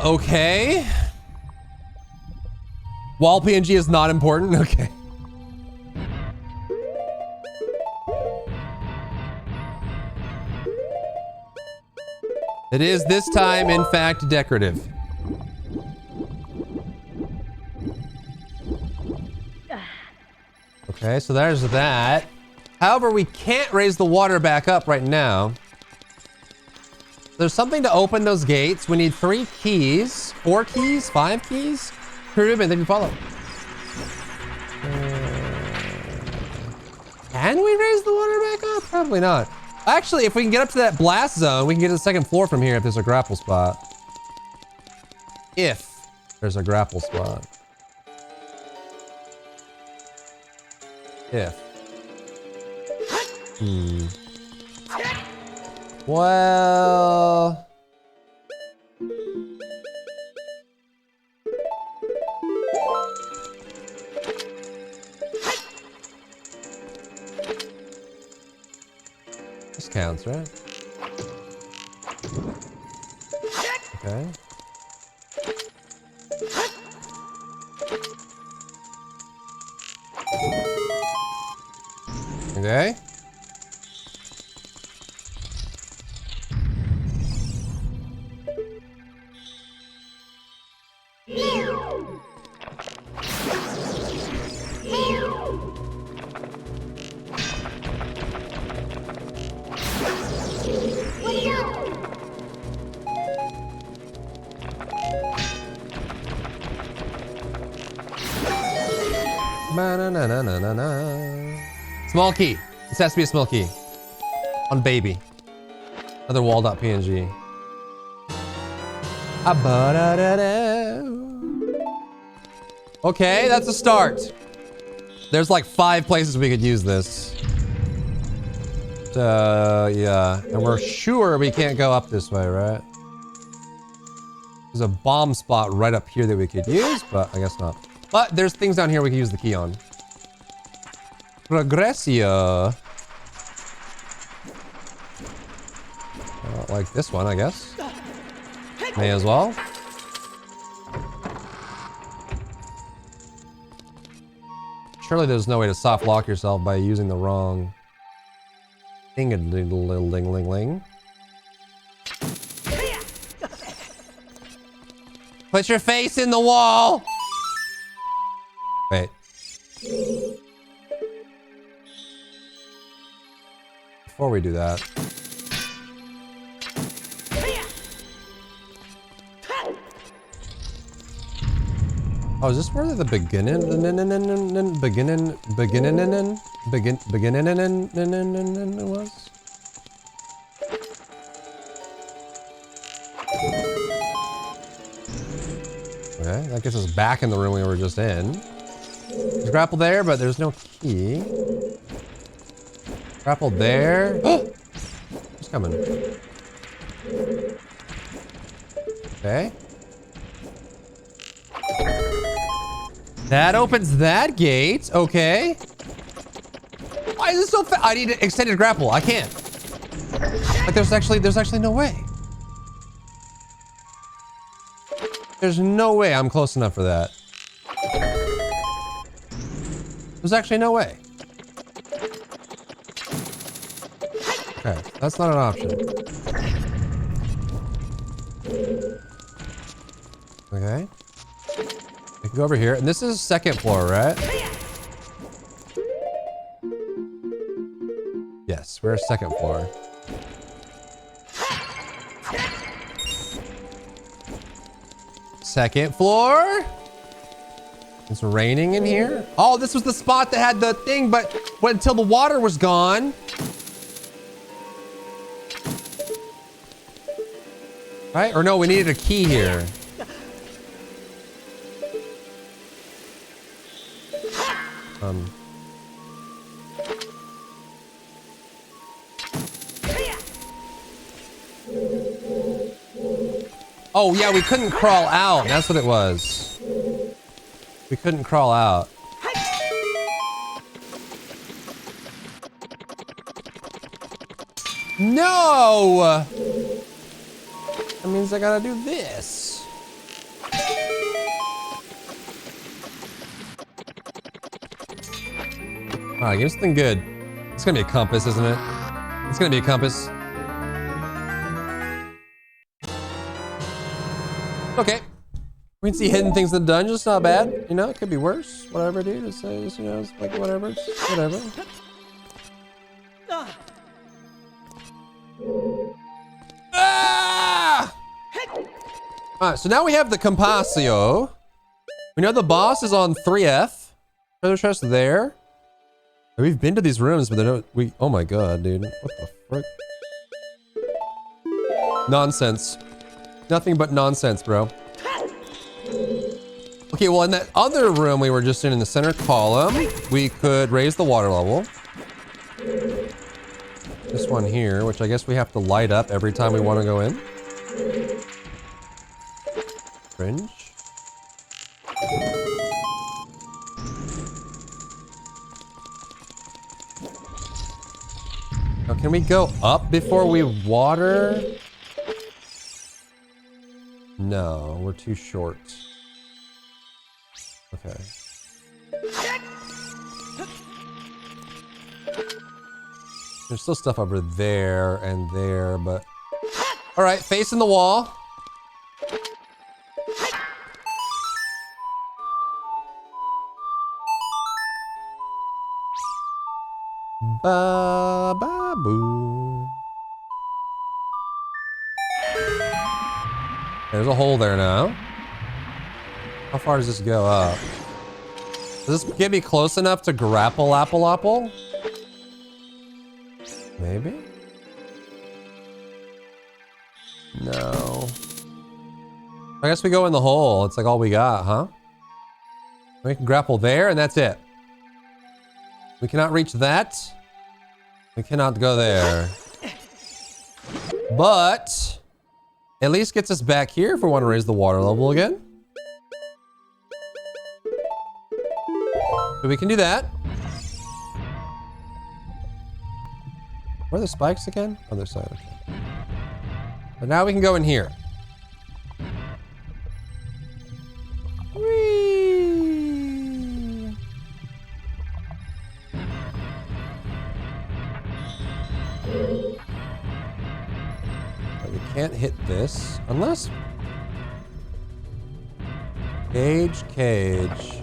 Okay. Wall PNG is not important? Okay. It is this time, in fact, decorative. Okay, so there's that. However, we can't raise the water back up right now. There's something to open those gates. We need 3 keys, 4 keys, 5 keys. Ruben, thank you for follow. Can we raise the water back up? Probably not. Actually, if we can get up to that blast zone, we can get to the 2nd floor from here if there's a grapple spot. If there's a grapple spot. If. Well... This counts, right? Okay. Okay. Small key. This has to be a small key. On baby. Another wall.png. Okay, that's a start. There's like 5 places we could use this. Yeah. And we're sure we can't go up this way, right? There's a bomb spot right up here that we could use, but I guess not. But there's things down here we can use the key on. Progressio. Like this one, I guess. May as well. Surely there's no way to soft lock yourself by using the wrong thing-a-ling-ling-ling-ling. Put your face in the wall! Wait. Before we do that. Oh, is this where the beginning was? Okay, that gets us back in the room we were just in. There's a grapple there, but there's no key. Grapple there. Who's coming? Okay. That opens that gate. Okay. Why is it so fast? I need an extended grapple. I can't. Like there's actually no way. There's no way I'm close enough for that. There's actually no way. Okay, that's not an option. Okay. We can go over here, and this is second floor, right? Yes, we're second floor. Second floor? It's raining in here? Oh, this was the spot that had the thing, but went until the water was gone. Right? Or no, we needed a key here. Oh, yeah, we couldn't crawl out. That's what it was. We couldn't crawl out. No! That means I gotta do this. Alright, give me something good. It's gonna be a compass, isn't it? It's gonna be a compass. Okay. We can see hidden things in the dungeon. It's not bad. You know, it could be worse. Whatever, dude. It's you know, it's like whatever. It's whatever. Ah! Alright, so now we have the Compasio. We know the boss is on 3F. Treasure chest there. We've been to these rooms, but oh my god, dude. What the frick? Nonsense. Nothing but nonsense, bro. Okay, well, in that other room we were just in the center column, we could raise the water level. This one here, which I guess we have to light up every time we want to go in. Fringe. Now, can we go up before we water? No, we're too short. Okay. There's still stuff over there and there, but... Alright, facing the wall. Ba-ba-boo. There's a hole there now. How far does this go up? Does this get me close enough to grapple apple? Maybe? No. I guess we go in the hole. It's like all we got, huh? We can grapple there and that's it. We cannot reach that. We cannot go there. But at least gets us back here if we want to raise the water level again. So we can do that. Where are the spikes again? Other side, okay. But now we can go in here. Whee! But we can't hit this unless... Cage, cage.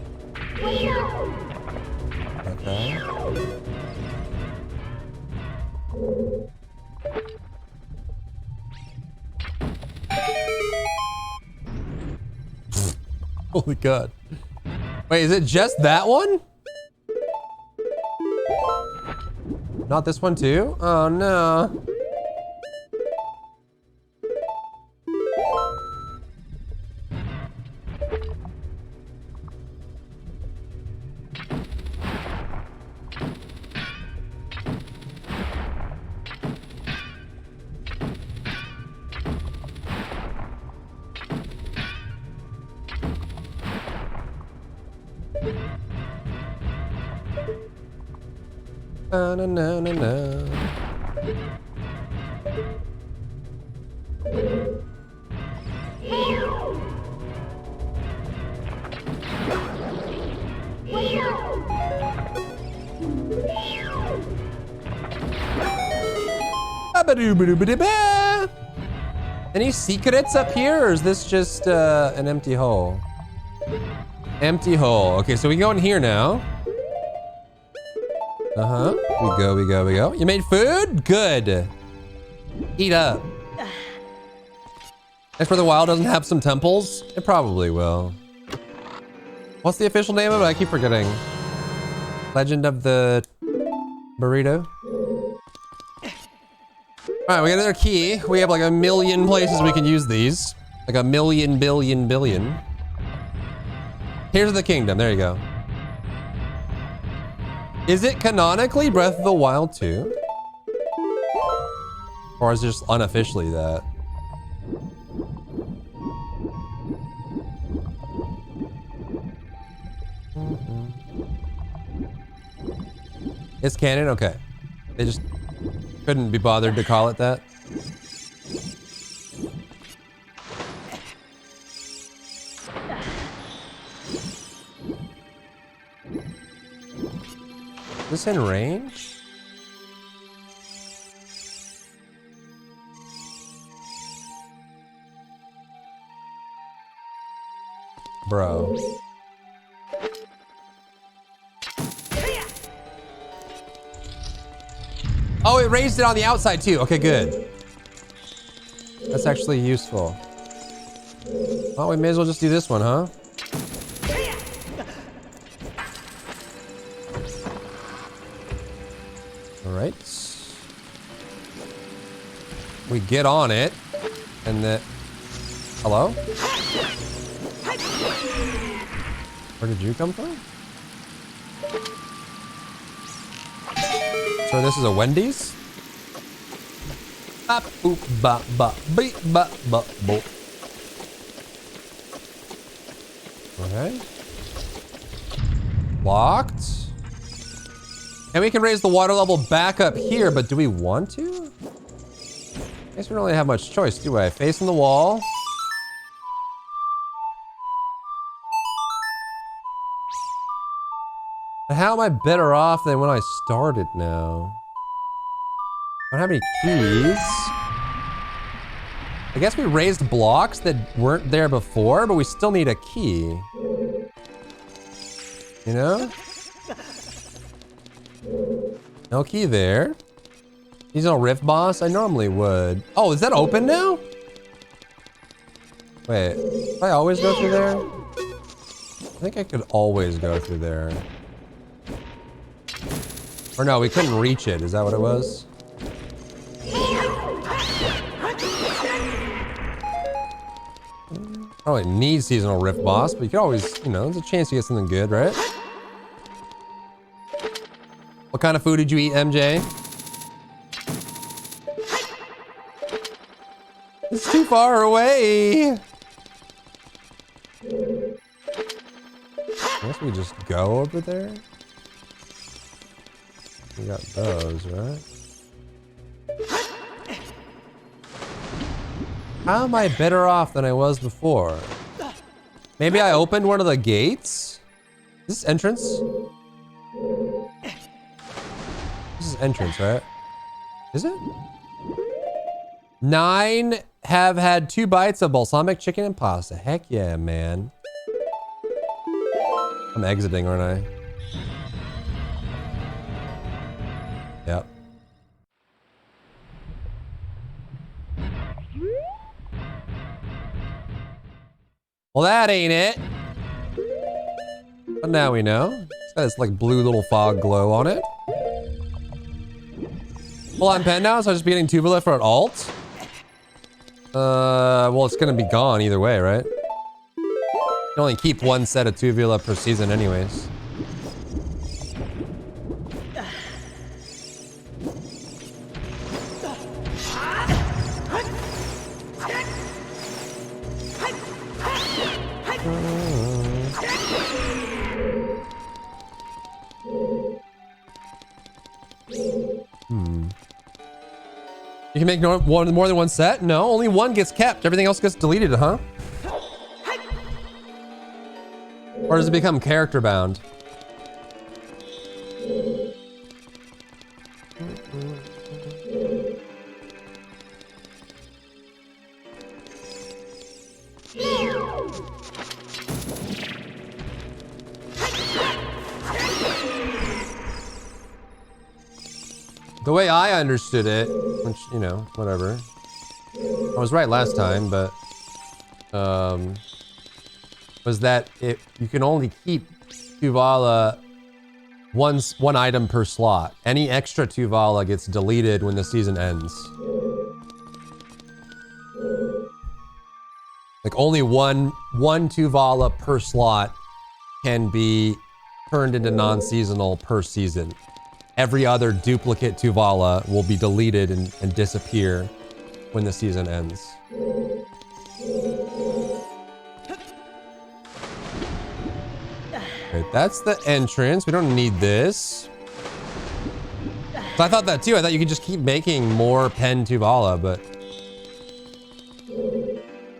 Okay. Holy God. Wait, is it just that one? Not this one too? Oh no. Na na na na na. Any secrets up here, or is this just an empty hole? Empty hole. Okay, so we can go in here now. Uh-huh. We go, we go, we go. You made food? Good. Eat up. Next for the Wild doesn't have some temples? It probably will. What's the official name of it? I keep forgetting. Legend of the Burrito. Alright, we got another key. We have like a million places we can use these. Like a million, billion. Here's the kingdom. There you go. Is it canonically Breath of the Wild 2? Or is it just unofficially that? It's canon? Okay. They just couldn't be bothered to call it that. Is this in range? Bro. Oh, it raised it on the outside too. Okay, good. That's actually useful. Well, we may as well just do this one, huh? All right. We get on it, and then... Hello? Where did you come from? So this is a Wendy's? Bop, boop, bop, bop, beep, bop, bop, boop. Okay. Locked. And we can raise the water level back up here, but do we want to? I guess we don't really have much choice, do I? Facing the wall. But how am I better off than when I started now? I don't have any keys. I guess we raised blocks that weren't there before, but we still need a key. You know? No key there. He's no rift boss? I normally would. Oh, is that open now? Wait, do I always go through there? I think I could always go through there. Or no, we couldn't reach it. Is that what it was? Probably need seasonal rift boss, but you could always, you know, there's a chance you get something good, right? What kind of food did you eat, MJ? too far away. I guess we just go over there. We got those, right? How am I better off than I was before? Maybe I opened one of the gates? Is this entrance? This is entrance, right? Is it? 9 have had 2 bites of balsamic chicken and pasta. Heck yeah, man. I'm exiting, aren't I? Yep. Well, that ain't it. But now we know. It's got this like blue little fog glow on it. Well, I'm pen now, so I'm just be getting tubular for an alt. Well, it's gonna be gone either way, right? You can only keep 1 set of tubula per season anyways. You can make more than 1 set? No, only 1 gets kept. Everything else gets deleted, huh? Or does it become character bound? The way I understood it, which, you know, whatever. I was right last time, but was that you can only keep Tuvala one item per slot. Any extra Tuvala gets deleted when the season ends. Like only one Tuvala per slot can be turned into non-seasonal per season. Every other duplicate Tuvala will be deleted and disappear when the season ends. Okay, that's the entrance. We don't need this. So I thought that too. I thought you could just keep making more pen Tuvala, but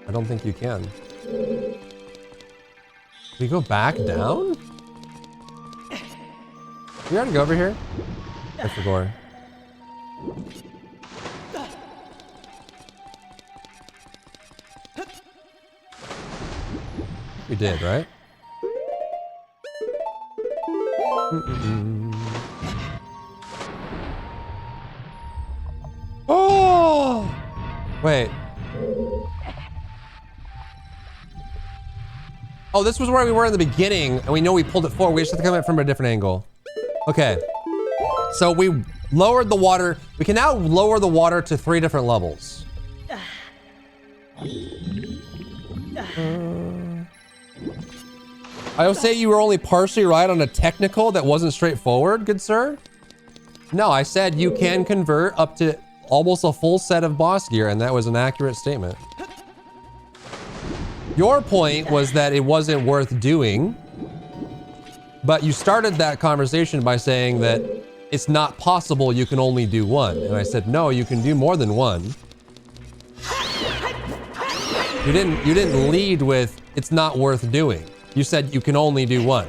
I don't think you can. Can we go back down? We already go over here? I forgot. We did, right? Oh! Wait. Oh, this was where we were in the beginning, and we know we pulled it forward. We just have to come at it from a different angle. Okay. So we lowered the water. We can now lower the water to 3 different levels. I will say you were only partially right on a technical that wasn't straightforward, good sir. No, I said you can convert up to almost a full set of boss gear, and that was an accurate statement. Your point was that it wasn't worth doing, but you started that conversation by saying that it's not possible you can only do 1. And I said, no, you can do more than 1. You didn't lead with it's not worth doing. You said you can only do 1.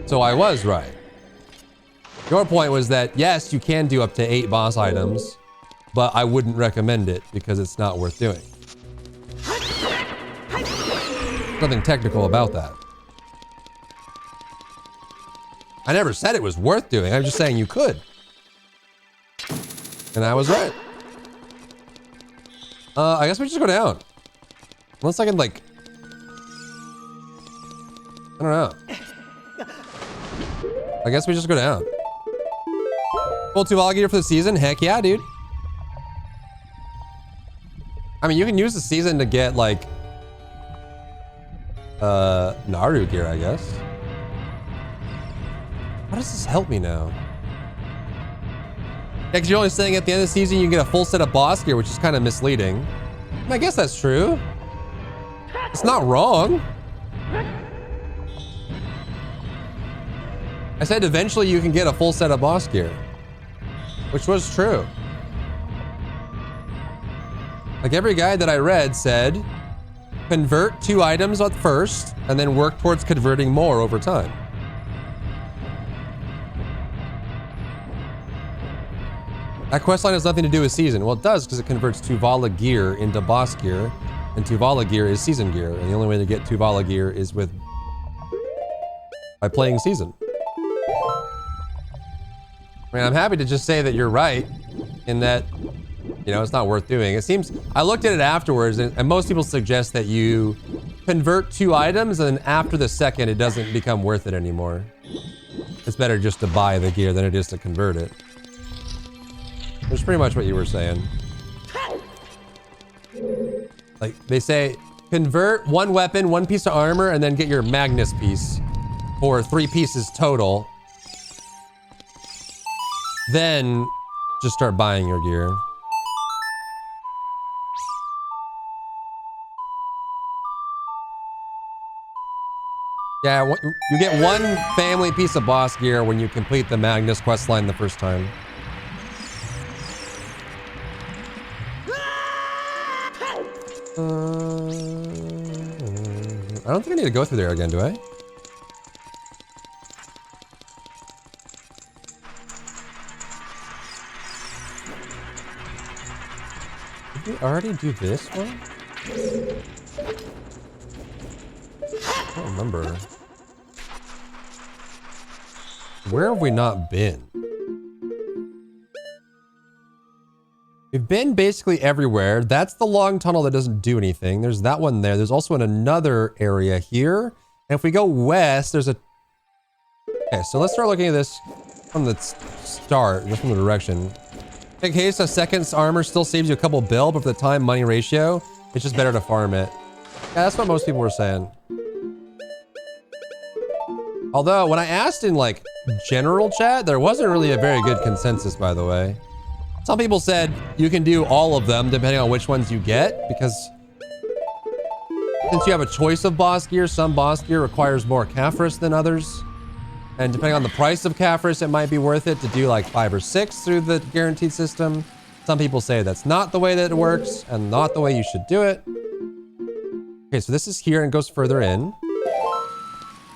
So I was right. Your point was that yes, you can do up to 8 boss items, but I wouldn't recommend it because it's not worth doing. Nothing technical about that. I never said it was worth doing. I'm just saying you could. And I was right. I guess we just go down. Unless I can like... I don't know. I guess we just go down. Full 2 alligator for the season? Heck yeah, dude. I mean, you can use the season to get like... Naru gear, I guess. How does this help me now? Because you're only saying at the end of the season you can get a full set of boss gear, which is kind of misleading. I guess that's true. It's not wrong. I said eventually you can get a full set of boss gear, which was true. Like every guide that I read said, convert 2 items at first and then work towards converting more over time. That questline has nothing to do with season. Well, it does because it converts Tuvala gear into boss gear, and Tuvala gear is season gear, and the only way to get Tuvala gear is by playing season. I mean, I'm happy to just say that you're right in that, you know, it's not worth doing. It seems, I looked at it afterwards, and most people suggest that you convert 2 items, and then after the second, it doesn't become worth it anymore. It's better just to buy the gear than it is to convert it. That's pretty much what you were saying. Like, they say, convert 1 weapon, 1 piece of armor, and then get your Magnus piece for 3 pieces total. Then, just start buying your gear. Yeah, you get 1 family piece of boss gear when you complete the Magnus questline the first time. I don't think I need to go through there again, do I? Did we already do this one? I don't remember. Where have we not been? We've been basically everywhere. That's the long tunnel that doesn't do anything. There's that one there. There's also another area here. And if we go west, there's a... Okay, so let's start looking at this from the start, just from the direction. In case a second's armor still saves you a couple bill, but for the time money ratio, it's just better to farm it. Yeah, that's what most people were saying. Although, when I asked in, like, general chat, there wasn't really a very good consensus, by the way. Some people said you can do all of them depending on which ones you get, because since you have a choice of boss gear, some boss gear requires more Caphras than others. And depending on the price of Caphras, it might be worth it to do like 5 or 6 through the guaranteed system. Some people say that's not the way that it works and not the way you should do it. Okay, so this is here and goes further in.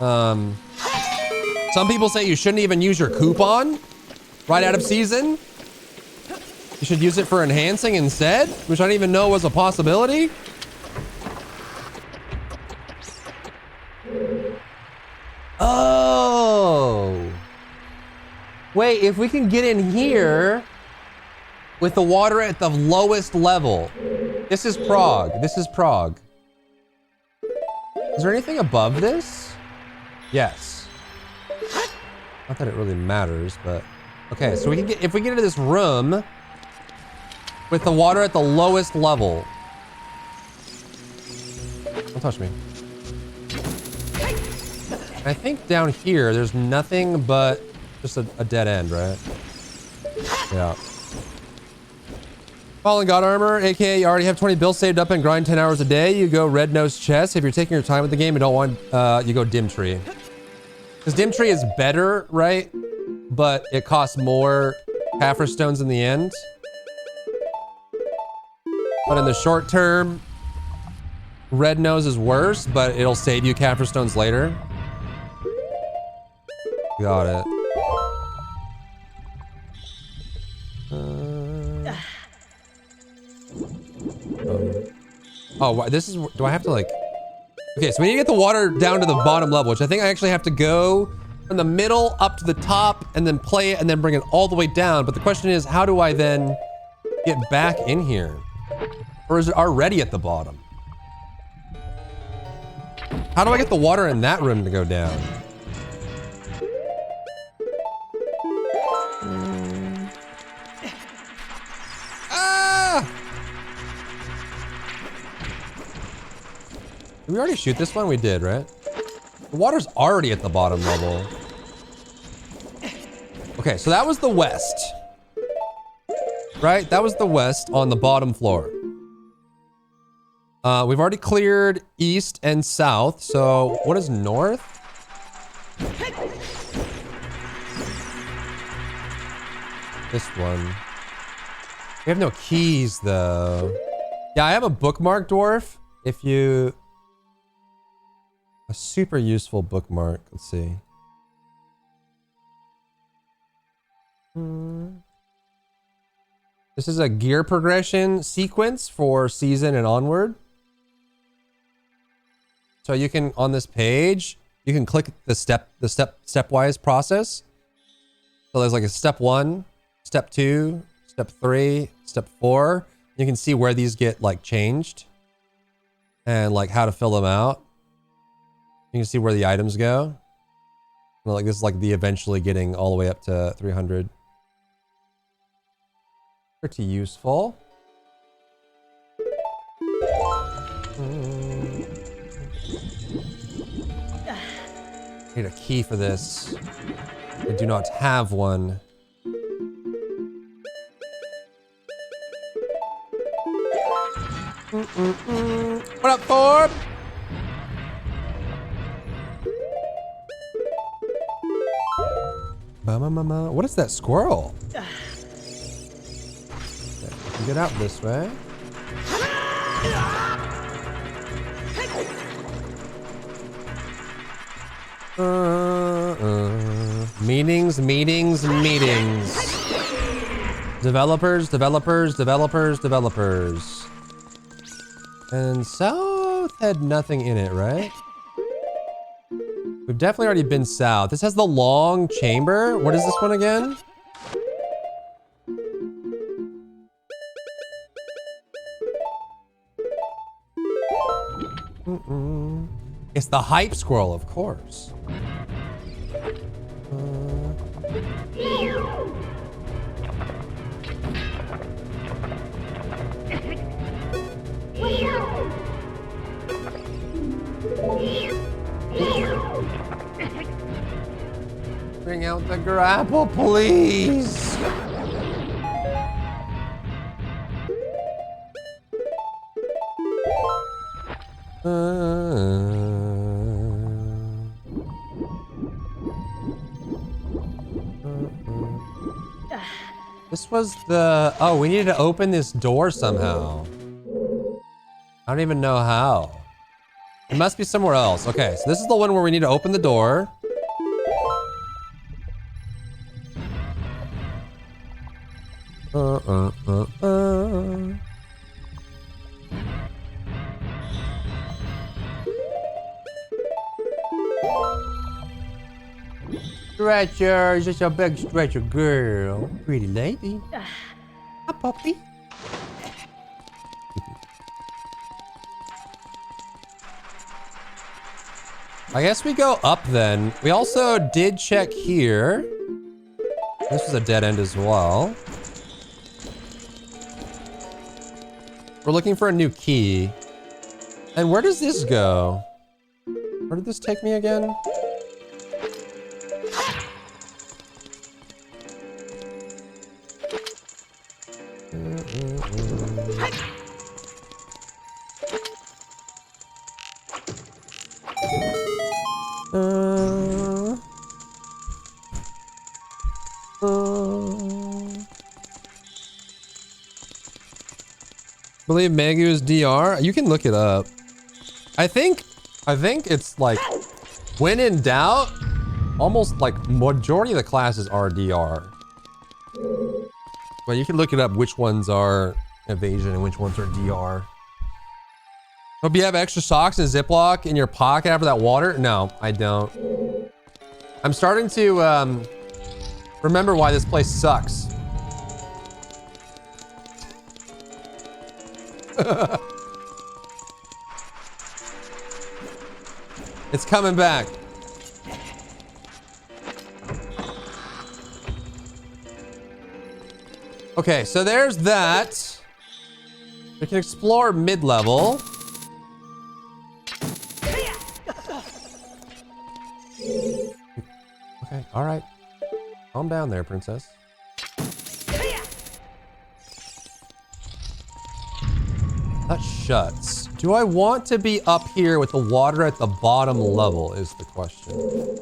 Some people say you shouldn't even use your coupon right out of season. You should use it for enhancing instead, which I didn't even know was a possibility. Oh. Wait, if we can get in here with the water at the lowest level. This is Prague. This is Prague. Is there anything above this? Yes. Not that it really matters, but... Okay, so we can get... If we get into this room with the water at the lowest level. Don't touch me. I think down here, there's nothing but just a dead end, right? Yeah. Fallen God Armor, aka you already have 20 bills saved up and grind 10 hours a day. You go Red Nose Chest. If you're taking your time with the game and don't want, you go Dim Tree. Because Dim Tree is better, right? But it costs more Caphras stones in the end. But in the short term, Red Nose is worse, but it'll save you Caphras stones later. Got it. Oh, this is... Do I have to, like... Okay, so we need to get the water down to the bottom level, which I think I actually have to go from the middle up to the top and then play it and then bring it all the way down. But the question is, how do I then get back in here? Or is it already at the bottom? How do I get the water in that room to go down? Ah! Did we already shoot this one? We did, right? The water's already at the bottom level. Okay, so that was the west. Right? That was the west on the bottom floor. We've already cleared east and south. So what is north? This one. We have no keys though. Yeah, I have a bookmark, dwarf. If you... A super useful bookmark. Let's see. This is a gear progression sequence for season and onward. So you can, on this page, you can click the stepwise process. So there's like a step 1, step 2, step 3, step 4. You can see where these get like changed and like how to fill them out. You can see where the items go. Well, like this is like the eventually getting all the way up to 300. Pretty useful. Need a key for this. I do not have one. What up, Thorb? What is that squirrel? Get out this way. Meetings. Developers. And south had nothing in it, right? We've definitely already been south. This has the long chamber. What is this one again? It's the hype squirrel, of course. Bring out the grapple, please. This was the... Oh, we needed to open this door somehow. I don't even know how. It must be somewhere else. Okay, so this is the one where we need to open the door. Stretcher, just a big stretcher girl. Pretty lady. Hi, puppy. I guess we go up then. We also did check here. This was a dead end as well. We're looking for a new key. And where does this go? Where did this take me again? Believe Megu is DR? You can look it up. I think it's like, when in doubt, almost like majority of the classes are DR. But you can look it up which ones are evasion and which ones are DR. Hope you have extra socks and Ziploc in your pocket after that water. No, I don't. I'm starting to remember why this place sucks. It's coming back. Okay, so there's that. We can explore mid-level. Okay, all right. Calm down there, princess. shuts. Do I want to be up here with the water at the bottom level is the question.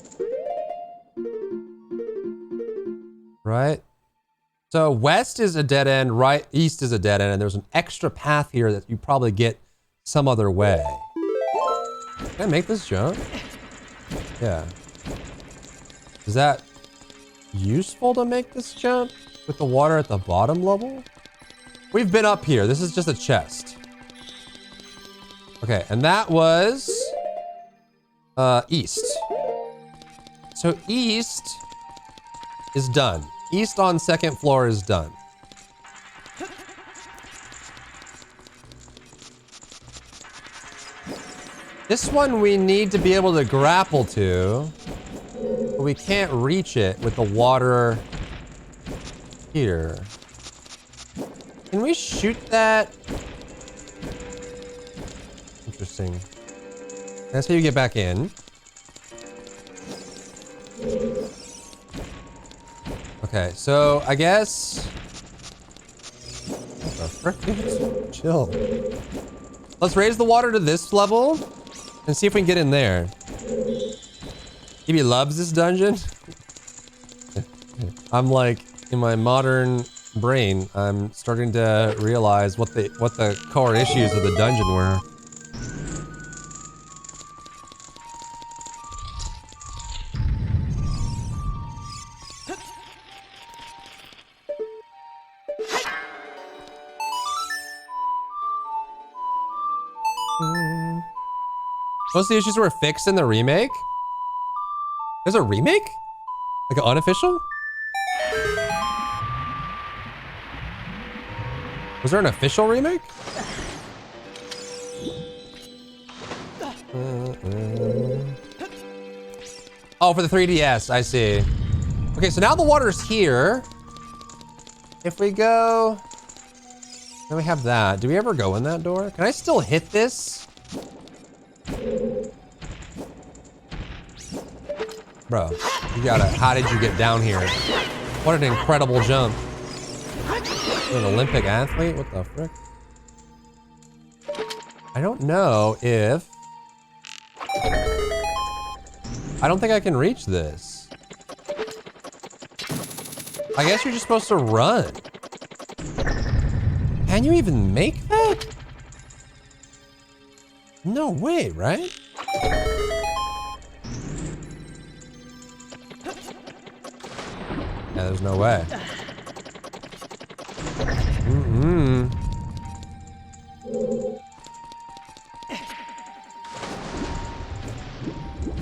Right? So west is a dead end, right? East is a dead end, and there's an extra path here that you probably get some other way. Can I make this jump? Yeah. Is that useful to make this jump with the water at the bottom level? We've been up here. This is just a chest. Okay, and that was east. So east is done. East on second floor is done. This one we need to be able to grapple to, but we can't reach it with the water here. Can we shoot that? Interesting. That's how you get back in. Okay, so I guess... What the frick, dude? Chill. Let's raise the water to this level and see if we can get in there. Maybe loves this dungeon. I'm like, in my modern brain, I'm starting to realize what the core issues of the dungeon were. Most of the issues were fixed in the remake? There's a remake? Like an unofficial? Was there an official remake? Oh, for the 3DS, I see. Okay, so now the water's here. If we go... Then we have that. Do we ever go in that door? Can I still hit this? Bro, you gotta... How did you get down here? What an incredible jump. You're an Olympic athlete? What the frick? I don't know if... I don't think I can reach this. I guess you're just supposed to run. Can you even make that? No way, right? Yeah, there's no way.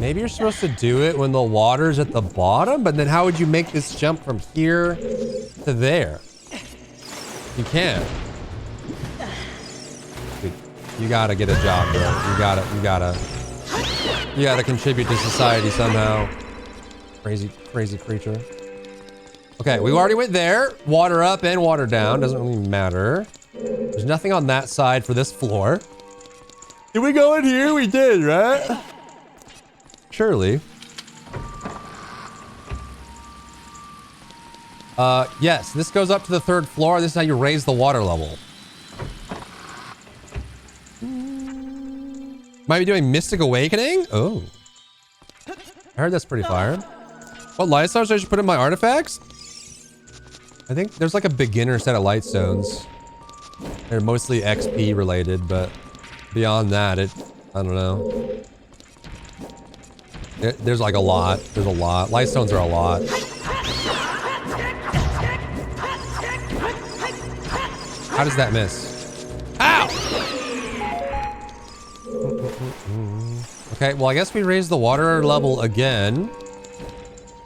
Maybe you're supposed to do it when the water's at the bottom, but then how would you make this jump from here to there? You can't. Dude, you gotta get a job, bro. You gotta contribute to society somehow. Crazy creature. Okay, we already went there. Water up and water down. Doesn't really matter. There's nothing on that side for this floor. Did we go in here? We did, right? Surely. Yes, this goes up to the third floor. This is how you raise the water level. Might be doing Mystic Awakening? Oh. I heard that's pretty fire. What light stones I should put in my artifacts? I think there's like a beginner set of light stones. They're mostly XP related, but beyond that, I don't know. There's like a lot. There's a lot. Light stones are a lot. How does that miss? Ow! Okay, well, I guess we raise the water level again.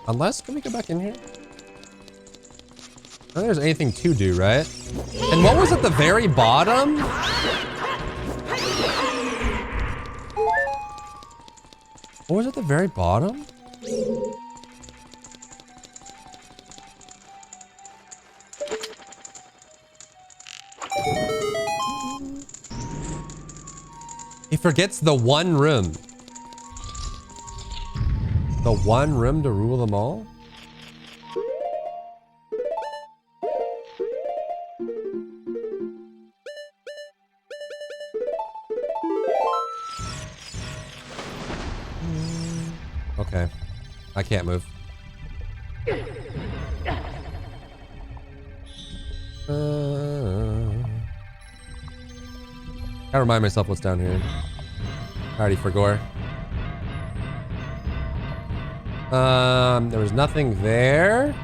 Unless, can we go back in here? I don't think there's anything to do, right? And what was at the very bottom? What was at the very bottom? He forgets the one room. The one room to rule them all? Okay. I can't move. I remind myself what's down here. I already forgot. There was nothing there.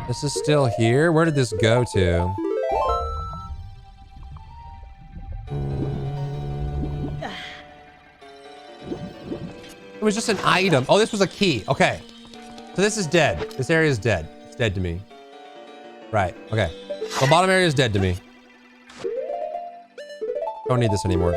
This is still here. Where did this go to? It was just an item. Oh, this was a key. Okay. So this is dead. This area is dead. It's dead to me. Right. Okay. The bottom area is dead to me. Don't need this anymore.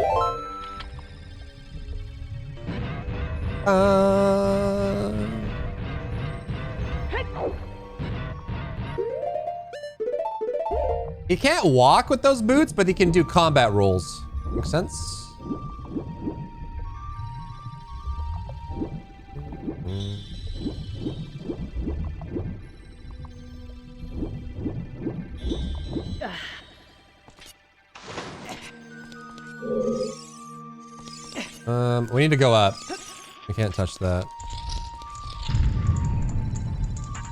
He can't walk with those boots, but he can do combat rolls. Makes sense? We need to go up. We can't touch that.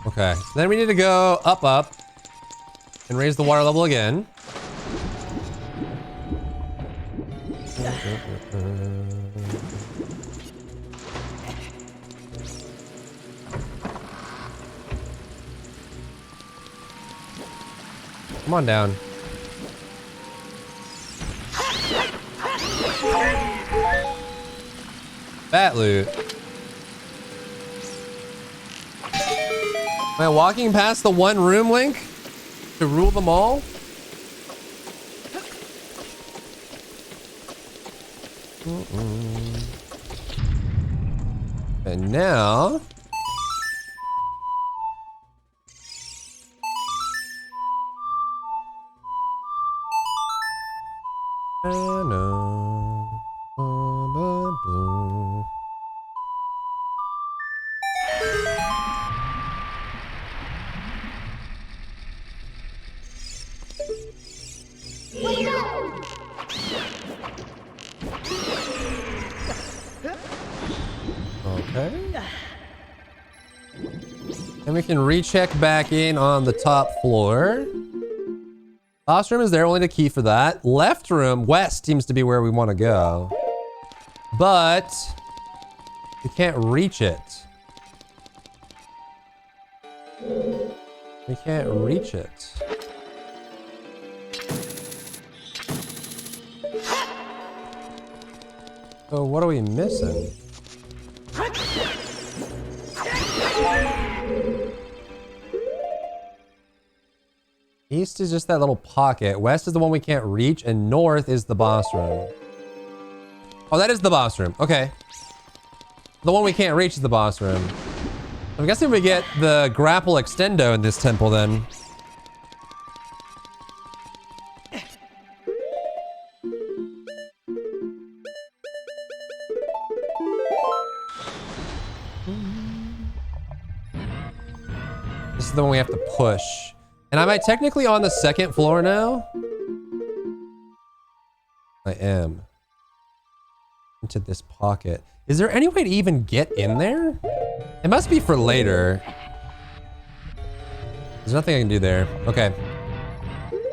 Okay, so then we need to go up, and raise the water level again. Come on down. Bat loot. Am I walking past the one room, Link? To rule them all? And now... Okay. And we can recheck back in on the top floor. Last room is there, only the key for that. Left room, west seems to be where we want to go. But we can't reach it. We can't reach it. So what are we missing? East is just that little pocket. West is the one we can't reach, and north is the boss room. Oh, that is the boss room. Okay. The one we can't reach is the boss room. I'm guessing we get the grapple extendo in this temple then. This is the one we have to push. And am I technically on the second floor now? I am. Into this pocket. Is there any way to even get in there? It must be for later. There's nothing I can do there. Okay.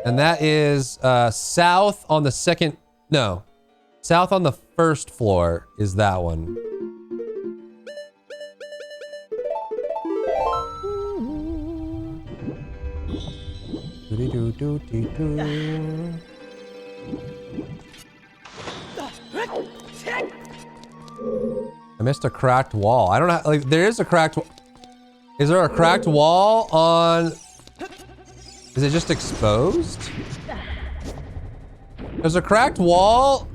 And that is south on the second... No. South on the first floor is that one. I missed a cracked wall. I don't know. Like, there is a cracked. Is there a cracked wall on? Is it just exposed? There's a cracked wall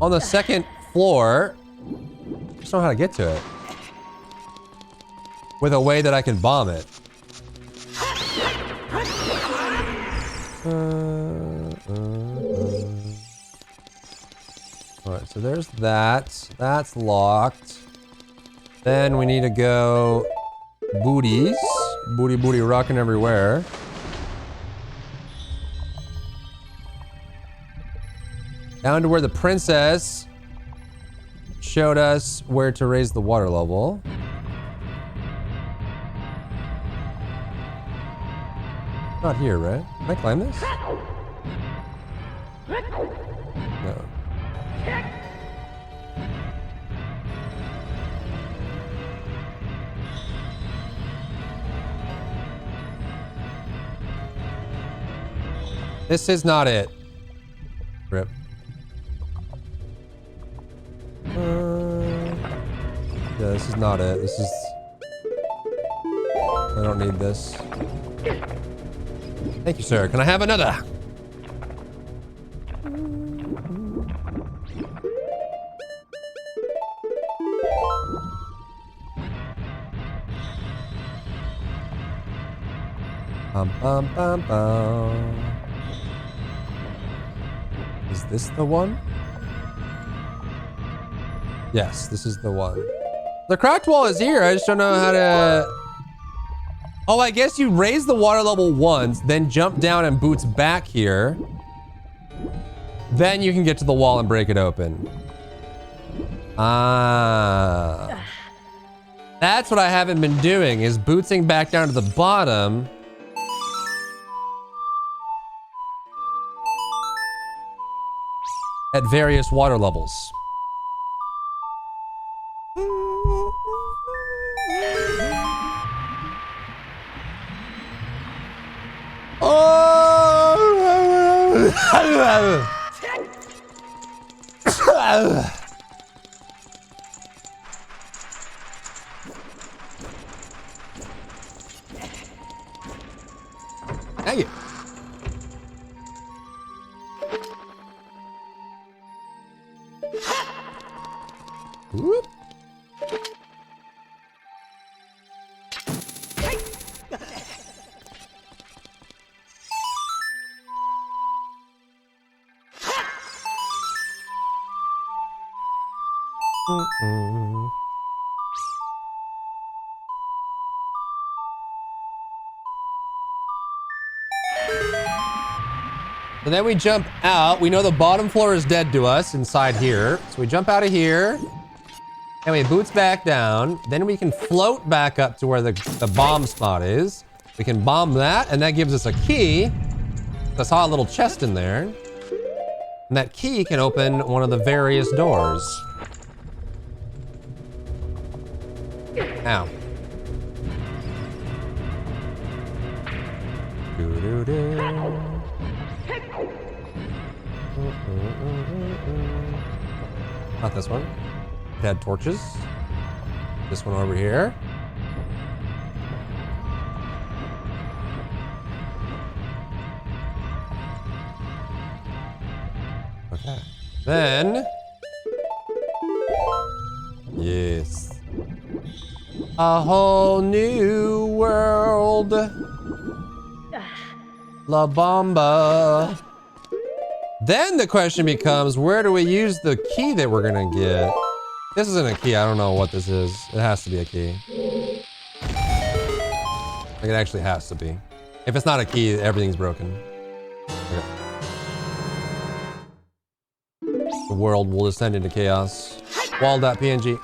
on the second floor. I just don't know how to get to it. With a way that I can bomb it. Alright, so there's that. That's locked. Then we need to go booties. Booty, booty, rocking everywhere. Down to where the princess showed us where to raise the water level. Not here, right? Can I climb this? No. This is not it. Rip. Yeah, this is not it. This is... I don't need this. Thank you, sir. Can I have another? Bum, bum, bum, bum. Is this the one? Yes, this is the one. The cracked wall is here. I just don't know how to... Oh, I guess you raise the water level once, then jump down and boots back here. Then you can get to the wall and break it open. Ah. That's what I haven't been doing, is bootsing back down to the bottom. At various water levels. Thank you. Whoop. And then we jump out. We know the bottom floor is dead to us inside here. So we jump out of here. And we boots back down. Then we can float back up to where the bomb spot is. We can bomb that, and that gives us a key. I saw a little chest in there. And that key can open one of the various doors. Ow. Doo-doo-doo. Not this one. It had torches. This one over here. Okay. Then... Yes. A whole new world. La Bamba. Then the question becomes, where do we use the key that we're gonna get? This isn't a key. I don't know what this is. It has to be a key. Like, it actually has to be. If it's not a key, everything's broken. Okay. The world will descend into chaos. Wall.png.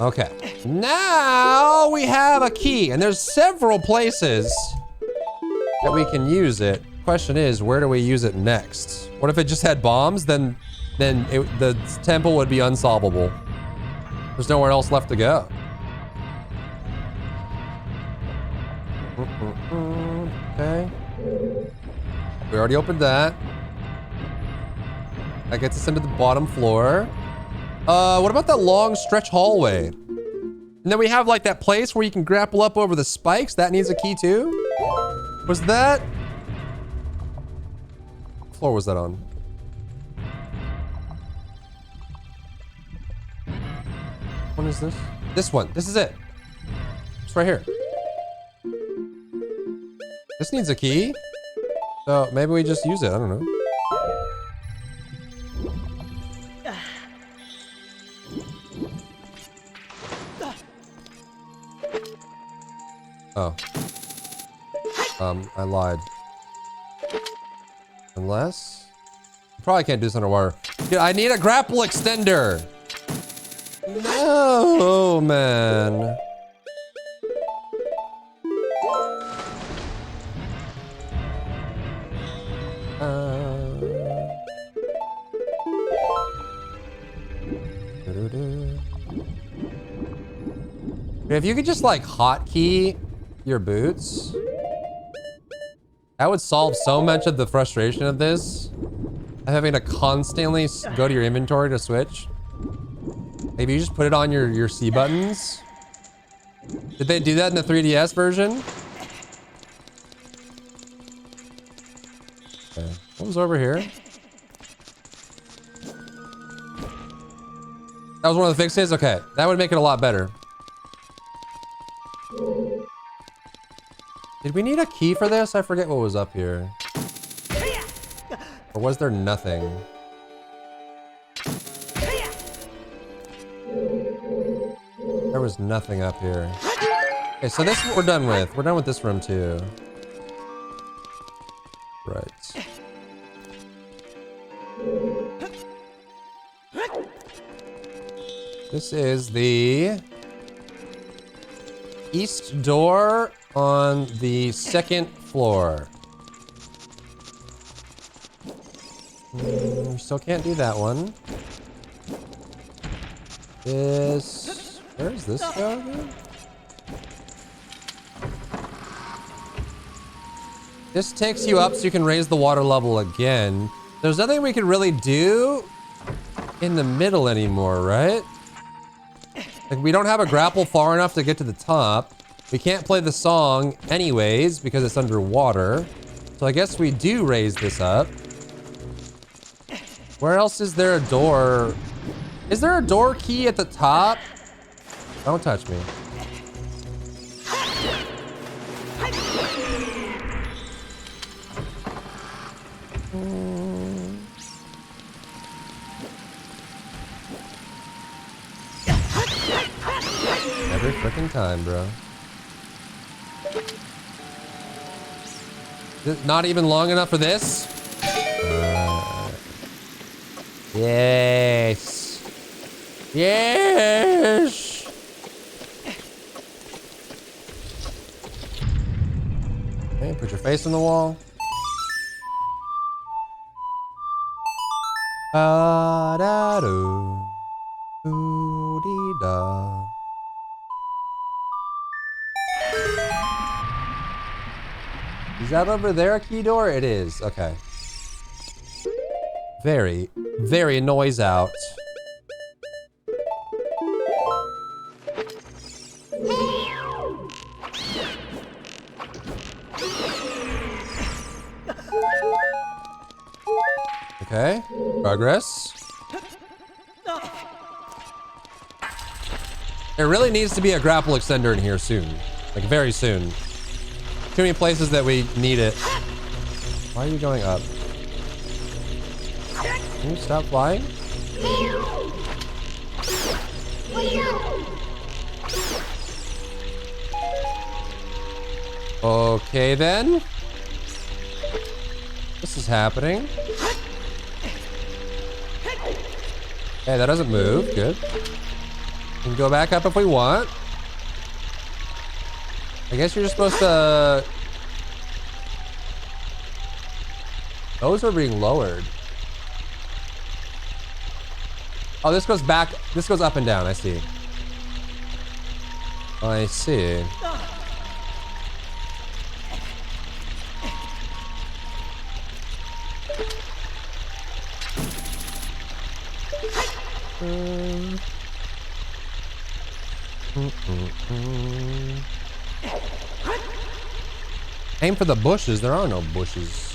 Okay. Now we have a key, and there's several places that we can use it. Question is, where do we use it next? What if it just had bombs? Then the temple would be unsolvable. There's nowhere else left to go. Okay. We already opened that. That gets us into the bottom floor. What about that long stretch hallway? And then we have like that place where you can grapple up over the spikes. That needs a key too? Was that... What floor was that on? What is this? This one. This is it. It's right here. This needs a key. So maybe we just use it. I don't know. Oh. I lied. Unless... You probably can't do this underwater. Dude, I need a grapple extender. No, man. If you could just like hotkey your boots, that would solve so much of the frustration of this. Of having to constantly go to your inventory to switch. Maybe you just put it on your C buttons. Did they do that in the 3DS version? Okay. What was over here? That was one of the fixes? Okay. That would make it a lot better. Did we need a key for this? I forget what was up here. Or was there nothing? There was nothing up here. Okay, so this we're done with. We're done with this room too. Right. This is the east door on the second floor. Still can't do that one. This... Where's this go again? This takes you up so you can raise the water level again. There's nothing we could really do in the middle anymore, right? Like, we don't have a grapple far enough to get to the top. We can't play the song anyways because it's underwater. So I guess we do raise this up. Where else is there a door? Is there a door key at the top? Don't touch me. Every freaking time, bro. Not even long enough for this? Yes. Yes. Okay, put your face on the wall. Da-da-do. Doo-dee-da. Is that over there a key door? It is. Okay. Very, very noise out. Okay. Progress. There really needs to be a grapple extender in here soon. Like, very soon. Too many places that we need it. Why are you going up? Can you stop flying? Okay then. This is happening. Hey, that doesn't move. Good. We can go back up if we want. I guess you're just supposed to... Those are being lowered. Oh, this goes back. This goes up and down. I see. I see. Aim for the bushes. There are no bushes.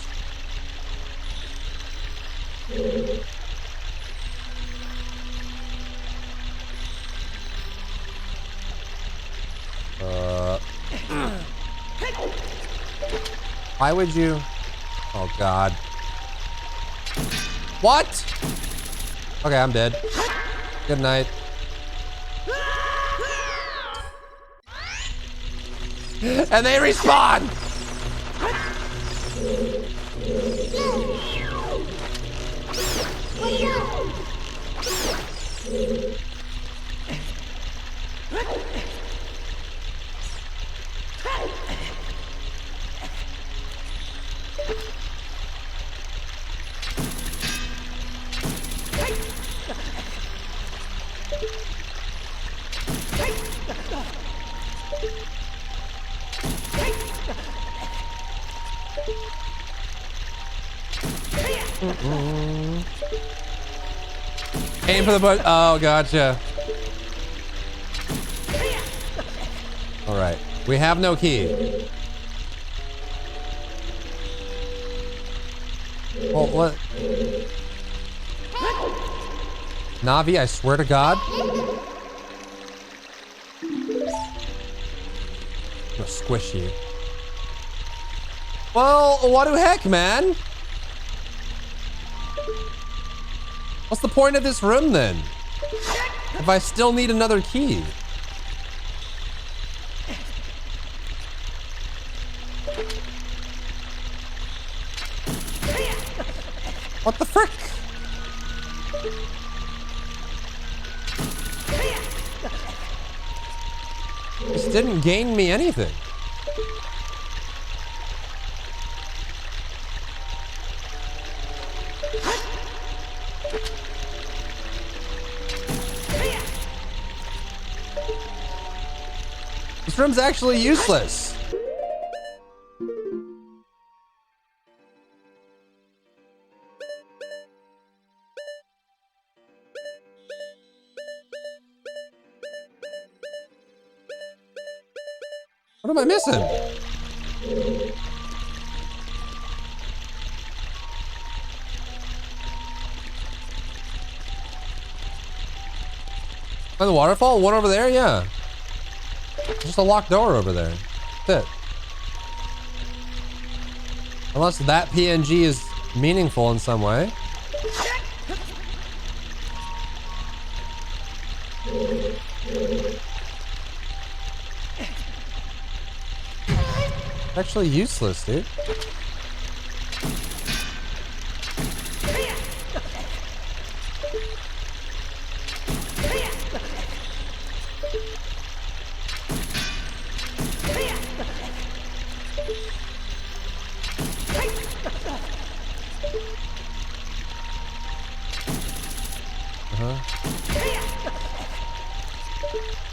Why would you? Oh God. What? Okay, I'm dead. Good night. And they respawn! Aim for the butt. Oh, gotcha. All right. We have no key. Well, what? Navi, I swear to God. I'm gonna squish you. Well, what the heck, man? What's the point of this room then? If I still need another key? What the frick? This didn't gain me anything. This room's actually useless. What am I missing? By the waterfall? One over there? Yeah. Just a locked door over there. That's it. Unless that PNG is meaningful in some way. Actually useless, dude.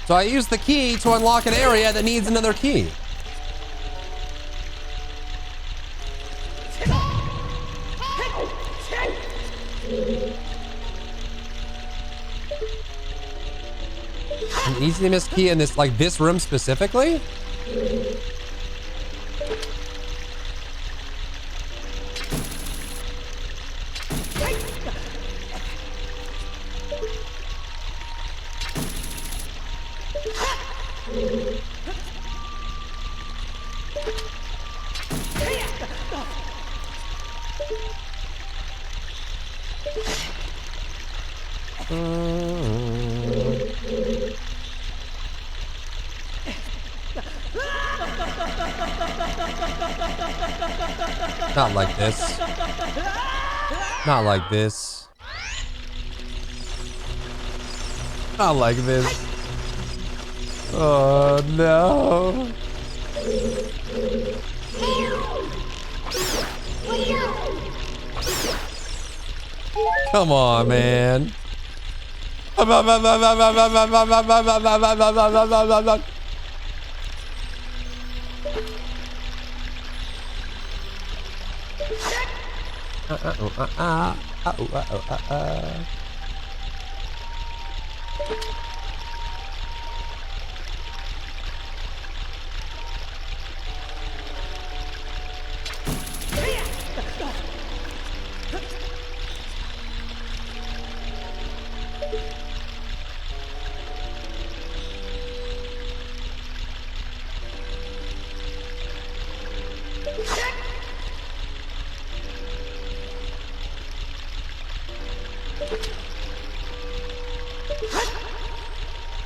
So I use the key to unlock an area that needs another key. An easily missed key in this, like this room specifically? Not like this. Not like this. Not like this. Oh no. Come on, man.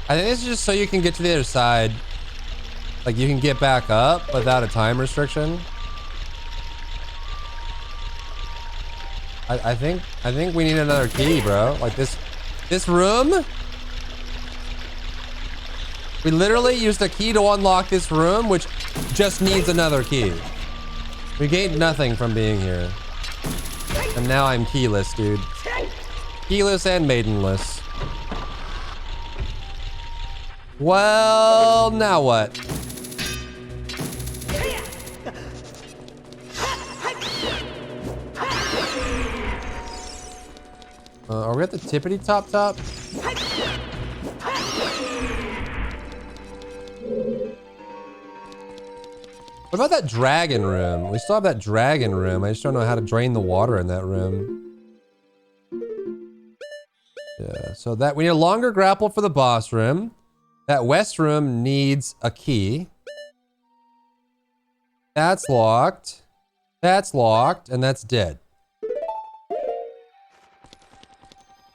I think this is just so you can get to the other side. Like you can get back up without a time restriction. I think we need another key, bro. Like this room. We literally used a key to unlock this room, which just needs another key. We gained nothing from being here. And now I'm keyless, dude. Keyless and maidenless. Well, now what? Are we at the tippity top? What about that dragon room? We still have that dragon room. I just don't know how to drain the water in that room. Yeah, so that we need a longer grapple for the boss room. That west room needs a key. That's locked. That's locked, and that's dead.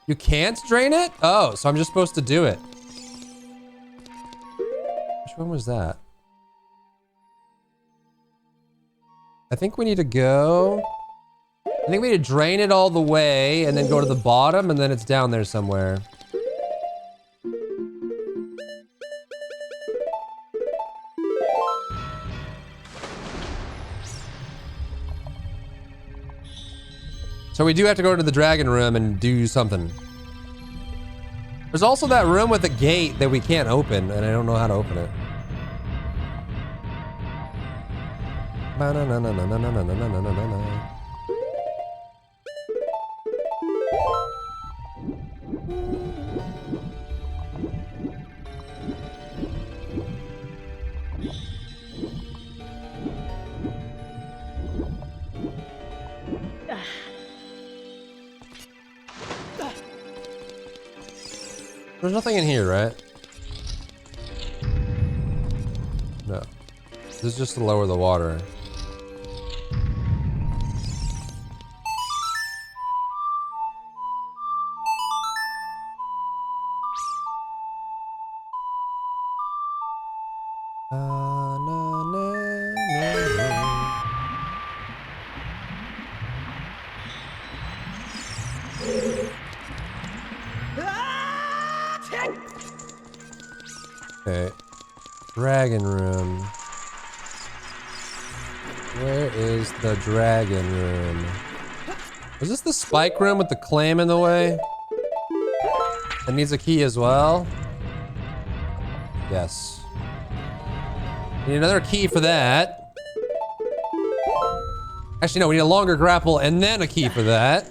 You can't drain it? Oh, so I'm just supposed to do it. Which one was that? I think we need to go... I think we need to drain it all the way and then go to the bottom and then it's down there somewhere. So we do have to go to the dragon room and do something. There's also that room with a gate that we can't open and I don't know how to open it. There's nothing in here, right? No. This is just to lower the water. Okay. Dragon room. Where is the dragon room? Is this the spike room with the clam in the way? It needs a key as well? Yes. We need another key for that. Actually, no, we need a longer grapple and then a key for that.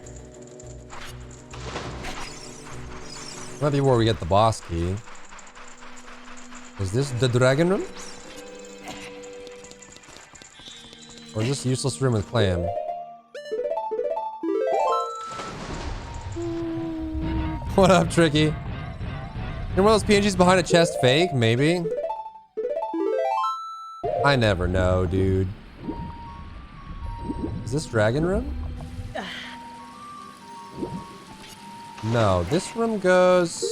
Might be where we get the boss key. Is this the dragon room? Or is this useless room with clam? What up, Tricky? You're one of those PNGs behind a chest fake? Maybe? I never know, dude. Is this dragon room? No, this room goes...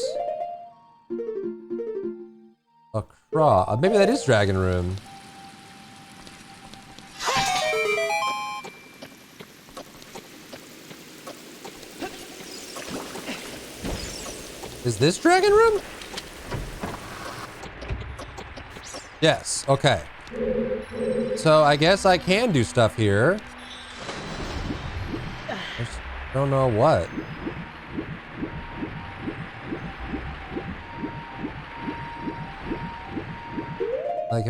across. Maybe that is dragon room. Is this dragon room? Yes, okay. So I guess I can do stuff here. I just don't know what. Like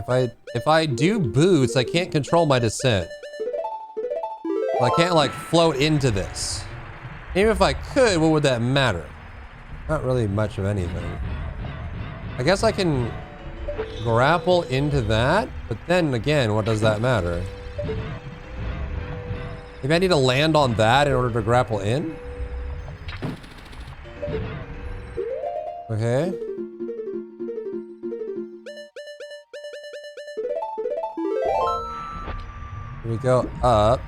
if I do boots, I can't control my descent. Well, I can't like float into this. Even if I could, what would that matter? Not really much of anything. I guess I can grapple into that, but then again, what does that matter? Maybe I need to land on that in order to grapple in? Okay. Here we go up.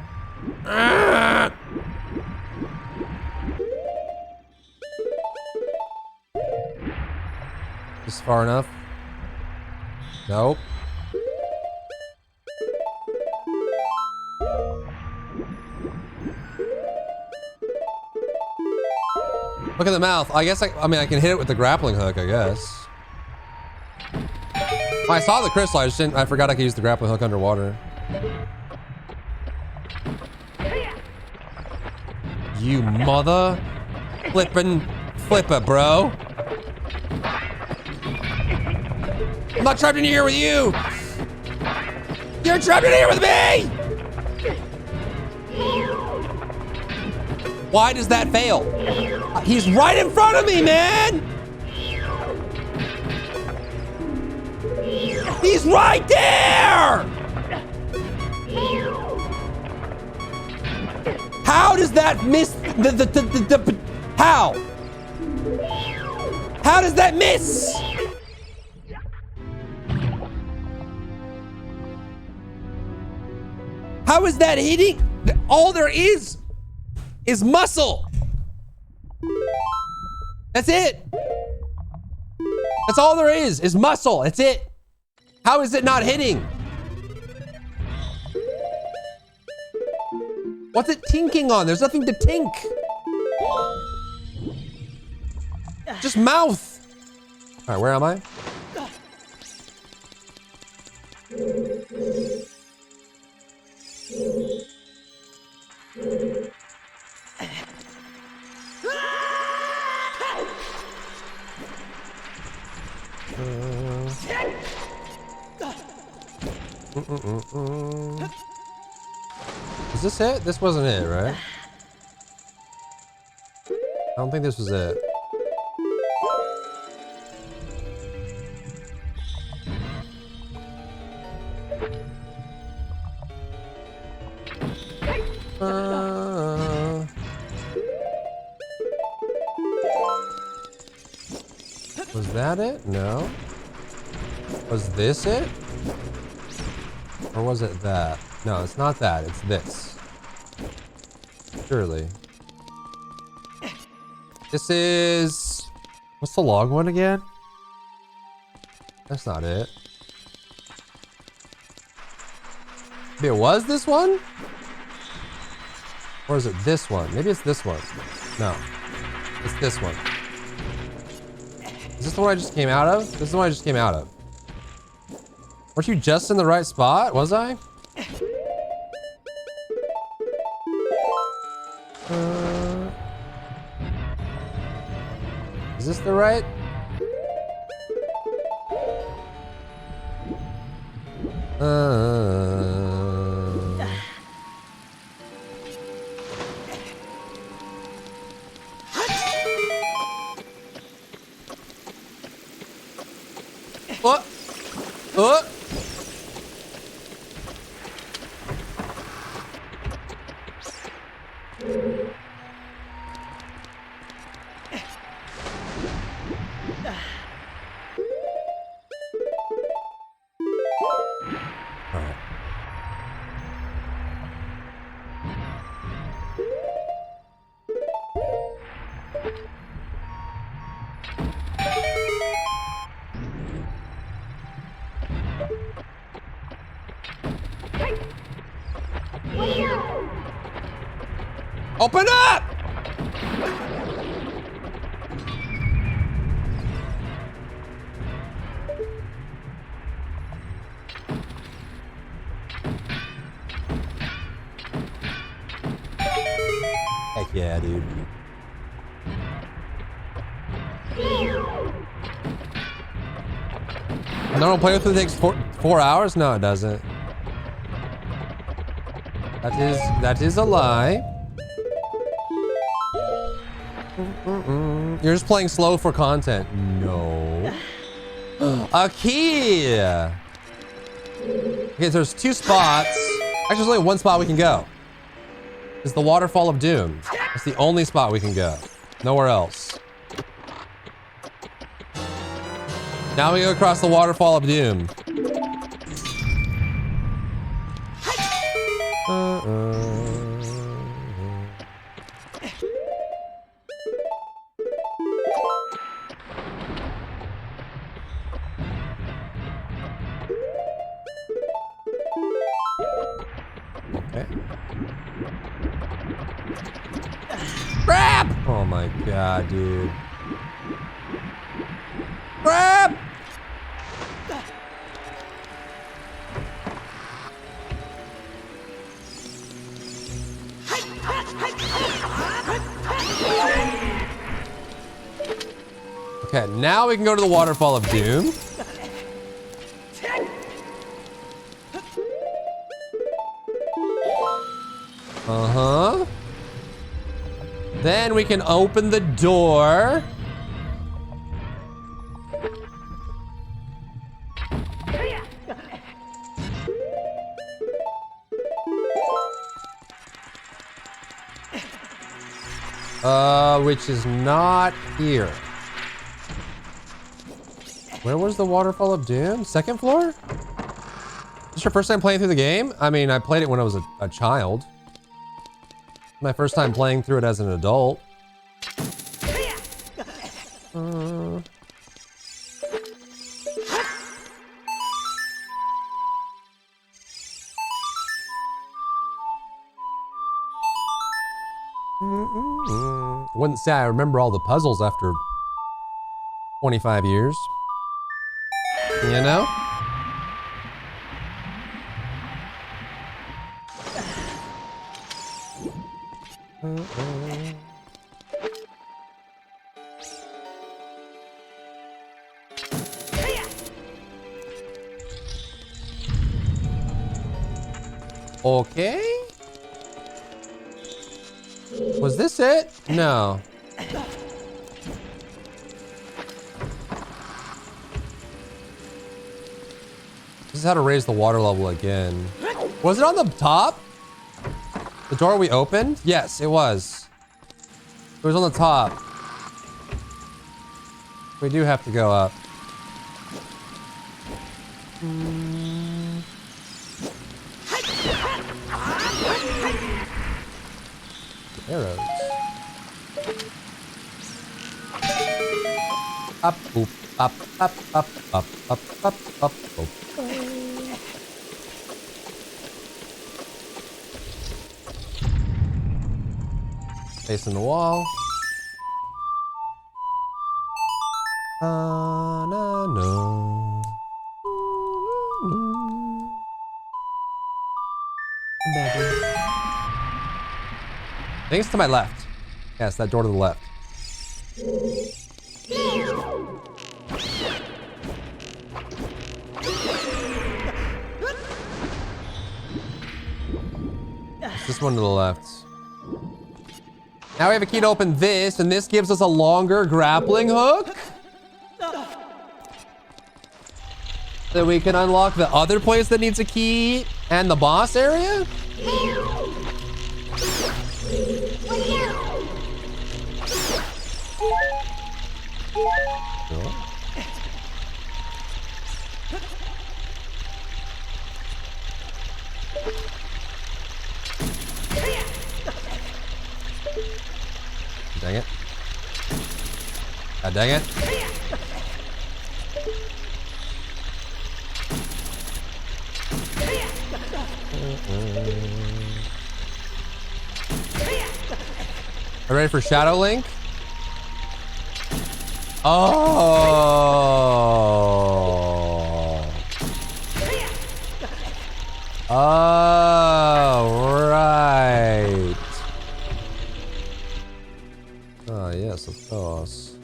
Just far enough? Nope. Look at the mouth. I guess I mean, I can hit it with the grappling hook, I guess. I saw the crystal, I forgot I could use the grappling hook underwater. You mother flippin' flipper, bro. I'm not trapped in here with you. You're trapped in here with me. Why does that fail? He's right in front of me, man. He's right there. How does that miss how? How does that miss? How is that hitting? All there is muscle. That's it. That's all there is muscle. That's it. How is it not hitting? What's it tinking on? There's nothing to tink. Just mouth. All right, where am I? Is this it? This wasn't it, right? I don't think this was it. Was that it? No. Was this it? Or was it that? No, it's not that. It's this. Surely. This is... What's the log one again? That's not it. Maybe it was this one? Or is it this one? Maybe it's this one. No. It's this one. Is this the one I just came out of? This is the one I just came out of. Weren't you just in the right spot? Was I? Is this the right? What? What? Open up! Heck yeah, dude. A normal playthrough takes 4 hours? No, it doesn't. That is a lie. You're just playing slow for content. No. A key! Okay, there's 2 spots. Actually, there's only 1 spot we can go. It's the Waterfall of Doom. It's the only spot we can go. Nowhere else. Now we go across the Waterfall of Doom. Okay. Crap! Oh my my god, dude. Grab! Okay, now we can go to the Waterfall of Doom. Uh-huh. Then we can open the door. Which is not here. Where was the Waterfall of Doom? Second floor? Is this your first time playing through the game? I mean, I played it when I was a child. My first time playing through it as an adult. Wouldn't say I remember all the puzzles after 25 years. You know? Okay. Was this it? No. This is how to raise the water level again. Was it on the top? The door we opened? Yes, it was. It was on the top. We do have to go up. Arrows. Up, oop, up, up, up, up, up, up, up, up. Facing the wall. No, no. I think it's to my left. Yes, that door to the left. It's this one to the left. Now we have a key to open this, and this gives us a longer grappling hook. So we can unlock the other place that needs a key and the boss area. Cool. Dang it. God dang it. Are you ready for Shadow Link? Oh. Oh, right. Oh, yes, of course.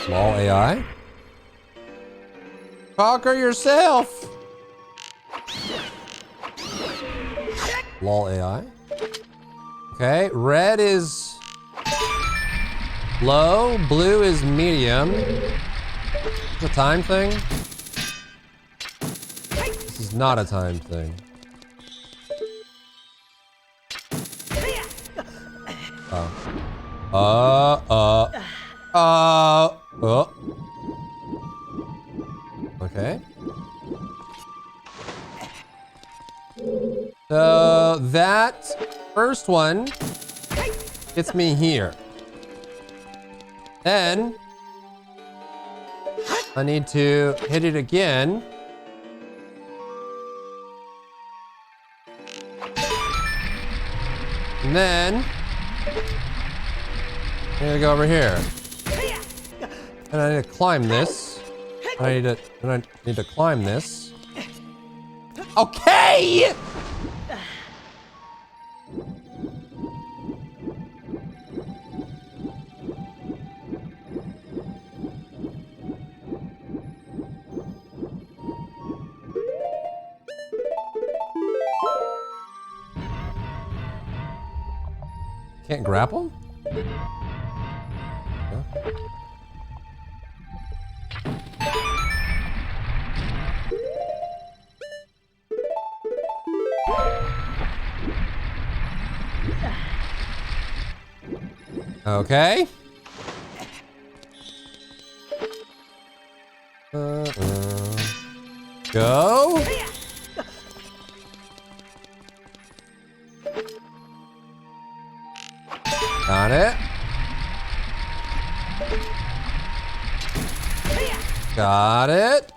Small AI? Conquer yourself! Lol AI. Okay, red is low, blue is medium. It's a time thing? This is not a time thing. Okay. So that first one gets me here. Then I need to hit it again. And then I need to go over here. And I need to climb this. And I need to climb this. Okay! Can't grapple? Huh? Okay. Go. Got it. Got it.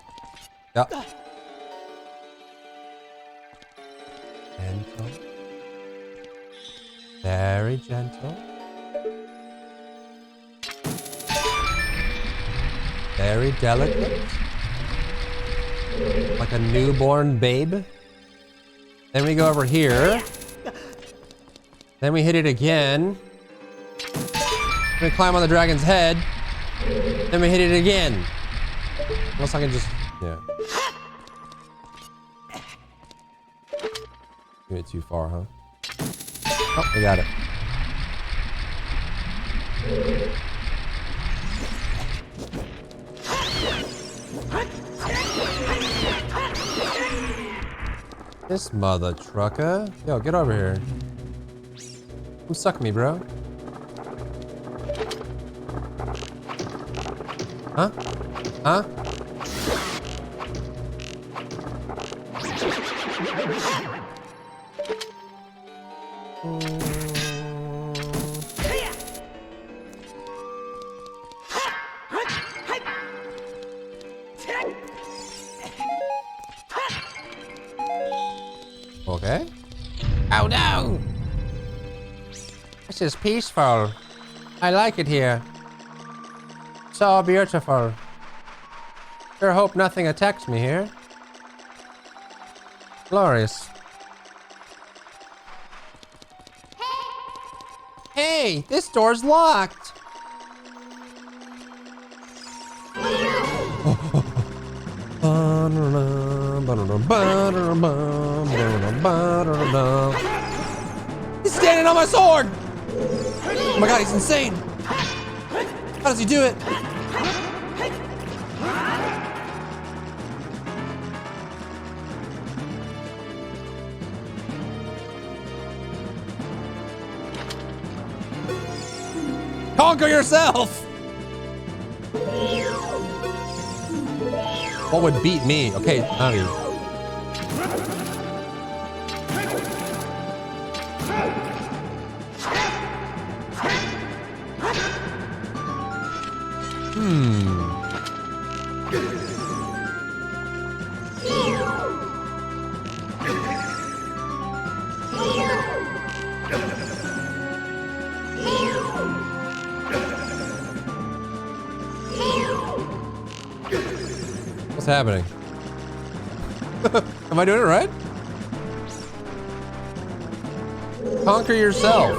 Yep. Gentle. Very gentle. Very delicate. Like a newborn babe. Then we go over here. Then we hit it again. Then we climb on the dragon's head. Then we hit it again. Unless I can just, yeah. You went too far, huh? Oh, we got it. This mother trucker. Yo, get over here. Who sucked me, bro? Huh? Huh? Okay. Oh no! This is peaceful. I like it here. So beautiful. Sure hope nothing attacks me here. Glorious. Hey, this door's locked. He's standing on my sword! Oh my god, he's insane! How does he do it? Conquer yourself! What would beat me? Okay, Navi. What's happening? Am I doing it right? Conquer yourself.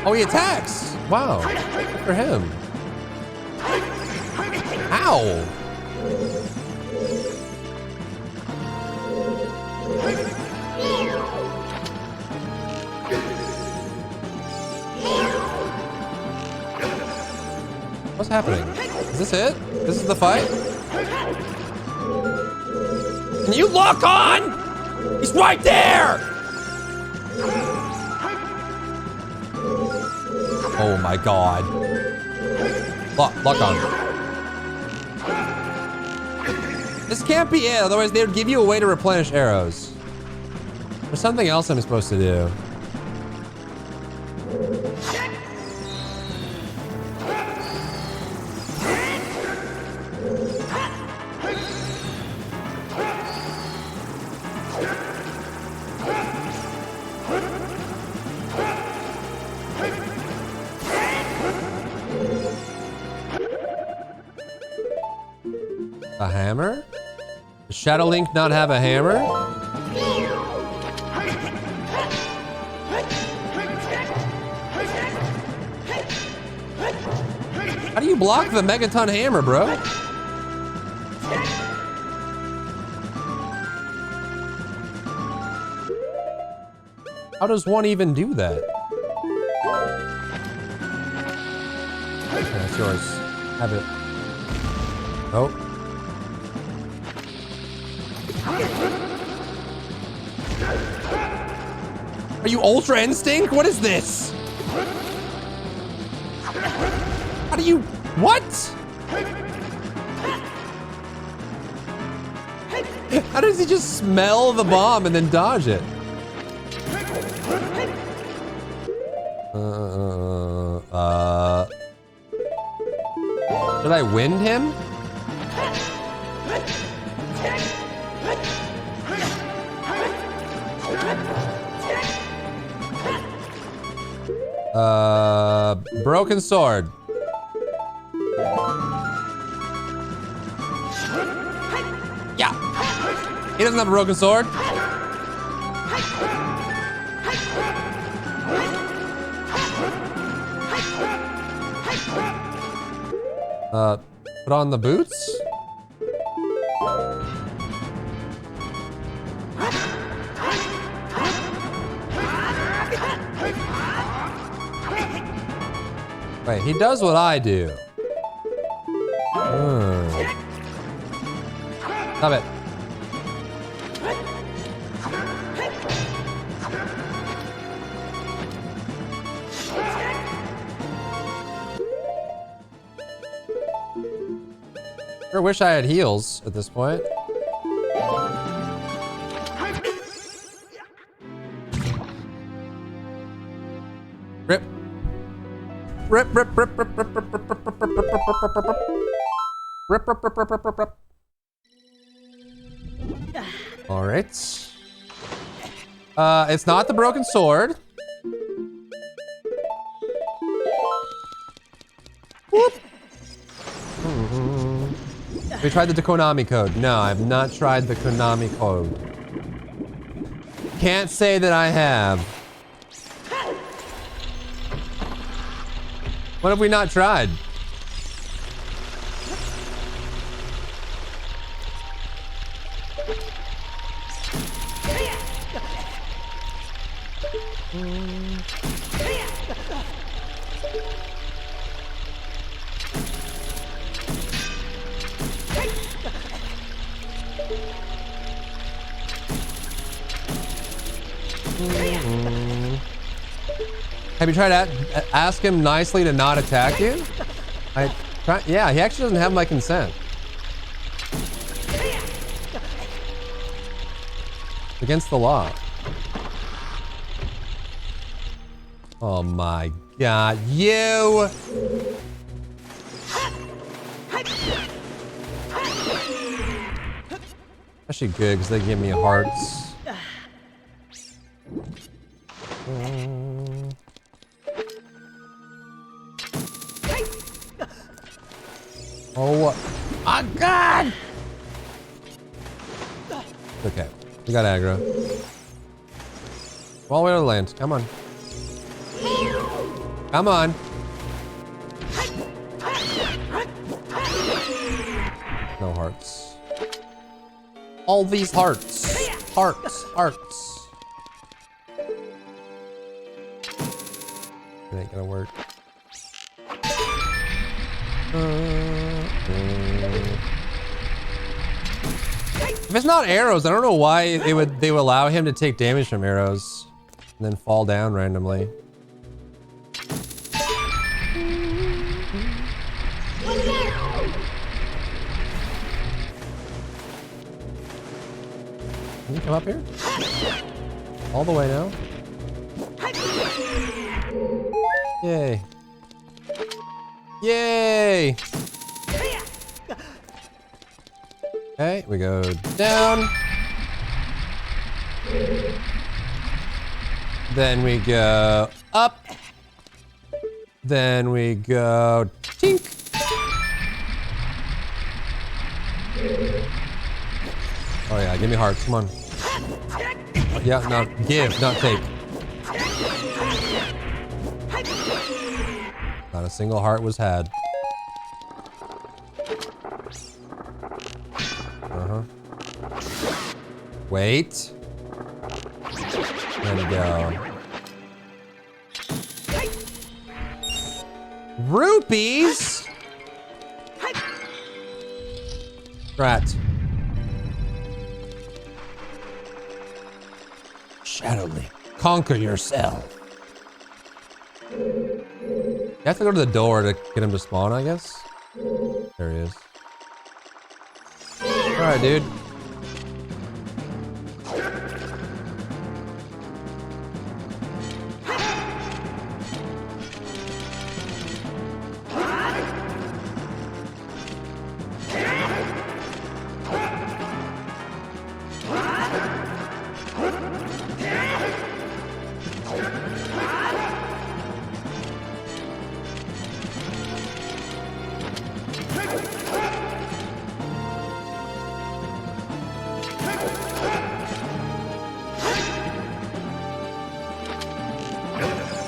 Oh, he attacks. Wow. Good for him. Ow. What's happening? Is this it? This is the fight? Can you lock on? He's right there! Oh my god. Lock on. This can't be it, otherwise they would give you a way to replenish arrows. There's something else I'm supposed to do. A hammer? Does Shadow Link not have a hammer? How do you block the Megaton hammer, bro? How does one even do that? Okay, that's yours. Have it. Oh. Are you Ultra Instinct? What is this? How do you... What? How does he just smell the bomb and then dodge it? Did I wind him? Broken sword. Yeah. He doesn't have a broken sword. Put on the boots? Wait, he does what I do. Stop it. I wish I had heals at this point. Rip. Rip, rip, rip, rip, rip, rip, rip, rip, rip, rip, rip, rip, rip, rip, rip, rip, rip, rip. All right. It's not the broken sword. Whoop. We tried the Konami code. No, I've not tried the Konami code. Can't say that I have. What have we not tried? Have you tried to ask him nicely to not attack you? Yeah, he actually doesn't have my consent. Against the law. Oh my god, you! Actually good, because they give me hearts. Oh my god! Okay, we got aggro. All the way to the land. Come on. Come on. No hearts. All these hearts. Hearts. Hearts. It ain't gonna work. If it's not arrows, I don't know why they would allow him to take damage from arrows and then fall down randomly. Can you come up here? All the way now? Yay. Yay! Okay, we go down. Then we go up. Then we go tink. Oh yeah, give me hearts. Come on. Yeah, no, give, not take. Not a single heart was had. Uh-huh. Wait. There we go. Rupees? Rat. Shadow Link, conquer yourself. You have to go to the door to get him to spawn, I guess. There he is. All right, dude.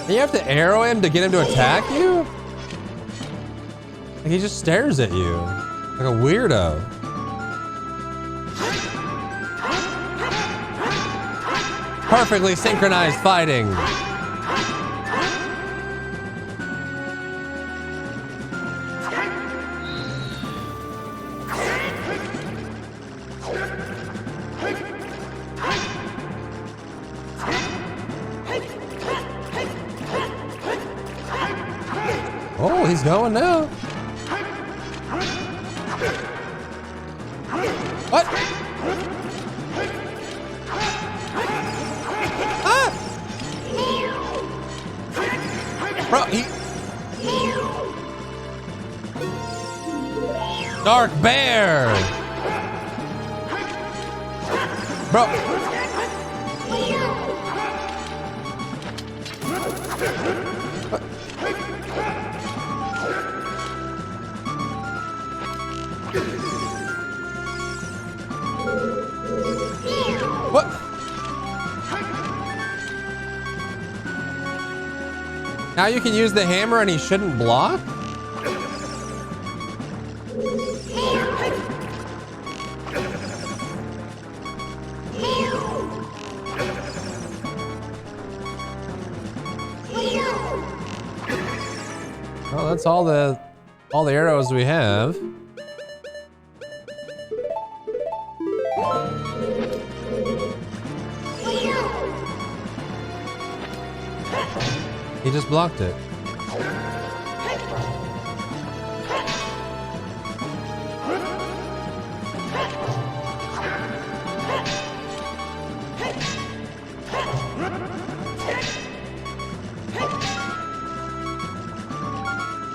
You have to arrow him to get him to attack you? Like he just stares at you like a weirdo. Perfectly synchronized fighting. Oh, he's going now. What? Ah! Bro, he... Drybear! Bro. What? Now you can use the hammer and he shouldn't block? Well, that's all the arrows we have. He just blocked it.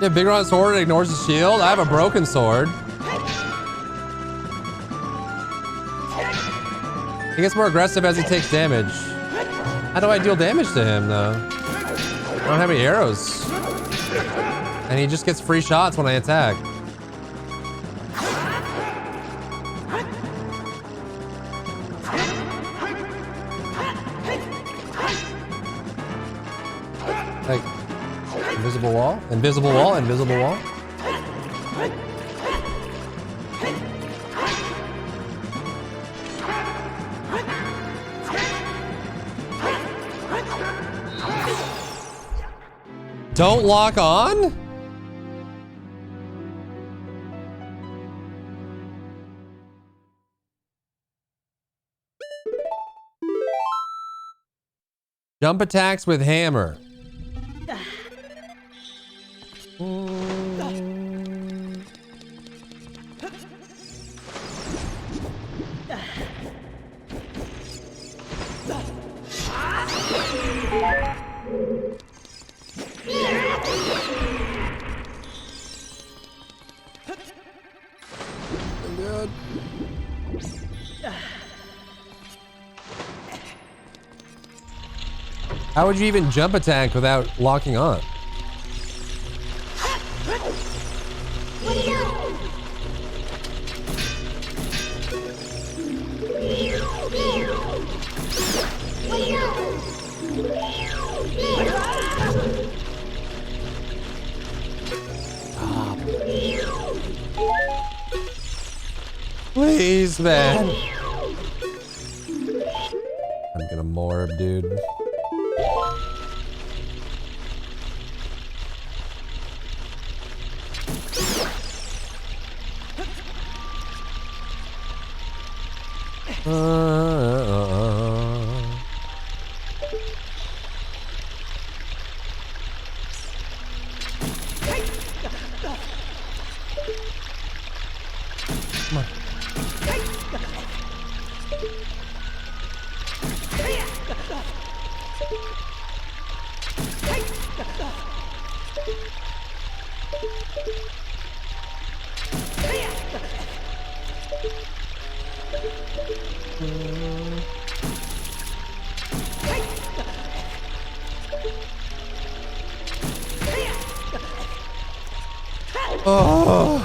Yeah, big round sword ignores the shield. I have a broken sword. He gets more aggressive as he takes damage. How do I deal damage to him though? I don't have any arrows. And he just gets free shots when I attack. Like, invisible wall, invisible wall, invisible wall. Don't lock on? Jump attacks with hammer. Good. How would you even jump attack without locking on? Please, man. I'm gonna morb, dude. Come on. Oh.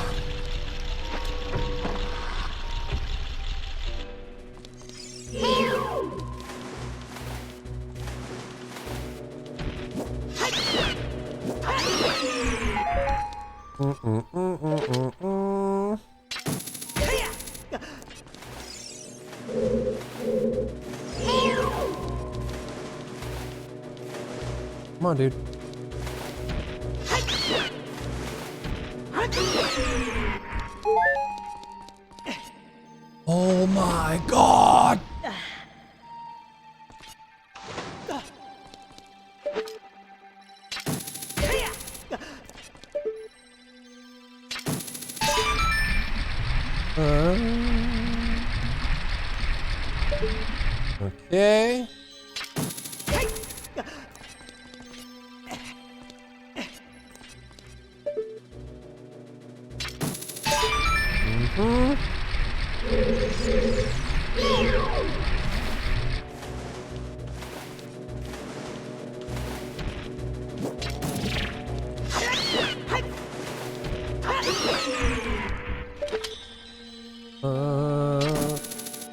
Come on, dude. Oh my God. Okay.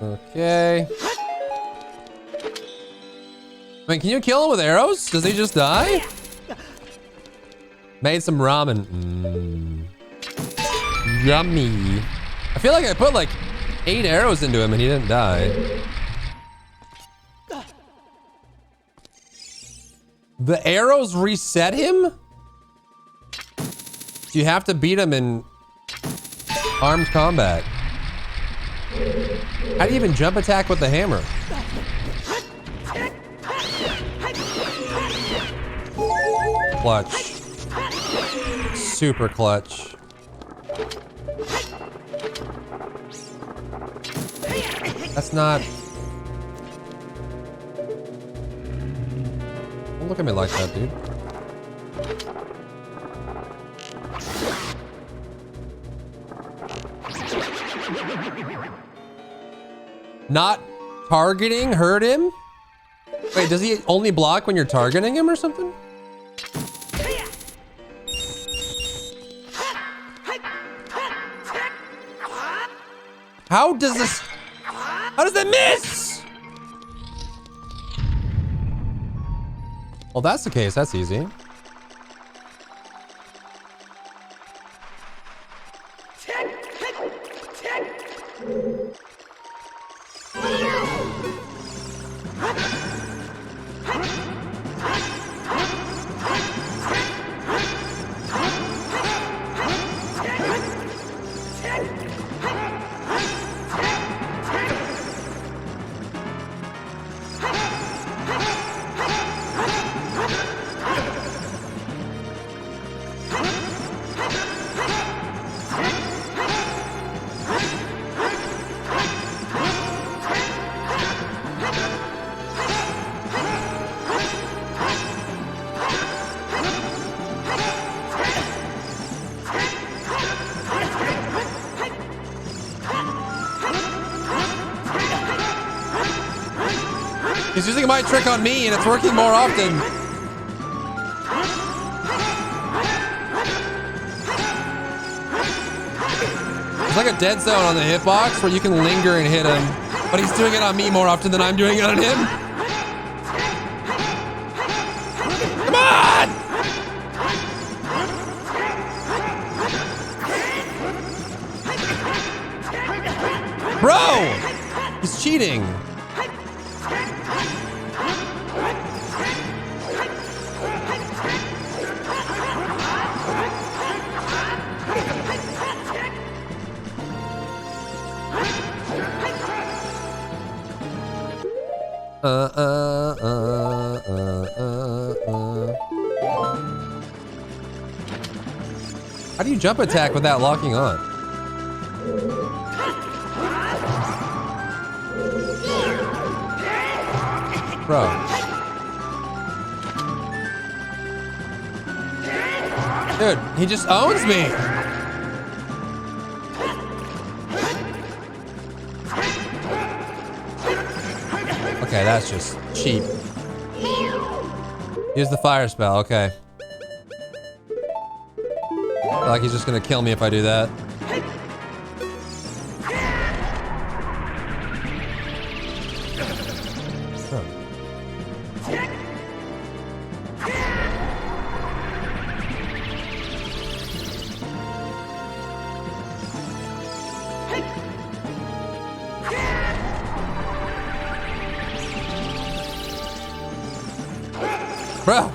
Okay. I mean, can you kill him with arrows? Does he just die? Made some ramen. Yummy. I feel like I put like 8 arrows into him and he didn't die. The arrows reset him? You have to beat him in armed combat. How do you even jump attack with the hammer? Clutch. Super clutch. That's not... Don't look at me like that, dude. Not targeting hurt him? Wait, does he only block when you're targeting him or something? How does this... How does that miss? Well, that's the case. That's easy. He's using my trick on me and it's working more often. It's like a dead zone on the hitbox where you can linger and hit him, but he's doing it on me more often than I'm doing it on him. Bro! He's cheating. How do you jump attack without locking on? Bro. Dude, he just owns me. Okay, that's just cheap. Use the fire spell, okay. I feel like he's just gonna kill me if I do that. Huh. Bro!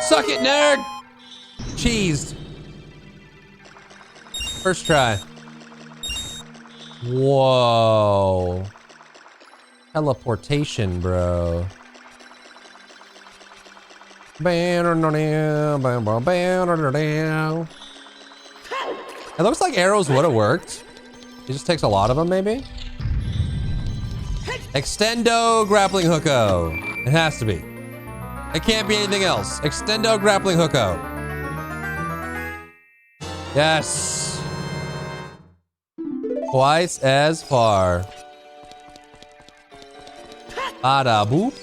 Suck it, nerd! Cheesed. First try. Whoa. Teleportation, bro. It looks like arrows would have worked. It just takes a lot of them, maybe? Extendo grappling hooko. It has to be. It can't be anything else. Extendo grappling hooko. Yes. Twice as far. Bada boop.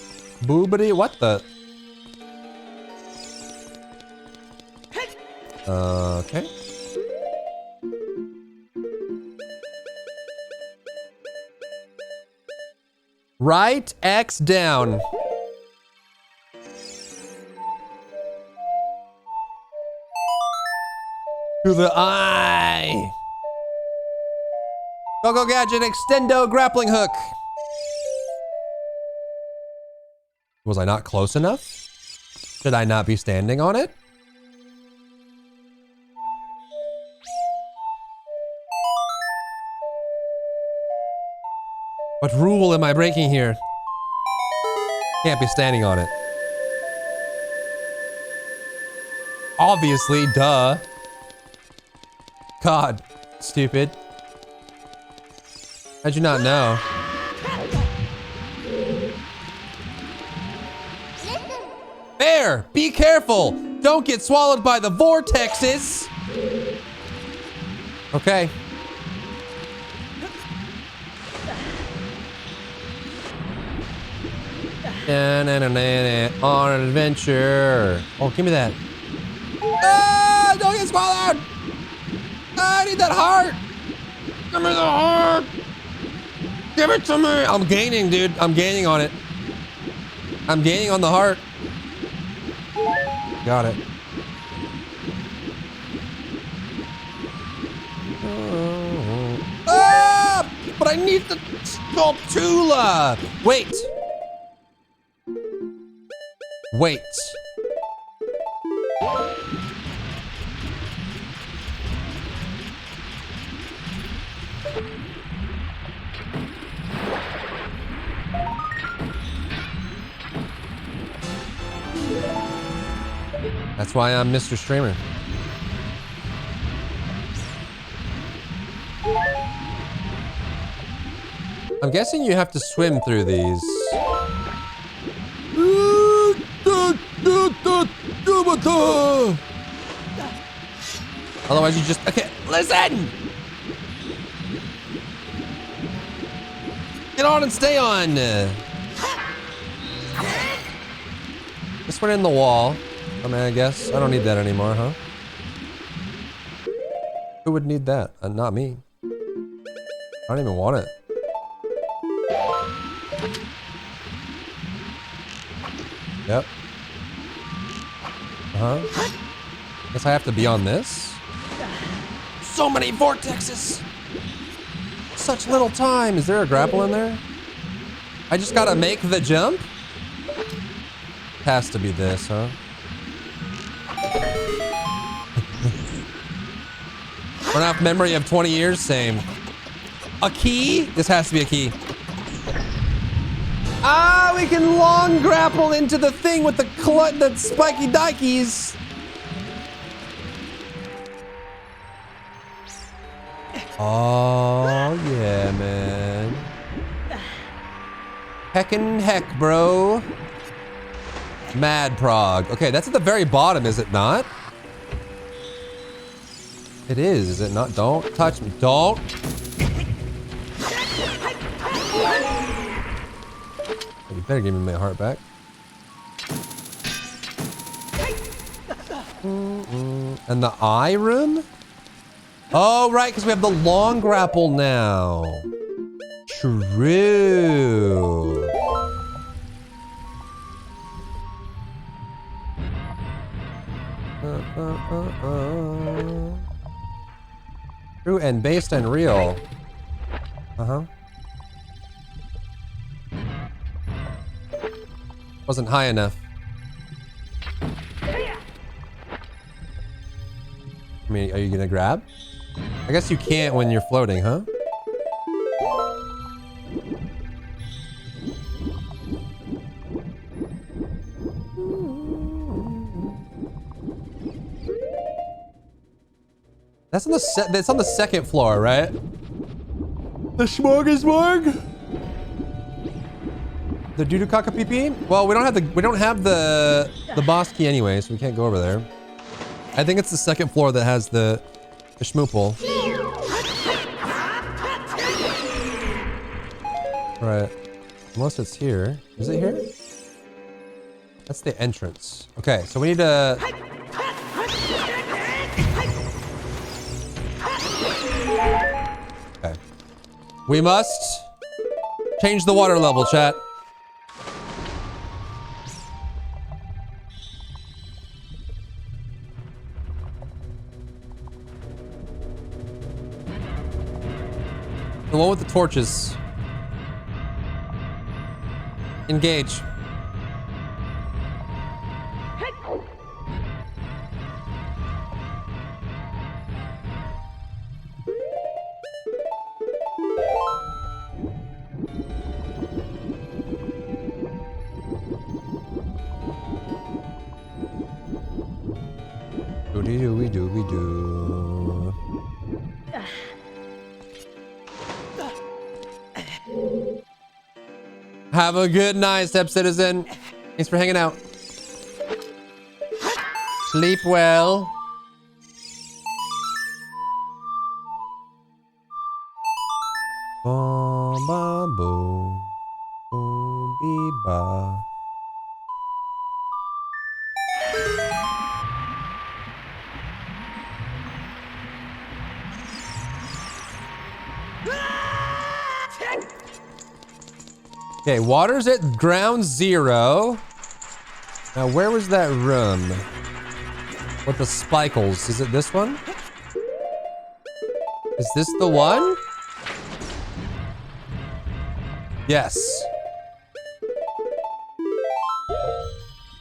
Boobity. What the? Okay. Right X down. To the eye. Go gadget extendo grappling hook. Was I not close enough? Should I not be standing on it? What rule am I breaking here? Can't be standing on it. Obviously, duh. God, stupid. How'd you not know? Bear, be careful! Don't get swallowed by the vortexes! Okay. On an adventure. Oh, give me that. Ah, don't get swallowed! I need that heart! Give me the heart! Give it to me! I'm gaining, dude. I'm gaining on it. I'm gaining on the heart. Got it. Ah! But I need the sculptula! Wait. Wait. That's why I'm Mr. Streamer. I'm guessing you have to swim through these. Otherwise you just, okay, listen! Get on and stay on. This went in the wall. I mean, I guess. I don't need that anymore, huh? Who would need that? Not me. I don't even want it. Yep. Uh-huh. Guess I have to be on this. So many vortexes! Such little time. Is there a grapple in there? I just gotta make the jump? Has to be this, huh? Run off memory of 20 years? Same. A key? This has to be a key. Ah, we can long grapple into the thing with the spiky dikies. Oh, yeah, man. Heckin' heck, bro. Mad prog. Okay, that's at the very bottom, is it not? It is it not? Don't touch me. Don't. You better give me my heart back. And the eye room? Oh, right, because we have the long grapple now. True. True and based and real. Uh-huh. Wasn't high enough. I mean, are you gonna grab? I guess you can't when you're floating, huh? That's on the second floor, right? The smorgasbord? The Dudukaka PP? Well, we don't have the boss key anyway, so we can't go over there. I think it's the second floor that has the schmoople. Right. Unless it's here. Is it here? That's the entrance. Okay, so we need to... Okay. We must change the water level, chat. The one with the torches. Engage. Doody-doo-doo-doo. Have a good night, Step Citizen. Thanks for hanging out. Sleep well. Ba ba boom. Boom be ba. Okay, water's at ground zero. Now, where was that room? With the spikles? Is it this one? Is this the one? Yes.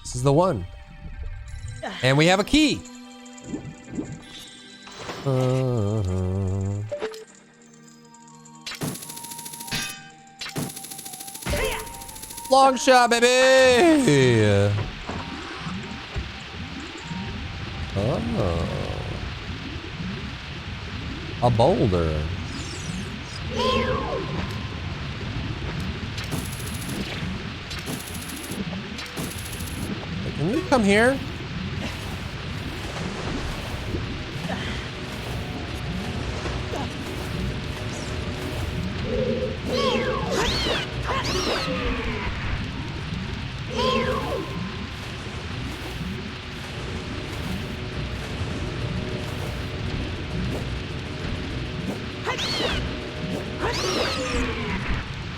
This is the one. And we have a key. Long shot, baby! Oh. A boulder. Can you come here?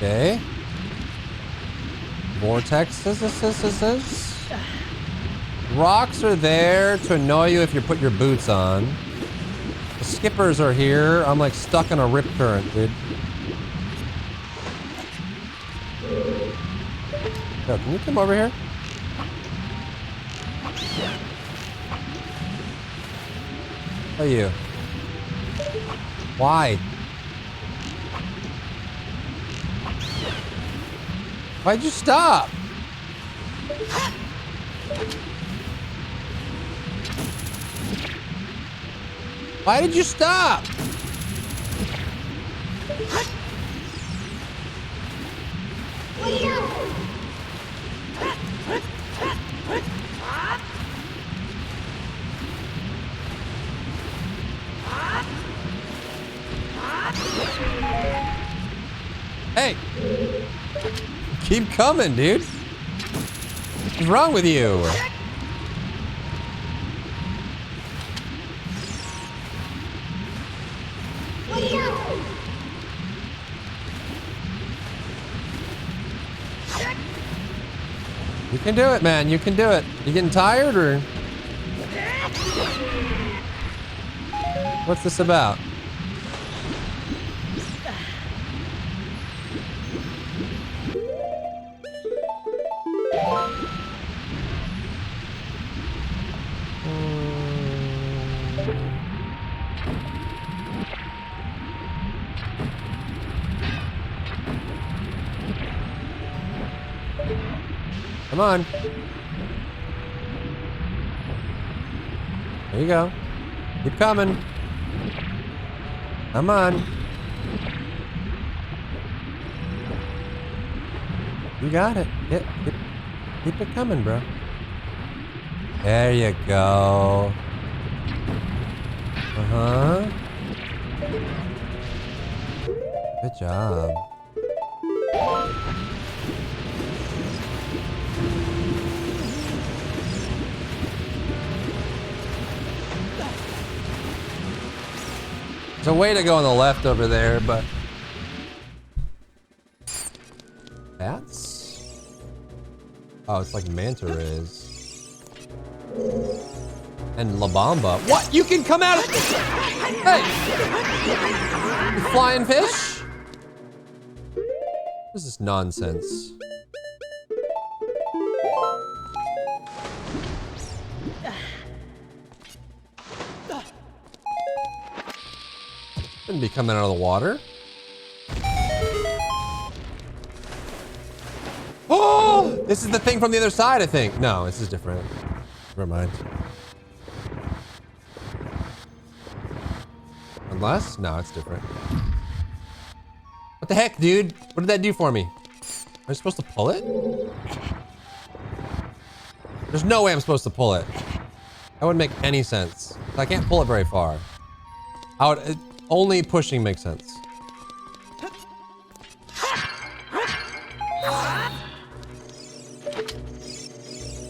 Okay. Vortex. Rocks are there to annoy you if you put your boots on. The skippers are here. I'm like stuck in a rip current, dude. Yo, can you come over here? How are you? Why? Why'd you stop? Why did you stop? Hey! Keep coming, dude. What's wrong with you? You can do it, man. You can do it. You getting tired, or what's this about? Come on. There you go. Keep coming. Come on. You got it. Keep it coming, bro. There you go. Uh-huh. Good job. There's a way to go on the left over there, but that's... Oh, it's like Manta is. And La Bamba. What? You can come out of... Hey! You flying fish? This is nonsense. Shouldn't be coming out of the water. Oh! This is the thing from the other side, I think. No, this is different. Never mind. Unless? No, it's different. What the heck, dude? What did that do for me? Am I supposed to pull it? There's no way I'm supposed to pull it. That wouldn't make any sense. I can't pull it very far. Only pushing makes sense.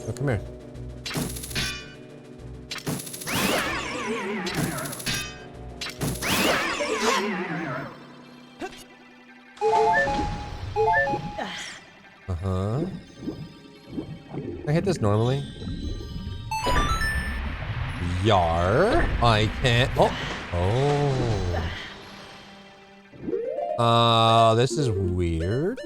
Oh, come here. Uh-huh. Can I hit this normally? Yar. I can't. Oh. Oh. This is weird.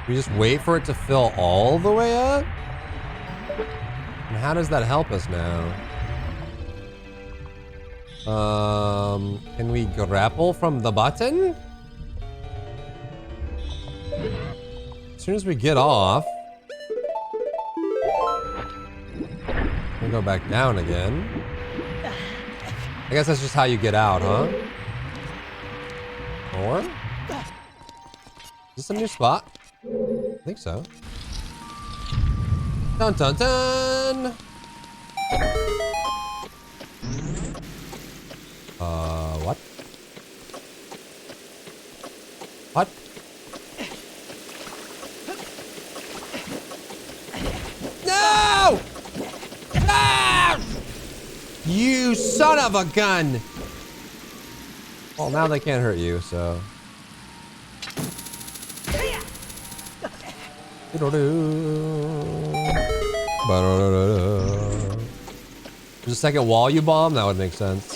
We just wait for it to fill all the way up? And how does that help us now? Can we grapple from the button? As soon as we get off, we'll go back down again. I guess that's just how you get out, huh? Or? Is this a new spot? I think so. Dun dun dun! What? What? No! Ah! You son of a gun! Well, now they can't hurt you, so... There's a second wall you bomb? That would make sense.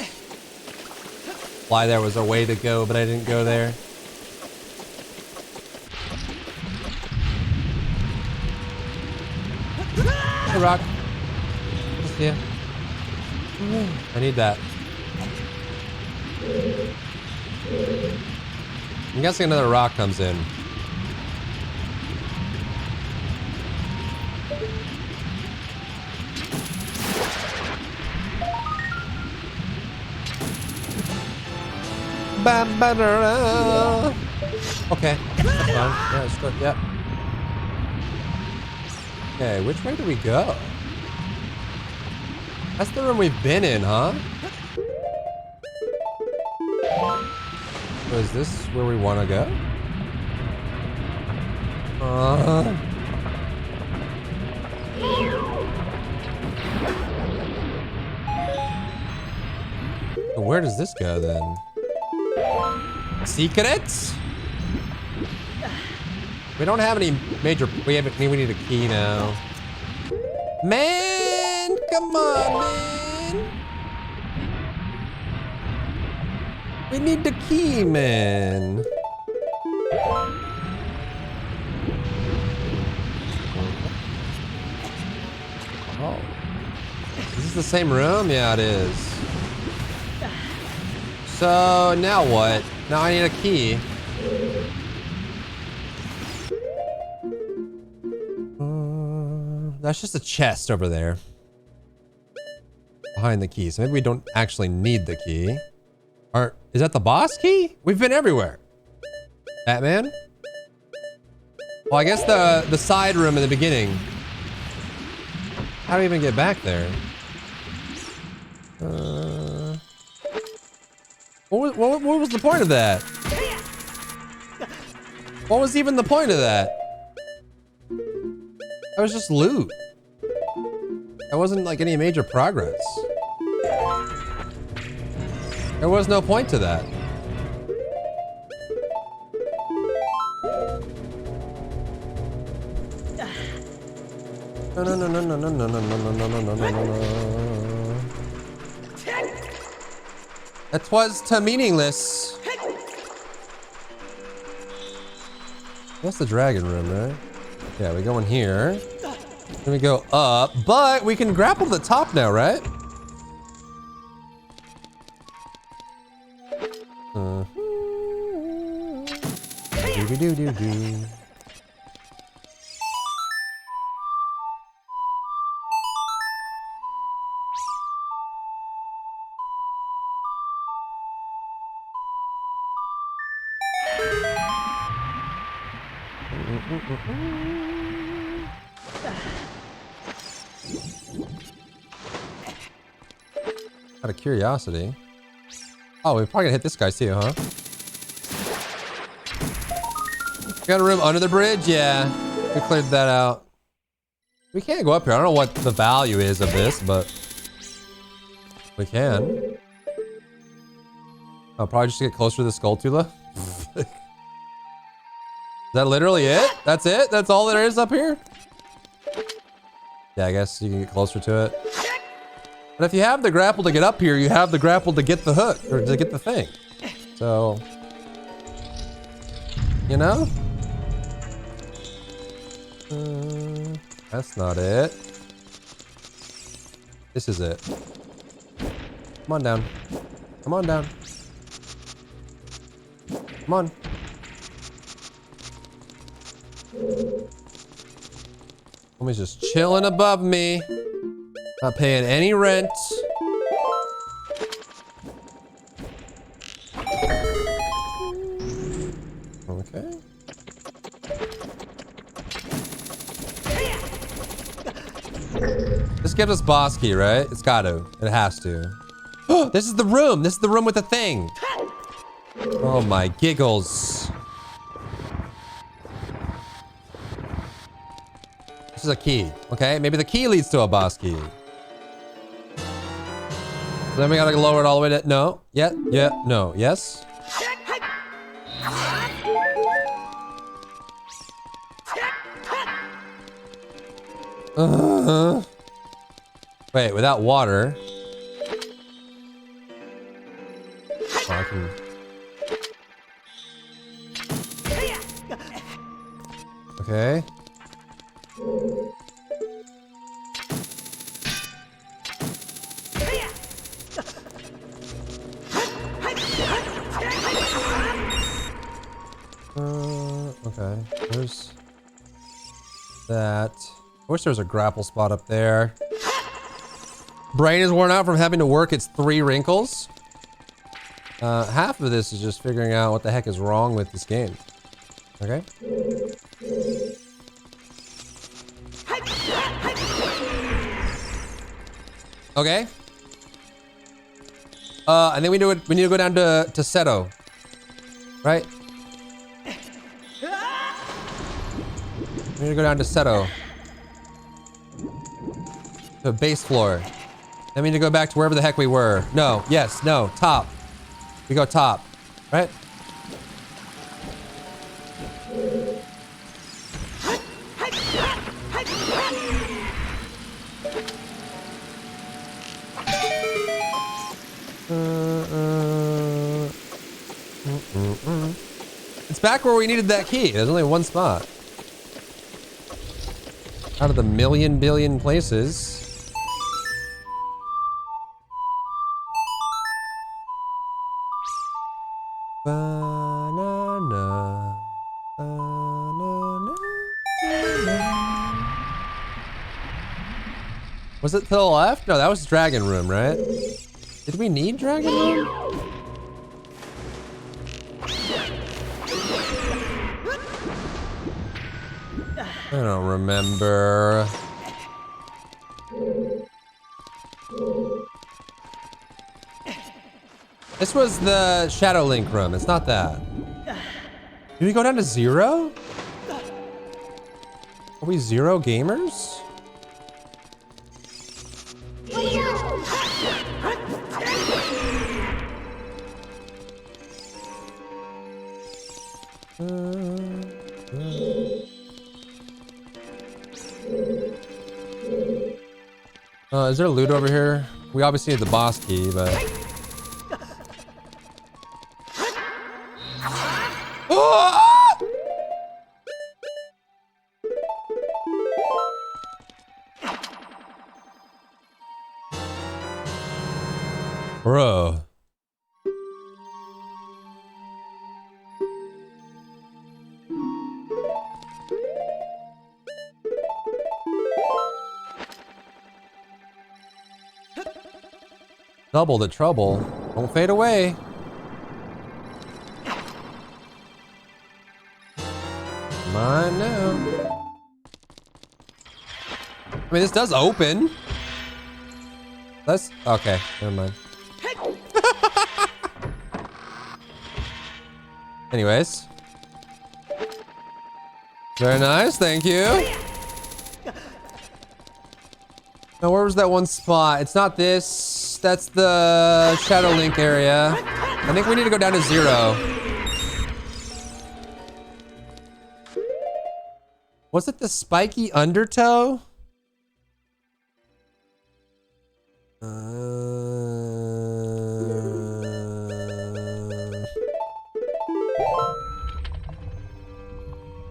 Why there was a way to go, but I didn't go there. Hey, Rock. Yeah. I need that. I'm guessing another rock comes in. Okay. That's fine. Yeah, it's good. Yep. Okay, which way do we go? That's the room we've been in, huh? So is this where we want to go? So where does this go then? Secrets? We don't have any major. We need a key now. Man, come on, man. We need the key, man. Oh. Is this the same room? Yeah, it is. So, now what? Now I need a key. That's just a chest over there. Behind the key. So maybe we don't actually need the key. Or, is that the boss key? We've been everywhere. Batman? Well, I guess the side room in the beginning. How do we even get back there? What was the point of that? What was even the point of that? That was just loot. That wasn't like any major progress. There was no point to that. No. That was too meaningless. That's the dragon room, right? Yeah, we go in here. Then we go up, but we can grapple the top now, right? Do. Out of curiosity. Oh, we're probably gonna hit this guy too, huh? Got a room under the bridge? Yeah. We cleared that out. We can't go up here. I don't know what the value is of this, but we can. I'll probably just get closer to the Skulltula. Is that literally it? That's it? That's all there is up here? Yeah, I guess you can get closer to it. But if you have the grapple to get up here, you have the grapple to get the hook, or to get the thing. So, you know? That's not it. This is it. Come on down. Come on down. Come on. Homie's just chilling above me. Not paying any rent. Okay. This gives us boss key, right? It's got to. It has to. This is the room. This is the room with the thing. Oh my giggles. This is a key. Okay, maybe the key leads to a boss key. Then we gotta lower it all the way to... No. Yeah. No. Yes? Wait, without water. Oh, I can... Okay. Okay. There's that. I wish there was a grapple spot up there. Brain is worn out from having to work its 3 wrinkles. Half of this is just figuring out what the heck is wrong with this game. Okay. Okay. And then we need to go down to Seto. Right? We need to go down to Seto. To base floor. Then we need to go back to wherever the heck we were. No, yes, no, top. We go top, right? It's back where we needed that key. There's only one spot. Out of the million billion places. Banana. Banana. Was it to the left? No, that was Dragon Room, right? Did we need Dragon Room? I don't remember. This was the Shadow Link room. It's not that. Did we go down to 0? Are we 0 gamers? Is there loot over here? We obviously need the boss key, but... Oh! Bro. Double the trouble. Don't fade away. Come on now. I mean, this does open. Let's... Okay, never mind. Anyways. Very nice, thank you. Now, where was that one spot? It's not this. That's the Shadow Link area. I think we need to go down to 0. Was it the spiky undertow?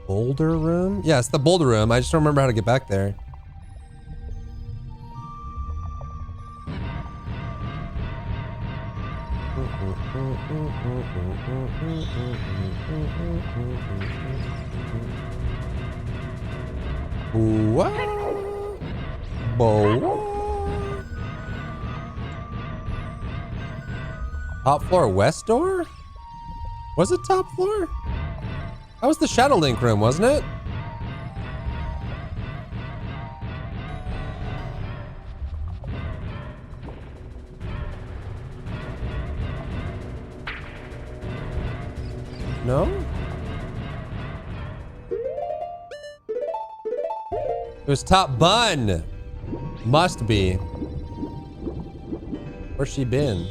Boulder room? Yeah, it's the boulder room. I just don't remember how to get back there. What? Top floor west door? Was it top floor? That was the Shadow Link room, wasn't it? No? It was top bun. Must be. Where's she been?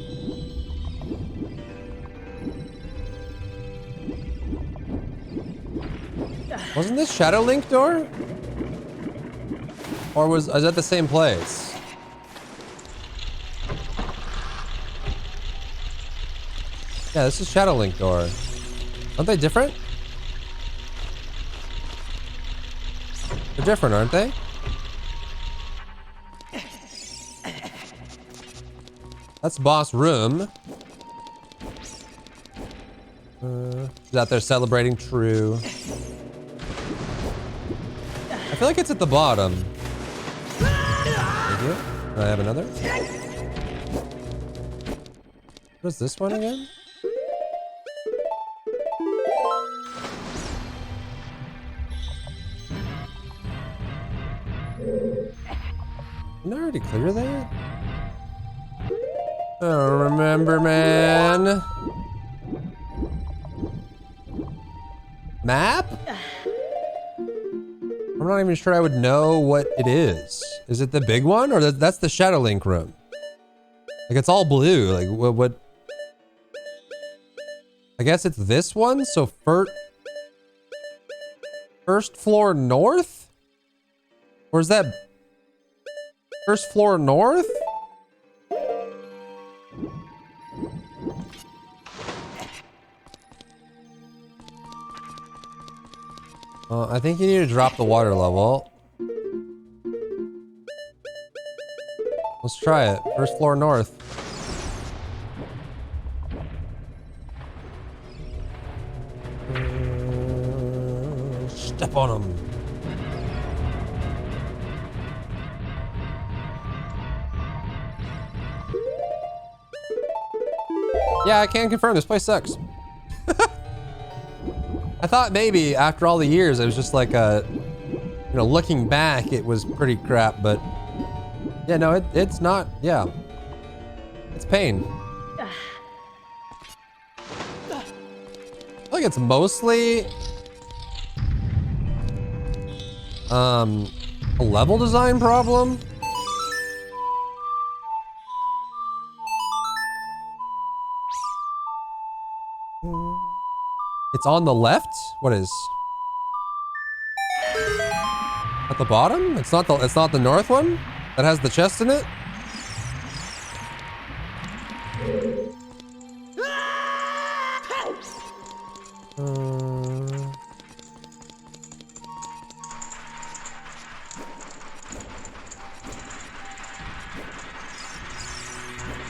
Wasn't this Shadow Link door? Or was that the same place? Yeah, this is Shadow Link door. Aren't they different? They're different, aren't they? That's boss room. He's out there celebrating. True. I feel like it's at the bottom. Thank you. I have another. What is this one again? Didn't I already clear that? I don't remember, man. Map? I'm not even sure I would know what it is. Is it the big one, or that's the Shadow Link room? Like, it's all blue. Like, what? I guess it's this one. So first floor north, or is that first floor north? I think you need to drop the water level. Let's try it. First floor north. Step on him. Yeah, I can confirm this place sucks. I thought maybe after all the years, it was just like looking back, it was pretty crap, but yeah, no, it's not. Yeah, it's pain. I feel like it's mostly a level design problem. It's on the left? What is? At the bottom? It's not the north one that has the chest in it?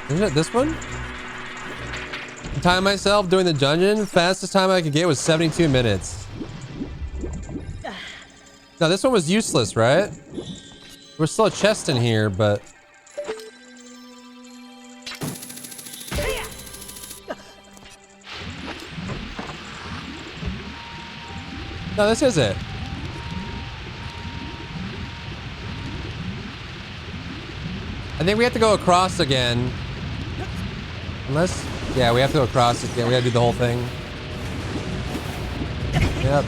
Isn't it this one? Time myself doing the dungeon. Fastest time I could get was 72 minutes. No, this one was useless, right? There's still a chest in here, but no, this is it. I think we have to go across again. Unless, yeah, we have to go across again. We gotta do the whole thing. Yep.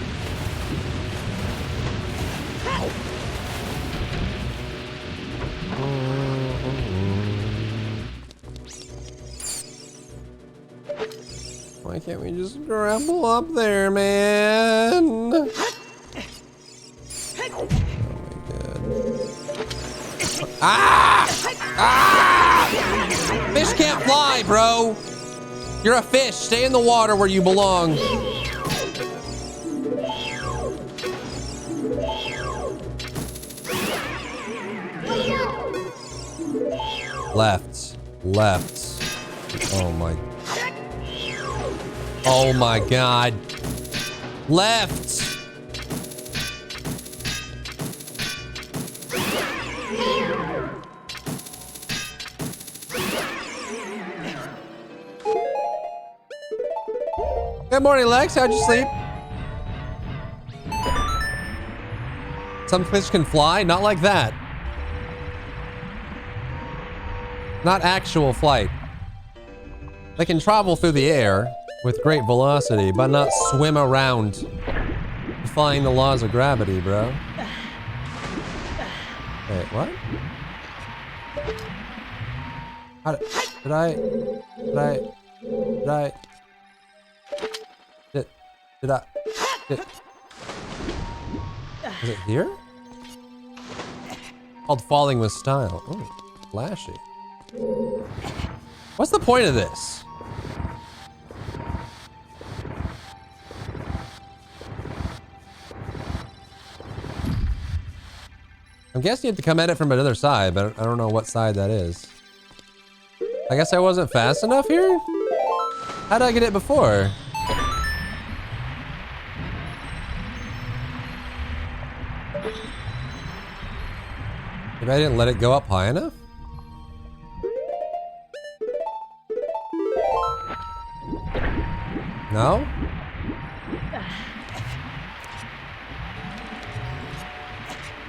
Why can't we just grapple up there, man? Oh my god. Ah! Ah! Fish can't fly, bro. You're a fish. Stay in the water where you belong. Left. Left. Oh my. Oh my god. Left. Good morning, Lex. How'd you sleep? Some fish can fly, not like that. Not actual flight. They can travel through the air with great velocity, but not swim around, defying the laws of gravity, bro. Wait, what? How did I? Is it here? Called Falling with Style. Oh, flashy. What's the point of this? I'm guessing you have to come at it from another side, but I don't know what side that is. I guess I wasn't fast enough here? How did I get it before? Maybe I didn't let it go up high enough? No?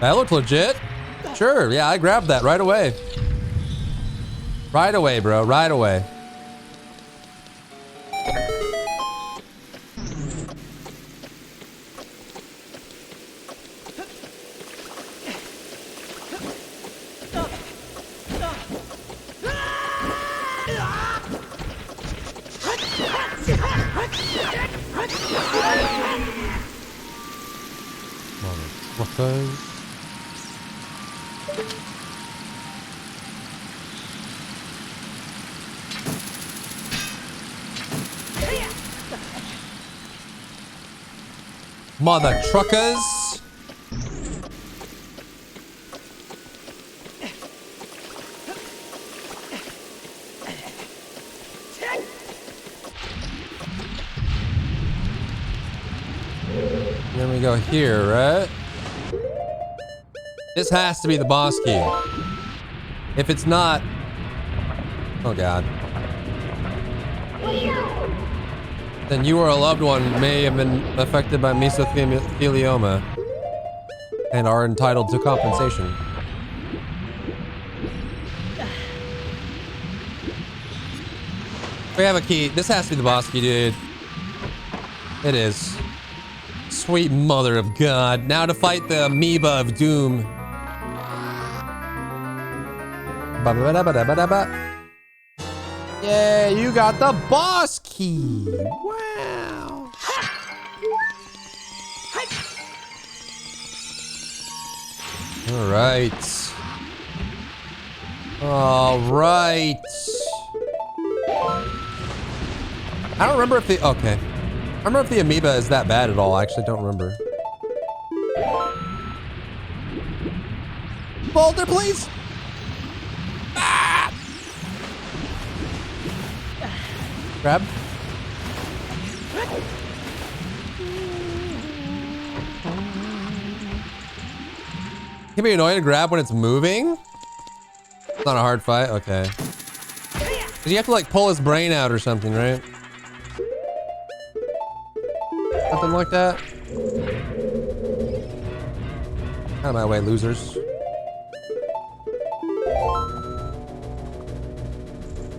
That looked legit. Sure, yeah, I grabbed that right away. Right away, bro, right away. Motherfuckers. Mother truckers. Then we go here, right? This has to be the boss key. If it's not... Oh god. Then you or a loved one may have been affected by mesothelioma and are entitled to compensation. We have a key. This has to be the boss key, dude. It is. Sweet mother of God. Now to fight the amoeba of doom. Yeah, you got the boss key. Wow. All right. All right. I don't remember if the... Okay. I don't remember if the amoeba is that bad at all. I actually don't remember. Boulder, please. Ah! Grab. Can be annoying to grab when it's moving. It's not a hard fight. Okay. You have to like pull his brain out or something, right? Something like that. Out of my way, losers.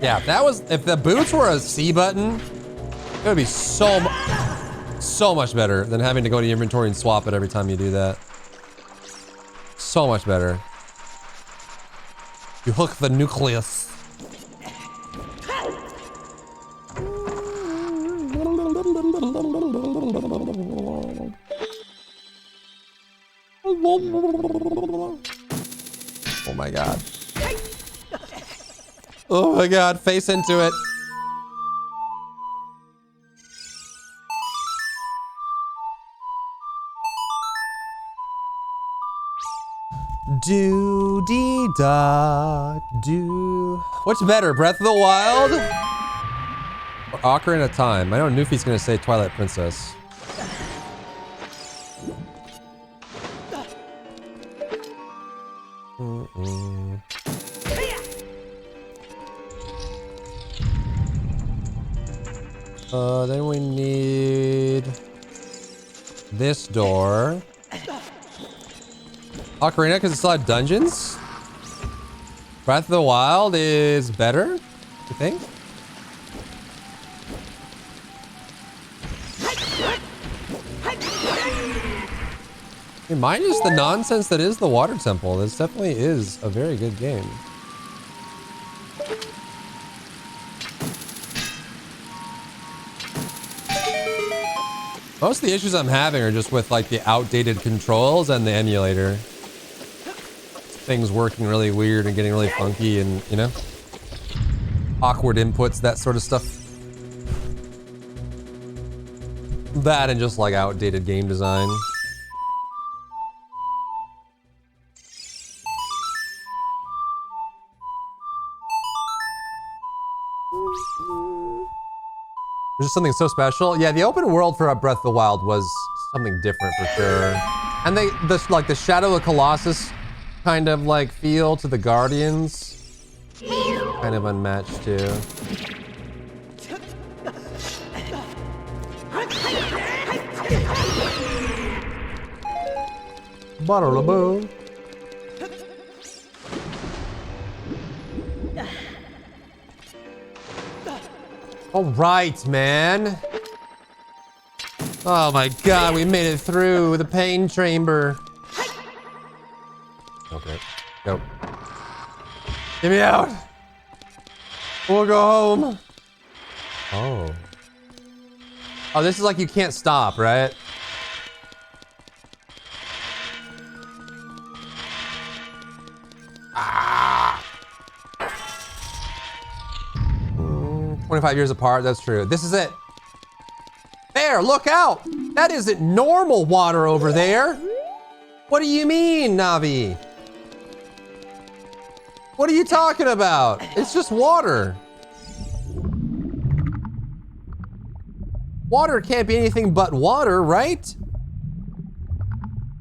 Yeah, if that was, if the boots were a C button, it would be so much better than having to go to your inventory and swap it every time you do that. So much better. You hook the nucleus. Oh my god. Oh my god, face into it. Do dee da do. What's better, Breath of the Wild or Ocarina of Time? I know Newfie's gonna say Twilight Princess. Then we need this door. Ocarina, because it's a lot of dungeons. Breath of the Wild is better, you think? Mine is the nonsense that is the Water Temple. This definitely is a very good game. Most of the issues I'm having are just with like the outdated controls and the emulator. things working really weird and getting really funky and, you know, awkward inputs, that sort of stuff. That and just like outdated game design. There's just something so special. Yeah, the open world for Breath of the Wild was something different for sure. And like the Shadow of Colossus kind of like feel to the Guardians, kind of unmatched too. Bada-la-boom. All right, man. Oh my god, we made it through the pain chamber. Okay, go. Get me out. We'll go home. Oh. Oh, this is like you can't stop, right? Ah. 25 years apart, that's true. This is it. There, look out! That isn't normal water over there. What do you mean, Navi? What are you talking about? It's just water. Water can't be anything but water, right?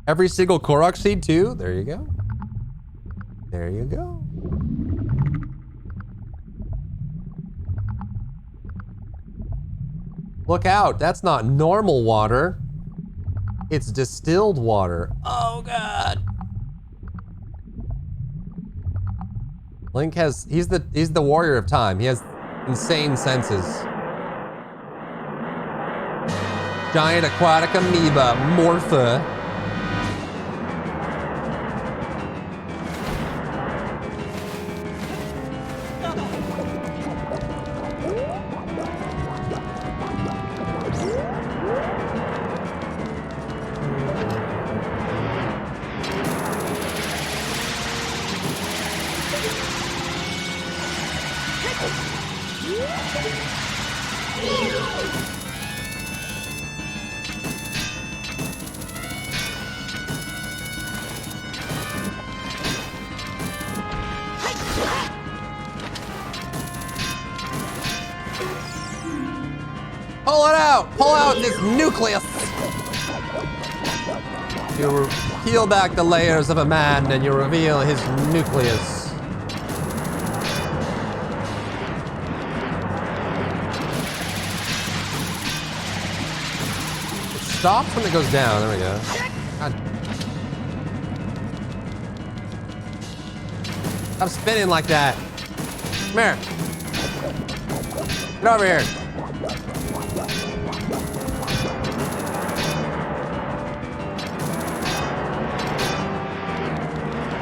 Every single Korok seed too. There you go. There you go. Look out, that's not normal water. It's distilled water. Oh god. Link has, he's the warrior of time. He has insane senses. Giant aquatic amoeba, Morpha. Pull it out! Pull out this nucleus! You peel back the layers of a man and you reveal his nucleus. It stops when it goes down. There we go. God. Stop spinning like that. Come here. Get over here.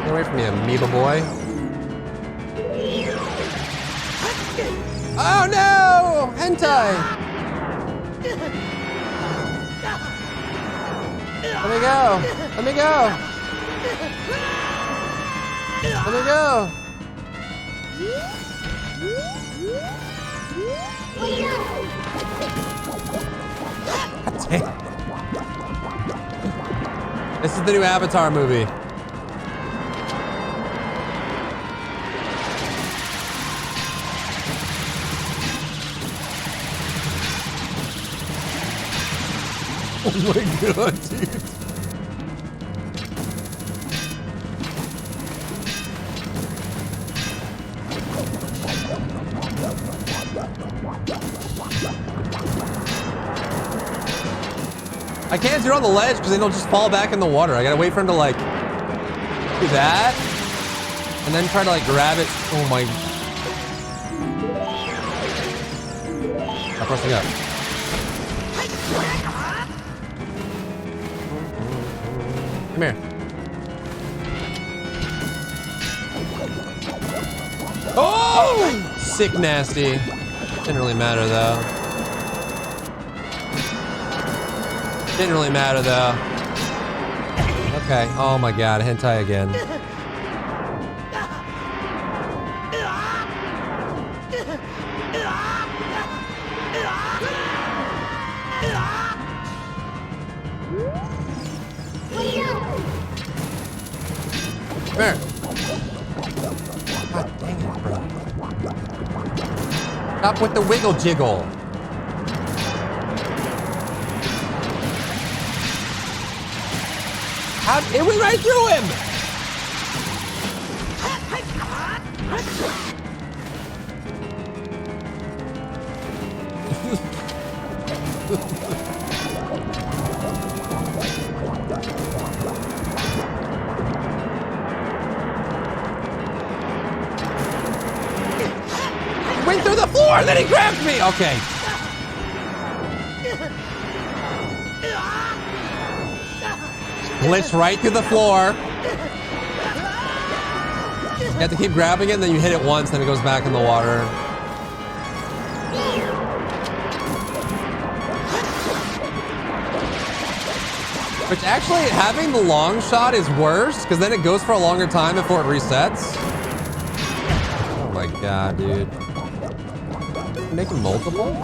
Get away from me, amoeba boy. Oh no! Hentai! Let me go! Let me go! Let me go! God damn. This is the new Avatar movie. Oh my god, dude. I can't do it on the ledge because then it'll just fall back in the water. I gotta wait for him to like do that and then try to like grab it. Oh my. Stop pressing up. Come here. Oh! Sick nasty. Didn't really matter though. Didn't really matter though. Okay. Oh my god, hentai again. Come here. God dang it, bro. Stop with the wiggle jiggle. It went right through him. Went through the floor and then he grabbed me. Okay. Glitch right through the floor. You have to keep grabbing it, and then you hit it once, then it goes back in the water. Which actually, having the long shot is worse, because then it goes for a longer time before it resets. Oh my god, dude. Making multiple?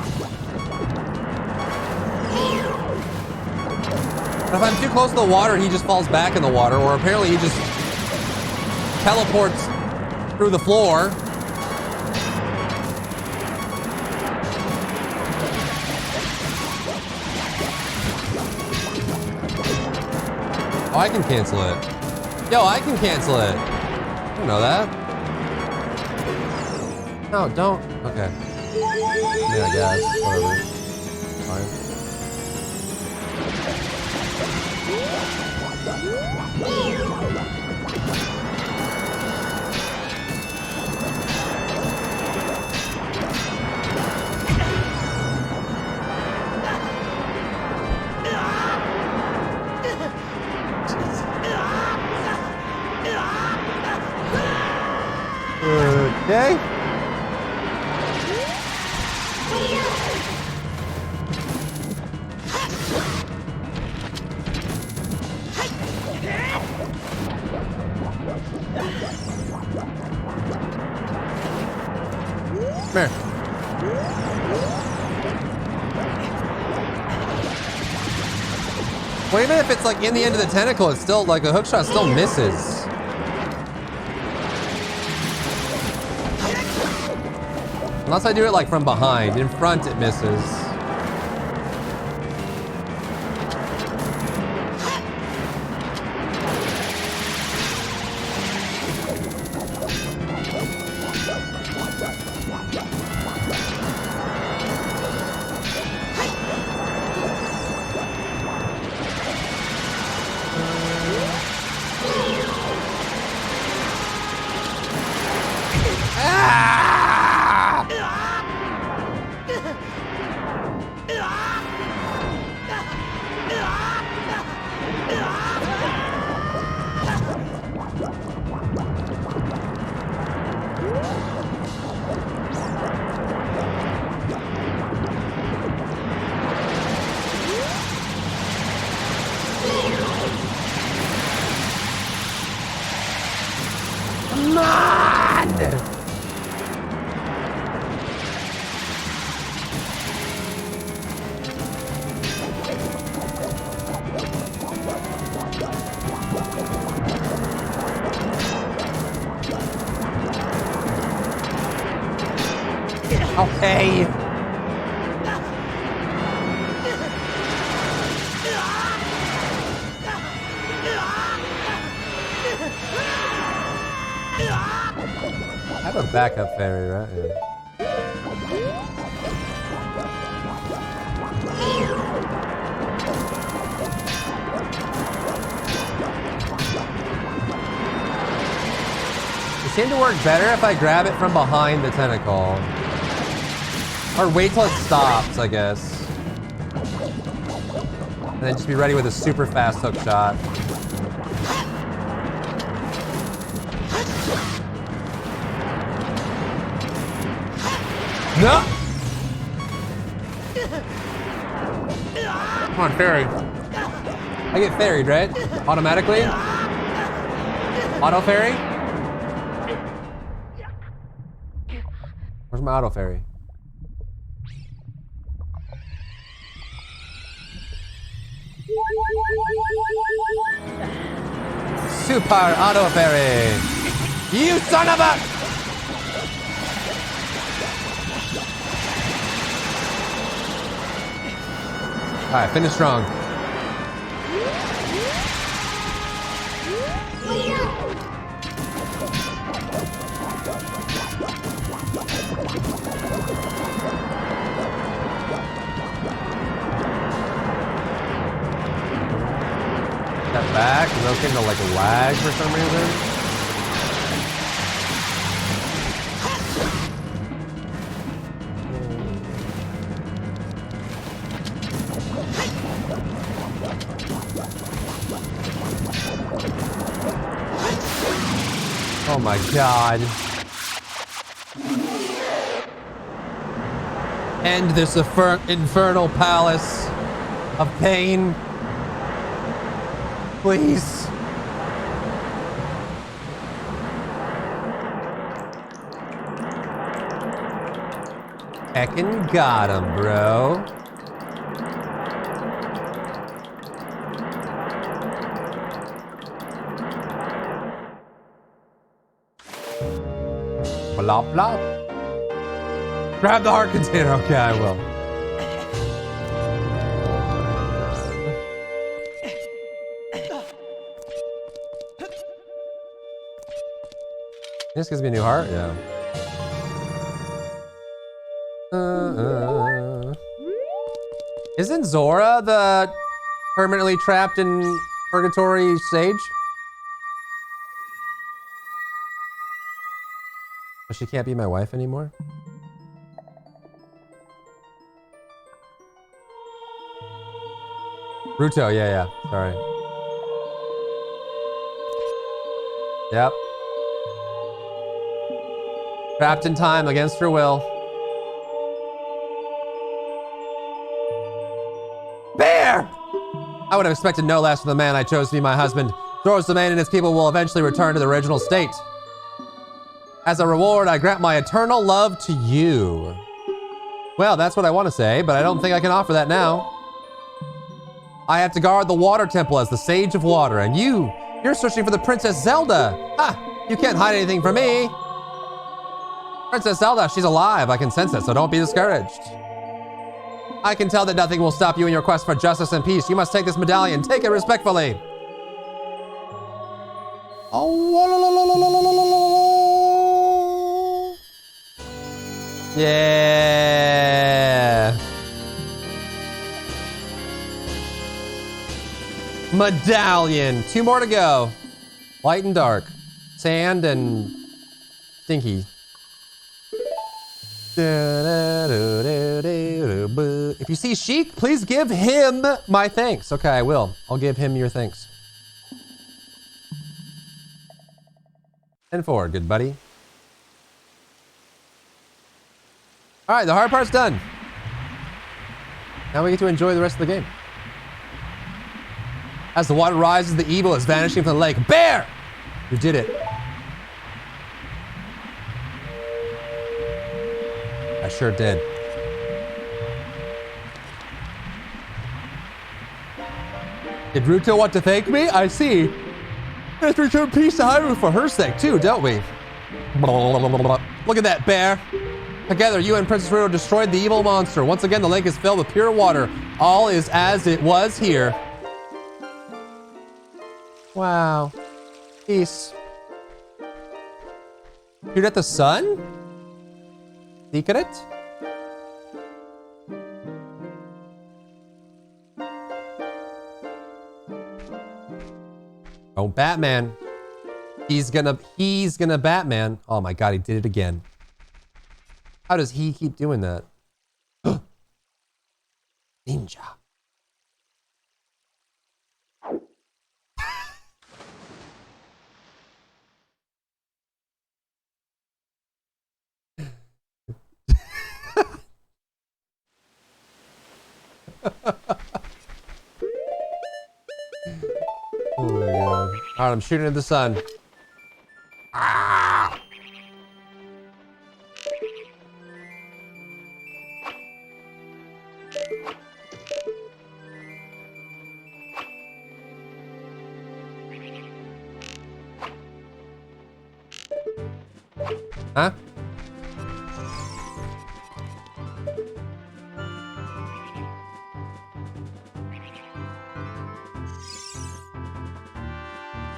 But if I'm too close to the water, he just falls back in the water, or apparently he just teleports through the floor. Oh, I can cancel it. Yo, I can cancel it. I didn't know that. No, don't. Okay. Yeah, I guess. Whatever. Fine. Okay. Come here. Well, even if it's like in the end of the tentacle, it's still like a hook shot still misses. Unless I do it like from behind. In front, it misses. Okay. I have a backup fairy, right? Yeah. It seemed to work better if I grab it from behind the tentacle. Or wait till it stops, I guess. And then just be ready with a super fast hook shot. No! Come on, fairy. I get ferried, right? Automatically? Auto fairy? Where's my auto fairy? Super Auto Fairy. You son of a... Alright, finish strong. Step back. Is it okay to like lag for some reason? Oh my god. End this infernal palace of pain. Please. Heckin' got him, bro. Blop, blop. Grab the heart container. Okay, I will. This gives me a new heart? Yeah. Isn't Zora the permanently trapped in purgatory sage? But she can't be my wife anymore? Ruto, yeah. Sorry. Yep. Trapped in time against her will. Bear! I would have expected no less from the man I chose to be my husband. Zora's domain and its people will eventually return to the original state. As a reward, I grant my eternal love to you. Well, that's what I want to say, but I don't think I can offer that now. I have to guard the water temple as the Sage of Water, and you're searching for the Princess Zelda. Ha! You can't hide anything from me. Princess Zelda, she's alive. I can sense it, so don't be discouraged. I can tell that nothing will stop you in your quest for justice and peace. You must take this medallion. Take it respectfully. Yeah. Medallion. 2 more to go. Light and dark. Sand and stinky. If you see Sheik, please give him my thanks. Okay, I will. I'll give him your thanks. And forward, good buddy. All right, the hard part's done. Now we get to enjoy the rest of the game. As the water rises, the evil is vanishing from the lake. Bear! You did it. I sure did. Did Ruto want to thank me? I see. Let's return peace to Hyrule for her sake too, don't we? Look at that, Bear. Together, you and Princess Ruto destroyed the evil monster. Once again, the lake is filled with pure water. All is as it was here. Wow. Peace. Shoot at the sun? Secret? Oh, Batman. He's gonna Batman. Oh my god, he did it again. How does he keep doing that? Ninja. Oh my god. Alright, I'm shooting at the sun. Ah! Huh?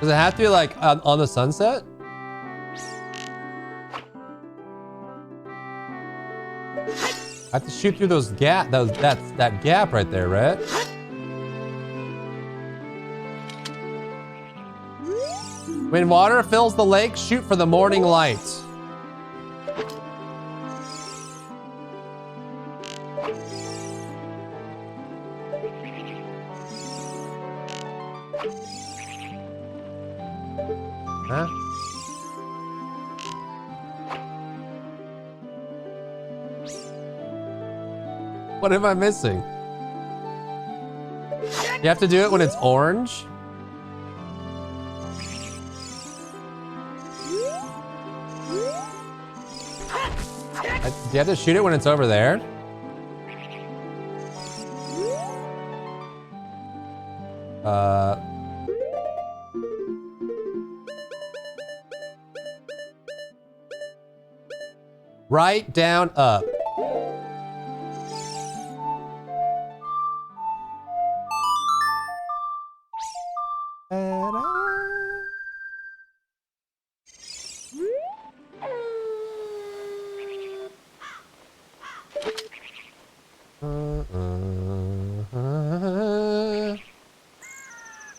Does it have to be like on the sunset? I have to shoot through those that gap right there, right? When water fills the lake, shoot for the morning light. Huh? What am I missing? You have to do it when it's orange? Do you have to shoot it when it's over there? Right, down, up.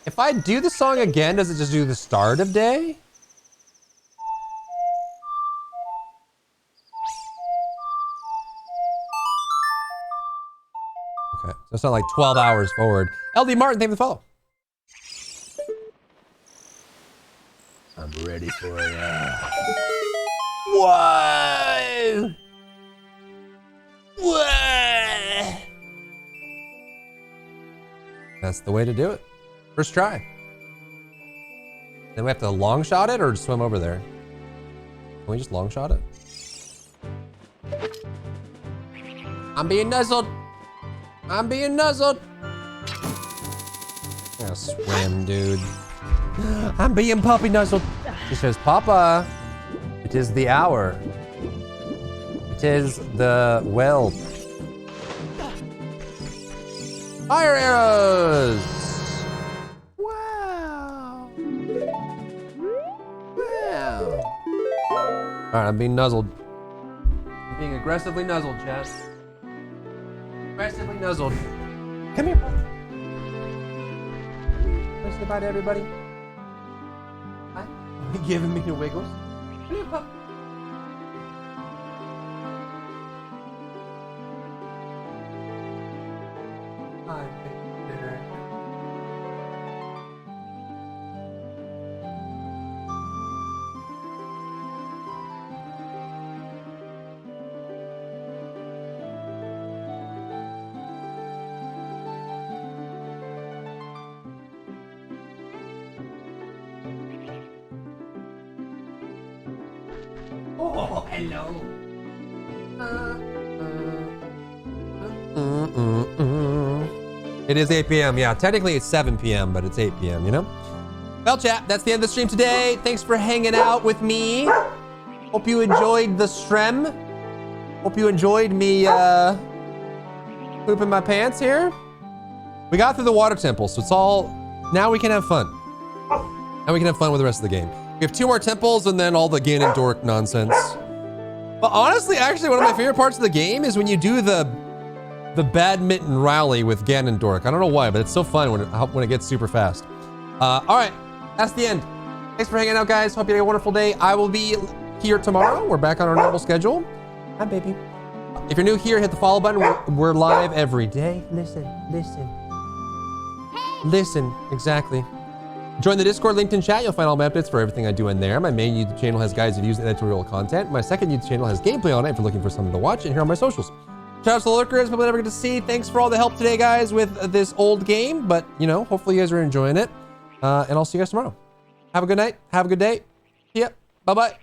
If I do the song again, does it just do the start of day? Okay, so it's not like 12 hours forward. LD Martin, thank you for the follow. I'm ready for ya. Whoa! Whoa! That's the way to do it. First try. Then we have to long shot it or swim over there? Can we just long shot it? I'm being nuzzled. I'm being nuzzled. I'm gonna swim, dude. I'm being puppy nuzzled. She says, Papa, it is the hour. It is the well. Fire arrows! Wow. Wow. All right, I'm being nuzzled. I'm being aggressively nuzzled, chat. Aggressively nuzzled. Come here, pup. Want to say bye to everybody? Hi. Are you giving me the wiggles? Come here, pup. Hi, baby. Oh, hello. It is 8 p.m. Yeah, technically it's 7 p.m., but it's 8 p.m., you know? Well, chat, that's the end of the stream today. Thanks for hanging out with me. Hope you enjoyed the stream. Hope you enjoyed me pooping my pants here. We got through the water temple, so it's all... Now we can have fun. Now we can have fun with the rest of the game. We have 2 more temples and then all the Ganondorf nonsense. But honestly, actually, one of my favorite parts of the game is when you do the badminton rally with Ganondorf. I don't know why, but it's so fun when it gets super fast. All right, that's the end. Thanks for hanging out, guys. Hope you have a wonderful day. I will be here tomorrow. We're back on our normal schedule. Hi, baby. If you're new here, hit the follow button. We're live every day. Listen. Listen, exactly. Join the Discord linked in chat. You'll find all my updates for everything I do in there. My main YouTube channel has guides, reviews, and editorial content. My second YouTube channel has gameplay on it if you're looking for something to watch. And here are my socials. Shout out to the lurkers, people I never get to see. Thanks for all the help today, guys, with this old game. But, you know, hopefully you guys are enjoying it. And I'll see you guys tomorrow. Have a good night. Have a good day. See ya. Bye-bye.